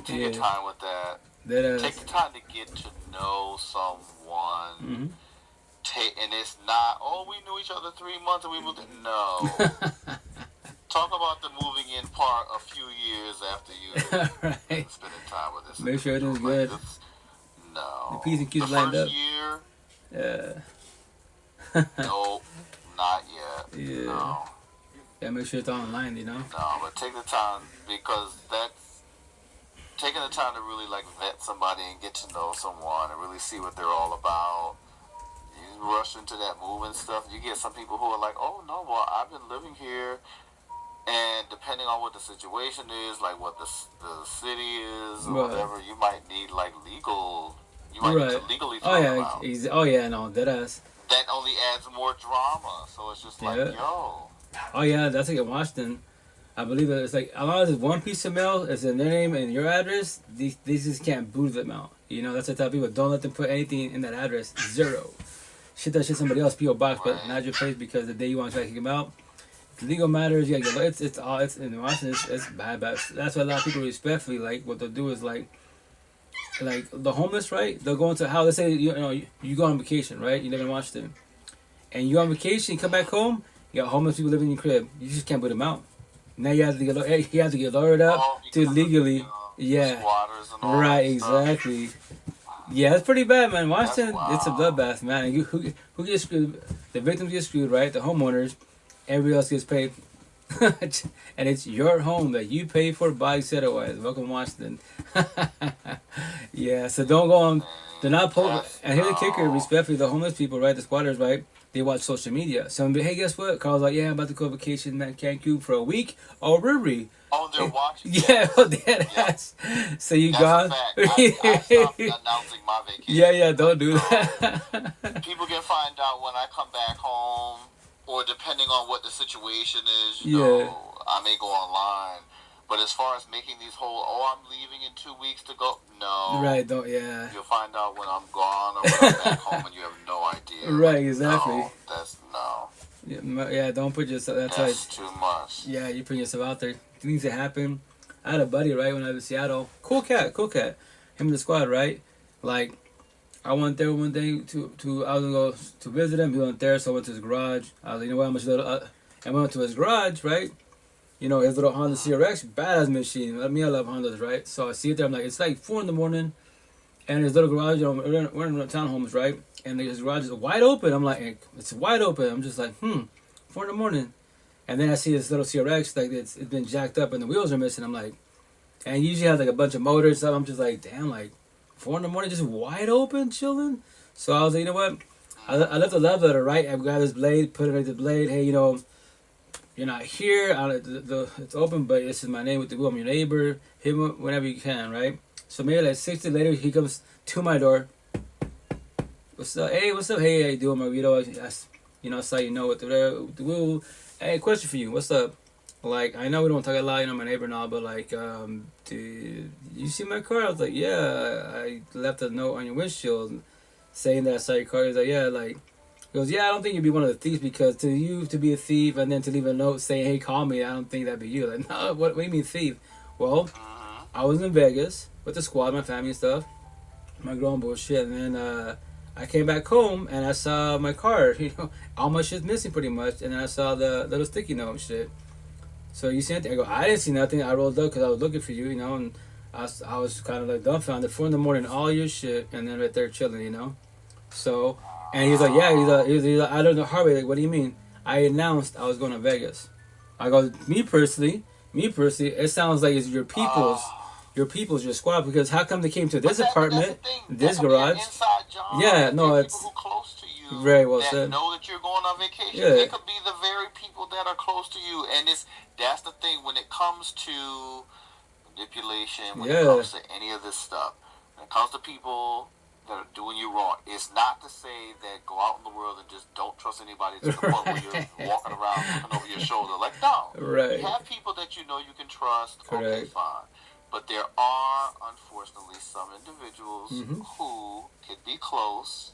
Speaker 3: take your time with that. Take the time to get to know someone.
Speaker 1: Mm-hmm.
Speaker 3: And it's not, oh, we knew each other 3 months and we moved in. No. Talk about the moving in part a few years after you
Speaker 1: Right.
Speaker 3: spending time with this.
Speaker 1: Make sure everything's good.
Speaker 3: No.
Speaker 1: The P's and Q's
Speaker 3: the
Speaker 1: lined
Speaker 3: first
Speaker 1: up.
Speaker 3: year,
Speaker 1: Yeah.
Speaker 3: no, not yet.
Speaker 1: Yeah.
Speaker 3: No.
Speaker 1: Yeah, make sure it's all in line, you know?
Speaker 3: No, but take the time, because that's taking the time to really like vet somebody and get to know someone and really see what they're all about. You rush into that moving stuff, you get some people who are like, oh no, well, I've been living here, and depending on what the situation is, like what the city is or
Speaker 1: Right.
Speaker 3: whatever, you might need like legal, you might need to legally throw
Speaker 1: Oh
Speaker 3: them
Speaker 1: yeah,
Speaker 3: out.
Speaker 1: oh yeah, no, dead ass.
Speaker 3: That only adds more drama, so it's just like,
Speaker 1: Yeah.
Speaker 3: yo.
Speaker 1: Oh yeah, that's like in Washington. I believe that it's like as long as it's one piece of mail, it's in their name and your address, these just can't boot them out. You know, that's the type of people. Don't let them put anything in that address. Zero. Shit that shit somebody else P.O. box, but not your place, because the day you want to try to kick them out, legal matters. Yeah, it's in Washington. It's bad. That's why a lot of people respectfully like what they'll do is like the homeless, right? They'll go into a house. Let's say you go on vacation, right? You live in Washington, and you go on vacation, you come back home. You got homeless people living in your crib. You just can't put them out. Now you have to get lowered up to legally. Yeah. Right. Exactly. Yeah, it's pretty bad, man. Washington, it's a bloodbath, man. And who gets screwed? The victims get screwed, right? The homeowners. Everybody else gets paid. And it's your home that you pay for by Setawise. Welcome to Washington. Yeah, so don't go on. They're not post. And here's the kicker: respectfully, the homeless people, right? The squatters, right? They watch social media. So, hey, guess what? Carl's like, yeah, I'm about to go vacation in Cancun for a week. Oh, Riri.
Speaker 3: Oh, they're watching.
Speaker 1: Yeah, dead ass. So you gone?
Speaker 3: I stopped announcing my vacation.
Speaker 1: Yeah, don't do that.
Speaker 3: People can find out when I come back home, or depending on what the situation is, you know, I may go online. But as far as making these whole, I'm leaving in 2 weeks to go, no.
Speaker 1: Right, don't, yeah.
Speaker 3: You'll find out when I'm gone or when I'm back home and you have no idea.
Speaker 1: Right, exactly.
Speaker 3: No,
Speaker 1: Yeah, don't put yourself,
Speaker 3: that's too much.
Speaker 1: Yeah, you put yourself out there. Things that happen. I had a buddy, right, when I was in Seattle. Cool cat. Him and the squad, right? Like, I went there one day I was going to go to visit him. He went there, so I went to his garage. I was like, you know what, I'm just I went to his garage, right? You know, his little Honda CRX, badass machine. I love Hondas, right? So I see it there. I'm like, it's like 4 a.m. And his little garage, we're in townhomes, right? And his garage is wide open. I'm like, it's wide open. I'm just like, 4 a.m. And then I see this little CRX, like it's been jacked up and the wheels are missing. I'm like, and he usually has like a bunch of motors. So I'm just like, damn, like 4 a.m. just wide open, chilling. So I was like, you know what? I left a love letter, right? I grabbed his blade, put it at the blade. Hey, you know, you're not here. It's open, but this is my name with the wheel. I'm your neighbor. Hit him whenever you can, right? So maybe like 6 days later, he comes to my door. What's up? Hey, what's up? Hey, how you doing, Marvito? You know, so you know with the wheel. Hey, question for you. What's up? Like, I know we don't talk a lot, you know, my neighbor now, but like, did you see my car? I was like, yeah, I left a note on your windshield saying that I saw your car. He's like, yeah, like. He goes, yeah, I don't think you'd be one of the thieves, because to you to be a thief and then to leave a note saying, hey, call me, I don't think that'd be you. Like, no, what do you mean thief? Well, I was in Vegas with the squad, my family and stuff, my grown bullshit, and then I came back home and I saw my car, you know, all my shit's missing pretty much, and then I saw the little sticky note and shit. So you see anything? I go, I didn't see nothing. I rolled up because I was looking for you, you know, and I was kind of like dumbfounded. 4 a.m, all your shit, and then right there chilling, you know. So. And he's like, yeah, he's like, I learned the hard way. Like, what do you mean? I announced I was going to Vegas. I go, me personally, it sounds like it's your people's squad, because how come they came to this apartment, this garage? Yeah, no, it's
Speaker 3: close to you
Speaker 1: very well
Speaker 3: that
Speaker 1: said.
Speaker 3: Know that you're going on vacation.
Speaker 1: Yeah.
Speaker 3: It could be the very people that are close to you, and that's the thing when it comes to manipulation. When it comes to any of this stuff, when it comes to people that are doing you wrong. It's not to say that go out in the world and just don't trust anybody to the point where you're walking around looking over your shoulder. Like, no.
Speaker 1: Right.
Speaker 3: You have people that you know you can trust.
Speaker 1: Correct.
Speaker 3: Okay, fine. But there are, unfortunately, some individuals who could be close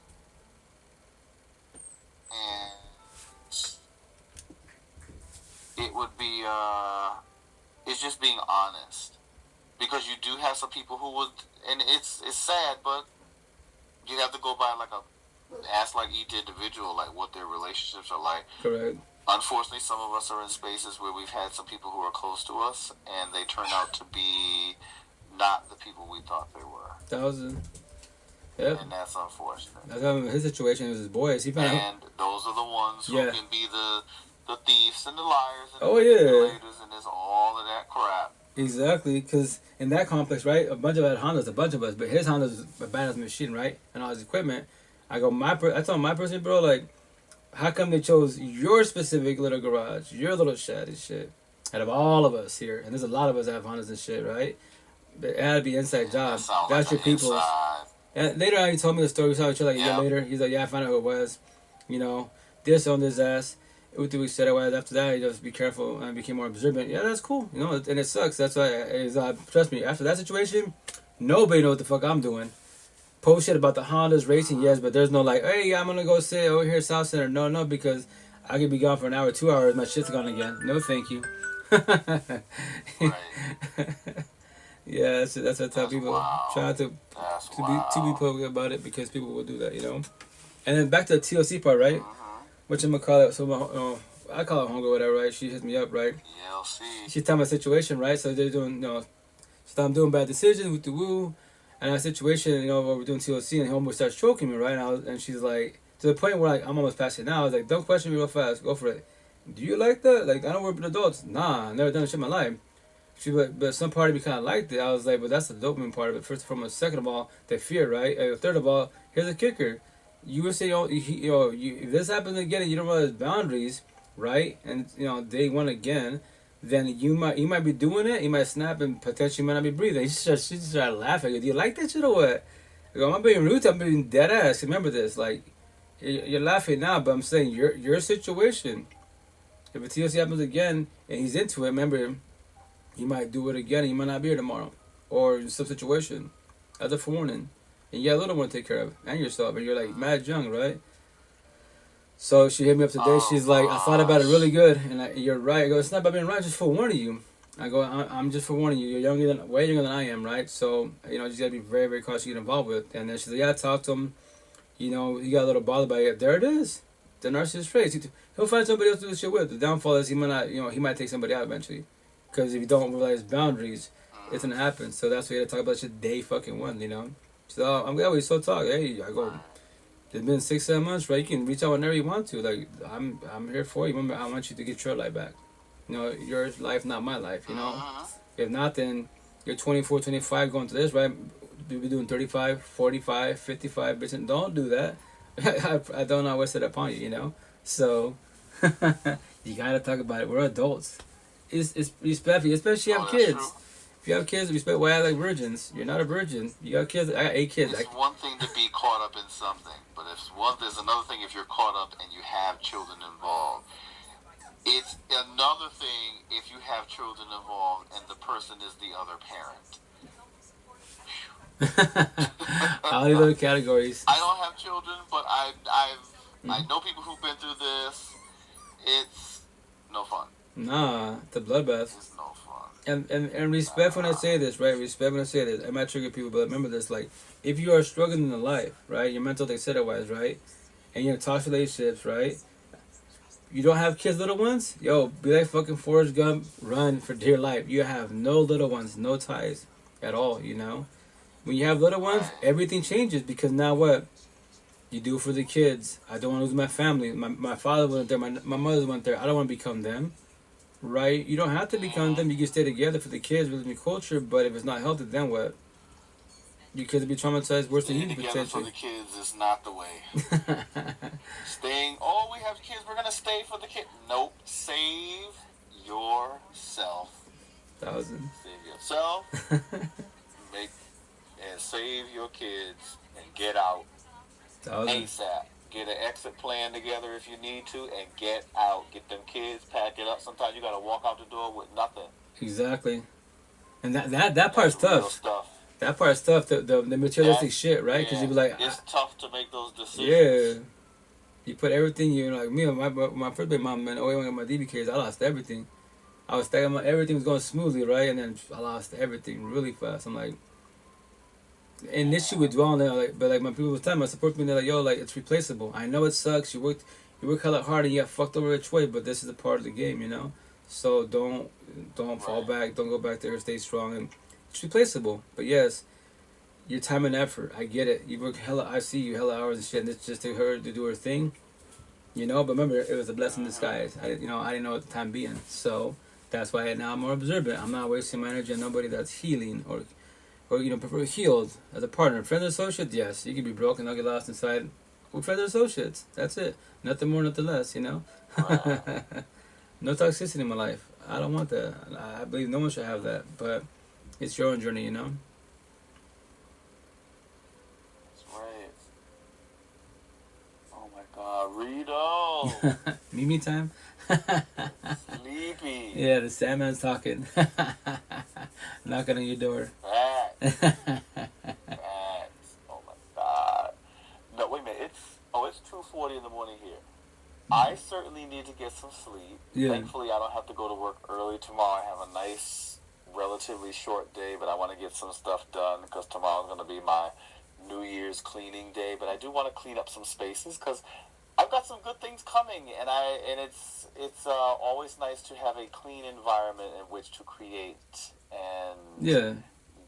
Speaker 3: and it would be, it's just being honest. Because you do have some people who would, and it's sad, but you have to go by like ask like each individual, like what their relationships are like.
Speaker 1: Correct.
Speaker 3: Unfortunately, some of us are in spaces where we've had some people who are close to us, and they turn out to be not the people we thought they were.
Speaker 1: 1,000. Yep.
Speaker 3: And that's unfortunate.
Speaker 1: That's how his situation was his boys. He found out.
Speaker 3: And those are the ones who
Speaker 1: Yeah.
Speaker 3: can be the thieves and the liars and
Speaker 1: Oh,
Speaker 3: the
Speaker 1: yeah.
Speaker 3: manipulators, and there's all of that crap.
Speaker 1: Exactly, because in that complex, right, a bunch of us had Hondas, a bunch of us, but his Honda's a badass machine, right, and all his equipment. I go, I told my person, bro, like, how come they chose your specific little garage, your little shed and shit, out of all of us here, and there's a lot of us that have Hondas and shit, right? But it had to be inside job.
Speaker 3: That
Speaker 1: That's
Speaker 3: like
Speaker 1: your people's.
Speaker 3: inside.
Speaker 1: And later on, he told me the story. We saw each other like a year
Speaker 3: Yeah.
Speaker 1: later. He's like, yeah, I found out who it was. You know, this on his ass. What we said it was. After that, he just be careful and became more observant. Yeah, that's cool. You know, and it sucks. That's why, trust me, after that situation, nobody knows what the fuck I'm doing. Post shit about the Hondas racing, yes, but there's no like, hey, I'm gonna go sit over here South Center. No, because I could be gone for an hour, 2 hours, my shit's gone again. No, thank you.
Speaker 3: Right.
Speaker 1: Yeah, that's what I tell people.
Speaker 3: Wow.
Speaker 1: Try to
Speaker 3: That's
Speaker 1: be
Speaker 3: wow.
Speaker 1: public about it because people will do that, you know. And then back to the TLC part, right? Which I'm gonna call it. So I call it hunger, whatever, right? She hits me up, right?
Speaker 3: TLC.
Speaker 1: She's telling my situation, right? So they're doing, so I'm doing bad decisions with the woo, and that situation, where we're doing TLC, and homeboy starts choking me, right? And she's like, to the point where like I'm almost passing out. I was like, don't question me real fast, go for it. Do you like that? Like, I don't work with adults. Nah, I never done that shit in my life. She but some part of me kind of liked it. I was like, but that's the dopamine part of it. First and foremost. Second of all, the fear, right? And third of all, here's a kicker. You would say, if this happens again and you don't realize boundaries, right? And day one again, then you might be doing it. You might snap and potentially might not be breathing. She just started laughing. Do you like that shit or what? I go, I'm not being rude. I'm being dead ass. Remember this. Like, you're laughing now, but I'm saying your situation. If a TLC happens again and he's into it, remember, he might do it again and he might not be here tomorrow. Or in some situation. As a forewarning. And you got a little one to take care of. And yourself. And you're like mad young, right? So she hit me up today. She's like, I thought about it really good. And you're right. I go, it's not about being right. Just forewarning you. I go, I'm just forewarning you. You're way younger than I am, right? So, you just got to be very, very cautious you get involved with. And then she's like, yeah, I talked to him. He got a little bothered by it. There it is. The narcissist traits. He'll find somebody else to do this shit with. The downfall is he might not, he might take somebody out eventually. Because if you don't realize boundaries, it's going to happen. So that's why you got to talk about shit day fucking one, So I'm glad we still talk. Hey, I go, it's been 6-7 months, right? You can reach out whenever you want to. Like, I'm here for you. Remember, I want you to get your life back. Your life, not my life, If not, then you're 24, 25 going to this, right? You'll be doing 35, 45, 55. Bitch, don't do that. I don't know what's it upon you, So, you got to talk about it. We're adults. It's respectful, especially if you have kids.
Speaker 3: True.
Speaker 1: If you have kids, respect why I like virgins. You're not a virgin. You got kids. I got 8 kids.
Speaker 3: It's one thing to be caught up in something, but there's another thing if you're caught up and you have children involved. It's another thing if you have children involved and the person is the other parent.
Speaker 1: All these other categories.
Speaker 3: I don't have children, but I know people who've been through this. It's no fun.
Speaker 1: Nah, it's a bloodbath.
Speaker 3: It's no fun.
Speaker 1: And respect when I say this, right? Respect when I say this. I might trigger people, but remember this, like, if you are struggling in life, right? Your mental thing said otherwise, right? And you're in toxic relationships, right? You don't have kids, little ones? Yo, be like fucking Forrest Gump, run for dear life. You have no little ones, no ties at all, When you have little ones, everything changes because now what? You do it for the kids. I don't want to lose my family. My father wasn't there. My mother wasn't there. I don't want to become them. Right? You don't have to become them. You can stay together for the kids within the culture, but if it's not healthy, then what? Your kids will be traumatized worse than you
Speaker 3: Staying together for
Speaker 1: potentially.
Speaker 3: the kids is not the way. We have kids, we're going to stay for the kids. Nope. Save yourself.
Speaker 1: 1,000.
Speaker 3: Save yourself. Make as save your kids and get out
Speaker 1: Thousand.
Speaker 3: ASAP. Get an exit plan together if you need to, and get out. Get them kids, pack it up. Sometimes you gotta walk out the door with nothing.
Speaker 1: Exactly. And that part's
Speaker 3: That's real
Speaker 1: tough.
Speaker 3: stuff.
Speaker 1: That part's tough. The materialistic shit, right? Because you be like,
Speaker 3: it's tough to make those decisions.
Speaker 1: yeah. You put everything, like me and my first baby mom, man, when I got my DBKs, I lost everything. I was thinking everything was going smoothly, right? And then I lost everything really fast. I'm like, and this shit would dwell on there, like, but like my people was telling me, support me, they're like, yo, like, it's replaceable. I know it sucks. You work hella hard and you got fucked over each way, but this is a part of the game, you know? So don't fall back. Don't go back there. Stay strong. And it's replaceable. But yes, your time and effort, I get it. You work hella, I see you hella hours and shit, and it's just to her to do her thing, you know? But remember, it was a blessing in disguise. I didn't know at the time being. So that's why now I'm more observant. I'm not wasting my energy on nobody that's healing or prefer healed as a partner. Friends or associates, yes. You can be broken, I'll get lost inside. We're friends or associates. That's it. Nothing more, nothing less, you know?
Speaker 3: Right.
Speaker 1: No toxicity in my life. I don't want that. I believe no one should have that. But it's your own journey, you know?
Speaker 3: That's right. Oh my God, Rito.
Speaker 1: Mimi time?
Speaker 3: Sleepy.
Speaker 1: Yeah, the Sandman's talking. Knocking on your door.
Speaker 3: Facts. Oh my God. No, wait a minute. It's 2:40 in the morning here. I certainly need to get some sleep.
Speaker 1: Yeah.
Speaker 3: Thankfully, I don't have to go to work early tomorrow. I have a nice, relatively short day, but I want to get some stuff done because tomorrow's going to be my New Year's cleaning day. But I do want to clean up some spaces because I've got some good things coming, and it's always nice to have a clean environment in which to create and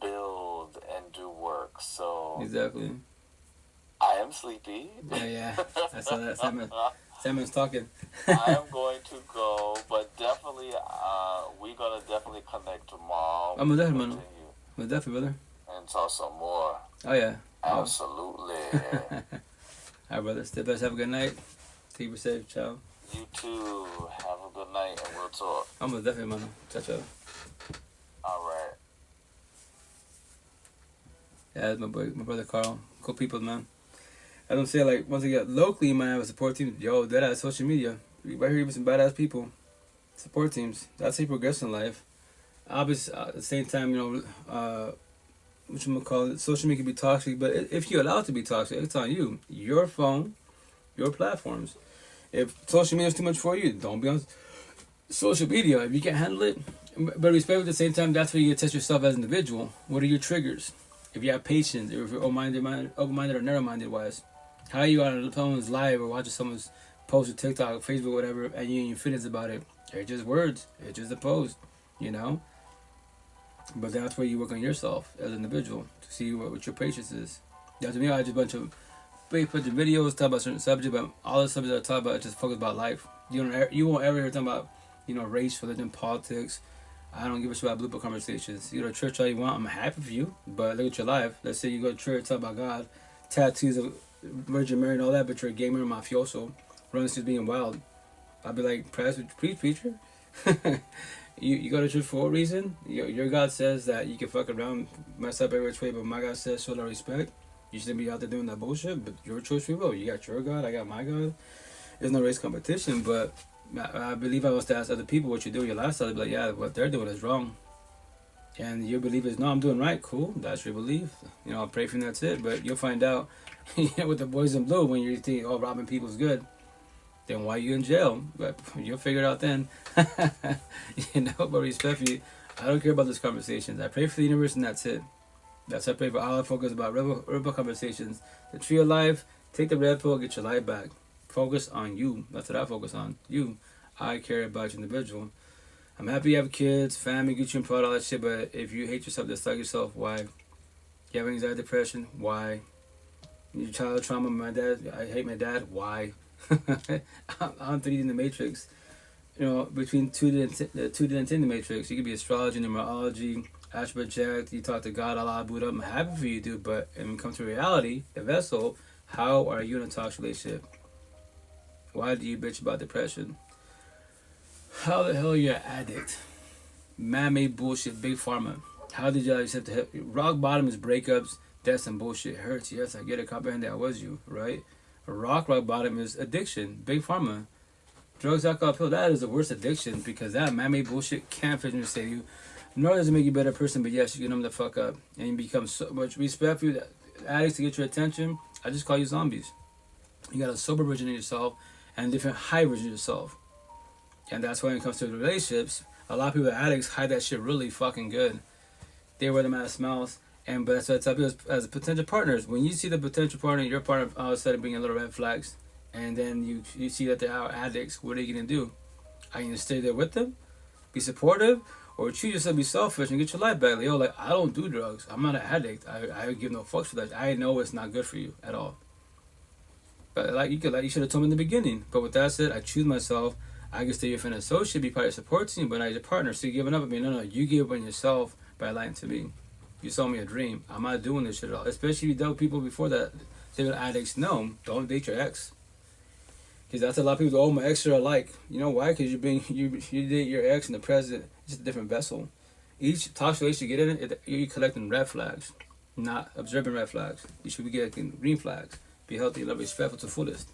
Speaker 3: build and do work. So
Speaker 1: exactly.
Speaker 3: I am sleepy.
Speaker 1: Yeah. I saw that. Sandman's talking.
Speaker 3: I am going to go, but definitely, we're gonna definitely connect tomorrow.
Speaker 1: I'm definitely, man. I'm definitely, brother.
Speaker 3: And talk some more.
Speaker 1: Oh yeah.
Speaker 3: Absolutely.
Speaker 1: All right, brother. Stay blessed. Have a good night. Keep it safe. Ciao.
Speaker 3: You too. Have a good night, and we'll talk.
Speaker 1: I'm definitely, man. Ciao, ciao.
Speaker 3: All right.
Speaker 1: Yeah, that's my brother Carl. Cool people, man. I don't say, like, once again, locally you might have a support team. Yo, that at social media. Right here with some badass people. Support teams. That's how you progress in life. Obviously, at the same time, social media can be toxic, but if you allow it to be toxic, it's on you. Your phone, your platforms. If social media is too much for you, don't be on social media. If you can't handle it, but respect at the same time, that's where you test yourself as an individual. What are your triggers? If you have patience, if you're open-minded or narrow-minded wise, how are you on someone's live or watching someone's post on TikTok, Facebook, whatever, and you ain't your feelings about it? It's just words. It's just a post, you know? But that's where you work on yourself as an individual to see what your patience is. Yeah, to me, I just a bunch of videos talk about certain subjects, but all the subjects I talk about just focus about life. You won't ever hear talking about race, religion, politics. I don't give a shit about blue book conversations. You go to church all you want. I'm happy for you, but look at your life. Let's say you go to church, talk about God, tattoos of Virgin Mary and all that, but you're a gamer and mafioso, running streets being wild. I'd be like, please, preacher. You go to church for a reason. Your God says that you can fuck around, mess up every which way, but my God says show no respect. You shouldn't be out there doing that bullshit, but your choice free will. You got your God, I got my God. There's no race competition, but I believe I was to ask other people what you do in your lifestyle. They'd be like, yeah, what they're doing is wrong. And your belief is, no, I'm doing right. Cool, that's your belief. I'll pray for you and that's it. But you'll find out with the boys in blue when you think, oh, robbing people's good. Then why are you in jail? But you'll figure it out then. But respect for you. I don't care about those conversations. I pray for the universe and that's it. That's what I pray for. All I focus about rebel conversations. The tree of life, take the red pill, get your life back. Focus on you. That's what I focus on. You. I care about your individual. I'm happy you have kids, family, Gucci and Prada, all that shit, but if you hate yourself, dislike yourself, why? You have anxiety, depression, why? Your childhood trauma, my dad, I hate my dad, why? I'm 3D in the Matrix. Between 2D and 10 in the Matrix, you could be astrology, numerology, astral project, you talk to God, Allah, Buddha. I'm happy for you, dude, but when it comes to reality, the vessel, how are you in a toxic relationship? Why do you bitch about depression? How the hell are you an addict? Man-made bullshit, big pharma. How did you allow yourself to hit? Rock bottom is breakups, That's some bullshit. It hurts. Yes, I get it. Comprehend that was you, right? A rock bottom is addiction. Big pharma. Drugs, alcohol, pill. That is the worst addiction because that man-made bullshit can't physically save you. Nor does it make you a better person, but yes, you get them the fuck up. And you become so much respectful. Addicts to get your attention, I just call you zombies. You got a sober version of yourself and a different high version of yourself. And that's when it comes to relationships. A lot of people, addicts, hide that shit really fucking good. They wear them as smiles. But that's what I tell people as potential partners. When you see the potential partner, your partner all of a sudden bringing little red flags, and then you see that they're addicts, what are you going to do? Are you going to stay there with them? Be supportive? Or choose yourself to be selfish and get your life back? Like, I don't do drugs. I'm not an addict. I give no fucks for that. I know it's not good for you at all. But you should have told me in the beginning. But with that said, I choose myself. I can stay your friend associate, be part of your support team, but not your partner. So you're giving up on me. No, you gave up on yourself by lying to me. You sold me a dream. I'm not doing this shit at all. Especially if you dealt with people before that. They were addicts. No, don't date your ex. Because that's a lot of people. Oh, my ex are alike. You know why? Because you date your ex in the present. It's just a different vessel. Each toxic relationship you get in it, you're collecting red flags, not observing red flags. You should be getting green flags. Be healthy, love, respectful to the fullest.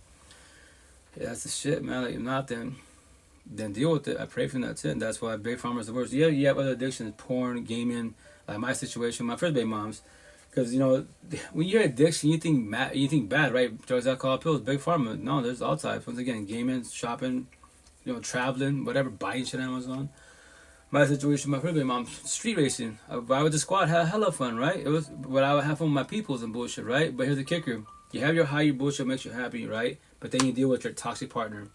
Speaker 1: Yeah, that's the shit, man. Like, if not, then deal with it. I pray for them, that's it. And that's why big pharma is the worst. Yeah, you have other addictions, porn, gaming. Like my situation, my first baby moms. Because, when you're addiction, you think bad, right? Drugs, alcohol, pills, big pharma. No, there's all types. Once again, gaming, shopping, traveling, whatever, buying shit on Amazon. My situation, my first baby mom, street racing. I with the squad, had hella fun, right? It was, but I would have fun with my peoples and bullshit, right? But here's the kicker. You have your high, your bullshit makes you happy, right? But then you deal with your toxic partner.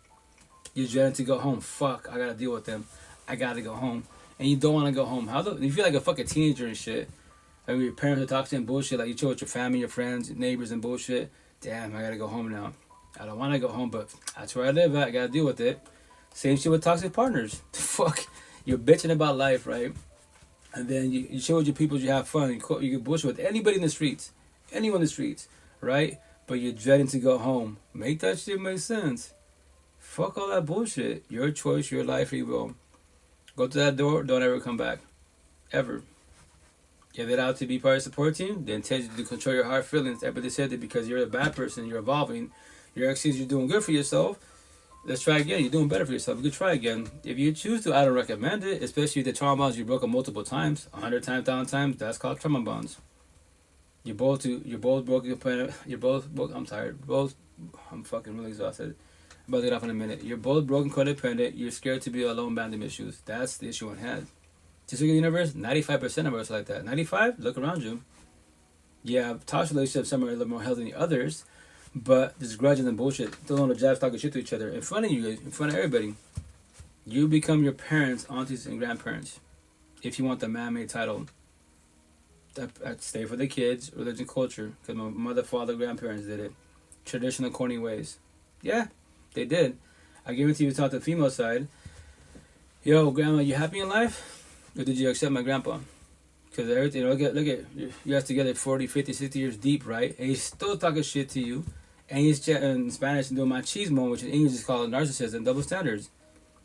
Speaker 1: You're dreading to go home. Fuck, I gotta deal with them. I gotta go home. And you don't want to go home. You feel like a fucking teenager and shit. Like your parents are toxic and bullshit. Like you chill with your family, your friends, your neighbors and bullshit. Damn, I gotta go home now. I don't want to go home, but that's where I live at. I gotta deal with it. Same shit with toxic partners. Fuck. You're bitching about life, right? And then you chill with your people, you have fun. You get bullshit with anybody in the streets. Anyone in the streets, right? But you're dreading to go home. Make that shit make sense. Fuck all that bullshit. Your choice, your life, free will. Go to that door, don't ever come back. Ever. Give it out to be part of the support team, the intention to control your hard feelings. Everybody said that because you're a bad person, you're evolving. Your ex sees you're doing good for yourself. Let's try again. You're doing better for yourself. You can try again. If you choose to, I don't recommend it, especially if the trauma bonds you broke up multiple times, 100 times, 1,000 times. That's called trauma bonds. You're both broken. I'm fucking really exhausted. I'm about to get off in a minute. You're both broken codependent. You're scared to be alone, abandoned issues. That's the issue on hand. Just look at the universe. 95% of us are like that. 95. Look around you. Yeah, toxic relationships. Some are a little more healthy than others. But there's grudges and bullshit. Still on the jabs talking shit to each other in front of you guys, in front of everybody. You become your parents, aunties, and grandparents. If you want the man-made title. I'd stay for the kids, religion, culture. Because my mother, father, grandparents did it. Traditional, corny ways. Yeah, they did. I guarantee you talk to the female side. Yo, grandma, you happy in life? Or did you accept my grandpa? Because everything, look at you guys together 40, 50, 60 years deep, right? And he's still talking shit to you. And he's chatting in Spanish and doing machismo, which in English is called narcissists and double standards.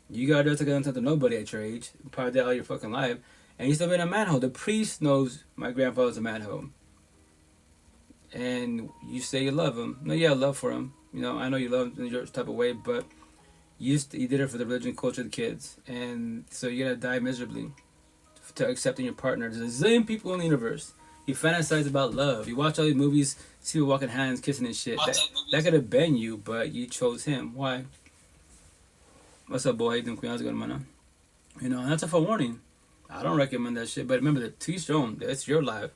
Speaker 1: You got to talk to nobody at your age. Probably did all your fucking life. And he's still been a manhole. The priest knows my grandfather's a manhole. And you say you love him. No, yeah, love for him. I know you love him in your type of way, but you did it for the religion, culture, the kids. And so you're going to die miserably to accepting your partner. There's a zillion people in the universe. You fantasize about love. You watch all these movies, see people walking hands, kissing and shit. That could have been you, but you chose him. Why? What's up, boy? How you doing? How's it going, man? And that's a forewarning. I don't recommend that shit, but remember, the teach your own. It's your life.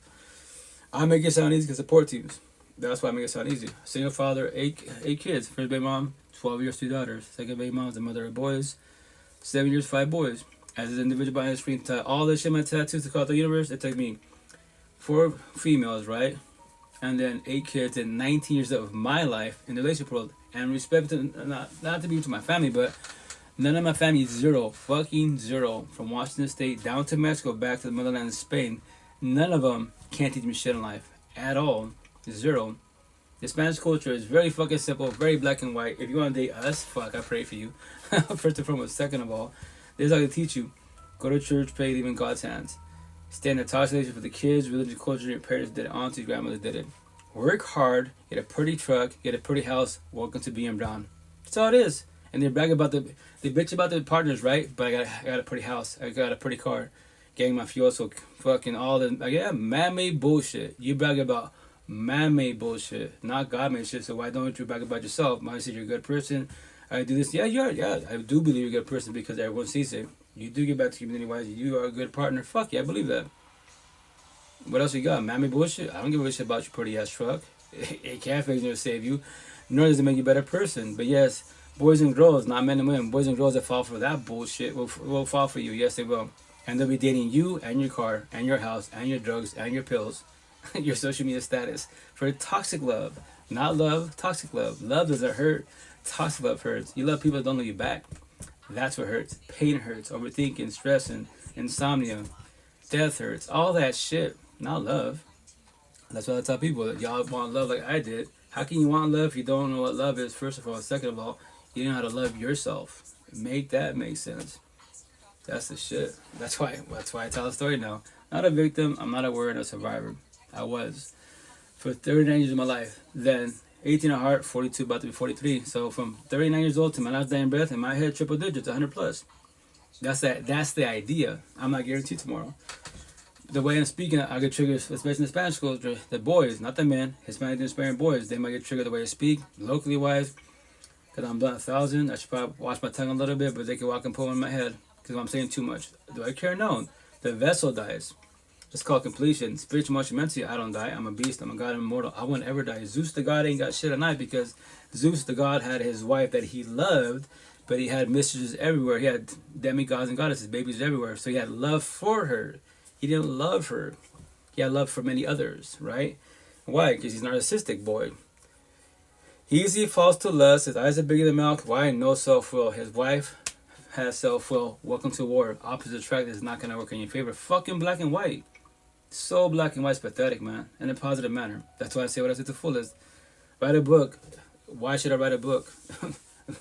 Speaker 1: I make it sound easy because support teams. That's why I make it sound easy. Single father, eight kids. First baby mom, 12 years, 2 daughters. Second baby mom is the mother of boys. 7 years, 5 boys. As an individual behind the screen, all this shit, my tattoos to call the universe, it took me 4 females, right? And then 8 kids and 19 years of my life in the relationship world. And respect to, not to be to my family, but none of my family is zero. Fucking zero. From Washington State down to Mexico, back to the motherland of Spain. None of them can't teach me shit in life. At all. Zero. The Spanish culture is very fucking simple, very black and white. If you want to date us, fuck, I pray for you. First and foremost. Second of all, this is how they teach you. Go to church, pray, leave in God's hands. Stay in a toxic relationship for the kids, religious culture, your parents did it, aunties, grandmother did it. Work hard, get a pretty truck, get a pretty house, welcome to being brown. That's all it is. And they brag about they bitch about their partners, right? But I got a pretty house, I got a pretty car, getting my fuel, so fucking all the, like, yeah, man-made bullshit. You brag about man-made bullshit, not God-made shit, so why don't you brag about yourself? Mine said you're a good person, I do this, yeah, I do believe you're a good person because everyone sees it. You do get back to community-wise, you are a good partner, fuck yeah, I believe that. What else you got? Man-made bullshit? I don't give a shit about your pretty-ass truck. It can't fix you or save you, nor does it make you a better person. But yes, boys and girls, not men and women, boys and girls that fall for that bullshit will fall for you, yes they will. And they'll be dating you and your car and your house and your drugs and your pills, your social media status, for toxic love. Not love, toxic love. Love doesn't hurt, toxic love hurts. You love people that don't love you back. That's what hurts. Pain hurts, overthinking, stressing, insomnia, death hurts, all that shit. Not love. That's why I tell people that y'all want love like I did. How can you want love if you don't know what love is, first of all? Second of all, you don't know how to love yourself. Make that make sense. That's the shit. That's why I tell a story now. Not a victim. I'm not a warrior, a survivor. I was. For 39 years of my life. Then, 18 at heart, 42, about to be 43. So from 39 years old to my last dying breath, in my head, triple digits, 100 plus. That's the idea. I'm not guaranteed tomorrow. The way I'm speaking, I get triggered, especially in the Spanish culture. The boys, not the men, Hispanic and Hispanic boys, they might get triggered the way I speak, locally wise. Because I'm done 1,000. I should probably watch my tongue a little bit, but they can walk and pull in my head because I'm saying too much. Do I care? No. The vessel dies. It's called completion. Spiritual, emotional, mentally, I don't die. I'm a beast. I'm a god. I'm immortal. I won't ever die. Zeus the god ain't got shit at night because Zeus the god had his wife that he loved, but he had mistresses everywhere. He had demigods and goddesses, babies everywhere. So he had love for her. He didn't love her. He had love for many others, right? Why? Because he's a narcissistic boy. He easily falls to lust. His eyes are bigger than mouth. Why? No self-will. His wife has self-will. Welcome to war. Opposite attract is not going to work in your favor. Fucking black and white. So black and white is pathetic, man. In a positive manner. That's why I say what I say to the fullest. Write a book. Why should I write a book?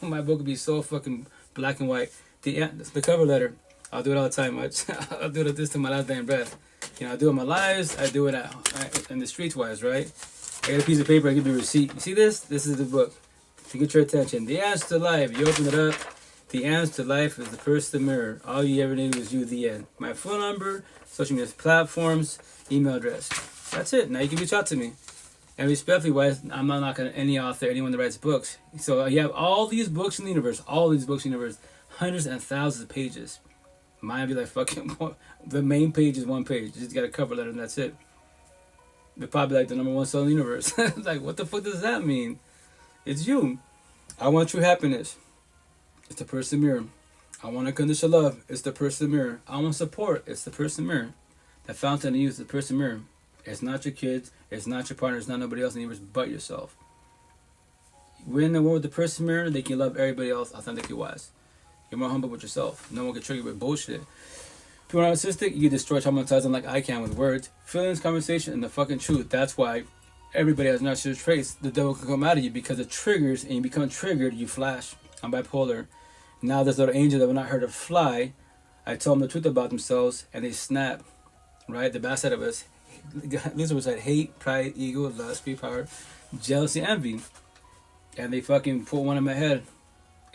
Speaker 1: My book would be so fucking black and white. The cover letter. I'll do it all the time. I'll do it this to my last day in breath. You know, I do it in my lives. I do it in the streets wise, right? I got a piece of paper. I give you a receipt. You see this? This is the book. To get your attention. The answer to life. You open it up. The answer to life is the person mirror. All you ever need was you, the end. My phone number, social media platforms, email address. That's it. Now you can reach out to me. And respectfully wise, I'm not knocking any author, anyone that writes books. So you have all these books in the universe. All these books in the universe. Hundreds and thousands of pages. Mine be like fucking, the main page is one page. You just got a cover letter and that's it. They're probably like the #1 sell in the universe. Like, what the fuck does that mean? It's you. I want true happiness. It's the person mirror. I want unconditional love. It's the person mirror. I want support. It's the person mirror. The fountain to use the person mirror. It's not your kids. It's not your partner. It's not nobody else in the universe but yourself. When in the world with the person mirror, they can love everybody else authentically wise. You're more humble with yourself. No one can trigger you with bullshit. If you're narcissistic, you destroy, traumatize them like I can with words, feelings, conversation, and the fucking truth. That's why everybody has narcissistic traits. The devil can come out of you because it triggers, and you become triggered, you flash. I'm bipolar. Now there's little angels that were not heard of fly. I tell them the truth about themselves, and they snap. Right? The bad side of us. Lucifer said hate, pride, ego, lust, greed, power, jealousy, envy. And they fucking put one in my head.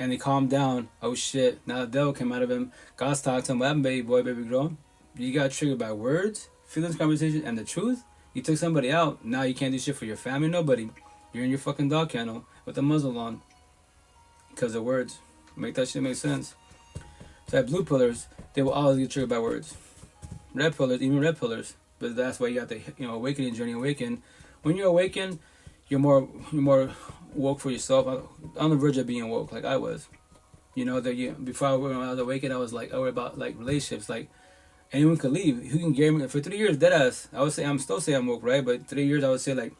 Speaker 1: And they calm down. Oh shit. Now the devil came out of him. God's talking to him. What happened, baby boy, baby girl? You got triggered by words, feelings, conversation, and the truth. You took somebody out. Now you can't do shit for your family, nobody. You're in your fucking dog kennel with a muzzle on. Because of words. Make that shit make sense. So I have blue pillars. They will always get triggered by words. Red pillars, even red pillars. But that's why you got the awakening journey. Awaken. When you awaken, you're more woke for yourself. On the verge of being woke, like I was. Before when I was awakened, I was like, I worry about like relationships. Like anyone could leave. Who can guarantee me for 3 years? Deadass. I would say I'm still saying I'm woke, right? But 3 years, I would say like,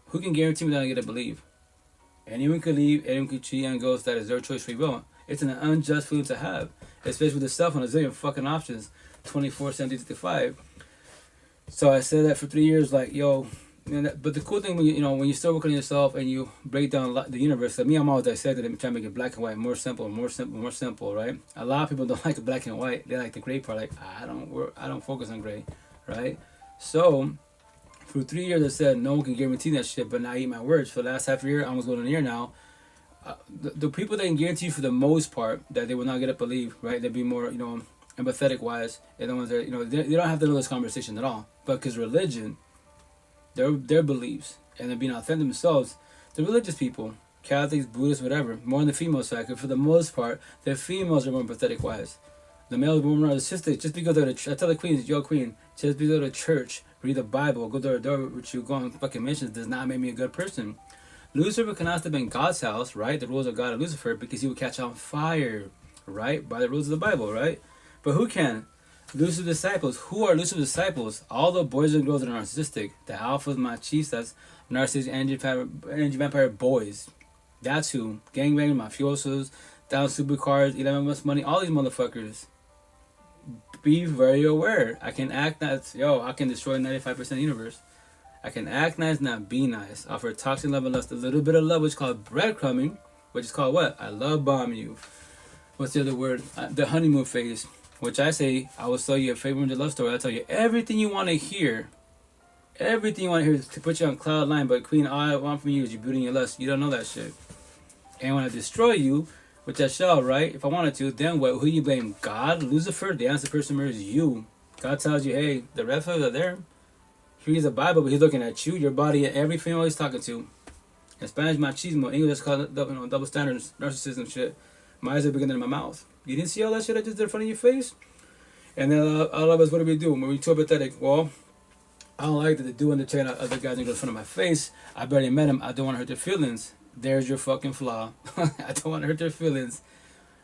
Speaker 1: who can guarantee me that I get to believe? Anyone could leave. Anyone could cheat and ghost. That is their choice, free will. It's an unjust feeling to have, especially with the cell phone. A zillion fucking options, 24/7, So I said that for 3 years, like, yo. But the cool thing when you start working on yourself and you break down the universe, like me, I'm always dissected and trying to make it black and white, more simple, right? A lot of people don't like black and white. They like the gray part. Like I don't focus on gray. right? So for 3 years I said no one can guarantee that shit, but now I eat my words. For the last half a year, almost going on a year now, the people that can guarantee you for the most part that they will not get up and leave, right? They'll be more, empathetic wise, and the ones that, they don't have to know this conversation at all. But because religion, their beliefs, and they're being authentic themselves, the religious people, Catholics, Buddhists, whatever, more on the female side, because for the most part, the females are more empathetic wise. The males are more narcissistic. Just because they're I tell the queens, yo queen, just because they're to church, read the Bible, go door to door with you, go on fucking missions, does not make me a good person. Lucifer cannot step in God's house, right? The rules of God of Lucifer, because he would catch on fire, right? By the rules of the Bible, right? But who can? Lucifer's disciples. Who are Lucifer's disciples? All the boys and girls that are narcissistic. The alphas, machistas, narcissistic, energy vampire boys. That's who. Gangbangers, mafiosos, down supercars, 11 months money, all these motherfuckers. Be very aware. I can act nice. I can destroy 95% of the universe. I can act nice, not be nice. Offer a toxic love and lust, a little bit of love, which is called breadcrumbing, which is called what? I love bomb you. What's the other word? The honeymoon phase, which I say, I will sell you a favorite love story. I'll tell you everything you want to hear. Everything you want to hear to put you on cloud nine. But queen, all I want from you is you building your lust. You don't know that shit. And when I destroy you, which I shall, right? If I wanted to, then what? Who you blame? God? Lucifer? The answer person is you. God tells you, hey, the red flags are there. He reads the Bible, but he's looking at you, your body, and every female he's talking to. In Spanish, machismo. English, it's called double standards, narcissism shit. My eyes are bigger than my mouth. You didn't see all that shit I just did in front of your face? And then all of us, what do we do? When we're too empathetic, well, I don't like that they're doing the checking out other guys in front of my face. I barely met them. I don't want to hurt their feelings. There's your fucking flaw. I don't want to hurt their feelings.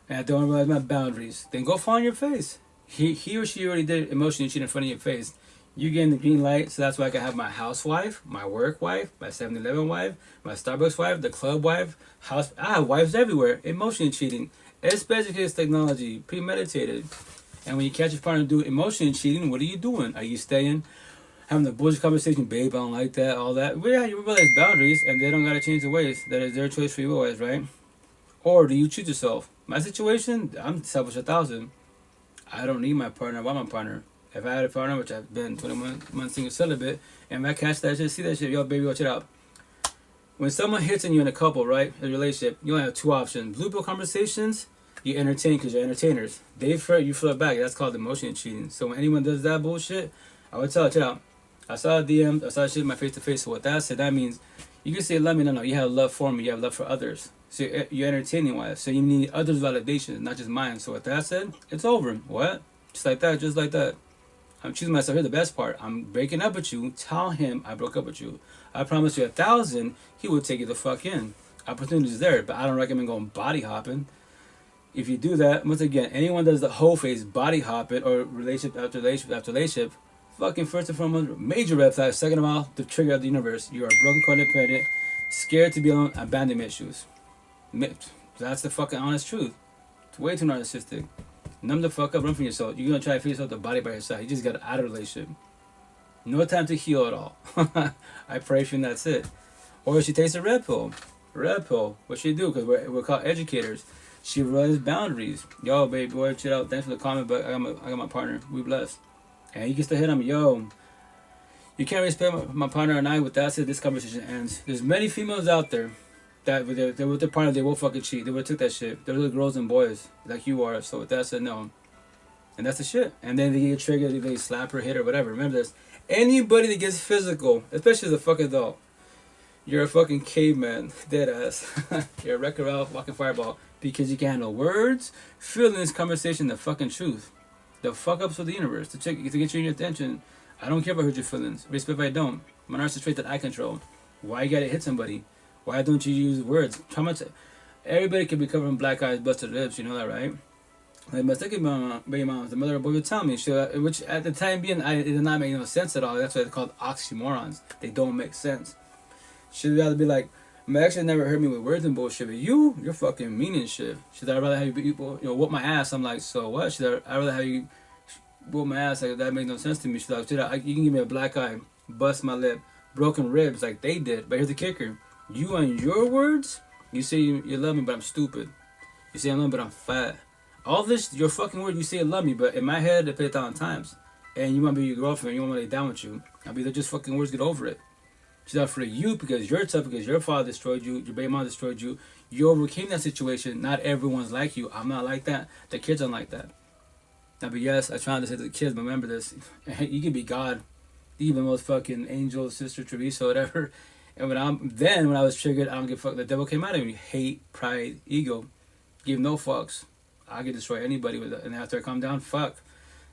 Speaker 1: And I don't realize my boundaries. Then go fall on your face. He or she already did emotionally cheat in front of your face. You getting the green light, so that's why I can have my housewife, my work wife, my 7-Eleven wife, my Starbucks wife, the club wife, house. I have wives everywhere. Emotionally cheating. Especially because technology, premeditated. And when you catch your partner doing emotionally cheating, what are you doing? Are you staying, having the bullshit conversation, babe, I don't like that, all that? Well, yeah, you realize boundaries, and they don't gotta change the ways. That is their choice for you always, right? Or do you choose yourself? My situation, I'm selfish 1,000. I don't need my partner. I want my partner. If I had a partner, which I've been 21 months single celibate, and if I catch that shit, see that shit, yo, baby, watch it out. When someone hits on you in a couple, right, in a relationship, you only have two options. Blue pill conversations, you entertain because you're entertainers. They flirt, you flirt back. That's called emotion cheating. So when anyone does that bullshit, I would tell, check it out. I saw a DM, I saw shit in my face-to-face. So what that said, that means you can say love me. No, you have love for me. You have love for others. So you're entertaining wise. So you need others' validation, not just mine. So what that said, it's over. What? Just like that, just like that. I'm choosing myself. Here's the best part. I'm breaking up with you. Tell him I broke up with you. I promise you 1,000, he will take you the fuck in. Opportunity's there, but I don't recommend going body hopping. If you do that, once again, anyone does the whole phase, body hopping or relationship after relationship after relationship, fucking first and foremost, major red flag. Second of all, the trigger of the universe. You are broken, codependent, scared to be alone, abandonment issues. That's the fucking honest truth. It's way too narcissistic. Numb the fuck up, run from yourself. You're gonna try to figure yourself the body by yourself. You just got out of a relationship. No time to heal at all. I pray for you and that's it. Or she takes a red pill. Red pill. What she do? Because we're called educators. She realizes boundaries. Yo, baby boy, chill out. Thanks for the comment, but I got my partner. We blessed. And you can still hit on me. Yo, you can't respect my partner and I. With that said, this conversation ends. There's many females out there that with their partner, they will fucking cheat. They would have took that shit. They're little girls and boys like you are. So with that said, no. And that's the shit. And then they get triggered, they slap her, hit her, whatever. Remember this. Anybody that gets physical, especially as a fucking adult, you're a fucking caveman. Dead ass. You're a wrecker out, walking fireball. Because you can handle words, feelings, conversation, the fucking truth. The fuck ups of the universe. To get your attention. I don't care if I hurt your feelings. Respect if I don't. My narcissist trait that I control. Why you gotta hit somebody? Why don't you use words? How much? Everybody can be covered in black eyes, busted lips. You know that, right? Like my second baby mom, the mother of boy would tell me, which at the time being, it did not make no sense at all. That's why they're called oxymorons. They don't make sense. She'd rather be like, my ex never heard me with words and bullshit, but you're fucking mean and shit. She'd rather have you whoop my ass. I'm like, so what? I'd rather have you whoop my ass. Like, that makes no sense to me. She's like, you can give me a black eye, bust my lip, broken ribs like they did. But here's the kicker. You on your words, you say you love me, but I'm stupid. You say I love me, but I'm fat. All this, your fucking word, you say you love me, but in my head, I play 1,000 times. and you want to be your girlfriend, you want to lay down with you, I mean, they're just fucking words. Get over it. She's not for you because you're tough, because your father destroyed you, your baby mom destroyed you. You overcame that situation. Not everyone's like you. I'm not like that. The kids aren't like that. Now, but yes, I try to say to the kids, but remember this: you can be God, you can be the most fucking angel, Sister Teresa, whatever. And when I was triggered, I don't give a fuck. The devil came out of me: hate, pride, ego. Give no fucks. I can destroy anybody with it. And after I calm down, fuck,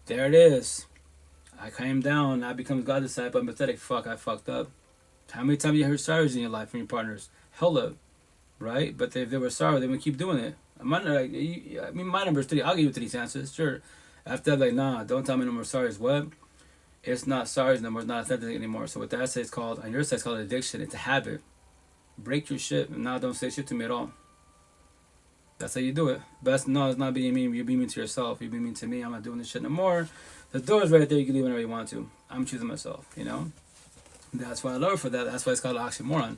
Speaker 1: there it is. I came down. I become God's disciple. I'm pathetic. Fuck, I fucked up. How many times you heard sorries in your life from your partners? Hella, right? But if they were sorry, they would keep doing it. My number's 3. I'll give you 3 chances, sure. After that, like, nah, don't tell me no more sorries. What? It's not sorries no more. It's not authentic anymore. So what that says called, on your side, it's called addiction. It's a habit. Break your shit. And now don't say shit to me at all. That's how you do it. It's not being mean. You're being mean to yourself. You're being mean to me. I'm not doing this shit no more. The door's right there. You can leave whenever you want to. I'm choosing myself, you know? That's why I love her for that. That's why it's called oxymoron.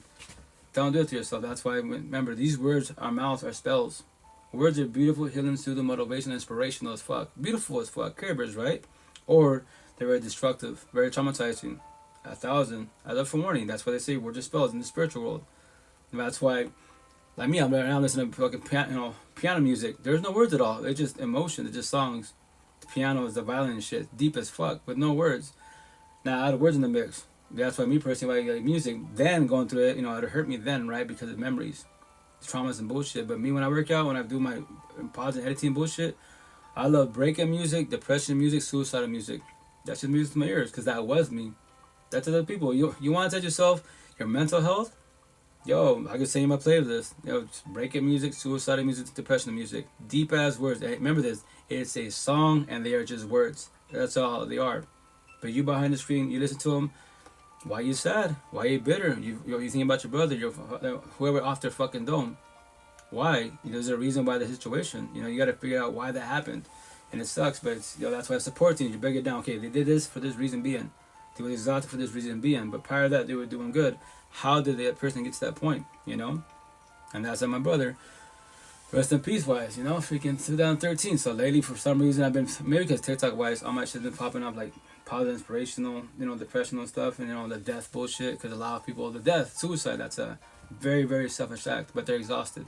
Speaker 1: Don't do it to yourself. That's why, remember, these words, our mouths are spells. Words are beautiful, healing, soothing, motivation, inspirational as fuck. Beautiful as fuck. Care Bears, right? Or they're very destructive, very traumatizing. 1,000. I love Forewarning. That's why they say words are spells in the spiritual world. And that's why, like me, I'm listening to fucking piano music. There's no words at all. It's just emotion. It's just songs. The piano is the violin and shit. Deep as fuck, with no words. Now, I add words in the mix. That's why me personally, like music, then going through it, it hurt me then, right? Because of memories, traumas and bullshit. But me, when I work out, when I do my positive editing bullshit, I love breakup music, depression music, suicidal music. That's just music to my ears, because that was me. That's other people. You want to touch yourself, your mental health? Yo, I could say in my playlist, breakup music, suicidal music, depression music. Deep ass words. Hey, remember this, it's a song and they are just words. That's all they are. But you behind the screen, you listen to them. Why you sad? Why you bitter? You thinking about your brother, whoever off their fucking dome. Why? There's a reason why the situation. You got to figure out why that happened. And it sucks, but it's, that's why supporting you break it down. Okay, they did this for this reason being. They were exhausted for this reason being. But prior to that, they were doing good. How did that person get to that point? And that's like my brother. Rest in peace, wise. Freaking 2013. So lately, for some reason, I've been, maybe because TikTok wise, all my shit's been popping up like positive, inspirational, depressional stuff, and the death bullshit. Because a lot of people, the death, suicide, that's a very, very selfish act. But they're exhausted.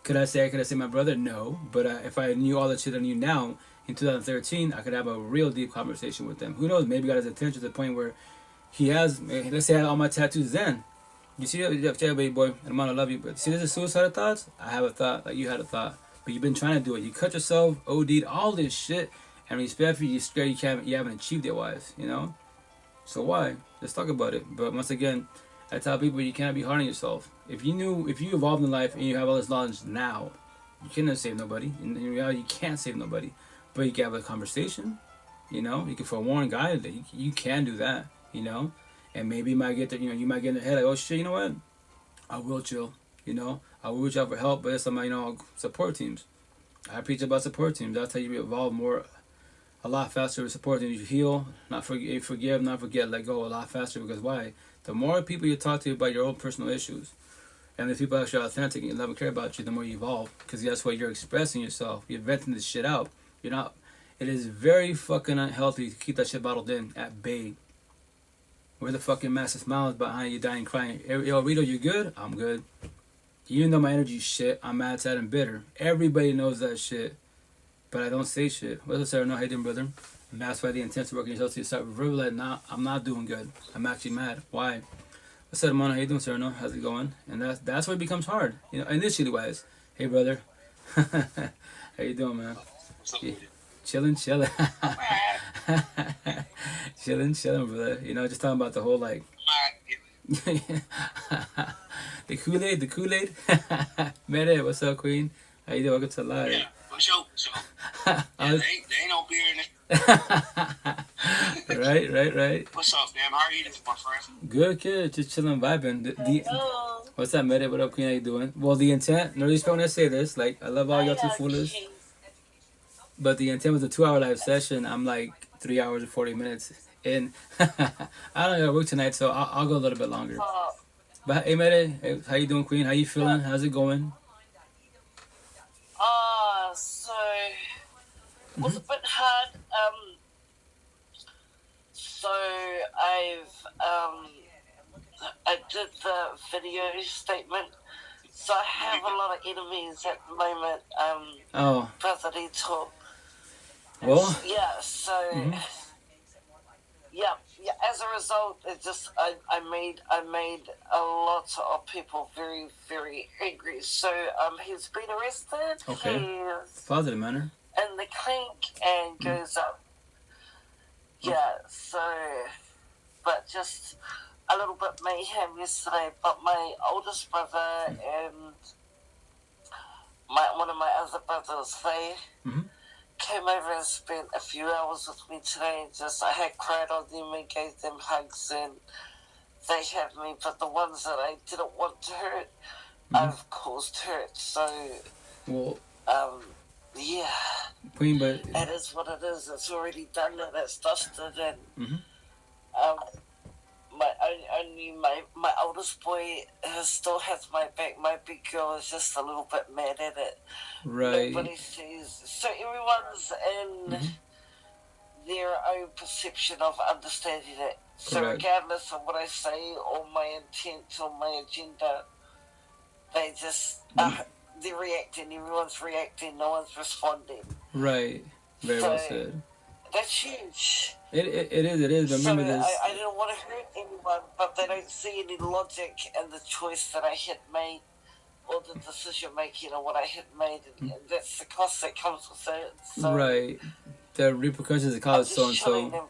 Speaker 1: Could I say my brother? No. But if I knew all the shit I knew now in 2013, I could have a real deep conversation with them. Who knows? Maybe got his attention to the point where he has. Let's say I had all my tattoos then. You see that, baby boy, and I love you, but see, there's a suicidal thoughts. I have a thought, like you had a thought, but you've been trying to do it. You cut yourself, OD'd, all this shit, and respectfully, you're scared you haven't achieved it, wise, So why? Let's talk about it. But once again, I tell people you cannot be hard on yourself. If you evolved in life and you have all this knowledge now, you cannot save nobody. In reality, you can't save nobody, but you can have a conversation. You can forewarn, guide. You can do that. And maybe you might get there, you might get in the head like, oh shit, you know what? I will chill, I will reach out for help, but it's some, support teams. I preach about support teams. That's how you evolve a lot faster with support teams. You heal, forgive, not forget, let go a lot faster. Because why? The more people you talk to about your own personal issues, and the people actually are authentic and love and care about you, the more you evolve. Because that's why you're expressing yourself. You're venting this shit out. It is very fucking unhealthy to keep that shit bottled in at bay. Where the fucking massive smiles behind you dying crying. Yo, Rito, you good? I'm good. You know my energy shit. I'm mad, sad, and bitter. Everybody knows that shit. But I don't say shit. What's up, Sarah? No, how you doing, brother? And that's why the intense work in yourself to start verbalizing, nah, I'm not doing good. I'm actually mad. Why? What's up, Mona? How you doing, Sarah? No, how's it going? And that's where it becomes hard. Initially wise. Hey, brother. How you doing, man? Yeah. Chilling. Chilling, brother. Just talking about the whole, like... the Kool-Aid. Mede, what's up, Queen? How you doing? Welcome to live.
Speaker 8: Yeah, for sure. Yeah, there ain't no beer in it.
Speaker 1: Right.
Speaker 8: What's up, man? How are you doing, my friend?
Speaker 1: Good, kid. Just chilling, vibing. What's up, Mede? What up, Queen? How you doing? Well, the intent, no respect when I say this, like, I love all y'all two foolish. But the intent was a 2-hour live session. I'm like 3 hours and 40 minutes in. I don't gotta work tonight, so I'll go a little bit longer. But hey, Mede, hey, how you doing, Queen? How you feeling? How's it going?
Speaker 10: So it was a bit hard. So I did the video statement. So I have a lot of enemies at the moment. Brother Detox.
Speaker 1: Well.
Speaker 10: Yeah. So. Yeah. As a result, it just I made a lot of people very, very angry. So he's been arrested.
Speaker 1: Okay.
Speaker 10: He's
Speaker 1: Positive manner.
Speaker 10: in the clink and goes up. Yeah. So, but just a little bit mayhem yesterday. But my oldest brother and one of my other brothers, they came over and spent a few hours with me today. I had cried on them and gave them hugs, and they had me. But the ones that I didn't want to hurt, I've caused hurt. So,
Speaker 1: well,
Speaker 10: yeah.
Speaker 1: Queen, but
Speaker 10: it is what it is. It's already done and it's dusted. And my oldest boy still has my back. My big girl is just a little bit mad at it.
Speaker 1: Right.
Speaker 10: Nobody sees. So everyone's in their own perception of understanding it. So regardless of what I say or my intent or my agenda, they just they're reacting. Everyone's reacting. No one's responding.
Speaker 1: Right. Very well said.
Speaker 10: That's huge.
Speaker 1: It is. But remember this.
Speaker 10: I didn't want to hurt anyone, but they don't see any logic in the choice that I had made or the decision making or what I had made, and that's the cost that comes with it. So
Speaker 1: right. The repercussions of college, so and so.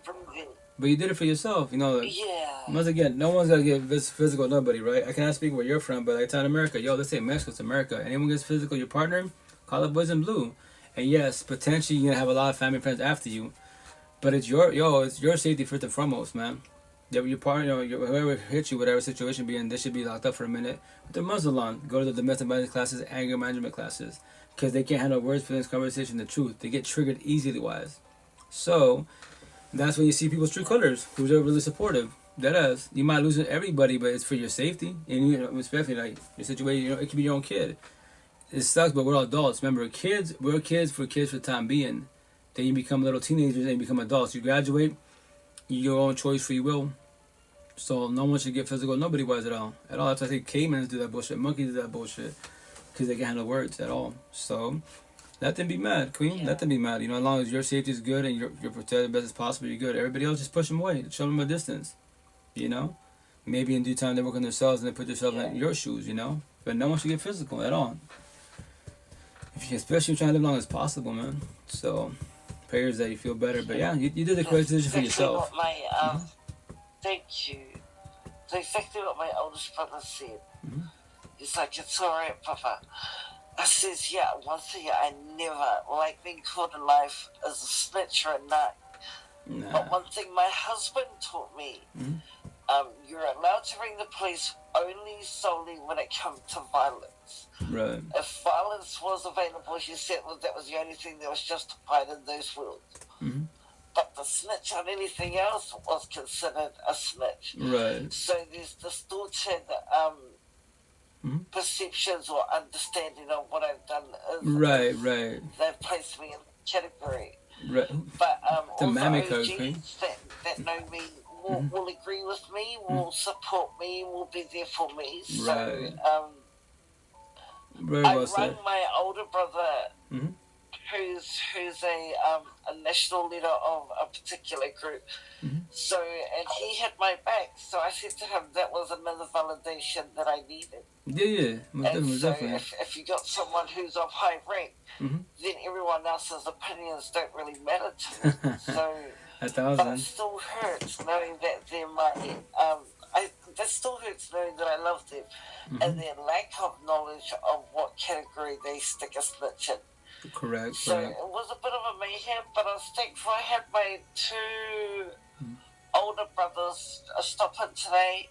Speaker 1: But you did it for yourself, you know. Like, once again, no one's gonna get physical with nobody, right? I cannot speak where you're from, but like in America, let's say Mexico, it's America. Anyone gets physical, your partner, call it boys in blue. And yes, potentially you're gonna have a lot of family and friends after you. But it's your safety first and foremost, man. Your partner, whoever hits you, whatever situation be in, they should be locked up for a minute. Put their muzzle on. Go to the domestic violence classes, anger management classes, because they can't handle words, feelings, conversation, the truth. They get triggered easily, wise. So that's when you see people's true colors, who's really supportive. That is, you might lose everybody, but it's for your safety, and especially like your situation. It could be your own kid. It sucks, but we're all adults. Remember, we're kids for the time being. Then you become little teenagers and you become adults. You graduate, your own choice, free will. So no one should get physical, nobody was at all. That's why I think caimans do that bullshit, monkeys do that bullshit, because they can't handle words at all. So let them be mad, Queen. Let them be mad. As long as your safety is good and you're protected as best as possible, you're good. Everybody else, just push them away, show them a distance. Maybe in due time they work on themselves and they put themselves in your shoes. But no one should get physical at all. Especially trying to live long as possible, man. So prayers that you feel better. But yeah, you did the correct decision for yourself.
Speaker 10: Thank you. That's exactly what my oldest brother said. He's like, it's alright, Papa. I says, yeah, one thing I never like being called in life as a snitch or a nut.
Speaker 1: Nah.
Speaker 10: But one thing my husband taught me, you're allowed to ring the police solely when it comes to violence.
Speaker 1: Right.
Speaker 10: If violence was available, he said that was the only thing that was justified in those worlds. But the snitch on anything else was considered a snitch.
Speaker 1: Right.
Speaker 10: So there's distorted perceptions or understanding of what I've done.
Speaker 1: Right.
Speaker 10: They've placed me in the category.
Speaker 1: Right.
Speaker 10: But
Speaker 1: the
Speaker 10: also
Speaker 1: OGs
Speaker 10: that know me will agree with me, will support me, will be there for me.
Speaker 1: Right.
Speaker 10: So
Speaker 1: Very
Speaker 10: I
Speaker 1: well said.
Speaker 10: rang my older brother, who's a national leader of a particular group. So, and he had my back. So I said to him that was another validation that I needed.
Speaker 1: Yeah, most definitely.
Speaker 10: If you got someone who's of high rank, then everyone else's opinions don't really matter to me. So, but it still hurts knowing that they're my. That still hurts knowing that I love them, and their lack of knowledge of what category they stick a snitch in.
Speaker 1: Correct.
Speaker 10: So it was a bit of a mayhem, but I was thankful I had my two older brothers stop in today.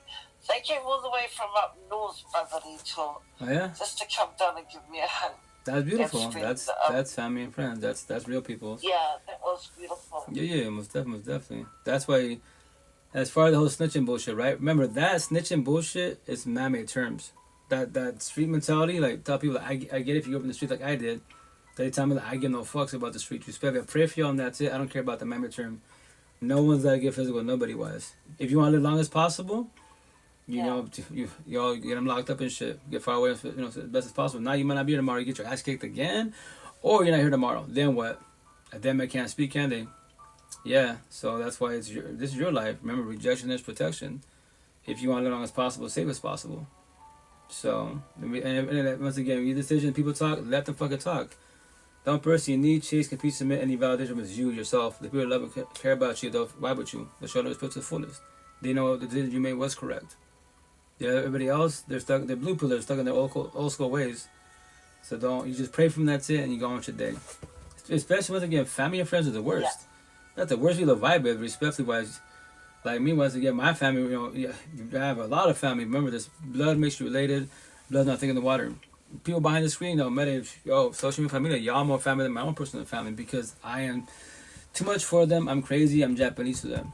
Speaker 10: They came all the way from up north, Brother Detox.
Speaker 1: Oh yeah.
Speaker 10: Just to come down and give me a hug.
Speaker 1: That's beautiful. That's family and friends. That's real people.
Speaker 10: Yeah, that was beautiful.
Speaker 1: Yeah, most definitely. That's why. As far as the whole snitching bullshit, right? Remember that snitching bullshit is man-made terms. That street mentality, like tell people, I get it if you go up in the street like I did. They tell me that I give no fucks about the street respect. I pray for y'all and that's it. I don't care about the man-made term. No one's gotta get physical. Nobody was. If you want to live long as possible, you know, you all get them locked up and shit. Get far away, as as best as possible. Now you might not be here tomorrow. You get your ass kicked again, or you're not here tomorrow. Then what? Them they can't speak, can they? Yeah. So that's why this is your life. Remember, rejection is protection. If you want to live long as possible, safe as possible. So, and once again, your decision, people talk, let them fucking talk. Don't person you need, chase, compete, submit any validation is you, yourself. The people that love and care about you, they'll vibe with you. They'll show them respect to the fullest. They know the decision you made was correct. Yeah, everybody else, they're stuck, they're blue pillars, stuck in their old school ways. So you just pray from that's it and you go on with your day. Especially once again, family and friends are the worst. Yeah. Not the worst people to vibe with, respectfully wise. Like me, once again, my family, I have a lot of family. Remember this, blood makes you related, blood's not thick in the water. People behind the screen, social media family, y'all more family than my own personal family because I am too much for them. I'm crazy, I'm Japanese to them.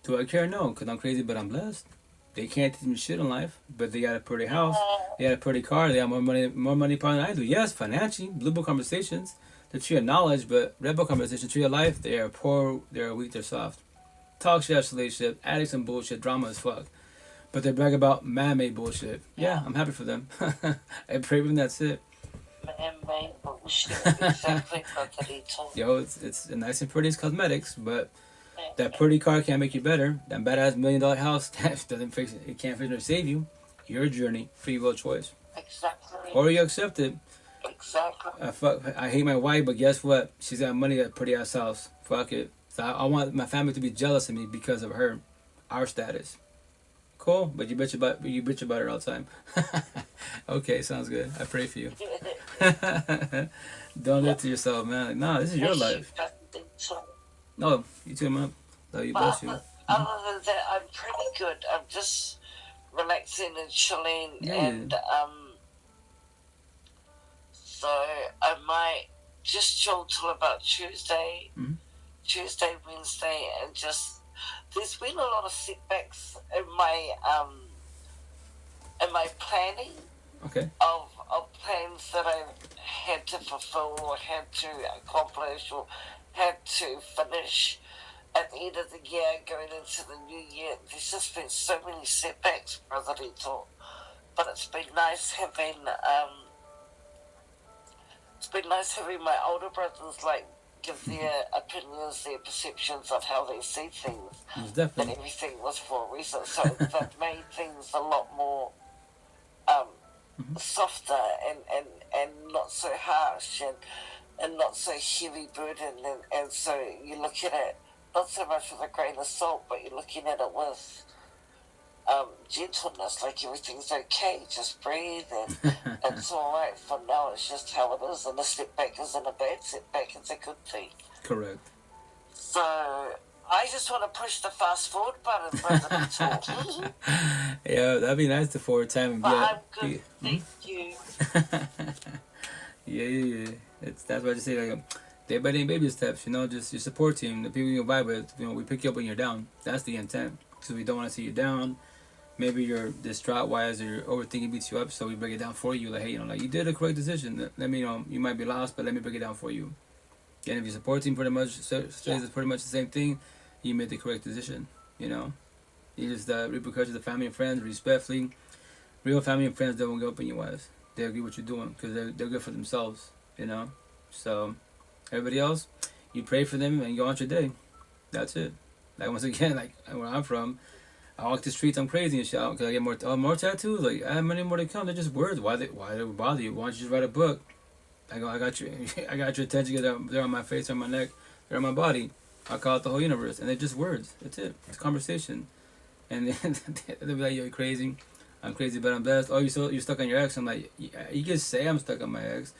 Speaker 1: Do I care? No, because I'm crazy, but I'm blessed. They can't teach me shit in life, but they got a pretty house, they got a pretty car, they got more money probably than I do. Yes, financially, blue book conversations, the tree of knowledge, but red book conversation, tree of life, they are poor, they're weak, they're soft. Talk shit, relationship, addicts and bullshit, drama as fuck. But they brag about man-made bullshit. Yeah, I'm happy for them. I pray for them, that's it.
Speaker 10: Man-made bullshit, exactly what they told.
Speaker 1: Yo, it's nice and pretty as cosmetics, but that pretty car can't make you better. That badass $1 million house doesn't fix it. It can't fix or save you. Your journey, free will choice.
Speaker 10: Exactly.
Speaker 1: Or you accept it.
Speaker 10: Exactly.
Speaker 1: I hate my wife, but guess what? She's got money at a pretty ass house. Fuck it. So I want my family to be jealous of me because of her, our status. Cool, but you bitch about her all the time. Okay, sounds good. I pray for you. Don't live to yourself, man. Like, no, this is your life. No, you too, man. Love you, bless you.
Speaker 10: Other than that, I'm pretty good. I'm just relaxing and chilling, and so I might just chill till about Tuesday, Wednesday, and just. There's been a lot of setbacks in my planning.
Speaker 1: Okay.
Speaker 10: Of plans that I've had to fulfill or had to accomplish or had to finish at the end of the year, going into the new year. There's just been so many setbacks, Brotherito. But it's been nice having my older brothers give their opinions, their perceptions of how they see things.
Speaker 1: Definitely.
Speaker 10: And everything was for a reason. So that made things a lot more softer and not so harsh and not so heavy burden. And so you look at it not so much with a grain of salt, but you're looking at it with gentleness, like everything's okay, just breathe and it's alright for now, it's just how it is, and a setback isn't a bad setback, it's a good thing.
Speaker 1: Correct.
Speaker 10: So I just want to push the fast forward button, brother.
Speaker 1: Yeah, that'd be nice to forward time.
Speaker 10: But I'm good, thank you.
Speaker 1: Yeah. That's what I just say, like day by day baby steps, just your support team, the people you vibe with, we pick you up when you're down. That's the intent. Because we don't want to see you down. Maybe you're distraught wise or your overthinking beats you up, so we break it down for you. Like, hey, you did a correct decision. Let me you might be lost, but let me break it down for you. And if your support team pretty much says it's pretty much the same thing, you made the correct decision. You just repercussions of family and friends, respectfully. Real family and friends don't go up in your eyes. They agree what you're doing because they're good for themselves. So everybody else, you pray for them and you go on your day. That's it. Like, once again, like where I'm from, I walk the streets, I'm crazy and shit. Cause I get more tattoos. Like, I have many more to come. They're just words. Why they bother you? Why don't you just write a book? I got you. I got your attention. They're on my face, they're on my neck, they're on my body. I call it the whole universe, and they're just words. That's it. It's conversation. And then they'll be like, "You're crazy. I'm crazy, but I'm blessed." Oh, you're stuck on your ex. I'm like, you can say I'm stuck on my ex.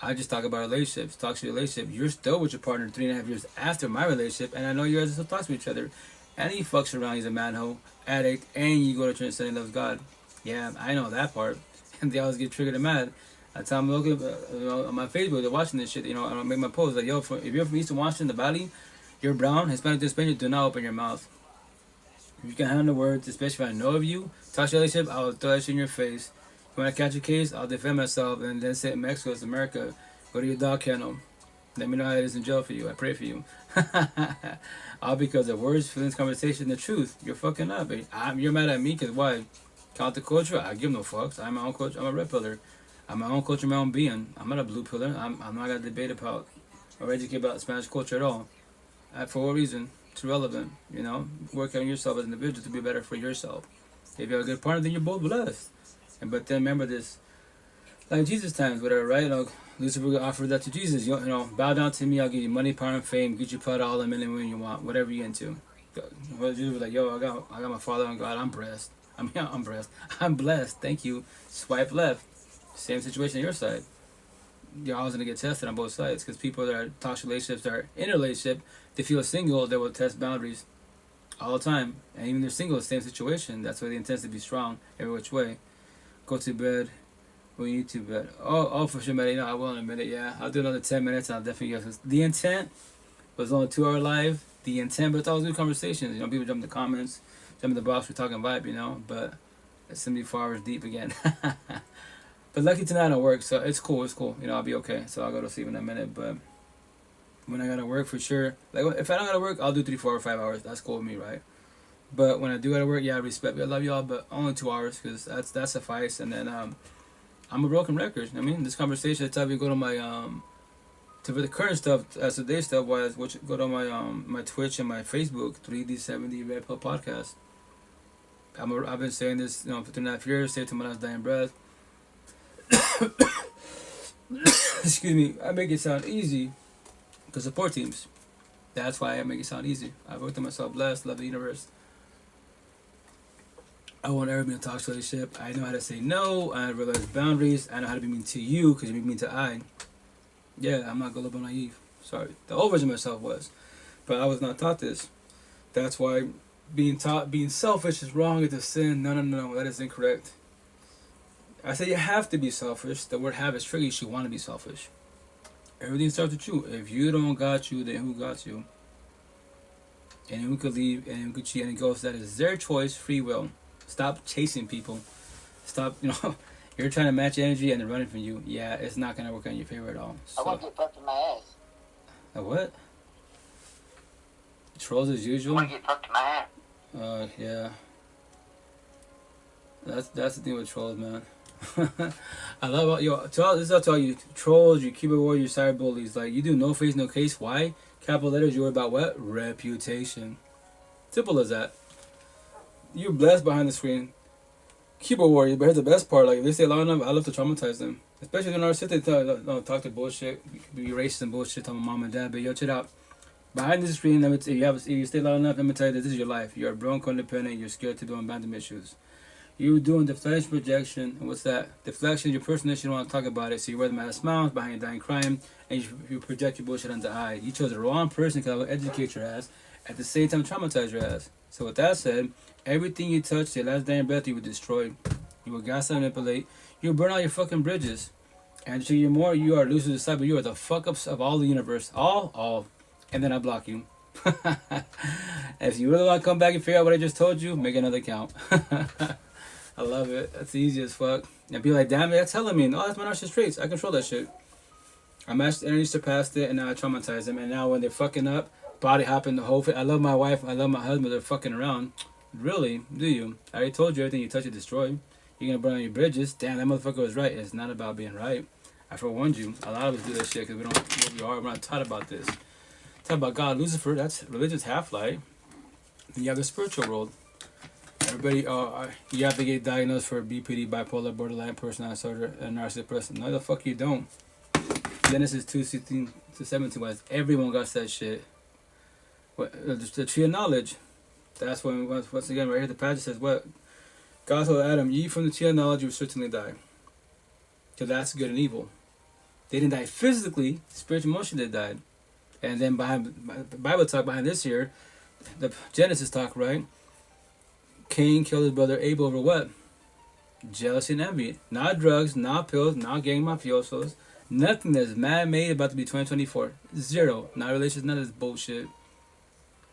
Speaker 1: I just talk about relationships, toxic relationship. You're still with your partner 3.5 years after my relationship, and I know you guys still talk to each other. And he fucks around, he's a manhole, addict, and you go to church and say he loves God. Yeah, I know that part. And they always get triggered and mad. I tell them, look on my Facebook, they're watching this shit, I don't make my post, like, yo, if you're from Eastern Washington, the Valley, you're brown, Hispanic, Hispanic, do not open your mouth. If you can handle words, especially if I know of you, toxic relationship, I'll throw that shit in your face. When I catch a case, I'll defend myself and then say Mexico is America. Go to your dog kennel. Let me know how it is in jail for you. I pray for you. All because of words, feelings, conversation, the truth. You're fucking up. You're mad at me because why? Counterculture? I give no fucks. I'm my own coach. I'm a red pillar. I'm my own culture, my own being. I'm not a blue pillar. I'm not going to debate about or educate about Spanish culture at all. For what reason? It's irrelevant. You know, work on yourself as an individual to be better for yourself. If you have a good partner, then you're both blessed. But then remember this, like Jesus times, whatever, right? You know, Lucifer offered that to Jesus. You know, bow down to me, I'll give you money, power, and fame. Get you put all the men and women you want, whatever you're into. Well, Jesus was like, yo, I got my Father and God. I'm blessed. I'm blessed. Thank you. Swipe left. Same situation on your side. You're always gonna get tested on both sides because people that are toxic relationships, that are in a relationship, they feel single, they will test boundaries all the time. And even they're single, same situation. That's why they intend to be strong every which way. Go to bed when you need to bed. Oh, for sure, man. You know, I will in a minute. Yeah, I'll do another 10 minutes. And I'll definitely get this. The intent was only 2 hour live. The intent, but it's always good conversations. You know, people jump in the comments, jump in the box, we're talking vibe, you know. But it's 74 hours deep again. But lucky tonight I don't work, so it's cool. You know, I'll be okay. So I'll go to sleep in a minute. But when I gotta work, for sure. Like if I don't gotta work, I'll do 3, 4, or 5 hours. That's cool with me, right? But when I do gotta work, yeah, I respect you. I love y'all, but only 2 hours because that's suffice. And then I'm a broken record. I mean, this conversation. It's time you go to my to for the current stuff as today's stuff was, which go to my my Twitch and my Facebook 3D70 Red Pill Podcast. I've been saying this, you know, for 2.5 years. Say it to my last dying breath. Excuse me. I make it sound easy to support teams. That's why I make it sound easy. I worked on myself, blessed, love the universe. I won't ever be in a toxic relationship. I know how to say no. I realize boundaries. I know how to be mean to you because you be mean to I. Yeah, I'm not gullible naive. Sorry. The old version of myself was. But I was not taught this. That's why being selfish is wrong. It's a sin. No. That is incorrect. I said you have to be selfish. The word have is tricky. You should want to be selfish. Everything starts with you. If you don't got you, then who got you? And who could leave and who could cheat and it goes. That is their choice, free will. Stop chasing people. Stop, you know, you're trying to match energy and they're running from you. Yeah, it's not going to work in your favor at all. So,
Speaker 10: I want to get fucked in my ass.
Speaker 1: A what? Trolls as usual?
Speaker 10: I want to get fucked in my ass.
Speaker 1: Yeah. That's the thing with trolls, man. I love this is how I tell you, trolls, you keyboard warriors, cyber bullies, like you do no face, no case. Why? Capital letters, you worry about what? Reputation. Simple as that. You're blessed behind the screen. Keyboard warriors, but here's the best part, like if they stay long enough, I love to traumatize them. Especially when narcissists, they talk to bullshit, be racist and bullshit, tell my mom and dad, but yo, check it out. Behind the screen, if you stay long enough, let me tell you that this is your life. You're a broken, codependent, you're scared to do abandonment issues. You're doing deflection projection, and what's that? Deflection, your personality, you don't want to talk about it, so you wear the mask of smiles behind your dying crying, and you project your bullshit onto I. You chose the wrong person because I will educate your ass, at the same time traumatize your ass. So with that said, everything you touch, your last dying breath, you will destroy. You will gaslight and manipulate. You will burn out your fucking bridges. And to you more, you are losing the side, but you are the fuck-ups of all the universe. All. And then I block you. If you really want to come back and figure out what I just told you, make another account. I love it. That's easy as fuck. And be like, damn it, that's telling me. No, that's my narcissist traits. I control that shit. I matched the energy, surpassed it, and now I traumatize them. And now when they're fucking up, body hopping the whole thing. I love my wife. I love my husband. They're fucking around. Really? Do you? I already told you everything you touch, you destroy. You're going to burn on your bridges. Damn, that motherfucker was right. It's not about being right. I forewarned you. A lot of us do that shit because we're not taught about this. Talk about God, Lucifer. That's religion's half-life. Then you have the spiritual world. Everybody, you have to get diagnosed for BPD, bipolar, borderline personality disorder, and narcissistic person. No, the fuck you don't. Genesis 2:16-17 was everyone got that shit. The tree of knowledge. That's when once again right here the passage says what God told Adam, "Ye from the tree of knowledge, you will certainly die." So that's good and evil. They didn't die physically. Spiritual emotion they died. And then behind the Bible talk behind this here, the Genesis talk, right? Cain killed his brother Abel over what? Jealousy and envy. Not drugs, not pills, not gang mafiosos. Nothing that's man-made about to be 2024. Zero. Not relations, none of this bullshit.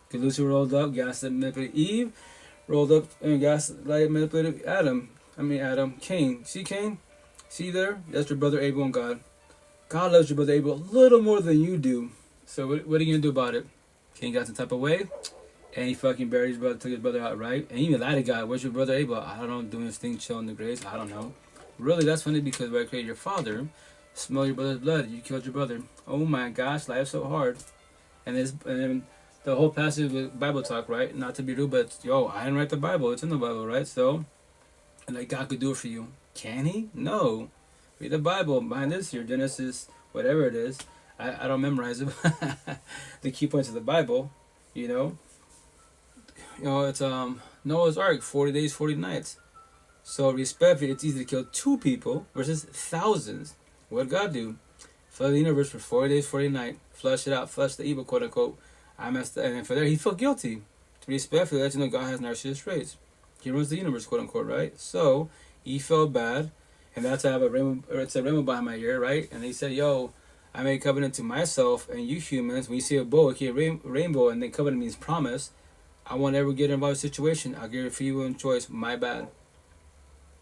Speaker 1: Because Lucifer rolled up, gaslit, manipulated Eve. Rolled up and gaslit, manipulated Adam. Cain. See Cain? See there? That's your brother Abel and God. God loves your brother Abel a little more than you do. So what are you gonna do about it? King got some type of way, and he fucking buried his brother, took his brother out, right? And even lied to God. Where's your brother Abel? I don't know, doing his thing, chilling in the graves. I don't know. Really, that's funny because when I created your father, smell your brother's blood. You killed your brother. Oh my gosh, life's so hard. And then the whole passage with Bible talk, right? Not to be rude, but yo, I didn't write the Bible. It's in the Bible, right? So, and like God could do it for you. Can He? No. Read the Bible. Behind this here, Genesis, whatever it is. I don't memorize it. The key points of the Bible, you know. It's Noah's Ark, 40 days, 40 nights. So respectfully, it's easy to kill 2 people versus thousands. What did God do? Flood the universe for 40 days, 40 nights. Flush it out, flush the evil, quote unquote. I messed up, and for there he felt guilty. To respectfully let you know God has narcissist traits. He runs the universe, quote unquote, right? So he felt bad, and that's how I have a rainbow. It's a rainbow behind my ear, right? And he said, "Yo, I made a covenant to myself and you humans. When you see a bow, okay, rainbow, and then covenant means promise. I won't ever get involved in a situation. I'll give it free will and choice. My bad."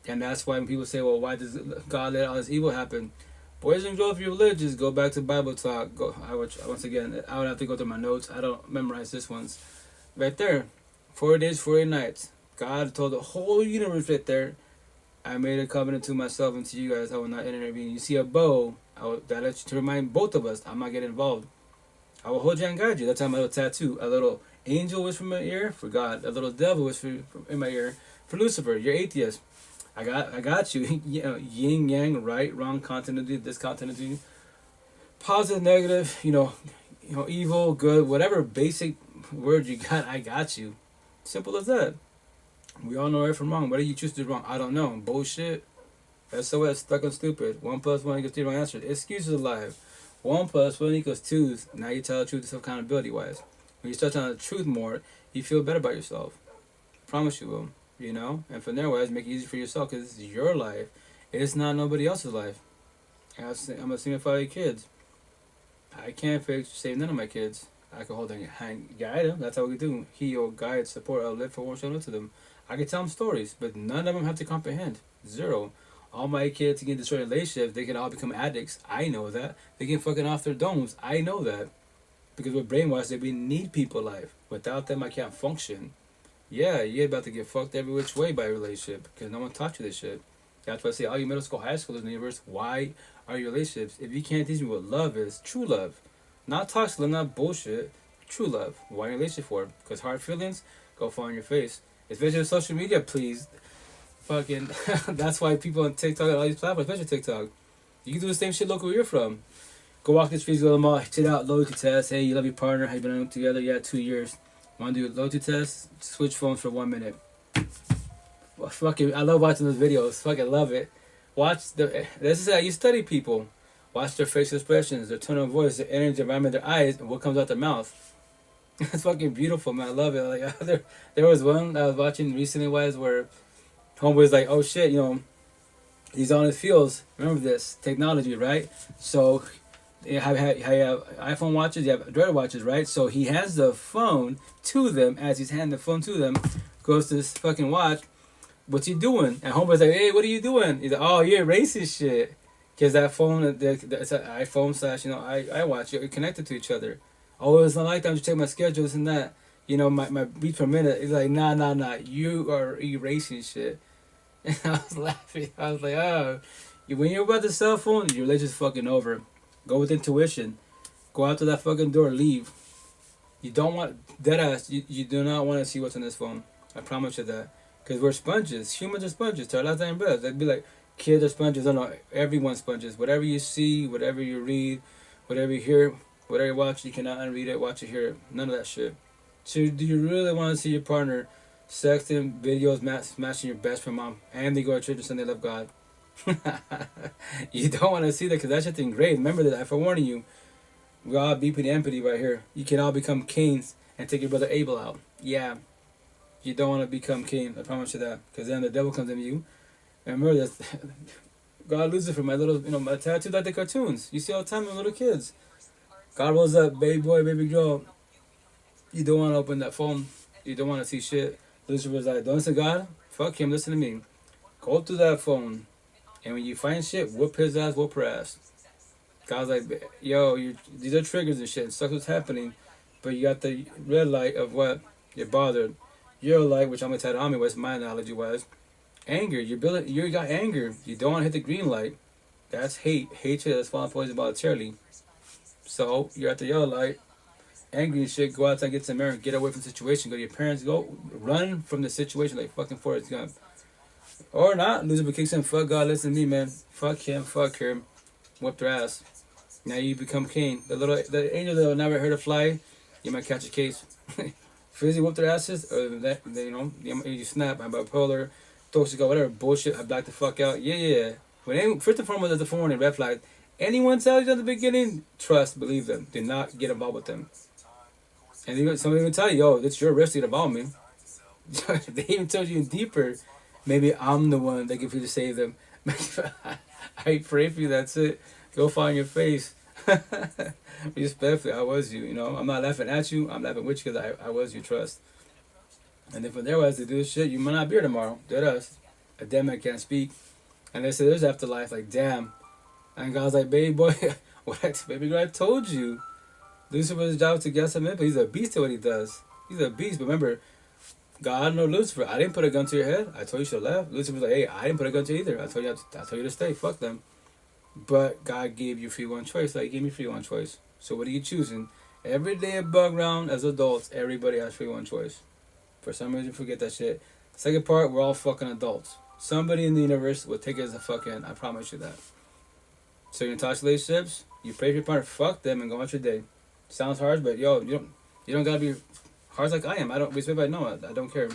Speaker 1: And that's why when people say, "Well, why does God let all this evil happen?" Boys and girls, if you're religious, go back to Bible talk. Once again, I would have to go through my notes. I don't memorize this ones. Right there, 40 days, 40 nights. God told the whole universe right there, "I made a covenant to myself and to you guys. I will not intervene." You see a bow, that lets you to remind both of us, I'm not getting involved. I will hold you and guide you. That's how my little tattoo. A little angel was from my ear for God. A little devil was in my ear for Lucifer. You're atheist. I got you. You know, yin, yang, right, wrong, continuity, discontinuity, positive, negative, evil, good, whatever basic word you got, I got you. Simple as that. We all know right from wrong. What do you choose to do wrong? I don't know. Bullshit. SOS, stuck on stupid. 1 + 1 = 3 wrong answer. Excuses alive. 1 + 1 = 2. Now you tell the truth accountability wise. When you start telling the truth more, you feel better about yourself. Promise you will. And from there, make it easy for yourself because this is your life. It's not nobody else's life. I'm a single father of kids. I can't save none of my kids. I can hold their hand, guide them. That's how we do. Heal, guide, support, uplift, forewarn, show to them. I can tell them stories, but none of them have to comprehend. 0. All my kids can destroy relationships. They can all become addicts. I know that. They can fucking off their domes. I know that. Because we're brainwashed that we need people alive. Without them, I can't function. Yeah, you're about to get fucked every which way by a relationship because no one taught you this shit. That's why I say all you middle school, high schoolers in the universe, why are your relationships? If you can't teach me what love is, true love, not toxic love, not bullshit, true love. Why are you in a relationship for? Because hard feelings go fall on your face. Especially on social media, please. Fucking, that's why people on TikTok and all these platforms, especially TikTok, you can do the same shit local where you're from. Go walk the streets, go to the mall, check out loyalty test. Hey, you love your partner, how you been together? Yeah, 2 years. Want to do a loyalty test? Switch phones for 1 minute. Well, fucking, I love watching those videos. Fucking love it. This is how you study people. Watch their facial expressions, their tone of voice, their energy, environment, their eyes, and what comes out their mouth. It's fucking beautiful, man. I love it. Like there was one I was watching recently where homeboy's like, oh shit, he's on his feels. Remember this technology, right? So you have iPhone watches, you have Android watches, right? So he hands the phone to them. As he's handing the phone to them, goes to this fucking watch. What's he doing? And homeboy's like, hey, what are you doing? He's like, oh, you're erasing shit. Because that phone, it's an iPhone / iWatch, you're connected to each other. Oh, it's not like that. I'm just checking my schedules and that. My beats per minute. He's like, nah. You are erasing shit. And I was laughing. I was like, oh. When you're about the cell phone, your relationship's fucking over. Go with intuition. Go out to that fucking door. Leave. You don't want... Deadass, you do not want to see what's on this phone. I promise you that. Because we're sponges. Humans are sponges. To our last name breath. They'd be like, kids are sponges. No, everyone's sponges. Whatever you see, whatever you read, whatever you hear, whatever you watch, you cannot unread it, watch it, hear it. None of that shit. So do you really want to see your partner sexting, videos, smashing your best friend mom, and they go to church and Sunday love God? You don't want to see that because that shit's engraved. Remember that, I'm forewarning you. We all be pretty empathy right here. You can all become Cains and take your brother Abel out. Yeah. You don't want to become Cain. I promise you that. Because then the devil comes into you. And remember that God loses for my little, my tattoo like the cartoons. You see all the time with little kids. God rolls up, baby boy, baby girl. You don't want to open that phone. You don't want to see shit. Lucifer's like, don't listen to God. Fuck him, listen to me. Go through that phone. And when you find shit, whoop his ass, whoop her ass. God's like, yo, these are triggers and shit. Sucks what's happening, but you got the red light of what you're bothered. Yellow light, which I'm gonna tell the army, what's my analogy was, anger. You got anger. You don't want to hit the green light. That's hate. Hatred is falling poison voluntarily. So you're at the yellow light, angry and shit. Go outside, get some air, get away from the situation. Go to your parents. Go run from the situation like fucking Forrest Gump. Or not. Lucifer kicks in. Fuck God. Listen to me, man. Fuck him. Fuck her. Whip their ass. Now you become Cain. The angel that will never hurt a fly. You might catch a case. Physically whoop their asses, or that you snap. I'm bipolar, toxic, whatever bullshit. I black the fuck out. Yeah. First and foremost, as a forewarning, red flag. Anyone tells you at the beginning, trust, believe them. Do not get involved with them. And even somebody will tell you, yo, it's your risk to get involved with me. They even told you deeper. Maybe I'm the one that can feel to save them. I pray for you. That's it. Go find your face. Respectfully, I was you. I'm not laughing at you. I'm laughing with you because I was your trust. And then from there, as to do this shit, you might not be here tomorrow. Dead us. A dead man can't speak. And they say there's afterlife. Like, damn. And God's like, baby boy, baby girl, I told you. Lucifer's job is to get some input. He's a beast at what he does. He's a beast. But remember, God know Lucifer. I didn't put a gun to your head. I told you should have left. Lucifer's like, hey, I didn't put a gun to you either. I told you to stay. Fuck them. But God gave you free one choice. Like, he gave me free one choice. So what are you choosing? Every day of bug round, as adults, everybody has free one choice. For some reason, forget that shit. Second part, we're all fucking adults. Somebody in the universe will take it as a fucking, I promise you that. So you're in toxic relationships, you pray for your partner, fuck them and go on your day. Sounds harsh, but yo, you don't gotta be harsh like I am. I don't respect, I know, I don't care.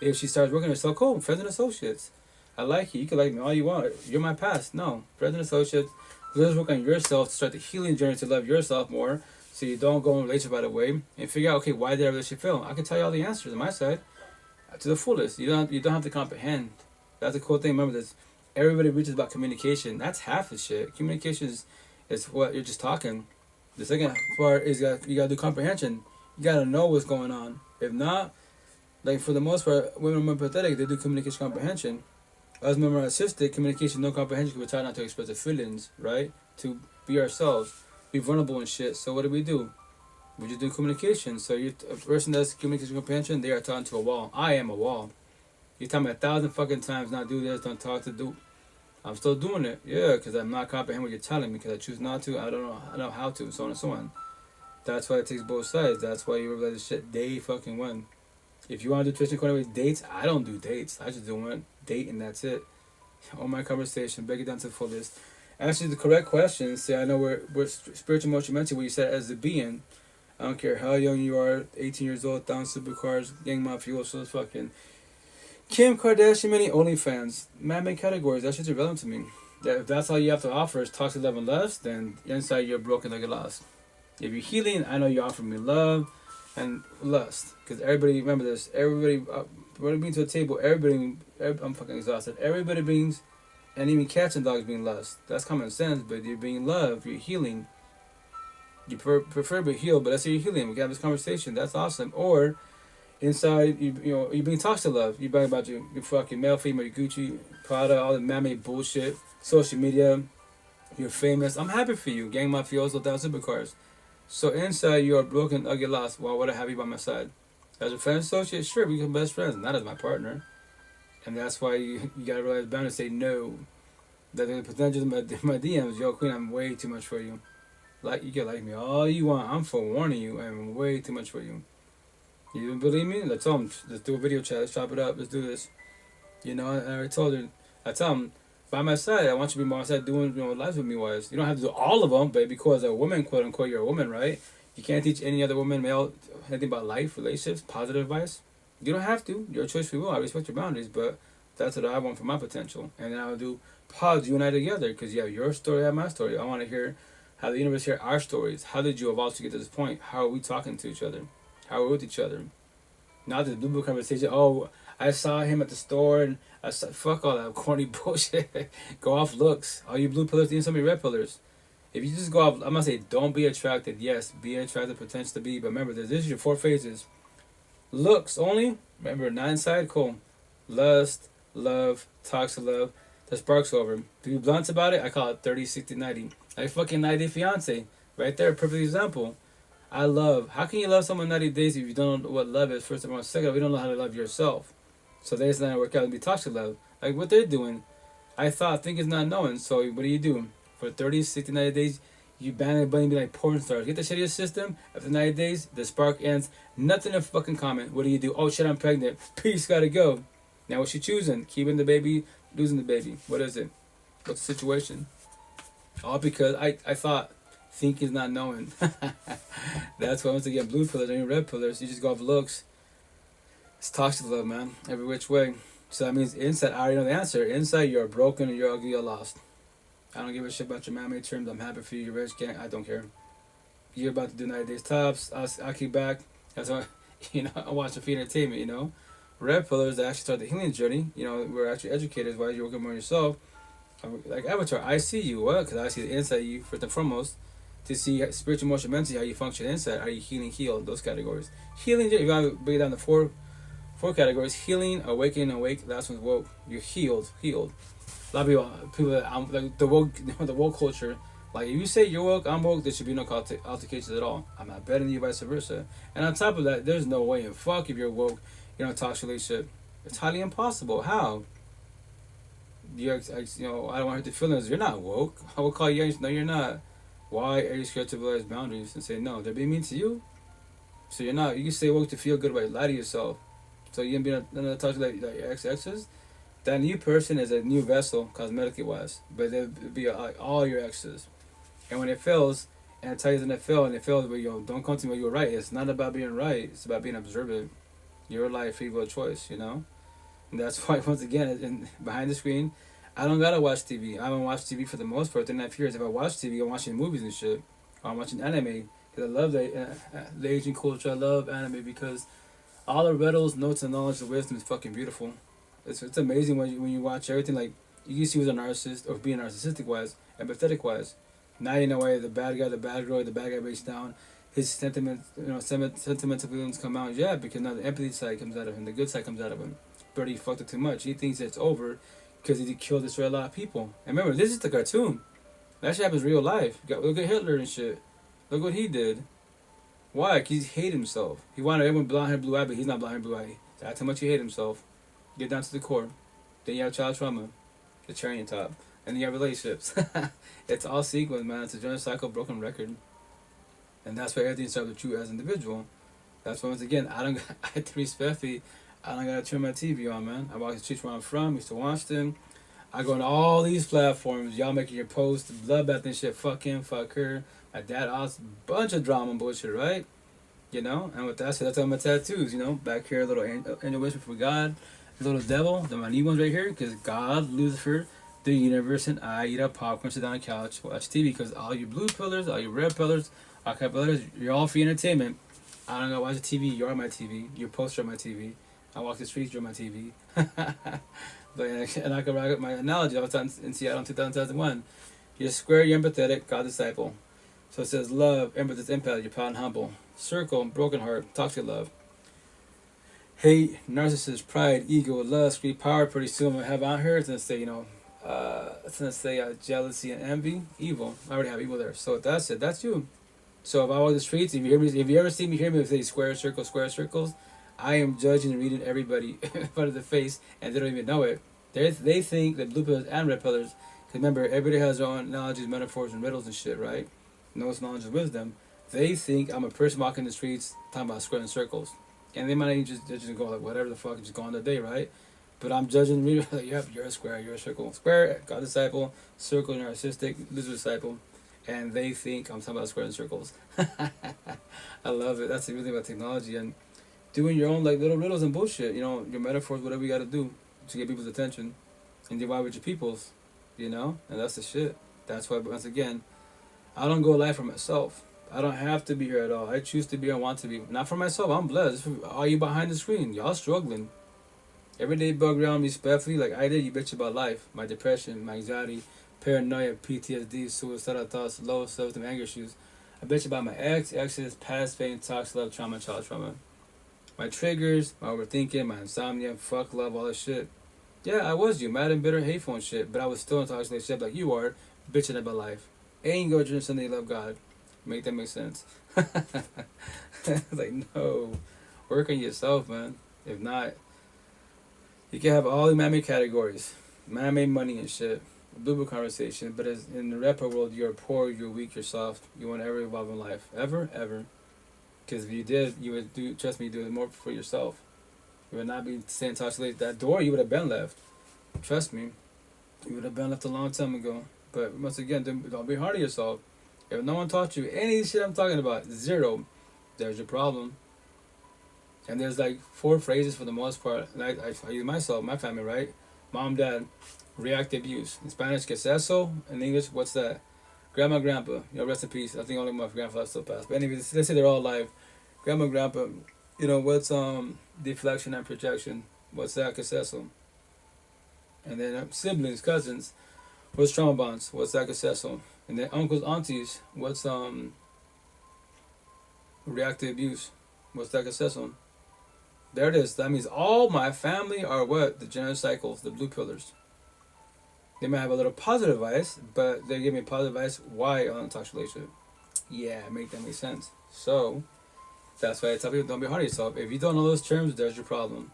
Speaker 1: If she starts working, it's so cool, friends and associates. I like you. You can like me all you want. You're my past. No. Friends and associates. Let's work on yourself to start the healing journey to love yourself more so you don't go in a relationship right away and figure out, okay, why did that relationship fail? I can tell you all the answers on my side to the fullest. You don't have to comprehend. That's a cool thing. Remember this. Everybody reaches about communication. That's half the shit. Communication is what you're just talking. The second part is you got to do comprehension. You got to know what's going on. If not, like for the most part, women are empathetic. They do communication comprehension. Us men are narcissistic, communication, no comprehension, we try not to express the feelings, right? To be ourselves, be vulnerable and shit. So what do? We just do communication. So a person that's communication comprehension, they are talking to a wall. I am a wall. You tell me 1,000 fucking times not do this, don't talk to do. I'm still doing it, yeah, because I'm not comprehending what you're telling me, because I choose not to. I don't know how to, so on and so on. That's why it takes both sides. That's why you realize this shit day fucking when. If you want to do Twitch and Corner with dates, I don't do dates. I just do one date and that's it. On my conversation, break it down to the fullest. Answer the correct questions. Say, I know we're spiritual, emotional, mental. What you said as a being. I don't care how young you are, 18 years old, down supercars, gang mafiosos, fucking Kim Kardashian, many OnlyFans. Man-made categories. That shit's irrelevant to me. If that's all you have to offer is toxic love and lust, then inside you're broken like a lost. If you're healing, I know you offer me love and lust, because everybody, remember this, everybody brings to the table, I'm fucking exhausted, everybody brings, and even cats and dogs bring lust. That's common sense, but you're being love, you're healing. You prefer to be healed, but let's say you're healing, we can have this conversation, that's awesome. Or inside, you're being toxic love, you brag about your fucking male, female, your Gucci, Prada, all the man-made bullshit, social media, you're famous, I'm happy for you, gang mafioso, down supercars. So inside you are broken, ugly, lost. Why would I have you by my side? As a friend associate, sure, we become best friends, not as my partner. And that's why you gotta realize bound and say no. That the potential in my DMs, yo queen, I'm way too much for you. Like you can like me all you want. I'm forewarning you, I'm way too much for you. You don't believe me? Let's tell them. Let's do a video chat. Let's chop it up. Let's do this. And I told her, I tell them, by my side, I want you to be by my side doing life with me wise. You don't have to do all of them, but because a woman, quote unquote, you're a woman, right? You can't teach any other woman, male, anything about life, relationships, positive advice. You don't have to. Your choice free will. I respect your boundaries, but that's what I want for my potential. And then I'll do pods, you and I together, because you have your story, I have my story. I want to hear how the universe hear our stories. How did you evolve to get to this point? How are we talking to each other? How are we with each other? Not this blue book conversation. Oh, I saw him at the store and I said, fuck all that corny bullshit. Go off looks. All you blue pillars, even some of your red pillars. If you just go off, I'm going to say don't be attracted. Yes, be attracted, pretends to be. But remember, this is your 4 phases. Looks only. Remember, 9 side, cool. Lust, love, toxic love. The spark's over. To be blunt about it, I call it 30, 60, 90. Like fucking 90 Day Fiance. Right there, perfect example. How can you love someone 90 days if you don't know what love is, first of all? Second of all, you don't know how to love yourself. So there's not work out to be toxic love. Like what they're doing. Think is not knowing. So what do you do? For 30, 60, 90 days, you ban a bunny and be like porn stars. Get the shit out of your system. After 90 days, the spark ends. Nothing in fucking common. What do you do? Oh shit, I'm pregnant. Peace, gotta go. Now what's she choosing? Keeping the baby, losing the baby. What is it? What's the situation? All because I thought think is not knowing. That's why once again, blue pillars and red pillars, you just go off looks. It's toxic love, man. Every which way. So that means inside, I already know the answer. Inside, you're broken and you're ugly, you're lost. I don't give a shit about your man-made terms. I'm happy for you. You're rich. I don't care. You're about to do 90 days tops. I'll keep back. That's why, I watch the free entertainment, Red pillars that actually start the healing journey. We're actually educators while you're working more on yourself. Like Avatar, I see you. What? Because I see the inside of you first and foremost. To see spiritual, emotional, mentally, how you function inside. Are you healing, healed? Those categories. Healing, if you want to break it down to four categories: healing, awakening, awake. Last one's woke. You're healed. A lot of people like the woke culture. Like if you say you're woke, I'm woke, there should be no altercations at all. I'm not better than you, vice versa. And on top of that, there's no way in fuck if you're woke, toxic relationship. It's highly impossible. How? I don't want to hurt the feelings. You're not woke. I will call you. No, you're not. Why are you scared to realize boundaries and say no? They're being mean to you. So you're not. You can stay woke to feel good, but lie to yourself. So you're gonna be another toxic like your exes. That new person is a new vessel, cosmetically wise, but they'll be like all your exes. And when it fails, and it tells you that it failed, and it fails, but don't come to me when you're right. It's not about being right. It's about being observant. Your life, free will, choice. And that's why once again, behind the screen, I don't gotta watch TV. I haven't watched TV for the most part. 3.5 years. If I watch TV, I'm watching movies and shit. Or I'm watching anime because I love the Asian culture. I love anime because all the riddles, notes, and knowledge, and wisdom is fucking beautiful. It's amazing when you watch everything. Like you can see who's a narcissist or being narcissistic wise, empathetic wise. Now you know why the bad guy, the bad girl, the bad guy breaks down. His sentimental feelings come out. Yeah, because now the empathy side comes out of him, the good side comes out of him. But he fucked it too much. He thinks it's over because he killed, destroyed a lot of people. And remember, this is the cartoon. That shit happens in real life. Look at Hitler and shit. Look what he did. Why? Because he hated himself. He wanted everyone blonde hair, blue eye, but he's not blonde hair, blue eye. That's how much he hated himself. Get down to the core. Then you have child trauma, the cherry on top, and then you have relationships. It's all sequence, man. It's a joint cycle, broken record, and that's where everything starts with you as an individual. That's why once again, I respectfully, I don't gotta turn my TV on, man. I walk the streets where I'm from, used to watch them. I go on all these platforms. Y'all making your posts, bloodbath and shit. Fuck him, fuck her. My dad, a bunch of drama and bullshit, right? And with that said, that's all my tattoos. Back here, a little angel whisper for God. Little devil, my new ones right here, because God, Lucifer, the universe, and I eat up popcorn, sit down on the couch, watch TV, because all you blue pillars, all you red pillars, all kind of pillars, you're all free entertainment. I don't go watch the TV, you're on my TV, your poster on my TV, I walk the streets, you're on my TV. And I can rock up my analogy, I was in Seattle in 2001. You're square, you're empathetic, God disciple. So it says love, empathy, empath, you're proud and humble. Circle, broken heart, toxic love. Hate, narcissist, pride, ego, lust, greed, power. Pretty soon we'll have on here. It's gonna say jealousy and envy, evil. I already have evil there. So that's it. That's you. So if I walk the streets, if you ever see me, hear me say square circles, I am judging and reading everybody in front of the face, and they don't even know it. They think that blue pillars and red pillars. Because remember, everybody has their own analogies, metaphors, and riddles and shit, right? Knows knowledge and wisdom. They think I'm a person walking the streets talking about square and circles. And they might even just go like whatever the fuck, just go on their day, right? But I'm judging me like, yep, you're a square, you're a circle. Square, God disciple, circle, narcissistic, loser disciple. And they think I'm talking about square and circles. I love it. That's the real thing about technology and doing your own like little riddles and bullshit. Your metaphors, whatever you gotta do to get people's attention and divide with your peoples. And that's the shit. That's why once again, I don't go live for myself. I don't have to be here at all. I choose to be and want to be. Not for myself. I'm blessed. For all you behind the screen, y'all struggling. Every day bug around me respectfully like I did. You bitch about life. My depression, my anxiety, paranoia, PTSD, suicidal thoughts, low self-esteem, anger issues. I bitch about my exes, past pain, toxic love, trauma, child trauma. My triggers, my overthinking, my insomnia, fuck love, all that shit. Yeah, I was you, mad and bitter, hateful and shit. But I was still in a toxic relationship like you are, bitching about life. ain't go to church Sunday, love God. Make that make sense. Like, no. Work on yourself, man. If not, you can have all the man-made categories. Man-made money and shit. Blue book conversation. But as in the rapper world, you're poor, you're weak, you're soft. You won't ever evolve in life. Ever, ever. Because if you did, you would do, trust me, do it more for yourself. You would not be staying toxic. That door, you would have been left. Trust me. You would have been left a long time ago. But once again, don't be hard on yourself. If no one taught you any shit I'm talking about, zero, there's your problem. And there's like 4 phrases for the most part. Like I use myself, my family, right? Mom, dad, reactive abuse. In Spanish, que es eso? In English, what's that? Grandma, grandpa, you know, rest in peace. I think only my grandfather still passed. But anyways, let's say they're all alive. Grandma, grandpa, you know, what's deflection and projection? What's that? Que es eso? And then siblings, cousins, what's trauma bonds? What's that? Que es eso? And then uncles, aunties, what's reactive abuse? What's that? Que es eso? There it is. That means all my family are what? The general cycles, the blue pillars. They might have a little positive advice, but they give me positive advice. Why on a toxic relationship? Yeah, make that make sense. So that's why I tell people, don't be hard on yourself. If you don't know those terms, there's your problem.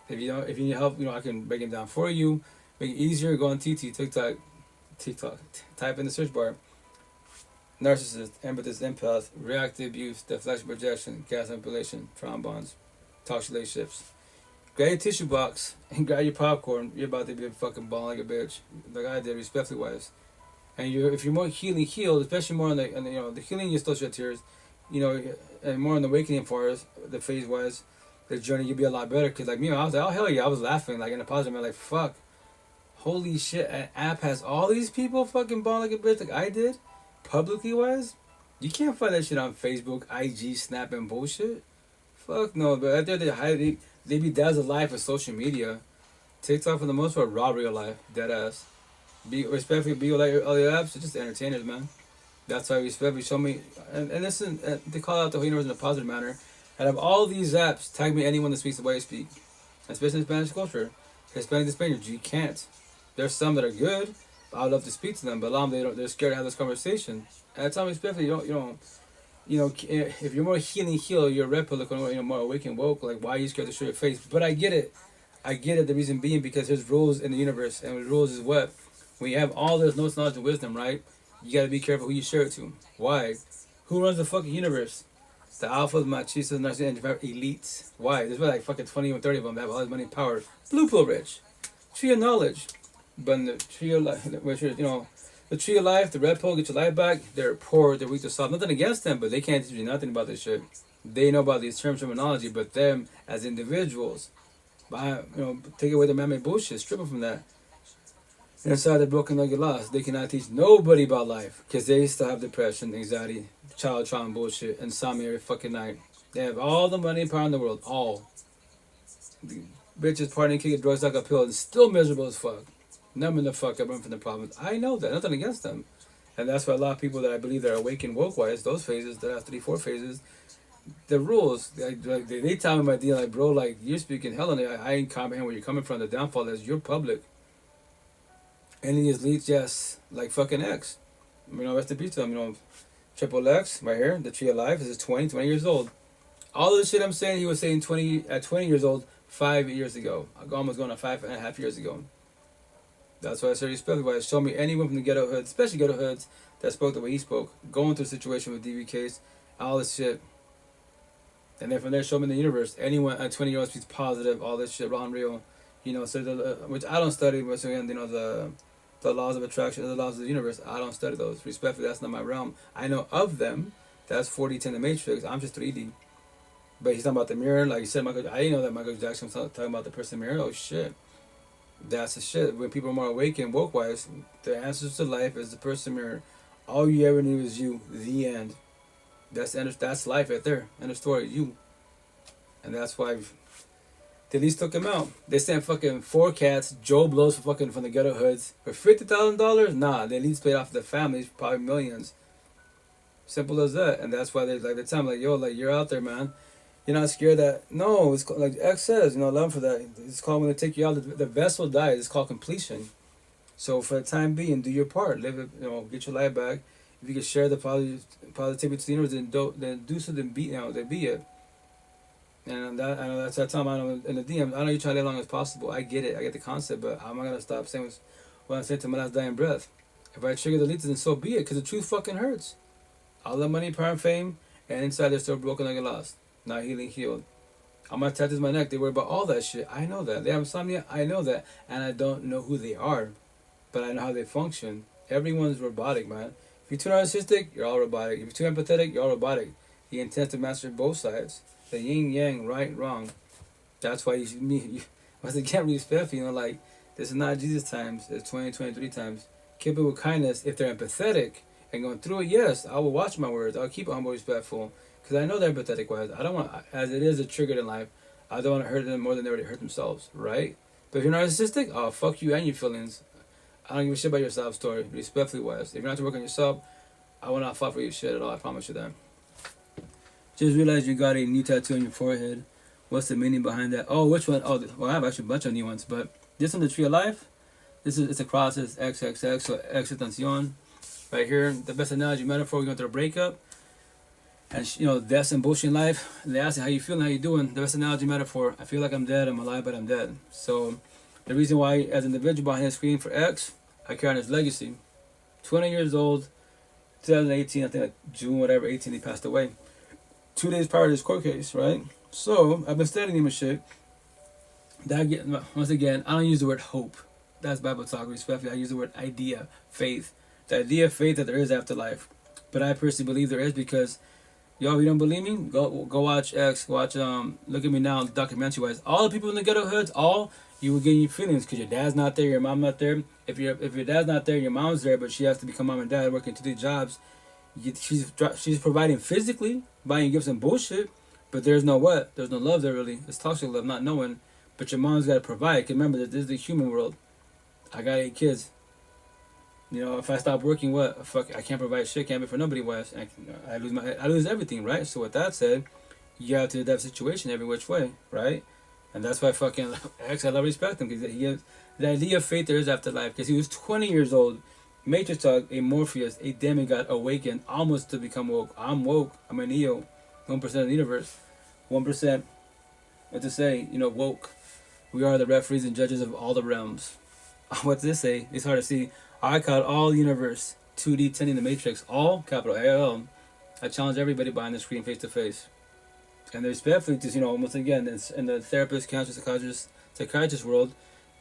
Speaker 1: If you need help, you know, I can break it down for you, make it easier. Go on TikTok, type in the search bar. Narcissist, empathists, empath, reactive abuse, deflection, projection, gas manipulation, trauma bonds, toxic relationships. Grab your tissue box and grab your popcorn. You're about to be a fucking ball like a bitch, like I did, respectfully wise. And if you're more healed, especially more on the you know, the healing, you still shed tears, you know, and more on the awakening for us, the phase wise, the journey, you'll be a lot better. Cause like me, I was like, oh hell yeah, I was laughing like in a positive manner, like fuck, holy shit, an app has all these people fucking ball like a bitch, like I did, publicly wise. You can't find that shit on Facebook, IG, Snap, and bullshit. Fuck no, but out there they be dazzled life with social media. TikTok for the most part rob real life, dead ass. Be respectfully, be like all the apps, it's just entertainers, man. That's why respectfully show me and listen. They call out the whole universe in a positive manner. Out of all these apps, tag me anyone that speaks the way I speak, especially in Spanish culture. Hispanic to Spaniards, you can't. There's some that are good, but I'd love to speak to them, but a lot of them they're scared to have this conversation. And I tell me respectfully, you know, if you're more healing, you're a red pill, you know, more awakened, woke. Like, why are you scared to show your face? But I get it. The reason being because there's rules in the universe, and the rules is what when you have all this knowledge and wisdom, right? You got to be careful who you share it to. Why? Who runs the fucking universe? The alphas, machistas, narcissists, and elites. Why? There's like fucking 20 or 30 of them that have all this money and power. Blue pill rich. Tree of knowledge. But in the tree of life, which is, you know, the tree of life, the red pill, get your life back. They're poor, they're weak, they're soft. Nothing against them, but they can't teach you nothing about this shit. They know about these terms, terminology, but them as individuals, take away the man-made bullshit, strip them from that. Inside the broken like lost, they cannot teach nobody about life because they still have depression, anxiety, child trauma bullshit, insomnia every fucking night. They have all the money and power in the world, all. The bitches partying, kicking drugs like a pill, and still miserable as fuck. Numbing the fuck up, running from the problems. I know that, nothing against them. And that's why a lot of people that I believe that are awakened woke-wise, those phases, that have 3, 4 phases, the rules, they tell me my deal, like, bro, like, you're speaking hell, and I ain't comprehend where you're coming from. The downfall is you're public. Any of these leads, yes, like fucking X. You know, rest in peace to them, you know, Triple X, right here, the tree of life, this is 20 years old. All the shit I'm saying, he was saying at 20 years old, 5 years ago. I'm almost going on 5.5 years ago. That's why I said respectfully, why show me anyone from the ghetto hoods, especially ghetto hoods, that spoke the way he spoke, going through a situation with DV case, all this shit. And then from there, show me the universe. Anyone at 20 years old speaks positive, all this shit, raw and real. You know, so which I don't study, but so again, you know, the laws of attraction, the laws of the universe, I don't study those. Respectfully, that's not my realm. I know of them. That's 4D10 the Matrix. I'm just 3D. But he's talking about the mirror, like you said, Michael. I didn't know that Michael Jackson was talking about the person in the mirror. Oh shit. That's the shit. When people are more awakened, woke-wise, the answers to life is the person mirror. All you ever need is you. The end. That's life right there. End of story. You. And that's why the least took him out. They sent fucking 4 cats, Joe Blows from the ghetto hoods for $50,000. Nah, the elites paid off their families probably millions. Simple as that. And that's why they like the time like, yo, like you're out there, man. You're not scared that no, it's called, like X says, you know, love for that. It's called when they take you out, the vessel dies. It's called completion. So for the time being, do your part. Live it, get your life back. If you can share the positivity to the universe, then do so. Then be it. And I know that's that time. I know in the DM. I know you try to live as long as possible. I get it. I get the concept, but I'm not gonna stop saying what I said to my last dying breath. If I trigger the leeches, then so be it. Because the truth fucking hurts. All the money, power, and fame, and inside they're still broken like a lost, not healing, healed. I'm gonna tattoo my neck. They worry about all that shit. I know that. They have insomnia. I know that, and I don't know who they are, but I know how they function. Everyone's robotic, man. If you're too narcissistic, you're all robotic. If you're too empathetic, you're all robotic. The intent to master both sides. The yin yang, right, wrong. That's why you once again respect. Like this is not Jesus times. It's 2023 times. Keep it with kindness. If they're empathetic and going through it, yes, I will watch my words. I'll keep it humble, respectful, because I know they're empathetic wise. I don't want, as it is a trigger in life, I don't want to hurt them more than they already hurt themselves, right? But if you're narcissistic, oh, fuck you and your feelings. I don't give a shit about your self story, respectfully wise. If you're not to work on yourself, I will not fall for your shit at all. I promise you that. Just realized you got a new tattoo on your forehead. What's the meaning behind that? Oh, which one? Oh, well, I have actually a bunch of new ones, but this one, the Tree of Life. It's a cross. It's XXX, so exitancion. Right here, the best analogy metaphor. We're going through a breakup, and death's and bullshit in life. They ask you how you feeling, how you doing. The best analogy metaphor. I feel like I'm dead. I'm alive, but I'm dead. So, the reason why, as an individual behind the screen for X, I carry on his legacy. 20 years old, 2018. I think like June, whatever, 18, he passed away. 2 days prior to this court case, right? So I've been studying him and shit. Once again, I don't use the word hope. That's Bible talk, respectfully. I use the word idea, faith. The idea of faith that there is afterlife. But I personally believe there is because, if you don't believe me, go watch X, watch Look at Me Now, documentary wise. All the people in the ghetto hoods, you will get your feelings because your dad's not there, your mom not there. If your dad's not there, your mom's there, but she has to become mom and dad working 2 jobs. She's providing physically, buying gifts and bullshit, but there's no love there really. It's toxic love, not knowing. But your mom's got to provide. Cause remember that this is the human world. I got 8 kids. If I stop working, what? Fuck, I can't provide shit. Can't be for nobody. West. I lose everything, right? So with that said, you have to adapt the situation every which way, right? And that's why fucking X, I love respect him because he has the idea of faith there is afterlife. Because he was 20 years old. Matrix talk, a Morpheus, a demigod awakened, almost to become woke. I'm woke. I'm a Neo. 1% of the universe. 1%. What to say? Woke. We are the referees and judges of all the realms. What's this say? It's hard to see. I call all the universe 2D 10 in the Matrix. All capital AL. I challenge everybody behind the screen face to face. And there's respectfully just once again in the therapist, counselor, psychiatrist world.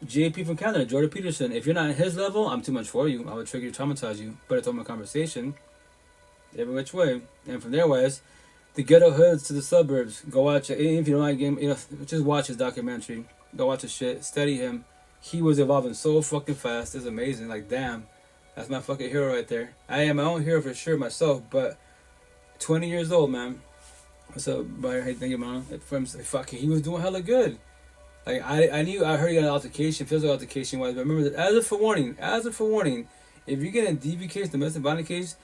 Speaker 1: JP from Canada, Jordan Peterson. If you're not at his level, I'm too much for you. I would trigger you, traumatize you. But it's on my conversation. Every which way. And from there, wise, the ghetto hoods to the suburbs. Go watch it. Even if you don't like him, just watch his documentary. Go watch his shit. Study him. He was evolving so fucking fast. It's amazing. Like, damn. That's my fucking hero right there. I am my own hero for sure myself. But 20 years old, man. What's up, Bayer? Hey, thank you, man. Fucking, he was doing hella good. Like, I heard he got an altercation, physical altercation wise, but remember that as a forewarning, if you get a DV case, domestic violence case,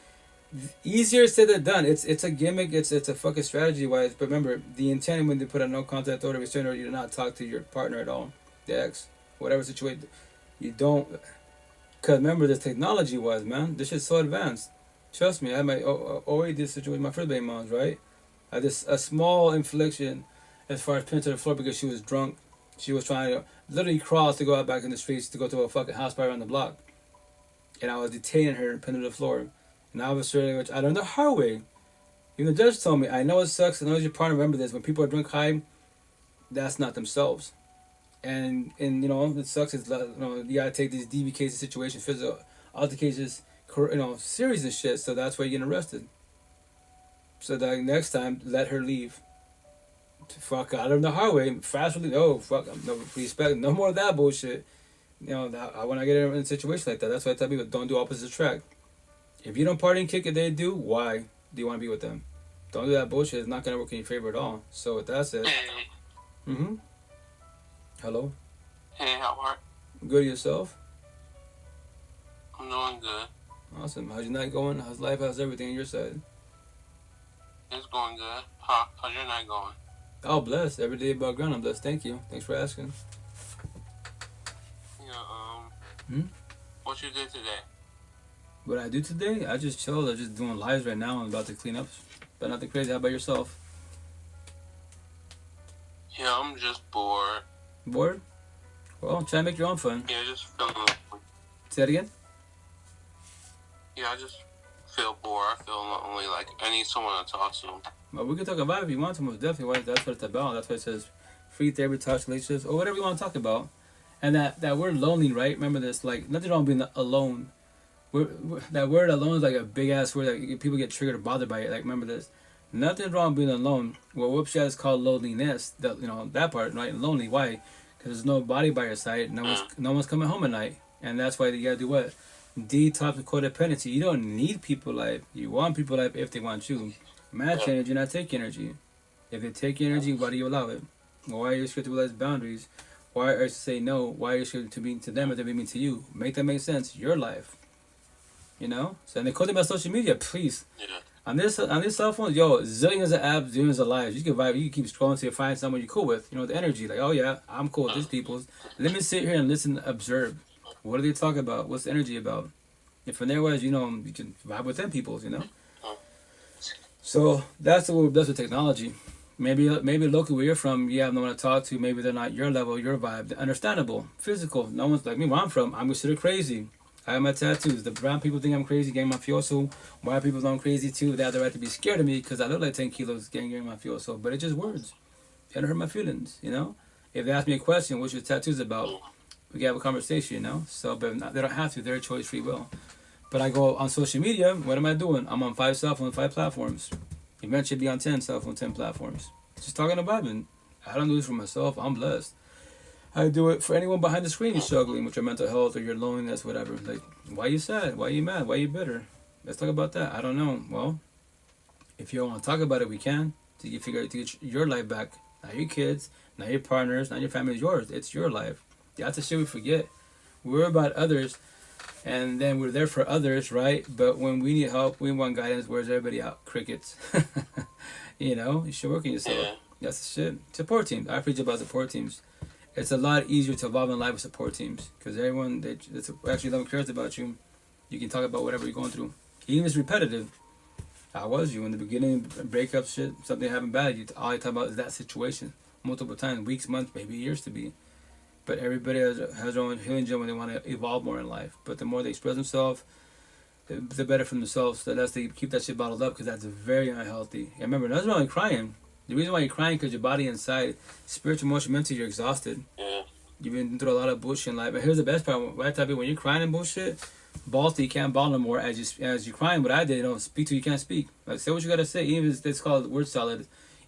Speaker 1: easier said than done. It's a gimmick, it's a fucking strategy wise, but remember, the intent when they put a no contact order, restraint order, you do not talk to your partner at all, the ex, whatever situation, you don't, because remember, this technology wise, man, this shit's so advanced. Trust me, I had my already this situation with my first baby moms, right? I had a small infliction as far as pinned to the floor because she was drunk. She was trying to literally cross to go out back in the streets to go to a fucking house right around the block. And I was detaining her and pinned her to the floor. And I was certain, which I learned the hard way. Even the judge told me, I know it sucks, I know your partner, remember this, when people are drunk high, that's not themselves. And it sucks, it's, you gotta take these DV cases, situations, physical altercations, serious and shit, so that's why you're getting arrested. So that next time, let her leave. Fuck, I learned the hard way. Fastly, fuck, no respect, no more of that bullshit. When I get in a situation like that, that's why I tell people, don't do opposite track. If you don't party and kick it, they do, why do you want to be with them? Don't do that bullshit. It's not going to work in your favor at all. So with that said, hello?
Speaker 8: Hey, how are you?
Speaker 1: Good, yourself?
Speaker 8: I'm doing good.
Speaker 1: Awesome. How's your night going? How's life? How's everything on your side?
Speaker 8: It's going good. How's your night going?
Speaker 1: Oh, blessed. Every day above ground, I'm blessed. Thank you. Thanks for asking.
Speaker 8: Yeah, What you did today?
Speaker 1: What I do today? I just chilled. I'm just doing lives right now. I'm about to clean up. But nothing crazy. How about yourself?
Speaker 8: Yeah, I'm just bored.
Speaker 1: Bored? Well, try to make your own fun.
Speaker 8: Yeah, just feeling.
Speaker 1: Say that again?
Speaker 8: Yeah, I just feel bored. I feel lonely. Like, I need someone to talk to.
Speaker 1: Well, we can talk about it if you want to, most definitely. That's what it's about. That's why it says free therapy, talks, relationships, or whatever you want to talk about. And that word lonely, right? Remember this, like, nothing wrong with being alone. That word alone is like a big ass word that people get triggered or bothered by it. Like, remember this. Nothing wrong with being alone. What Whoopshot is called loneliness. That part, right? Lonely. Why? Because there's nobody by your side. No one's coming home at night. And that's why you gotta do what? Detox and codependency. You don't need people life. You want people life if they want you. Match energy, not take energy. If they take energy, why do you allow it? Why are you scared to realize boundaries? Why are you say no? Why are you scared to be to them if they be mean to you? Make that make sense. Your life. You know? So, and they call them about social media, please.
Speaker 8: Yeah.
Speaker 1: On this cell phones, zillions of apps, zillions of lives. You can vibe, you can keep scrolling till you find someone you're cool with. You know, the energy. Like, oh yeah, I'm cool with these people. Let me sit here and listen, observe. What do they talk about? What's the energy about? And from there, you can vibe with them people, So that's with technology. Maybe locally where you're from, you have no one to talk to. Maybe they're not your level, your vibe. Understandable, physical. No one's like me. Where I'm from, I'm considered crazy. I have my tattoos. The brown people think I'm crazy, getting mafioso. White people think I'm crazy too. They have the right to be scared of me because I look like 10 kilos, getting mafioso. But it's just words. It don't hurt my feelings, If they ask me a question, what's your tattoos about? We can have a conversation, So, but they don't have to. Their choice, free will. But I go on social media. What am I doing? I'm on 5 cell phones, 5 platforms. Eventually be on 10 cell phones, 10 platforms. Just talking about it. I don't do this for myself. I'm blessed. I do it for anyone behind the screen who's struggling with your mental health or your loneliness, whatever. Like, why you sad? Why you mad? Why you bitter? Let's talk about that. I don't know. Well, if you don't want to talk about it, we can. So you figure out to get your life back. Not your kids, not your partners, not your family. It's yours. It's your life. That's the shit we forget. We're about others, and then we're there for others, right? But when we need help, we want guidance. Where's everybody out? Crickets. You should work on yourself.
Speaker 8: Yeah.
Speaker 1: That's the shit. Support teams. I preach about support teams. It's a lot easier to evolve in life with support teams because everyone that's actually love cares about you. You can talk about whatever you're going through. Even if it's repetitive. How was you in the beginning? Breakup shit, something happened bad. All you talk about is that situation multiple times, weeks, months, maybe years to be. But everybody has their own healing journey when they want to evolve more in life. But the more they express themselves, the better for themselves. So that's they keep that shit bottled up because that's very unhealthy. And remember, nothing's wrong with crying. The reason why you're crying because your body inside, spiritual, emotional, mentally, you're exhausted.
Speaker 8: Yeah.
Speaker 1: You've been through a lot of bullshit in life. But here's the best part. What I tell you, when you're crying and bullshit, balls till you can't ball no more. As you're crying, what I did, speak till you can't speak. Like, say what you gotta say. Even if it's called word salad.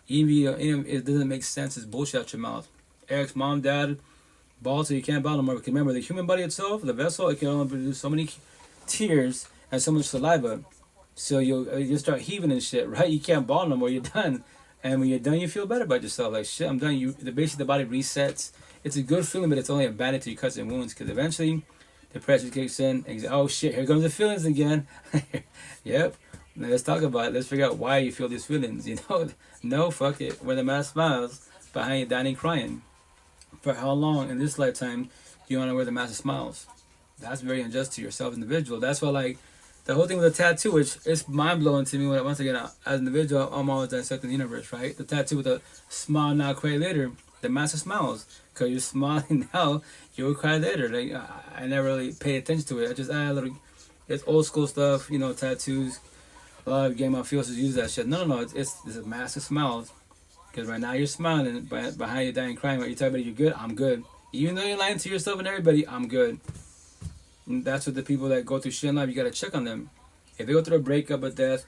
Speaker 1: Even if it doesn't make sense, it's bullshit out your mouth. Eric's mom, dad, ball till you can't ball no more. Because remember, the human body itself, the vessel, it can only produce so many tears and so much saliva. So you start heaving and shit, right? You can't ball no more. You're done. And when you're done, you feel better about yourself. Like, shit, I'm done. Basically, the body resets. It's a good feeling, but it's only a bandage to your cuts and wounds. Because eventually, depression kicks in. And oh, shit, here comes the feelings again. Yep. Now, let's talk about it. Let's figure out why you feel these feelings. No, fuck it. When the man smiles, behind you dying crying. For how long in this lifetime do you want to wear the mask of smiles? That's very unjust to yourself, individual. That's why, like, the whole thing with the tattoo, which it's mind-blowing to me when once again, as an individual, I'm always dissecting the universe, right? The tattoo with the smile now, cry later, the mask of smiles. Because you're smiling now, you'll cry later. Like, I never really paid attention to it. I just add a little, it's old school stuff, tattoos. A lot of game mafiosos use that shit. No, it's a mask of smiles. Because right now you're smiling, but behind you dying crying, you tell me you're good, I'm good. Even though you're lying to yourself and everybody, I'm good. And that's what the people that go through shit in life, you gotta check on them. If they go through a breakup, a death,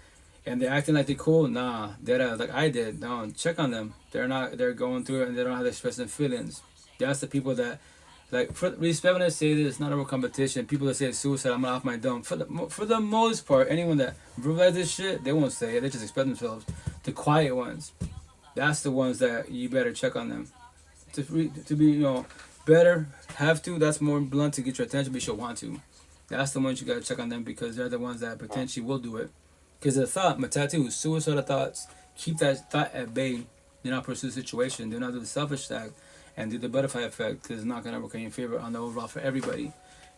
Speaker 1: and they're acting like they're cool, nah, they're like I did. No, check on them. They're going through it and they don't have the express their feelings. That's the people that, like, for respect when I say this, it's not a real competition. People that say it's suicide, I'm gonna off my dome. For the most part, anyone that verbalizes this shit, they won't say it. They just express themselves. The quiet ones, that's the ones that you better check on them. To be, better, have to, that's more blunt to get your attention, but you'll want to. That's the ones you gotta check on them because they're the ones that potentially will do it. Because the thought, my tattoo, suicidal thoughts, keep that thought at bay. Do not pursue the situation. Do not do the selfish act and do the butterfly effect because it's not gonna work in your favor on the overall for everybody.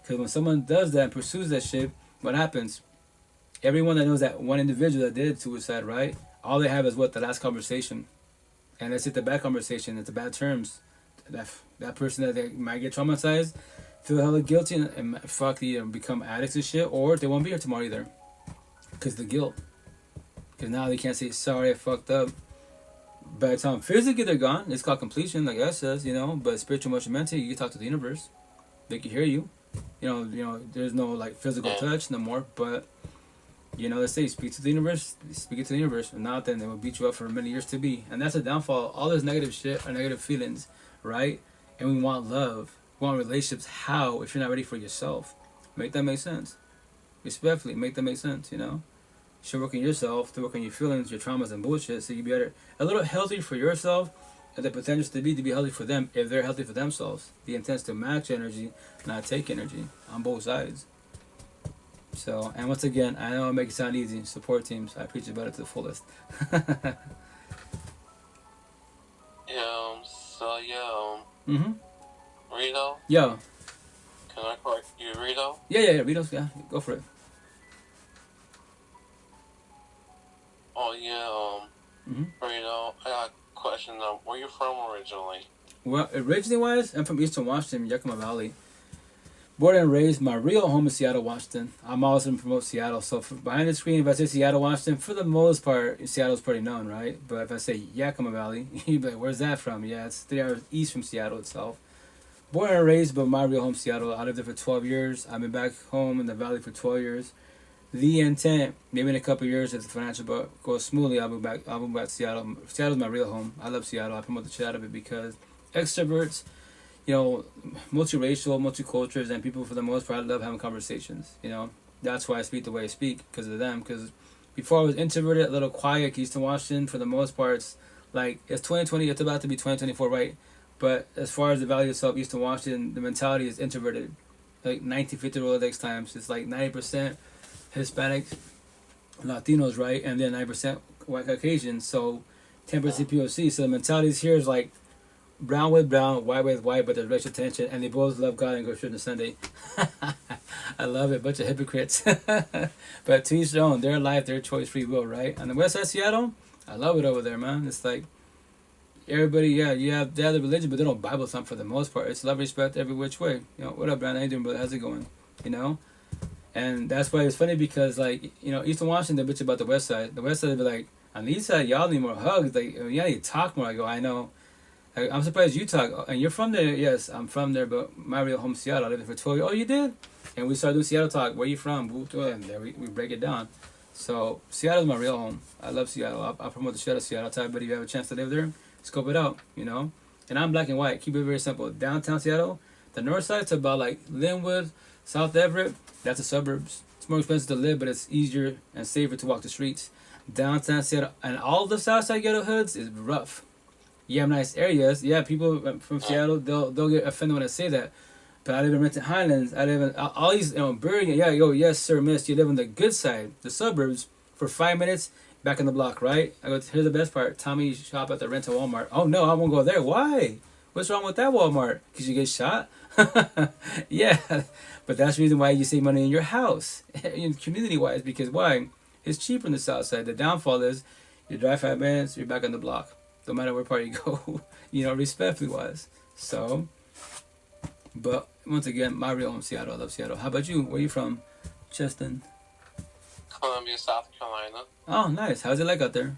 Speaker 1: Because when someone does that and pursues that shit, what happens? Everyone that knows that one individual that did suicide, right? All they have is what? The last conversation. And it's the bad conversation. It's the bad terms. That person that they might get traumatized, feel hella guilty, and become addicts and shit. Or they won't be here tomorrow either. Because the guilt. Because now they can't say, sorry, I fucked up. By the time physically they're gone, it's called completion, like God says, But spiritual, emotional, mentally, you can talk to the universe. They can hear you. There's no like physical touch no more. But they say speak to the universe, speak it to the universe. And not then they will beat you up for many years to be. And that's a downfall. All this negative shit are negative feelings, right? And we want love, we want relationships. How if you're not ready for yourself? Make that make sense. Respectfully, make that make sense. You should work on yourself, to work on your feelings, your traumas and bullshit, so you be better, a little healthy for yourself, and the potential to be healthy for them if they're healthy for themselves. The intent is to match energy, not take energy on both sides. So, and once again, I know I make it sound easy. Support teams, I preach about it to the fullest.
Speaker 8: Rito?
Speaker 1: Yo.
Speaker 8: Can I call you Rito?
Speaker 1: Yeah, Rito's, yeah, go for it.
Speaker 8: Oh, yeah, Rito, I got a question. Where you from originally?
Speaker 1: Well, originally wise, I'm from Eastern Washington, Yakima Valley. Born and raised, my real home is Seattle, Washington. I'm always going to promote Seattle. So behind the screen, if I say Seattle, Washington, for the most part, Seattle's pretty known, right? But if I say Yakima Valley, you'd be like, where's that from? Yeah, it's 3 hours east from Seattle itself. Born and raised, but my real home, Seattle. I lived there for 12 years. I've been back home in the valley for 12 years. The intent, maybe in a couple of years, if the financial goes smoothly, I'll move back to Seattle. Seattle's my real home. I love Seattle. I promote the shit out of it because extroverts, multiracial, multicultures, and people for the most part, I love having conversations. That's why I speak the way I speak, because of them. Because before I was introverted, a little quiet, Eastern Washington, for the most part, it's 2020, it's about to be 2024, right? But as far as the value itself, Eastern Washington, the mentality is introverted. Like 1950 Rolodex times, it's like 90% Hispanics, Latinos, right? And then 9% white Caucasians, so 10% POC. So the mentalities here is like brown with brown, white with white, but there's racial tension, and they both love God and go church on Sunday. I love it, bunch of hypocrites. But to each their own, their life, their choice, free will, right? On the west side of Seattle, I love it over there, man. It's like everybody, they have the religion, but they don't Bible thump for the most part. It's love, respect, every which way. What up, Brandon? How you doing, brother? How's it going? And that's why it's funny because, Eastern Washington, they bitch about the west side. The west side, they be like, on the east side, y'all need more hugs. Like, y'all need to talk more. I go, I know. I'm surprised you talk. And you're from there? Yes, I'm from there, but my real home, Seattle. I lived there for 12 years. Oh, you did? And we started doing Seattle talk. Where you from? And there we break it down. So, Seattle's my real home. I love Seattle. I promote the shit out of Seattle. I tell everybody if you have a chance to live there, scope it out, And I'm black and white. Keep it very simple. Downtown Seattle, the north side, it's about like Linwood, South Everett. That's the suburbs. It's more expensive to live, but it's easier and safer to walk the streets. Downtown Seattle and all the south side ghetto hoods is rough. You have nice areas. Yeah, people from Seattle, they'll get offended when I say that. But I live in Renton Highlands. I live in all these, Bergen. Yeah, yes, sir, miss. You live on the good side, the suburbs, for 5 minutes, back in the block, right? I go, here's the best part. Tommy shop at the rental Walmart. Oh, no, I won't go there. Why? What's wrong with that Walmart? Because you get shot? Yeah. But that's the reason why you save money in your house, community-wise, because why? It's cheaper on the south side. The downfall is you drive 5 minutes, you're back on the block. No matter where part you go, respectfully-wise. So, but once again, my real home, Seattle. I love Seattle. How about you? Where are you from, Cheston?
Speaker 8: Columbia, South Carolina.
Speaker 1: Oh, nice. How's it like out there?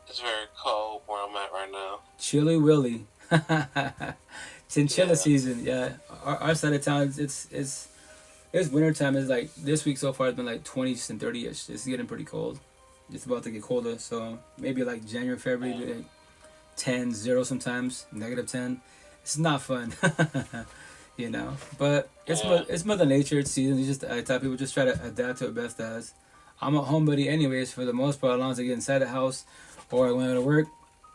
Speaker 8: It's very cold where I'm at right now.
Speaker 1: Chilly Willy. Chinchilla season, yeah. Our side of town, it's winter time. It's like this week so far it's been like 20s and 30ish. It's getting pretty cold. It's about to get colder, so maybe like January, February, like 10, 0 sometimes, -10. It's not fun, But it's Mother Nature. It's season. I tell people just try to adapt to it best as. I'm a homebody anyways for the most part. As long as I get inside the house or when I go to work,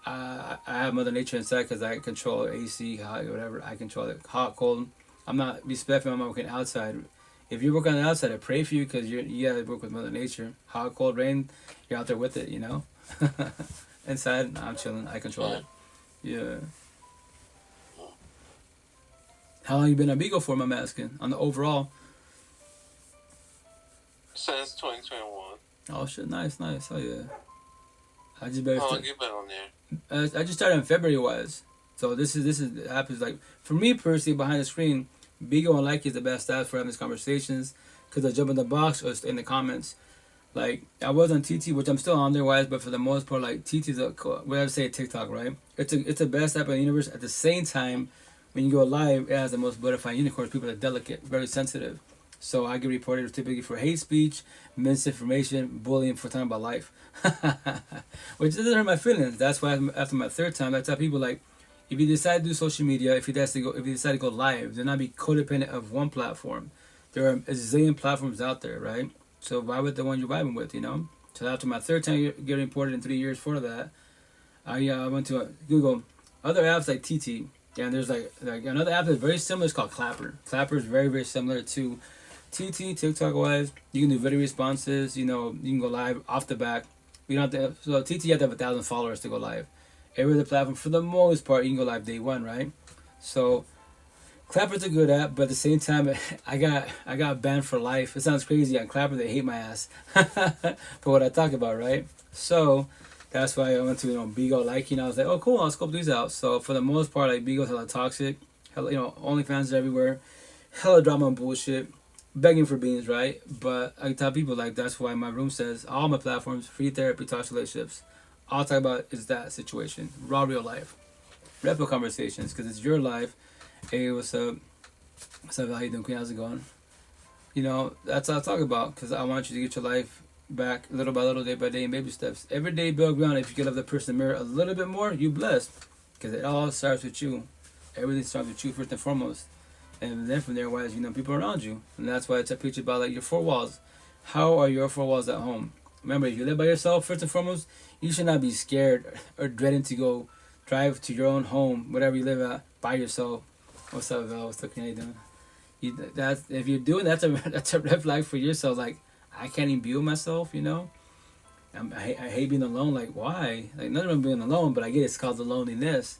Speaker 1: I have Mother Nature inside because I control AC, hot, whatever. I control it, hot, cold. I'm not respectful. I'm not working outside. If you work on the outside, I pray for you because you gotta work with Mother Nature. Hot, cold, rain, you're out there with it, Inside, I'm chilling. I control it. Yeah. How long you been on Bigo for, I'm asking, on the overall?
Speaker 8: Since 2021.
Speaker 1: Oh shit, nice. Oh yeah. I just better.
Speaker 8: How long you been on there?
Speaker 1: I just started in February wise. So this is happens like for me personally behind the screen. Bigo and Like is the best app for having these conversations because I jump in the box or in the comments. Like I was on TT, which I'm still on there wise, but for the most part, like TT's a what I say TikTok, right? It's the best app in the universe. At the same time, when you go live, it has the most butterfly unicorns. People are delicate, very sensitive. So I get reported typically for hate speech, misinformation, bullying for talking about life, which doesn't hurt my feelings. That's why after my third time, I tell people like, if you decide to do social media, if you decide to go live, do not be codependent of one platform. There are a zillion platforms out there, right? So why with the one you're vibing with, you know? So after my third time getting reported in 3 years for that, I went to Google other apps like TT. Yeah, and there's like another app that's very similar. It's called Clapper. Clapper is very, very similar to TT, TikTok wise. You can do video responses. You know, you can go live off the back. You don't have to. So TT, you have to have 1,000 followers to go live. Every other platform, for the most part, you can go live day one, right? So Clapper's a good app, but at the same time, I got banned for life. It sounds crazy on Clapper. They hate my ass for what I talk about, right? So that's why I went to Bigo, Like, I was like, oh cool, I'll scope these out. So for the most part, like Bigo's hella toxic, hella, OnlyFans are everywhere, hella drama and bullshit, begging for beans, right? But I tell people like that's why my room says all my platforms, free therapy, talks, relationships. All I talk about is that situation, raw, real life, real conversations, because it's your life. Hey, what's up? What's up? How you doing, Queen? How's it going? That's all I talk about, because I want you to get your life back little by little, day by day, in baby steps. Every day build ground. If you can love the person in the mirror a little bit more, you blessed, because it all starts with you. Everything starts with you first and foremost, and then from there, wise, people around you, and that's why I preach about like your four walls. How are your four walls at home? Remember, if you live by yourself, first and foremost, you should not be scared or dreading to go drive to your own home, whatever you live at, by yourself. What's up, Val? What's up? How you doing? If you're doing that's a red flag for yourself. Like, I can't even be with myself. I hate being alone. Like, why? Like, nothing wrong being alone, but I get it's called the loneliness.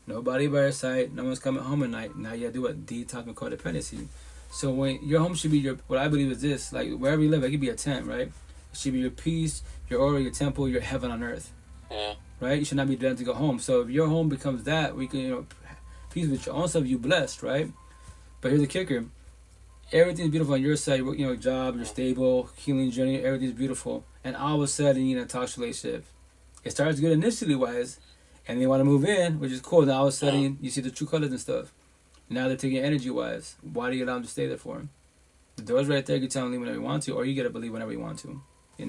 Speaker 1: Nobody by your side. No one's coming home at night. Now you gotta do what? Detox and codependency. So when your home should be what I believe is this. Like, wherever you live, it could be a tent, right? It should be your peace, your aura, your temple, your heaven on earth.
Speaker 8: Yeah.
Speaker 1: Right? You should not be dreading to go home. So if your home becomes that, we can, peace with your own self, you blessed, right? But here's the kicker. Everything's beautiful on your side. Job, you're stable, healing journey, everything's beautiful. And all of a sudden, you toxic relationship. It starts good initially wise, and they want to move in, which is cool. Then all of a sudden, you see the true colors and stuff. Now they're taking energy wise. Why do you allow them to stay there for? The door's right there. You can tell them to leave whenever you want to, or you get to believe whenever you want to. You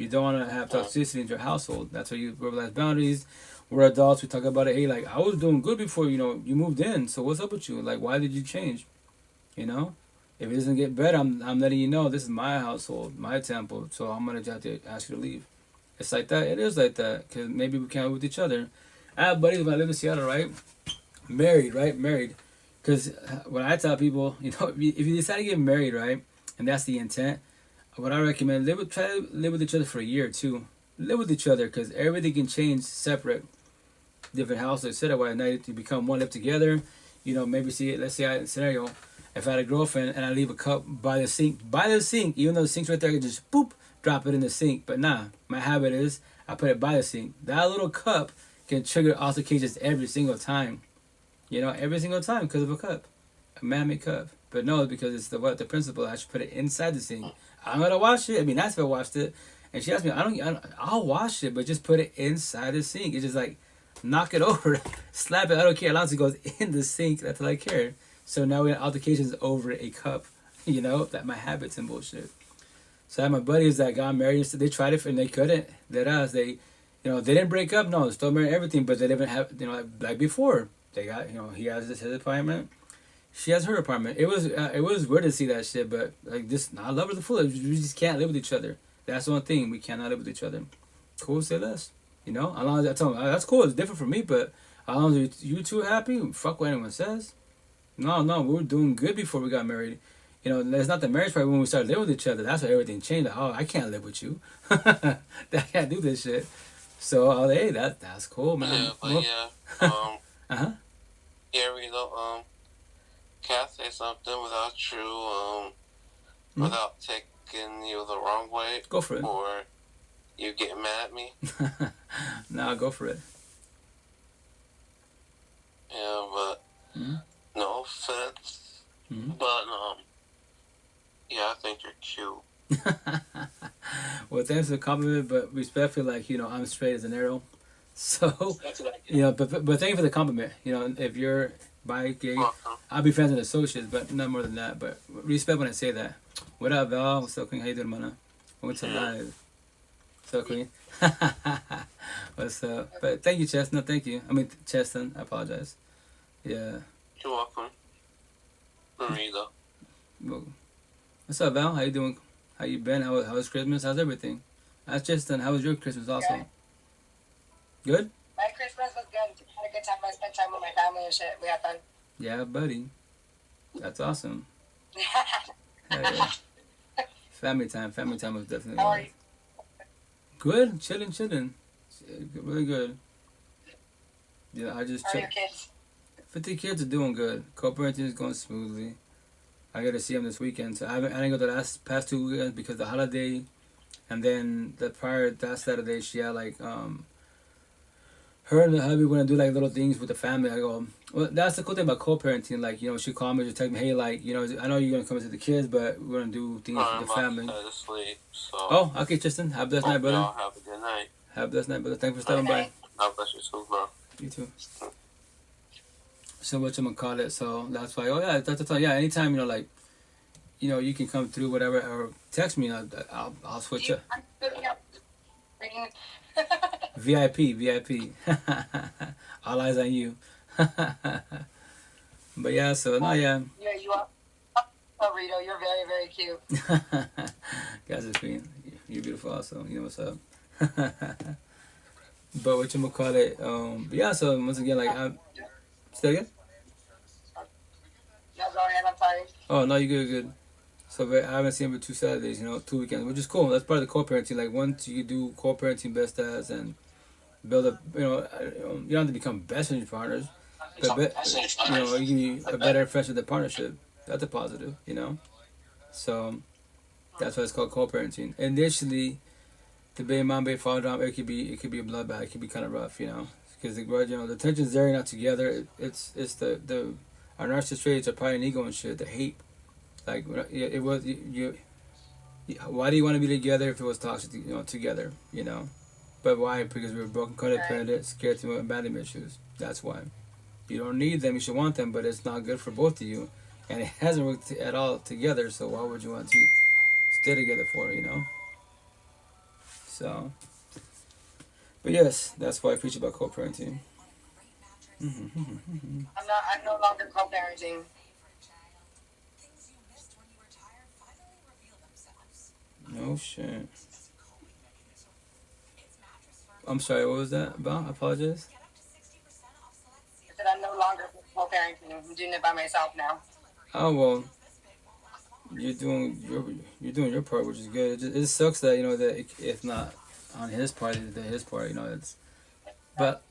Speaker 1: don't want to have toxicity in your household. That's why you verbalize boundaries. We're adults. We talk about it. Hey, like, I was doing good before, you moved in. So what's up with you? Like, why did you change? If it doesn't get better, I'm letting you know this is my household, my temple. So I'm going to have to ask you to leave. It's like that. It is like that. Because maybe we can't live with each other. I have buddies when I live in Seattle, right? Married, right? Married. Because when I tell people, if you decide to get married, right? And that's the intent. What I recommend, try to live with each other for a year or two. Live with each other, because everything can change separate. Different houses, etc. At night you become one, live together. Maybe let's say scenario, if I had a girlfriend and I leave a cup by the sink, even though the sink's right there, I can just boop, drop it in the sink. But nah, my habit is I put it by the sink. That little cup can trigger altercations every single time. Every single time because of a cup, a man-made cup. But no, because it's the principle. I should put it inside the sink. I'm gonna wash it. It'd be nice if I washed it. And she asked me, I'll wash it, but just put it inside the sink. It's just like, knock it over, slap it. I don't care. As long as it goes in the sink, that's all I care. So now we have altercations over a cup. That my habits and bullshit. So I have my buddies that got married. So they tried it and they couldn't. They didn't break up. No, still married, everything, but they didn't have, like before. They got, he has his apartment. She has her apartment. It was weird to see that shit, but like this, I love her to the full. We just can't live with each other. That's the one thing, we cannot live with each other. Cool, say less. As long as I tell them, that's cool, it's different for me, but as long as you two happy, fuck what anyone says. No, we were doing good before we got married. It's not the marriage part. When we started living with each other, that's why everything changed. Like, oh, I can't live with you. I can't do this shit. So I was like, hey, that's cool, man.
Speaker 8: Yeah, but yeah.
Speaker 1: Uh-huh.
Speaker 8: Yeah, can I say something without you, without taking you the wrong way?
Speaker 1: Go for it.
Speaker 8: Or you getting mad at me?
Speaker 1: Nah, go for it.
Speaker 8: Yeah, but no offense. But yeah, I think you're cute.
Speaker 1: Well, thanks for the compliment, but respectfully, like, I'm straight as an arrow. So, but thank you for the compliment. If you're bi, gay, I'll be friends with associates, but not more than that. But respect when I say that. What up, Val? What's up, Queen? How you doing, mana? What's up, live? What's up, Queen? What's up? But thank you, Chestnut. Thank you. I mean, Cheston. I apologize. Yeah.
Speaker 8: You're welcome. Marina.
Speaker 1: Well, what's up, Val? How you doing? How you been? How was Christmas? How's everything? That's Cheston. How was your Christmas also? Good?
Speaker 11: My Christmas was good. Had a good time. I spent time with my family and shit. We had fun.
Speaker 1: Yeah, buddy. That's awesome. Yeah. Family time was definitely
Speaker 11: How are you?
Speaker 1: Good. Chilling. Really good. Yeah, I just
Speaker 11: How are your kids?
Speaker 1: 50 kids are doing good. Co-parenting is going smoothly. I got to see them this weekend. So I didn't go the past 2 weekends because of the holiday, and then that Saturday she had like her and the hubby were gonna do like little things with the family. I go, well, that's the cool thing about co-parenting. Like, she called me, she text me, hey, like, I know you're gonna come visit the kids, but we're gonna do things with the family.
Speaker 8: To sleep, so.
Speaker 1: Oh, okay, Tristan. Have a blessed night, brother.
Speaker 8: Have a good night.
Speaker 1: Have a blessed night, brother. Thanks for stopping by.
Speaker 8: God bless you too, bro.
Speaker 1: You too. So whatchamacallit, so that's why, oh yeah, that's the time. Yeah, anytime, you can come through, whatever, or text me, I'll switch up. VIP. All eyes on you. But yeah, so no, yeah.
Speaker 11: Yeah, you are. Oh, Rito, you're very, very cute.
Speaker 1: Guys, it's queen. You're beautiful also. You know what's up. But whatchamacallit, yeah, so once again, like, say again?
Speaker 11: No, go ahead, I'm sorry.
Speaker 1: Oh, no, you're good. So I haven't seen him for 2 Saturdays, 2 weekends, which is cool. That's part of the co-parenting. Like, once you do co-parenting best as and build up, you don't have to become best friends with your partners, but, you can be a better friendship than partnership. That's a positive, So that's why it's called co-parenting. Initially, the baby mom, baby father, it could be a bloodbath. It could be kind of rough, because the grudge, the tension's there, you're not together. It's our narcissist traits are probably an ego and shit. The hate. Like, it was you. Why do you want to be together if it was toxic? Together. But why? Because we were broken, codependent, scared to abandonment issues. That's why. You don't need them. You should want them, but it's not good for both of you, and it hasn't worked at all together. So why would you want to stay together for? So. But yes, that's why I preach about co-parenting.
Speaker 11: I'm no longer co-parenting.
Speaker 1: No shit. I'm sorry, what was that about? I apologize.
Speaker 11: I said I'm no longer co-parenting. I'm doing it by myself now.
Speaker 1: Oh, well, you're doing your part, which is good. It just sucks that, that if not on his part, it's his part, it's... But...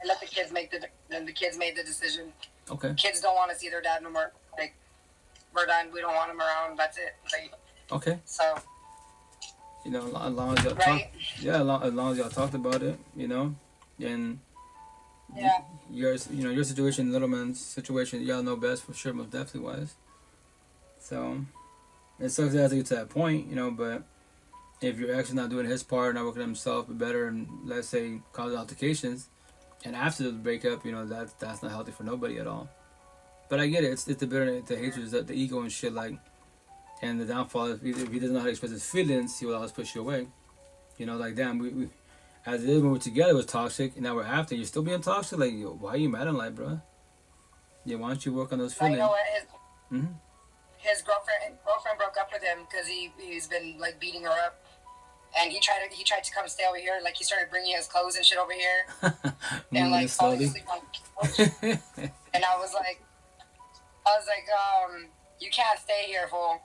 Speaker 11: I let the kids make the kids made the decision.
Speaker 1: Okay.
Speaker 11: Kids don't want to see their dad no more. Like, we're done. We don't want him around. That's it. Like,
Speaker 1: okay.
Speaker 11: So...
Speaker 1: as long as y'all talk, as long as y'all talked about it, and your situation, little man's situation, y'all know best for sure, most definitely wise. So it sucks that to get to that point, but if you're actually not doing his part, not working on himself, but better, and let's say cause altercations, and after the breakup, that's not healthy for nobody at all. But I get it. It's the bitterness, the hatred, the ego and shit, like. And the downfall, if he doesn't know how to express his feelings, he will always push you away. Like, damn, we as it is when we're together, it was toxic, and now we're after, you're still being toxic? Like, why are you mad in life, bro? Yeah, why don't you work on those feelings?
Speaker 11: You know what? His girlfriend broke up with him because he's been, like, beating her up. And he tried to come stay over here. Like, he started bringing his clothes and shit over here. And, like, falling asleep on the couch. And I was like, you can't stay here, fool.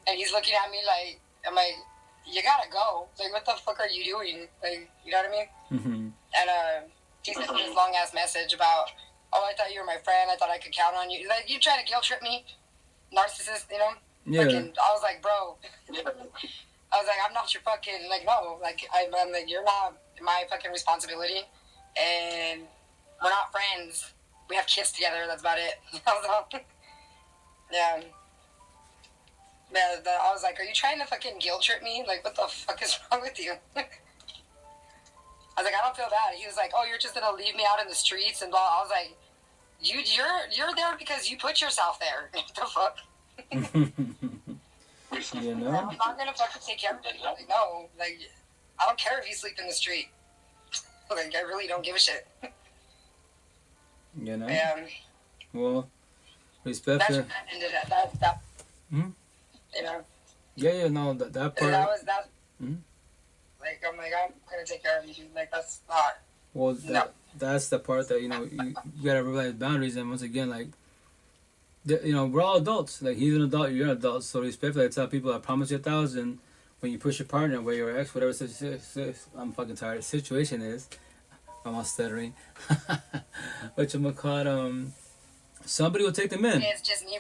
Speaker 11: And he's looking at me like, I'm like, you gotta go. Like, what the fuck are you doing? Like, you know what I mean? And he sent me this long ass message about oh, I thought you were my friend. I thought I could count on you. Like, you try to guilt trip me, narcissist, you know?
Speaker 1: Yeah.
Speaker 11: Fucking, I was like, bro. I was like, I'm not your fucking, like, no. Like, I'm like, you're not my fucking responsibility. And we're not friends. We have kids together. That's about it. Yeah. Yeah, I was like, are you trying to fucking guilt trip me? Like, what the fuck is wrong with you? I was like, I don't feel bad. He was like, oh, you're just gonna leave me out in the streets and blah. I was like, you're there because you put yourself there. What the fuck?
Speaker 1: You know?
Speaker 11: I'm not gonna fucking take care of it. Like, no, like, I don't care if you sleep in the street. Like, I really don't give a shit.
Speaker 1: You know?
Speaker 11: Well,
Speaker 1: respect
Speaker 11: that's
Speaker 1: for...
Speaker 11: that.
Speaker 1: Hmm?
Speaker 11: You know?
Speaker 1: Yeah, no, that part...
Speaker 11: That was that.
Speaker 1: Hmm?
Speaker 11: Like, I'm gonna take care of you, dude. Like, that's not...
Speaker 1: Well, that's the part that, you know, you gotta realize boundaries. And once again, like, you know, we're all adults. Like, he's an adult, you're an adult. So respectfully, I tell people, I promise you 1,000, when you push your partner away, your ex, whatever, I'm fucking tired, situation is, I'm all stuttering. Whatchamacallit, somebody will take them in.
Speaker 11: It's just me.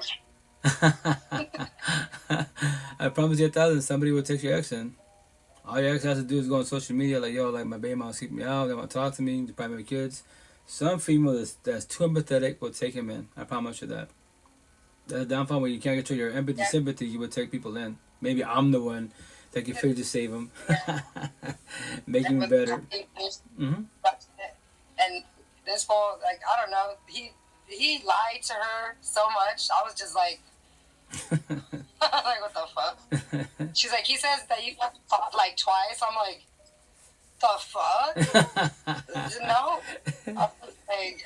Speaker 1: I promise you 1,000, somebody will take your ex in. All your ex has to do is go on social media, like, yo, like, my baby mom keep me out, they want to talk to me, they probably have kids. Some female that's too empathetic will take him in. I promise you that. That's the downfall when you can't control your empathy, sympathy, you would take people in. Maybe I'm the one that can figure to save them. Make him better. Mm-hmm.
Speaker 11: And this whole, like, I don't know, he lied to her so much. I was just like, like, what the fuck? She's like, he says that you fought like twice. I'm like, the fuck? No. I was like,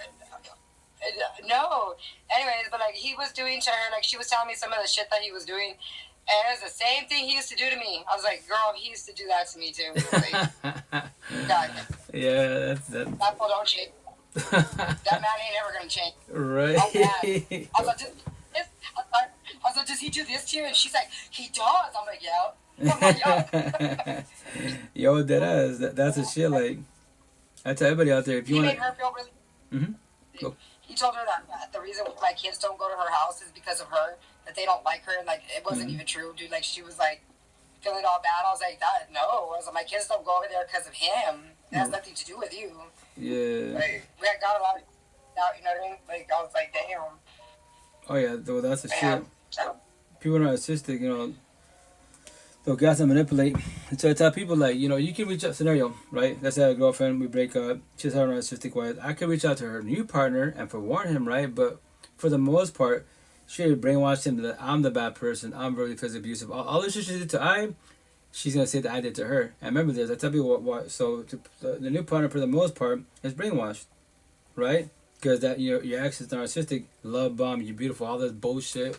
Speaker 11: no. Anyways, but like, he was doing to her, like, she was telling me some of the shit that he was doing. And it was the same thing he used to do to me. I was like, girl, he used to do that to me too. Like, God.
Speaker 1: Yeah, that's...
Speaker 11: That people don't change. That man ain't ever gonna change.
Speaker 1: Right.
Speaker 11: I was like, does he do this to you? And she's like, he does. I'm like, yeah.
Speaker 1: Yo, that's a shit. Like, I tell everybody out there, if you want
Speaker 11: to... He made her feel really...
Speaker 1: Mm-hmm.
Speaker 11: He told her that the reason my kids don't go to her house is because of her, that they don't like her, and like, it wasn't even true, dude. Like, she was like, feeling all bad. I was like, no. I was like, my kids don't go over there because of him. It has nothing to do with you.
Speaker 1: Yeah.
Speaker 11: Like, we had got a lot of out, you know what I mean? Like, I was like, damn.
Speaker 1: Oh, yeah, though, that's a shit. People are narcissistic, you know, they'll gas and manipulate. So I tell people, like, you know, you can reach out, scenario, right? Let's say I have a girlfriend, we break up, she's her narcissistic wife. I can reach out to her new partner and forewarn him, right? But for the most part, she already brainwashed him that I'm the bad person, I'm really physically abusive. All the shit she did to she's going to say that I did to her. And remember this, I tell people what so the new partner, for the most part, is brainwashed, right? Because that your ex is narcissistic, love bomb, you're beautiful, all this bullshit.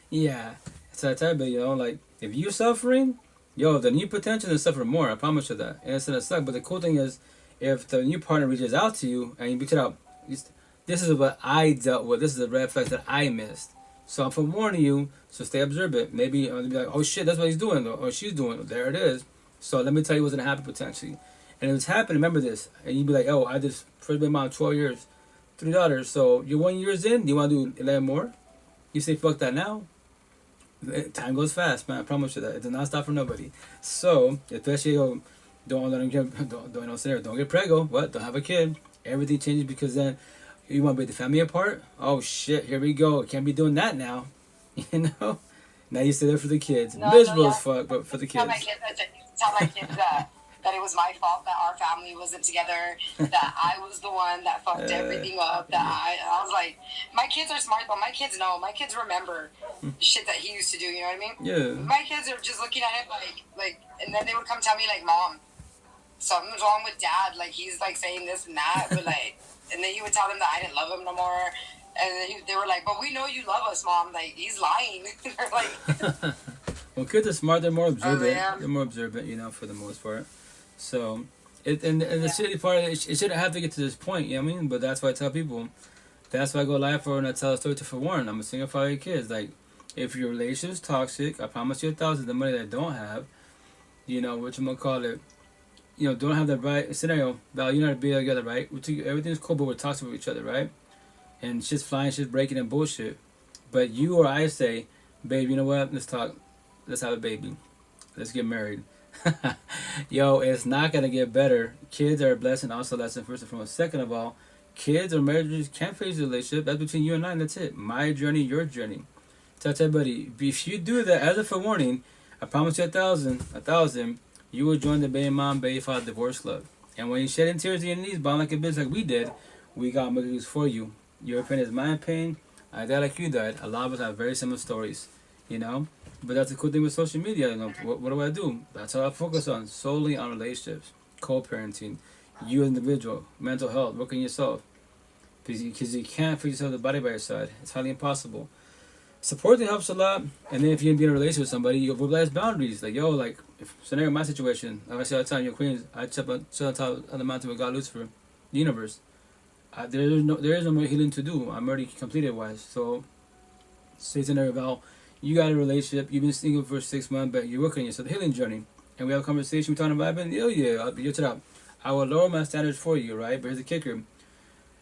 Speaker 1: Yeah. So I tell you, you know, like, if you're suffering, yo, the new potential is suffer more. I promise you that. And it's gonna suck. But the cool thing is, if the new partner reaches out to you and you reach it out, this is what I dealt with. This is the red flags that I missed. So I'm forewarning you. So stay observant. Maybe you'll be like, oh shit, that's what he's doing, or she's doing. There it is. So let me tell you what's gonna happen potentially. And if it's happening, remember this. And you'd be like, oh, I just first been mom 12 years, 3 daughters. So you're 1 year in. Do you want to do 11 more? You say fuck that now. Time goes fast, man. I promise you that. It does not stop for nobody. So, especially, don't get preggo. What? Don't have a kid. Everything changes because then you want to break the family apart. Oh shit! Here we go. Can't be doing that now. You know. Now you stay there for the kids. Miserable as fuck, but for the kids.
Speaker 11: Tell my kids that it was my fault that our family wasn't together, that I was the one that fucked everything up, that I was like, my kids are smart, but my kids know. My kids remember shit that he used to do, you know what I mean?
Speaker 1: Yeah.
Speaker 11: My kids are just looking at it like, and then they would come tell me, like, Mom, something's wrong with Dad, like, he's, like, saying this and that, but, like, and then he would tell them that I didn't love him no more, and then they were like, but we know you love us, Mom, like, he's lying. They're like...
Speaker 1: Well, kids are smart, they're more observant. They're more observant, you know, for the most part. So, and the shitty part, it shouldn't have to get to this point, you know what I mean? But that's why I tell people, that's why I go live for and I tell a story to forewarn. I'm a single father of kids. Like, if your relationship is toxic, I promise you 1,000, the money that I don't have, you know, whatchamacallit, you know, don't have the right scenario, Val, you know how to be together, right? Everything's cool, but we're toxic with each other, right? and shit's flying, shit's breaking and bullshit. But you or I say, babe, you know what? Let's talk. Let's have a baby. Let's get married. Yo, it's not going to get better. Kids are a blessing, also a lesson, first and foremost. Second of all, kids or marriages can't face a relationship. That's between you and I, and that's it. My journey, your journey. Tell everybody, if you do that, as a forewarning, I promise you 1,000, you will join the Baby Mom, Baby Father Divorce Club. And when you shed in tears to your knees, bond like a bitch like we did, we got movies for you. Your pain is my pain. I died like you died. A lot of us have very similar stories, you know? But that's the cool thing with social media, you know? What do? That's how I focus on, solely on relationships, co-parenting, you as an individual, mental health, working yourself. Because you can't fix yourself the body by your side. It's highly impossible. Supporting helps a lot, and then if you're gonna be in a relationship with somebody, you verbalize boundaries. Like, yo, like, if scenario my situation, like I say all the time, you're Queens, I sit on top of the mountain with God, Lucifer, the universe. There is no more healing to do. I'm already completed wise. So, say scenario about, you got a relationship, you've been single for 6 months, but you're working on yourself, the healing journey. And we have a conversation, we're talking about it, yeah, I'll be here to I will lower my standards for you, right? But here's the kicker.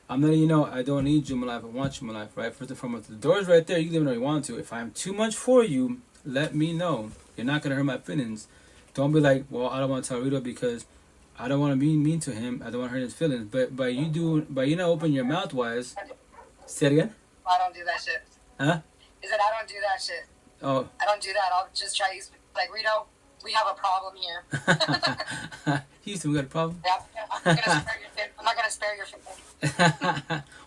Speaker 1: I'm letting you know I don't need you in my life. I want you in my life, right? First and foremost, the door's right there. You can live whenever you want to. If I'm too much for you, let me know. You're not gonna hurt my feelings. Don't be like, well, I don't want to tell Rito because I don't want to be mean to him. I don't want to hurt his feelings. But by you not opening your mouth wise, say it again.
Speaker 11: I don't do that shit.
Speaker 1: Huh?
Speaker 11: Is that I don't do that shit.
Speaker 1: Oh.
Speaker 11: I don't do that. I'll just try to use, like, Rito, we have a problem here.
Speaker 1: Houston, we got a problem?
Speaker 11: Yeah, I'm not gonna spare your feelings.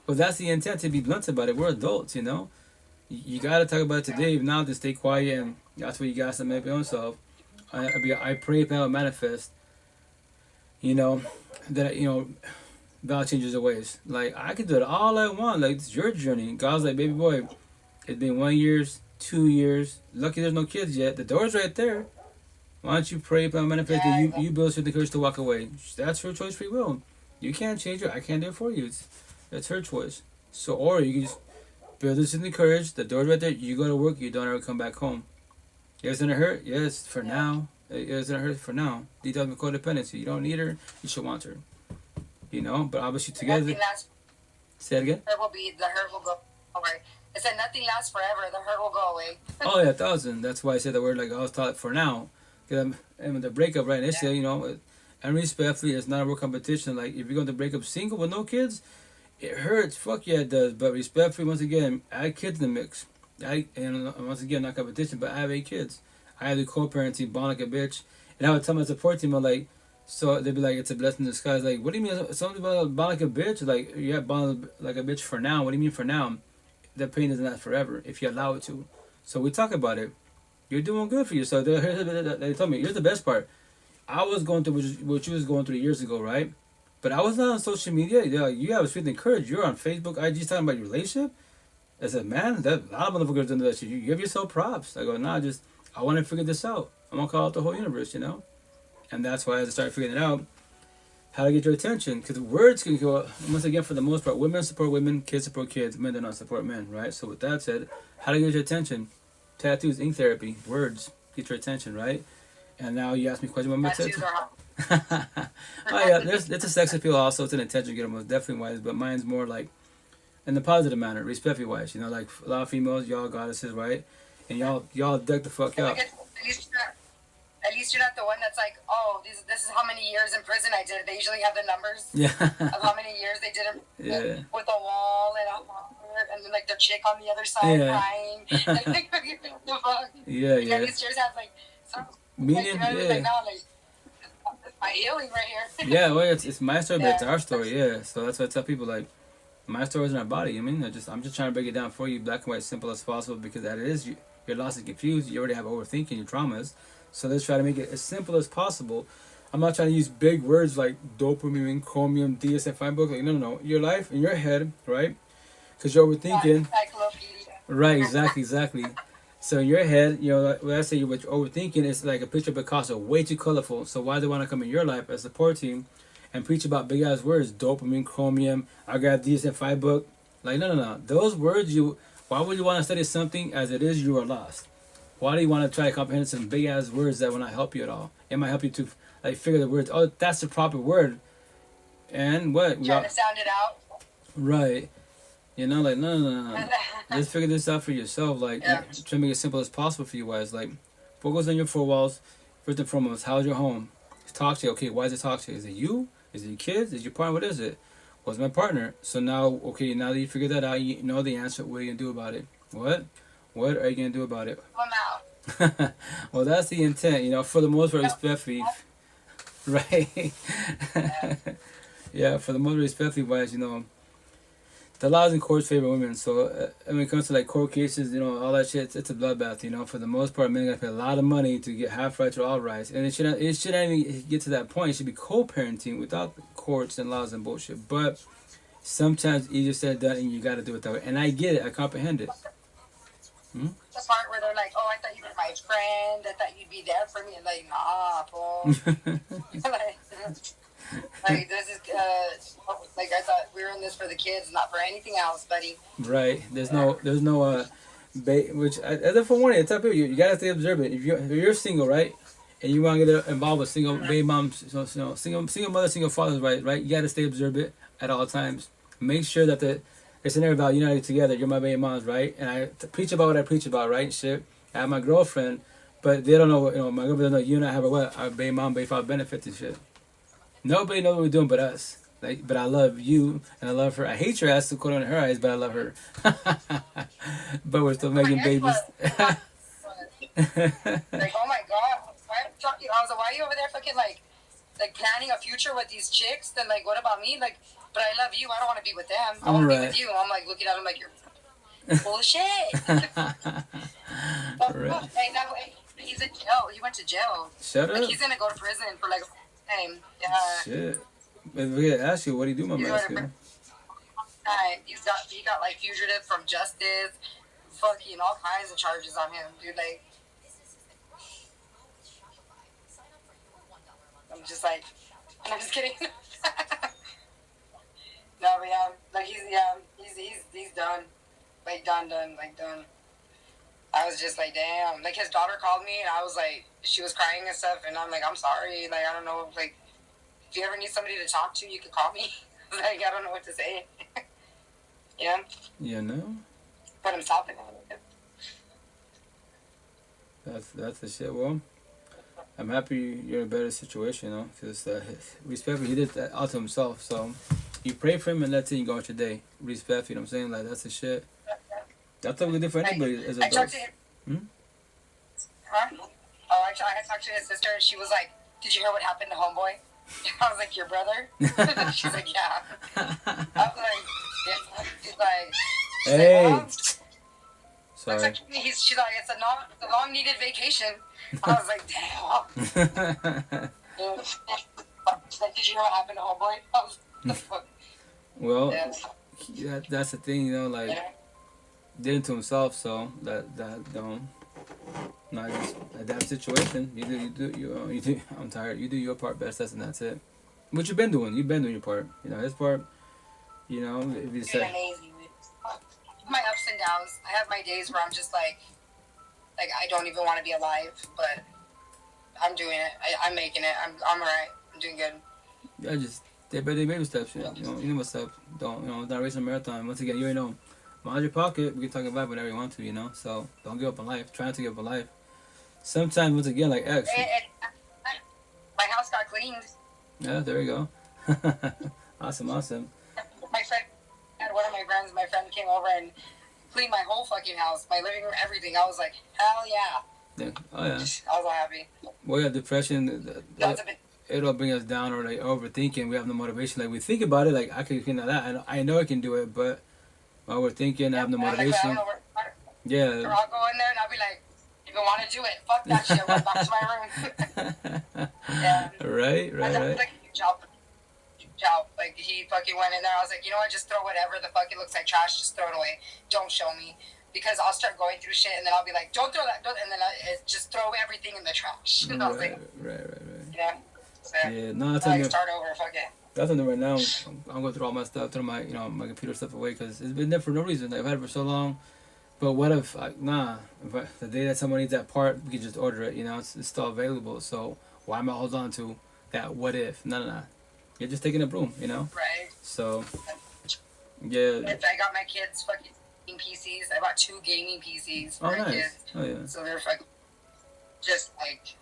Speaker 1: Well, that's the intent, to be blunt about it. We're adults, you know. You got to talk about it today. If not, just stay quiet, and that's what you guys to make your own self. I pray that will manifest. You know that God changes your ways. Like, I could do it all I want. Like, it's your journey. God's like, baby boy, it's been 1 year, 2 years. Lucky there's no kids yet. The door's right there. Why don't you pray, plan, manifest, that you build the courage to walk away? That's her choice, free will. You can't change it. I can't do it for you. It's her choice. So, or you can just build this in the courage. The door's right there. You go to work. You don't ever come back home. It's gonna hurt. Yes, for now. It's gonna hurt for now. Detox with codependency. You don't need her. You should want her. You know, but obviously together. Say it again.
Speaker 11: The hurt will go away. I said nothing lasts forever. The hurt will go away.
Speaker 1: Oh yeah, 1,000. That's why I said the word like I was taught for now. And with the breakup right initially, you know, and respectfully, it's not a real competition. Like, if you're going to break up single with no kids, it hurts. Fuck yeah, it does. But respectfully, once again, add kids in the mix. And once again, not competition, but I have 8 kids. I have the co-parenting, bond like a bitch. And I would tell my support team, I'm like, so they'd be like, it's a blessing in disguise. Like, what do you mean? Something about bond like a bitch? Like, yeah, bond like a bitch for now. What do you mean for now? The pain doesn't last forever if you allow it to. So we talk about it. You're doing good for yourself. They told me, here's the best part. I was going through what you was going through years ago, right? But I was not on social media. You have strength and courage. You're on Facebook, IG, talking about your relationship. I said, man, a lot of motherfuckers do that shit. You give yourself props. I go, nah, I want to figure this out. I'm going to call out the whole universe, you know? And that's why I started figuring it out, how to get your attention. Because words can go, once again, for the most part, women support women, kids support kids, men do not support men, right? So with that said, how to get your attention? Tattoos, ink therapy, words, get your attention, right? And now you ask me a question about my tattoo. Oh yeah, it's a sex appeal also. It's an intention to get them most definitely wise, but mine's more like in the positive manner, respectfully wise. You know, like a lot of females, y'all goddesses, right? And y'all deck the fuck out.
Speaker 11: At least you're not the one that's like, oh, this is how many years in prison I did. They usually have the numbers of how many years they did with a wall and then like the chick on the other side crying. At least yours have like some
Speaker 1: meaning.
Speaker 11: Like, no, like, it's my healing right here.
Speaker 1: Yeah, well, it's my story, but it's our story. Yeah, so that's why I tell people, like, my story is in our body. I mean, I'm just trying to break it down for you, black and white, simple as possible, because that it is you're lost and confused. You already have overthinking your traumas. So let's try to make it as simple as possible. I'm not trying to use big words like dopamine, chromium, DSM-5 book. Like, no. Your life in your head, right? Because you're overthinking. Right, exactly. So in your head, you know, when I say you're overthinking, it's like a picture of Picasso, way too colorful. So why do they want to come in your life as a support team and preach about big ass words, dopamine, chromium, I got DSM-5 book? Like, no. Those words, why would you want to study something as it is you are lost? Why do you want to try to comprehend some big ass words that will not help you at all? It might help you to like figure the words. Oh, that's the proper word. And what?
Speaker 11: Trying to sound it out.
Speaker 1: Right. You know, like, no. Just figure this out for yourself. Like, try to make it as simple as possible for you guys. Like, focus on your four walls. First and foremost, how's your home? It's toxic. Okay, why is it toxic? Is it you? Is it your kids? Is it your partner? What is it? What's my partner? So now, okay, now that you figure that out, you know the answer. What are you going to do about it? What? What are you going to do about it?
Speaker 11: I'm out.
Speaker 1: Well, that's the intent, you know, for the most part, respectfully. Right? Yeah, for the most part, respectfully wise, you know, the laws in courts favor women. So when it comes to like court cases, you know, all that shit, it's a bloodbath. You know, for the most part, men gotta pay a lot of money to get half rights or all rights, and it shouldn't even get to that point. It should be co-parenting without the courts and laws and bullshit. But sometimes easier said than done, and you gotta do it that way. And I get it, I comprehend it.
Speaker 11: The part where they're like, "Oh, I thought you were my friend. I thought you'd be there for me." And like, nah, fool. Like this is like I thought we were in this for the kids, not for anything else, buddy.
Speaker 1: Right. There's no which as a forewarning, I tell people you gotta stay observant. If you're single, right, and you want to get involved with single baby moms, so, you know, single mother, single fathers, right, you gotta stay observant at all times. Make sure that it's an about united together. You're my baby moms, right, and I preach about what I preach about, right, and shit. I have my girlfriend, but they don't know what, you know, my girlfriend doesn't know you and I have our baby mom, baby father benefits and shit. Nobody knows what we're doing but us. Like, but I love you and I love her. I hate your ass to quote on her eyes, but I love her. But we're still making babies.
Speaker 11: Like, oh my god, I was like, why are you over there fucking like planning a future with these chicks? Then like, what about me? Like, but I love you. I don't want to be with them. I want to be with you. I'm like looking at him like you're bullshit.
Speaker 1: Right.
Speaker 11: Hey, no, he's in jail. He went to jail.
Speaker 1: Shut up.
Speaker 11: Like, he's gonna go to prison for like. Yeah.
Speaker 1: Shit. If we could ask you, what do you do, my man?
Speaker 11: He got like fugitive from justice, fucking all kinds of charges on him, dude. Like, I'm just like, I'm just kidding. No, but yeah, like he's done, like done. I was just like, damn. Like his daughter called me, and I was like, she was crying and stuff, and I'm like, I'm sorry. Like I don't know, like if you ever need somebody to talk to, you can call me. Like I don't know what to say. Yeah.
Speaker 1: Yeah, no.
Speaker 11: But I'm stopping it.
Speaker 1: That's the shit. Well, I'm happy you're in a better situation, you know, because respectfully, he did that all to himself. So you pray for him and that's it. You go out your day. Respect, you know what I'm saying? Like that's the shit. That's what we do for anybody as
Speaker 11: I
Speaker 1: adults.
Speaker 11: talked to him. Huh? Oh, I talked to his sister, and she was like, "Did you hear what happened to Homeboy?" I was like, "Your brother?" She's like, "Yeah." I was like, yeah. She's like,
Speaker 1: "Hey."
Speaker 11: Well,
Speaker 1: sorry.
Speaker 11: like, she's like, "It's a long needed vacation." I was like, "Damn." She's like, "Did you hear what happened to Homeboy?" I was like,
Speaker 1: well, that's the thing, you know, like.
Speaker 11: Yeah.
Speaker 1: Did it to himself, so that don't not just that situation. You do. I'm tired. You do your part best. That's it. What you've been doing your part. You know his part. You know if you say.
Speaker 11: Amazing. My ups and downs. I have my days where I'm just like I don't even want to be alive, but I'm doing it. I'm making it. I'm alright. I'm doing good.
Speaker 1: Yeah, just day by day baby steps. You know what's up. Don't not racing a marathon. Once again, you know. Mind your pocket. We can talk about whatever you want to, you know. So don't give up on life. Try not to give up on life. Sometimes, once again, like X.
Speaker 11: My house got cleaned.
Speaker 1: Yeah, there you go. Awesome.
Speaker 11: My friend, one of my friend came over and cleaned my whole fucking house, my living room, everything. I was like, hell yeah.
Speaker 1: Yeah. Oh yeah.
Speaker 11: I was all happy.
Speaker 1: Well, yeah, depression. It'll bring us down or like overthinking. We have no motivation. Like we think about it, like I can do that. I know I can do it, but. While we're thinking, I have no motivation. Yeah.
Speaker 11: Or I'll go in there and I'll be like, you don't want to do it. Fuck that shit. Went back to my room. Yeah.
Speaker 1: Right.
Speaker 11: Like, huge help. Like, he fucking went in there. I was like, you know what? Just throw whatever the fuck it looks like trash. Just throw it away. Don't show me. Because I'll start going through shit and then I'll be like, don't throw that. And then just throw everything in the trash. And I was like,
Speaker 1: right.
Speaker 11: Yeah. So,
Speaker 1: yeah. No, that's
Speaker 11: start over. Fuck it.
Speaker 1: That's on right now. I'm going through all my stuff, throw my my computer stuff away because it's been there for no reason. I've had it for so long. But what if the day that someone needs that part, we can just order it. You know, it's still available. So why am I hold on to that? What if? No. You're just taking a broom. You know.
Speaker 11: Right.
Speaker 1: So Yeah.
Speaker 11: If I got my kids fucking PCs, I bought 2 gaming PCs for my kids.
Speaker 1: Oh yeah.
Speaker 11: So they're fucking just like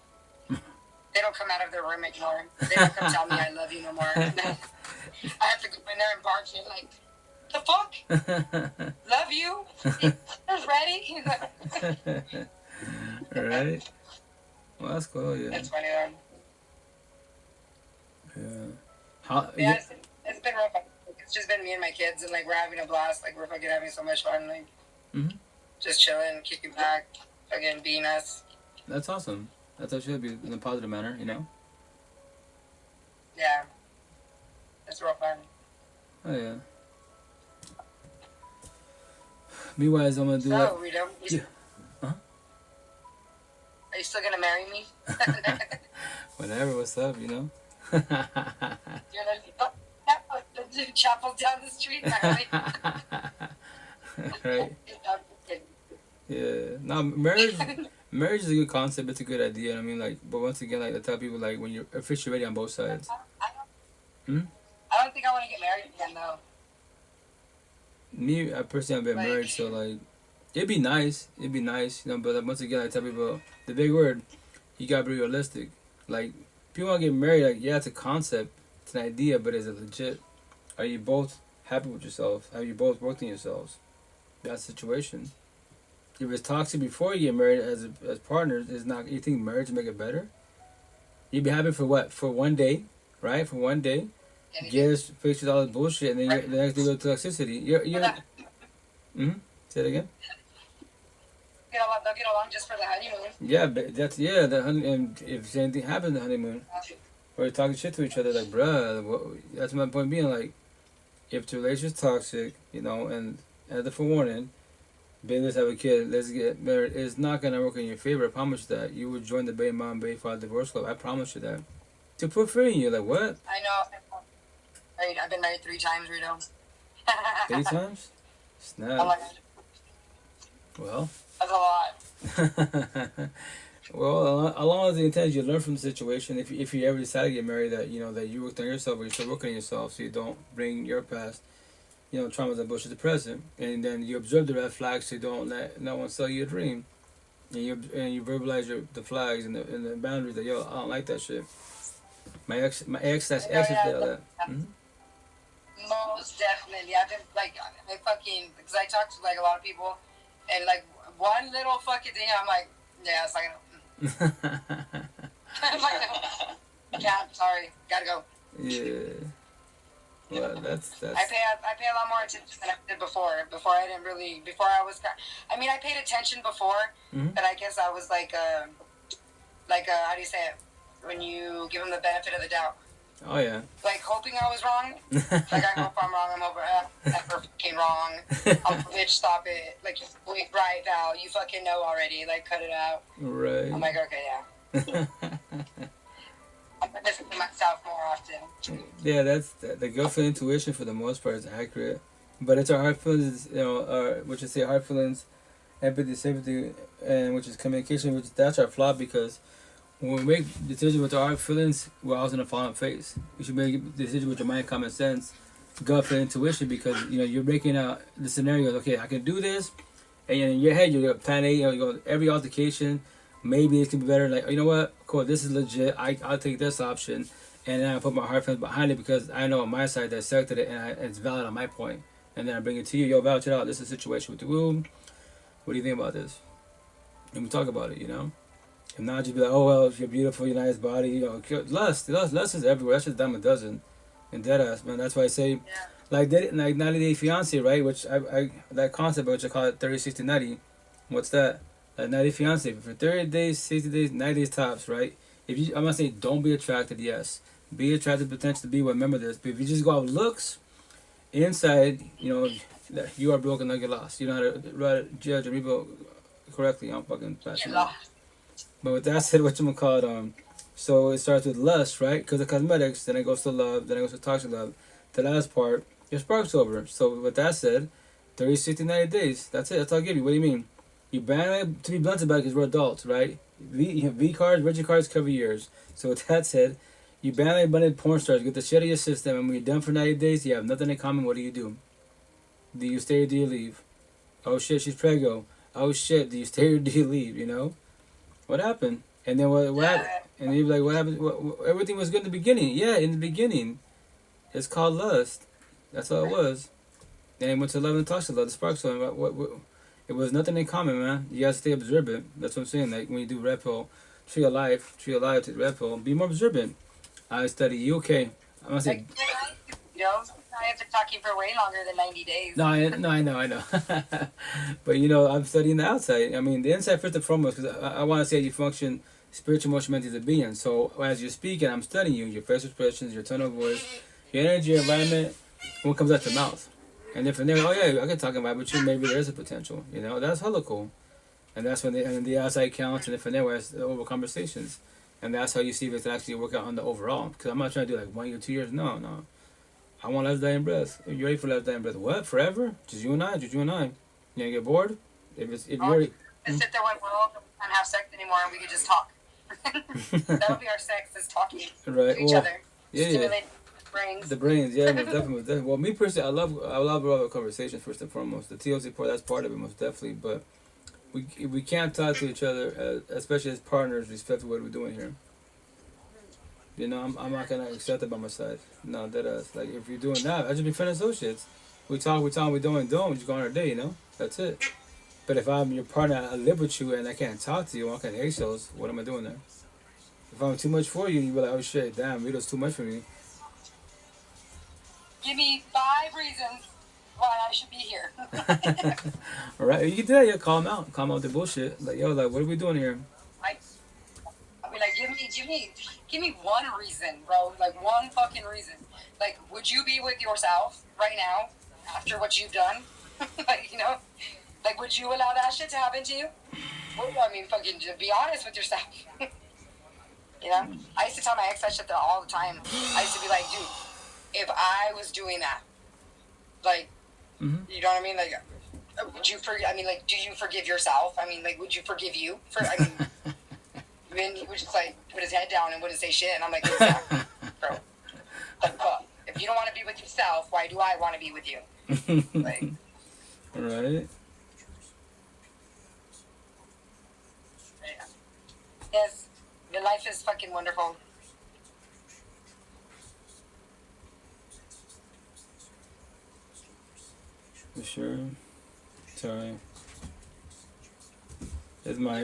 Speaker 11: they don't come out of their room anymore. They don't come tell me I love you no more. I have to go in there and barge in like, the fuck? Love you? It's ready?
Speaker 1: Right. Well, that's cool. Yeah.
Speaker 11: That's funny.
Speaker 1: Yeah.
Speaker 11: Yeah, it's been real fun. It's just been me and my kids, and like we're having a blast. Like we're fucking having so much fun. Like just chilling, kicking back, fucking being us.
Speaker 1: That's awesome. That's how it should be in a positive manner, you know.
Speaker 11: Yeah, it's real fun.
Speaker 1: Oh yeah. Meanwhile, I'm gonna do
Speaker 11: so, Rito,
Speaker 1: yeah.
Speaker 11: Are you still gonna marry me?
Speaker 1: Whenever, what's up, you know?
Speaker 11: You're gonna chapel down the street, right?
Speaker 1: Right. Yeah. No, marriage is a good concept. It's a good idea. I mean, like, but once again, like I tell people, like when you're officially ready on both sides.
Speaker 11: I don't think I want to get married again, though.
Speaker 1: Me, I personally have been married, so like, it'd be nice, you know. But like, once again, I tell people the big word, you gotta be realistic. Like, people want to get married, like, yeah, it's a concept, it's an idea, but is it legit? Are you both happy with yourself? Have you both worked on yourselves? That's the situation. If it's toxic before you get married as partners, is not. You think marriage will make it better? You'd be happy for what? For one day, right? For one day. Get fixed with all this bullshit, and then the next day go to toxicity. You're Say it again.
Speaker 11: They'll get along just for the honeymoon.
Speaker 1: Yeah, but that's the and if anything happens the honeymoon, or you're talking shit to each other, like, bruh, that's my point being, like, if the relationship's toxic, you know, and as a forewarning, babe, let's have a kid, let's get married, it's not gonna work in your favor. I promise you that. You would join the baby mom, baby father divorce club. I promise you that. To put fear in you, like, what?
Speaker 11: I know. I've been married 3 times, Rito.
Speaker 1: 3 times? Snap. Well.
Speaker 11: That's a lot.
Speaker 1: Well, as long as the intent is you learn from the situation, if you ever decide to get married, that you know that you worked on yourself, or you're still working on yourself, so you don't bring your past, you know, traumas and bullshit to the present, and then you observe the red flags, so you don't let no one sell you a dream, and you verbalize the flags and the boundaries that, yo, I don't like that shit. My ex did all that.
Speaker 11: Most definitely. I've been like, I fucking, because I talk to like a lot of people, and like one little fucking thing, I'm like, yeah, it's like, I'm like, yeah, sorry, gotta go.
Speaker 1: Yeah. Well, that's.
Speaker 11: I pay a lot more attention than I did before. Before I was. I mean, I paid attention before, but I guess I was like how do you say it? When you give them the benefit of the doubt.
Speaker 1: Oh yeah.
Speaker 11: Like hoping I was wrong. Like I hope I'm wrong. I'm over. That's fucking wrong. I'm bitch. Stop it. Like wait, right, Val. You fucking know already. Like cut it out.
Speaker 1: Right.
Speaker 11: I'm like, okay, yeah. I'm listening to myself more often.
Speaker 1: Yeah, that's the girlfriend intuition for the most part is accurate, but it's our heart feelings, you know, which is heart feelings, empathy, sympathy, and which is communication, which that's our flaw, because when we make decisions with our heart feelings, we're always gonna fall on face. You should make decisions with your mind, common sense, gut feel, intuition, because you know you're breaking out the scenarios. Okay, I can do this, and in your head you're plan A. You know, you go every altercation. Maybe it can be better. Like, you know what? Cool, this is legit. I'll take this option, and then I put my heart feelings behind it because I know on my side that I selected it and it's valid on my point. And then I bring it to you. Yo, vouch it out. This is a situation with the womb. What do you think about this? And we talk about it. You know, and not just be like, oh well, you're beautiful, you're nice body. You know, lust is everywhere. That's just dime a dozen. And dead ass, man. That's why I say, like 90 Day Fiance, right? Which I that concept, which I call it 30, 60, 90. What's that? 90 Fiance for 30 days, 60 days, 90 days tops, right? I'm not saying don't be attracted, yes. Be attracted, potential to be one. Remember this. But if you just go out looks, inside, you know, you are broken, not get lost. You know how to judge people correctly. I'm fucking passionate. But with that said, what you gonna call it? So it starts with lust, right? Because of cosmetics, then it goes to love, then it goes to toxic love. The last part, your spark's over. So with that said, 30, 60, 90 days. That's it. That's all I'll give you. What do you mean? You ban to be blunt about it because we're adults, right? V cards, rigid cards cover years. So with that said, you ban abundant porn stars, get the shit out of your system, and when you're done for 90 days, you have nothing in common. What do? Do you stay or do you leave? Oh shit, she's preggo. Oh shit, do you stay or do you leave? You know, what happened? And then what happened? And you're like, what happened? Everything was good in the beginning. Yeah, in the beginning, it's called lust. That's all it was. Then he went to love and touch the love, the spark. So what? It was nothing in common, man. You gotta stay observant. That's what I'm saying. Like when you do red pill, tree of life, take the red pill. Be more observant. I study you. Okay, I'm gonna say.
Speaker 11: You know, I have to talk to you for way longer than 90 days.
Speaker 1: No, I know. But you know, I'm studying the outside. I mean, the inside first and foremost, because I want to say you function spiritual, emotional, mentally as a being. So as you're speaking, I'm studying you, your facial expressions, your tone of voice, your energy, your environment, what comes out your mouth. And then from there, oh yeah, I can talk about it, but you maybe there's a potential. You know, that's hella cool. And that's when the outside counts, and then from there, it's over conversations. And that's how you see if it's actually work out on the overall. Because I'm not trying to do like 1 year, 2 years. No. I want last dying breath. Are you ready for last dying breath? What? Forever? Just you and I? You gonna get bored? If you're...
Speaker 11: Just sit there one world and have sex anymore and we could just talk. That'll be our sex, is talking to each other.
Speaker 1: Yeah.
Speaker 11: Stimulate brains.
Speaker 1: The brains, yeah, most definitely. Well, me personally, I love a conversation first and foremost. The TLC part, that's part of it most definitely. But we can't talk to each other, especially as partners, respect what we're doing here. You know, I'm not gonna accept it by my side. No, that is like if you're doing that, I just be friend associates. We talk, we don't, we just go on our day. You know, that's it. But if I'm your partner, I live with you and I can't talk to you, I can't eggshells. What am I doing there? If I'm too much for you, you be like, oh shit, damn, Rito's too much for me.
Speaker 11: Give me 5 reasons why I should be here.
Speaker 1: All right, you can do that. Yeah, call them out. Call them out the bullshit. Like, yo, like, what are we doing here?
Speaker 11: I mean, like, give me one reason, bro. Like, one fucking reason. Like, would you be with yourself right now after what you've done? Like, you know, like, would you allow that shit to happen to you? Well, I mean, fucking, just be honest with yourself. You know, I used to tell my ex that shit all the time. I used to be like, dude, if I was doing that, like, you know what I mean? Like, would you forgive? I mean, like, do you forgive yourself? I mean, like, would you forgive you for? I mean, then he would just like put his head down and wouldn't say shit, and I'm like, exactly, bro. Like, if you don't want to be with yourself, why do I want to be with you? Like,
Speaker 1: right.
Speaker 11: Yes, your life is fucking wonderful.
Speaker 1: For sure. Sorry. It's my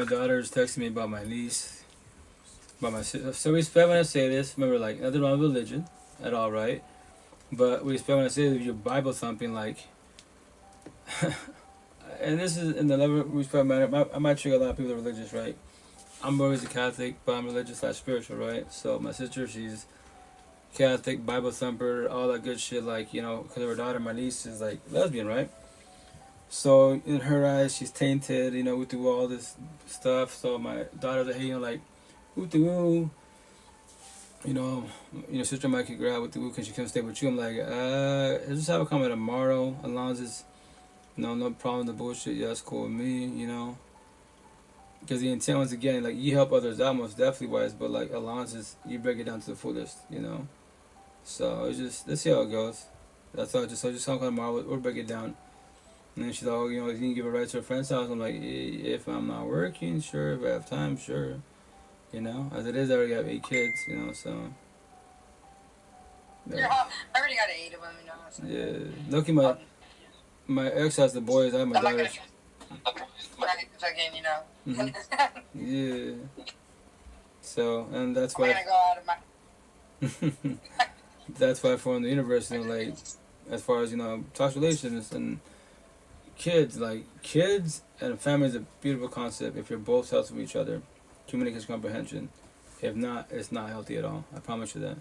Speaker 1: daughter's texting me about my niece, about my sister. So we respect when I say this. Remember, like, nothing wrong with religion at all, right? But we respect when I say that if you're Bible thumping, like, and this is in the level of respect matter. I might trigger a lot of people that are religious, right? I'm always a Catholic, but I'm religious / spiritual, right? So my sister, she's Catholic, Bible thumper, all that good shit, like, you know, because her daughter, my niece, is like lesbian, right? So in her eyes, she's tainted, you know, we do all this stuff. So my daughter's like, hey, you know, like, woo, you know, sister might kick her out with the woo, can she come stay with you? I'm like, let's just have a comment tomorrow, as long as it's, you know, no problem with the bullshit. Yeah, that's cool with me, you know. Because the intent, once again, like, you help others out most definitely wise, but like, as long as you break it down to the fullest, you know. So it's just, let's see how it goes. That's all. Just come tomorrow, we'll break it down. And then she's like, oh, you know, you can give a ride to her friend's house. I'm like, if I'm not working, sure. If I have time, sure. You know, as it is, I already have 8 kids, you know, so.
Speaker 11: Yeah. I already got 8 of them, you know. So.
Speaker 1: Yeah. Lucky my ex has the boys, I have my daughters.
Speaker 11: Again, you know.
Speaker 1: Yeah. So, and that's why.
Speaker 11: I'm gonna go out of my.
Speaker 1: That's why I formed the universe, you know, like, as far as, you know, toxic relations and kids, like, kids and family is a beautiful concept if you're both healthy with each other. Communication, comprehension. If not, it's not healthy at all. I promise you that.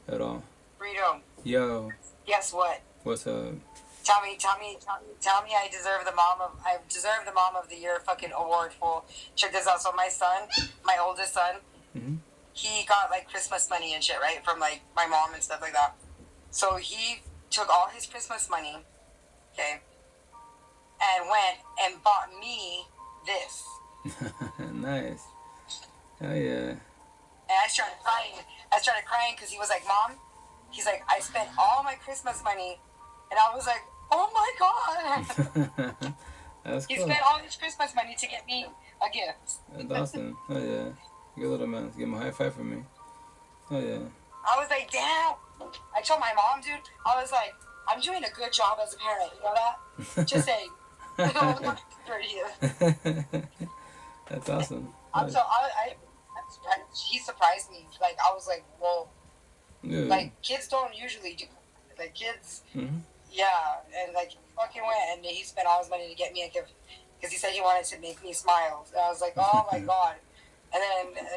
Speaker 1: At all.
Speaker 11: Freedom.
Speaker 1: Yo.
Speaker 11: Guess what?
Speaker 1: What's up?
Speaker 11: Tell me I deserve the mom of the year fucking award, fool. Check this out. So my son, my oldest son, he got like Christmas money and shit, right? From like my mom and stuff like that. So he took all his Christmas money, okay, and went and bought me this.
Speaker 1: Nice. Oh yeah.
Speaker 11: And I started crying because he was like, Mom, he's like, I spent all my Christmas money And I was like, oh my God.
Speaker 1: That's
Speaker 11: He
Speaker 1: cool.
Speaker 11: spent all his Christmas money to get me a gift.
Speaker 1: That's awesome. Oh yeah. Good little man. Give him a high five for me. Oh yeah.
Speaker 11: I was like, damn. I told my mom, dude, I was like, I'm doing a good job as a parent. You know that? Just saying.
Speaker 1: That's awesome.
Speaker 11: He surprised me. Like, I was like, whoa.
Speaker 1: Yeah.
Speaker 11: Like, kids don't usually do. Like, kids, yeah. And, like, he fucking went and he spent all his money to get me a gift because he said he wanted to make me smile. And I was like, oh my God. And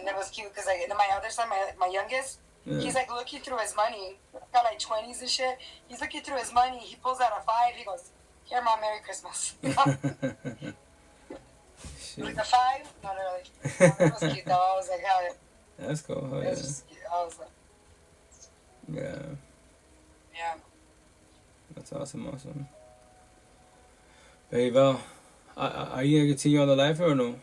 Speaker 11: it was cute because, like, and then my other son, my youngest, he's, like, looking through his money. Got, like, 20s and shit. He's looking through his money. He pulls out a 5. He goes, here, Mom, Merry Christmas. Like a 5? Not really. It was cute, though. I was like, hell yeah.
Speaker 1: That's cool. Oh,
Speaker 11: It was just cute. I was like,
Speaker 1: yeah.
Speaker 11: yeah.
Speaker 1: That's awesome. Awesome. Hey, Val, are you gonna continue on the live or no?
Speaker 11: Am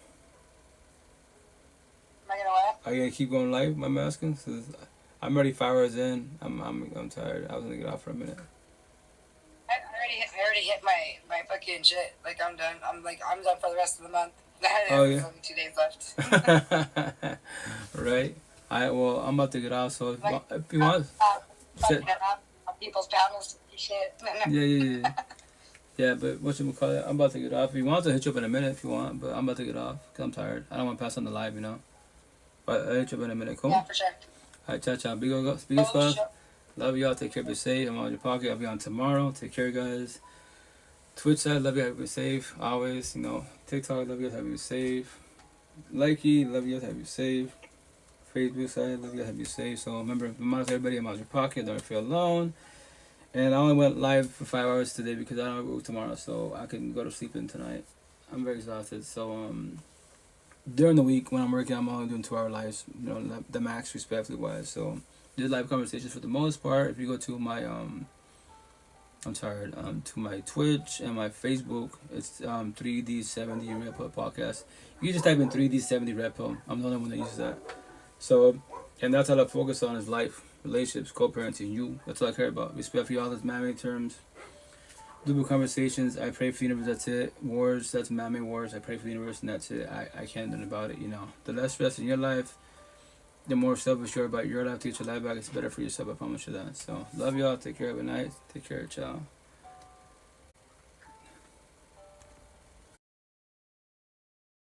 Speaker 11: I gonna what?
Speaker 1: Are you gonna keep going live? I'm asking. 'Cause I'm already 5 hours in. I'm tired. I was gonna get off for a minute.
Speaker 11: I already hit my fucking shit. Like, I'm done. I'm done for the rest of the month.
Speaker 1: Oh,
Speaker 11: There's
Speaker 1: yeah.
Speaker 11: only 2 days left.
Speaker 1: Right. Well, I'm about to get off. So if you want,
Speaker 11: Fucking up on people's panels and shit.
Speaker 1: yeah. Yeah, but whatchamacallit, I'm about to get off. If you want to hit you up in a minute if you want, but I'm about to get off because I'm tired. I don't want to pass on the live, you know. But I'll hit you up in a minute, cool?
Speaker 11: Yeah, for sure.
Speaker 1: Alright, ciao. Big stuff. Love y'all. Take care. Be safe. I'm on your pocket. I'll be on tomorrow. Take care, guys. Twitch side, love you. Have you safe. Always, you know. TikTok, love you. Have you safe. Likey, love you. Have you safe. Facebook side, love you. Have you safe. So remember, remind everybody, I'm on your pocket. Don't feel alone. And I only went live for 5 hours today because I don't work tomorrow, so I can go to sleep in tonight. I'm very exhausted. So during the week when I'm working, I'm only doing 2-hour lives. You know, the max, respectfully wise. So these live conversations for the most part. If you go to my to my Twitch and my Facebook, it's 3D70 Red Pill Podcast. You can just type in 3D70 Red Pill. I'm the only one that uses that. So, and that's all I focus on is life, relationships, co-parenting, you. That's all I care about. Respect for y'all, that's man-made terms. Double conversations, I pray for the universe, that's it. Wars, that's man-made wars, I pray for the universe, and that's it. I can't do nothing about it, you know. The less stress in your life, the more selfish you're about your life to get your life back, it's better for yourself, I promise you that. So, love y'all, take care, have a night, take care, ciao.